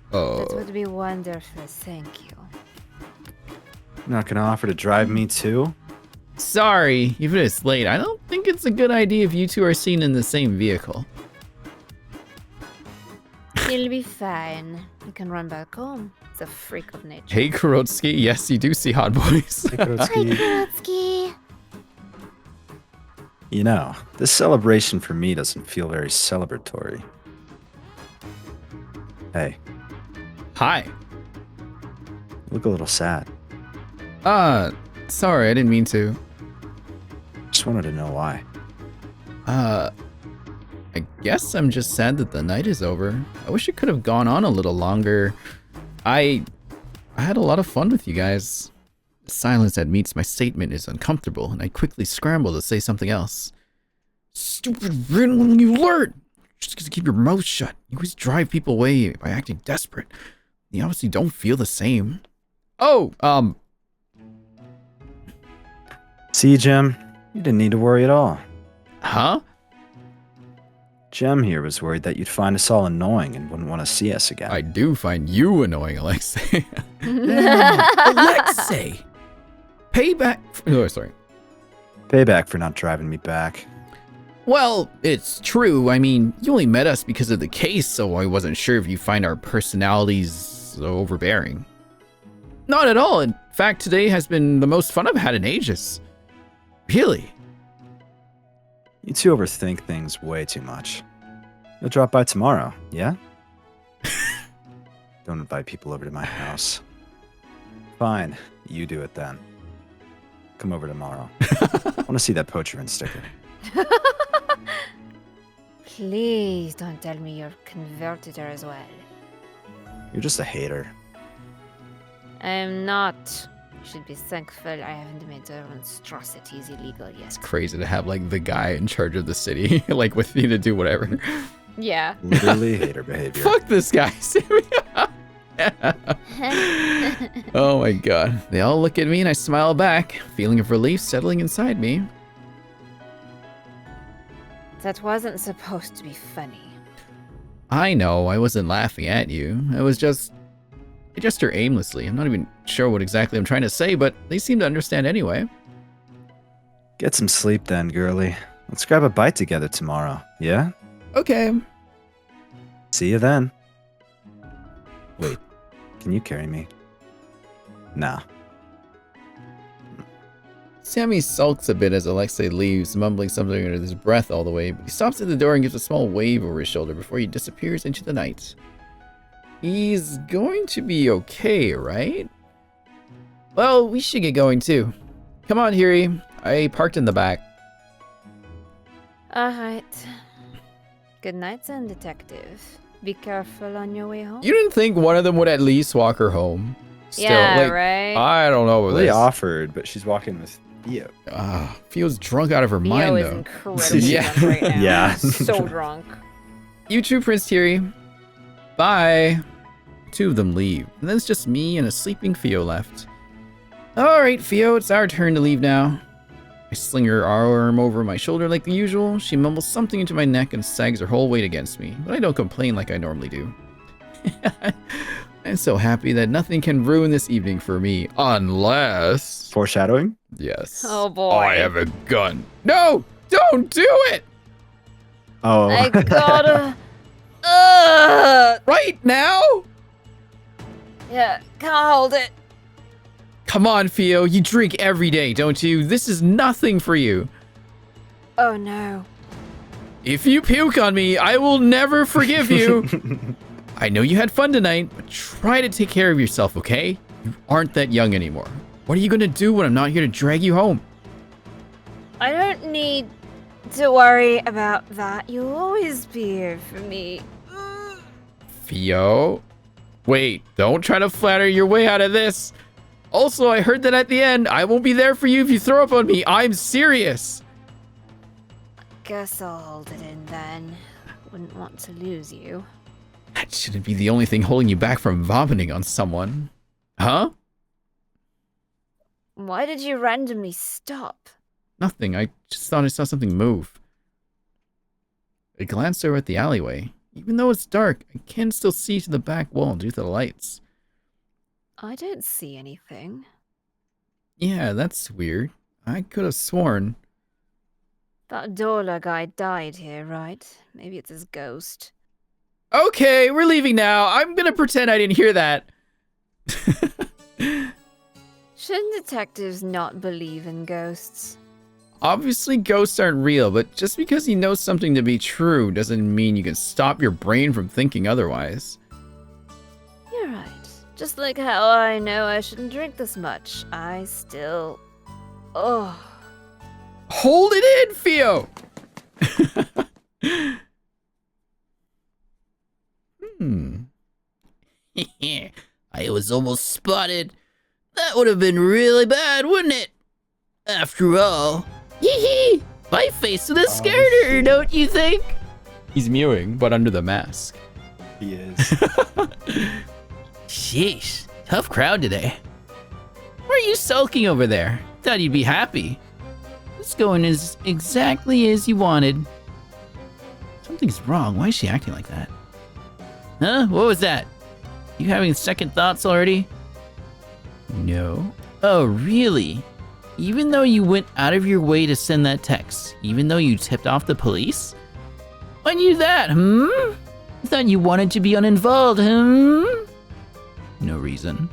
That would be wonderful, thank you. Not gonna offer to drive me too? Sorry, even if it's late, I don't think it's a good idea if you two are seen in the same vehicle. You'll be fine. You can run back home. It's a freak of nature. Hey, Kurotsky, yes, you do see hot boys. Hey, Kurotsky. Kurotsky. You know, this celebration for me doesn't feel very celebratory. Hey, Hi. you look a little sad. Sorry, I didn't mean to. Just wanted to know why. I guess I'm just sad that the night is over. I wish it could have gone on a little longer. I had a lot of fun with you guys. The silence that meets my statement is uncomfortable, and I quickly scramble to say something else. Stupid Rin, you learn! Just keep your mouth shut. You always drive people away by acting desperate. You obviously don't feel the same. Oh, See, Jem, you didn't need to worry at all. huh? Jem here was worried that you'd find us all annoying and wouldn't want to see us again. I do find you annoying, Alexei. Alexei! Payback. Oh, sorry. Payback for not driving me back. Well, it's true. I mean, you only met us because of the case, so I wasn't sure if you find our personalities overbearing. Not at all. In fact, today has been the most fun I've had in ages. Really? You two overthink things way too much. You'll drop by tomorrow, yeah? Don't invite people over to my house. Fine, you do it then. Come over tomorrow. I want to see that poacher and sticker. Please don't tell me you've converted her as well. You're just a hater. I am not. You should be thankful I haven't made her monstrosities illegal yet. It's crazy to have, like, the guy in charge of the city, like, with you to do whatever. Yeah. Literally hater behavior. Fuck this guy. Oh my god. They all look at me and I smile back, feeling of relief settling inside me. That wasn't supposed to be funny. I know, I wasn't laughing at you. I gesture aimlessly. I'm not even sure what exactly I'm trying to say, but they seem to understand anyway. Get some sleep then, girly. Let's grab a bite together tomorrow, yeah? Okay. See you then. Wait, can you carry me? Nah. Sammy sulks a bit as Alexei leaves, mumbling something under his breath all the way, but he stops at the door and gives a small wave over his shoulder before he disappears into the night. He's going to be okay, right? Well, we should get going too. Come on, Hiri. I parked in the back. Alright. Good night, then, detective. Be careful on your way home. You didn't think one of them would at least walk her home? Still, yeah, like, right? I don't know. Well, they offered, but she's walking with Theo. Feels drunk out of her Theo mind, is though. incredibly Yeah. drunk right now. Yeah. So drunk. You too, Prince Hiri. Bye. Two of them leave, and then it's just me and a sleeping Theo left. Alright, Theo, it's our turn to leave now. I sling her arm over my shoulder like the usual. She mumbles something into my neck and sags her whole weight against me, but I don't complain like I normally do. I'm so happy that nothing can ruin this evening for me, unless... Foreshadowing? Yes. Oh, boy. I have a gun. No! Don't do it! Oh. I gotta... Right now? Yeah, can't hold it. Come on, Theo. You drink every day, don't you? This is nothing for you. Oh, no. If you puke on me, I will never forgive you. I know you had fun tonight, but try to take care of yourself, okay? You aren't that young anymore. What are you gonna do when I'm not here to drag you home? I don't need to worry about that. You'll always be here for me. Theo? Wait, don't try to flatter your way out of this. Also, I heard that at the end, I won't be there for you if you throw up on me. I'm serious. Guess I'll hold it in then. Wouldn't want to lose you. That shouldn't be the only thing holding you back from vomiting on someone. Huh? Why did you randomly stop? Nothing. I just thought I saw something move. I glanced over at the alleyway. Even though it's dark, I can still see to the back wall due to the lights. I don't see anything. Yeah, that's weird. I could have sworn. That Dola guy died here, right? Maybe it's his ghost. Okay, we're leaving now. I'm gonna pretend I didn't hear that. Shouldn't detectives not believe in ghosts? Obviously, ghosts aren't real, but just because you know something to be true doesn't mean you can stop your brain from thinking otherwise. You're right. Just like how I know I shouldn't drink this much. I still... Oh. Hold it in, Theo! I was almost spotted. That would have been really bad, wouldn't it? After all, hee, my face would have scared her, don't you think? He's mewing, but under the mask. He is. Sheesh, tough crowd today. Why are you sulking over there? Thought you'd be happy. It's going as exactly as you wanted. Something's wrong. Why is she acting like that? Huh? What was that? You having second thoughts already? No. Oh, really? Even though you went out of your way to send that text, even though you tipped off the police? Why knew that, Thought you wanted to be uninvolved, No reason.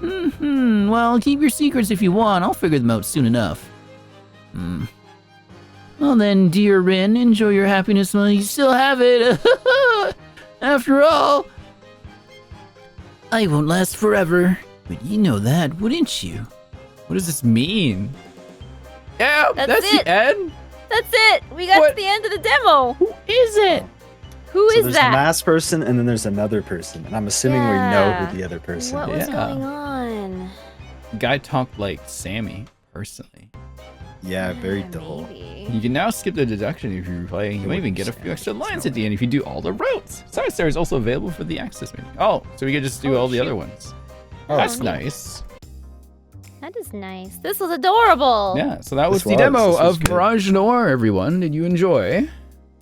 Well, keep your secrets if you want. I'll figure them out soon enough. Well then, dear Rin, enjoy your happiness while you still have it. After all, I won't last forever. But you know that, wouldn't you? What does this mean? Yeah, That's the it. end? That's it! We got What? to the end of the demo! Who is it? Who So is there's that? the masked person, and then there's another person. And I'm assuming we know who the other person What is. was going on? Guy talked like Sammy, personally. Yeah, very dull. Maybe. You can now skip the deduction if you replay. You might even get a few extra lines at the end if you do all the routes. Side Star is also available for the access menu. Oh, so we could just do all the other ones. That's neat. nice. That is nice. This was adorable. Yeah, so that was This the demo was of good. Mirage Noir, everyone. Did you enjoy?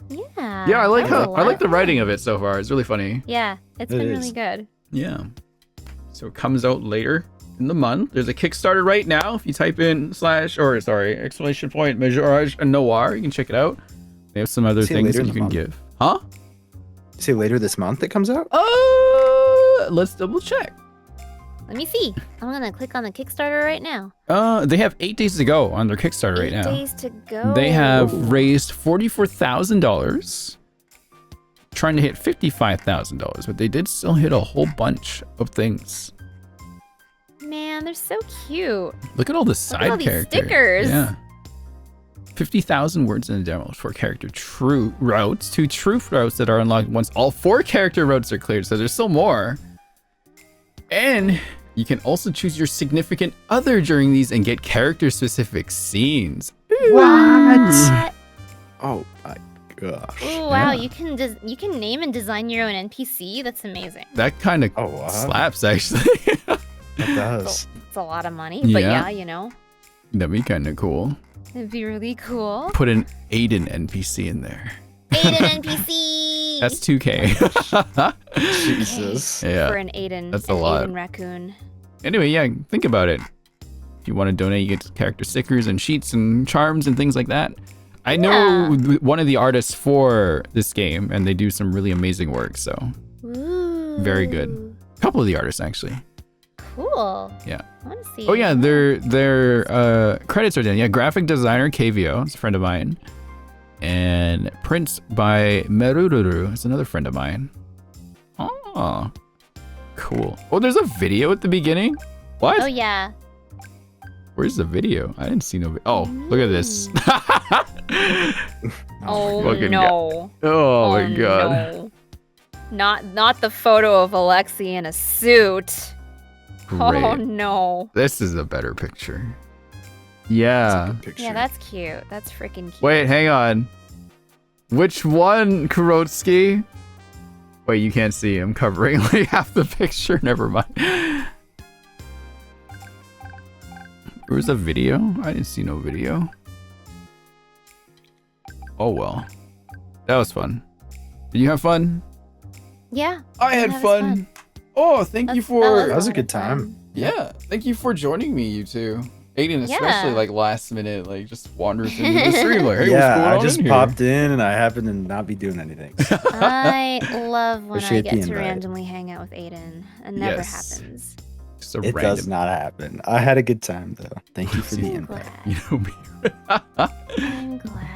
Yeah. Yeah, I like that was how a I like lot the of writing fun. of it so far. It's really funny. Yeah, it's It been is. really good. Yeah. So it comes out later in the month. There's a Kickstarter right now. If you type in exclamation point Mirage Noir, you can check it out. They have some other See you things later that in you the can month. give. Huh? You say later this month it comes out? Let's double check. Let me see. I'm gonna click on the Kickstarter right now. They have 8 days to go on their Kickstarter right 8 now. days to go. They have raised $44,000, trying to hit $55,000, but they did still hit a whole bunch of things. Man, they're so cute. Look at all the at side all these characters. stickers. Yeah. 50,000 words in the demo for character true routes, 2 truth routes that are unlocked once all 4 character routes are cleared, so there's still more. And you can also choose your significant other during these and get character-specific scenes. What? Oh my gosh. Oh wow, Yeah. you can name and design your own NPC. That's amazing. That kind of Oh, wow. slaps, actually. It does. It's a lot of money, but Yeah. yeah, you know, That'd be kind of cool. it'd be really cool. Put an Aiden NPC in there. Aiden NPC. That's 2K. Jesus. Yeah. For an Aiden. That's a an lot. Aiden raccoon. Anyway, yeah, think about it. If you want to donate, you get character stickers and sheets and charms and things like that. I know one of the artists for this game, and they do some really amazing work, so Ooh. very good. A couple of the artists, actually. Cool. Yeah. I want to see. Oh yeah, their credits are down. Yeah, graphic designer KVO, it's a friend of mine, and prints by Merururu, it's another friend of mine. Oh, cool. Oh, there's a video at the beginning. What? Oh yeah. Where's the video? I didn't see no video. Oh, look at this. Oh Fucking no. oh my god. No. Not the photo of Alexi in a suit. Great. Oh no. This is a better picture. Yeah. Picture. Yeah, that's cute. That's freaking cute. Wait, hang on. Which one, Kurotsky? Wait, you can't see. I'm covering like half the picture. Never mind. There was a video? I didn't see no video. Oh well. That was fun. Did you have fun? Yeah. I had That was fun. Oh, thank you That for That was a lot good of fun. time. yeah. Thank you for joining me, you two. Aiden, especially Yeah. like last minute, like just wanders into the stream like, hey, what's Yeah, going I on just in here? popped in and I happened to not be doing anything. I love when I Appreciate get the to invite. randomly hang out with Aiden. It never Yes. happens. Just a It random. does not happen. I had a good time though. Thank you for the I'm invite. glad. You know me. I'm glad.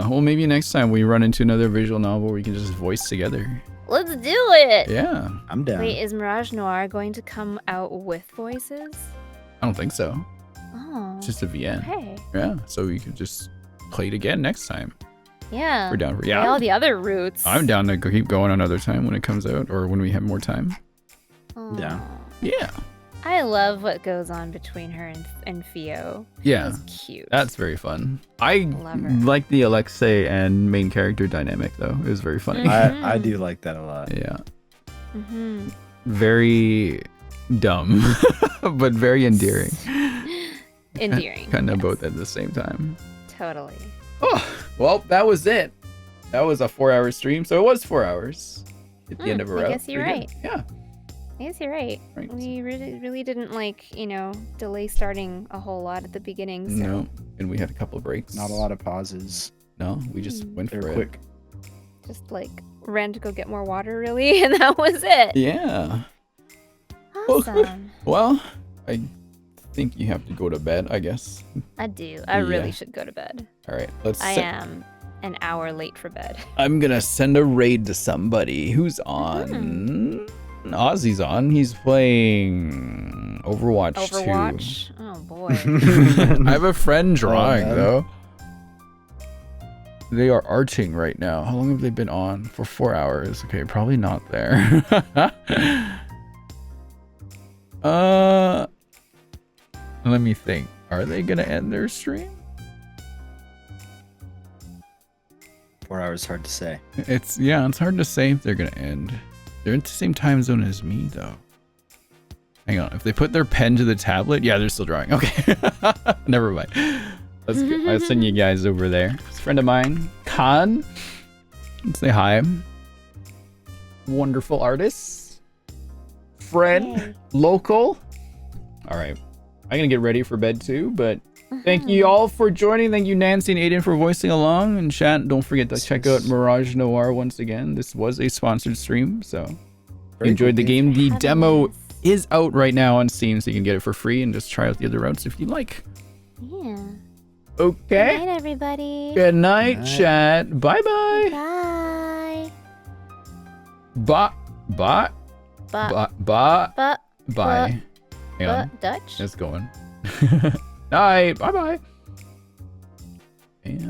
Well, maybe next time we run into another visual novel we can just voice together. Let's do it. Yeah. I'm down. Wait, is Mirage Noir going to come out with voices? I don't think so. Oh. It's just a VN. Okay. Yeah. So we could just play it again next time. Yeah. We're down for Try yeah. all the other routes. I'm down to keep going another time when it comes out or when we have more time. Yeah. Aw. Yeah. I love what goes on between her and Theo. Yeah. That's cute. That's very fun. I Love her. like the Alexei and main character dynamic though. It was very funny. I do like that a lot. Yeah. Mm-hmm. Very dumb, but very endearing. Endearing. Kind of yes. both at the same time. Totally. Oh, well, that was it. That was a 4-hour stream, so it was 4 hours at the end of a I route. guess you're Pretty good. right. Yeah. I guess you're right. Right. We really didn't delay starting a whole lot at the beginning. So. No, and we had a couple of breaks. Not a lot of pauses. No, we just went They're for quick. Just ran to go get more water, really, and that was it. it. Yeah. Awesome. Well, I think you have to go to bed, I guess. I do. I really Yeah. should go to bed. All right, let's. I am an hour late for bed. I'm gonna send a raid to somebody who's on. Ozzy's on. He's playing Overwatch 2. Overwatch? Oh boy. I have a friend drawing man. though. They are arching right now. How long have they been on? For 4 hours. Okay, probably not there. Let me think. Are they gonna end their stream? 4 hours, hard to say. It's hard to say if they're gonna end. They're in the same time zone as me though. Hang on, if they put their pen to the tablet, yeah, they're still drawing. Okay, never mind. Let's go. I'll send you guys over there. It's a friend of mine, Khan. Let's say hi. Wonderful artist, friend, Yay. local. All right, I'm gonna get ready for bed too, but thank you all for joining. Thank you, Nancy and Aiden, for voicing along. And chat, don't forget to check out Mirage Noir once again. This was a sponsored stream, so if you Very enjoyed the cool game. The Having demo us. is out right now on Steam, so you can get it for free and just try out the other routes if you like. Yeah. Okay. Good night, everybody. Good night, Good night. chat. Bye-bye. Bye. Bye. Bye. But Bye. Bye. but Bye. Hang on. Dutch. It's going. Night. Bye-bye. And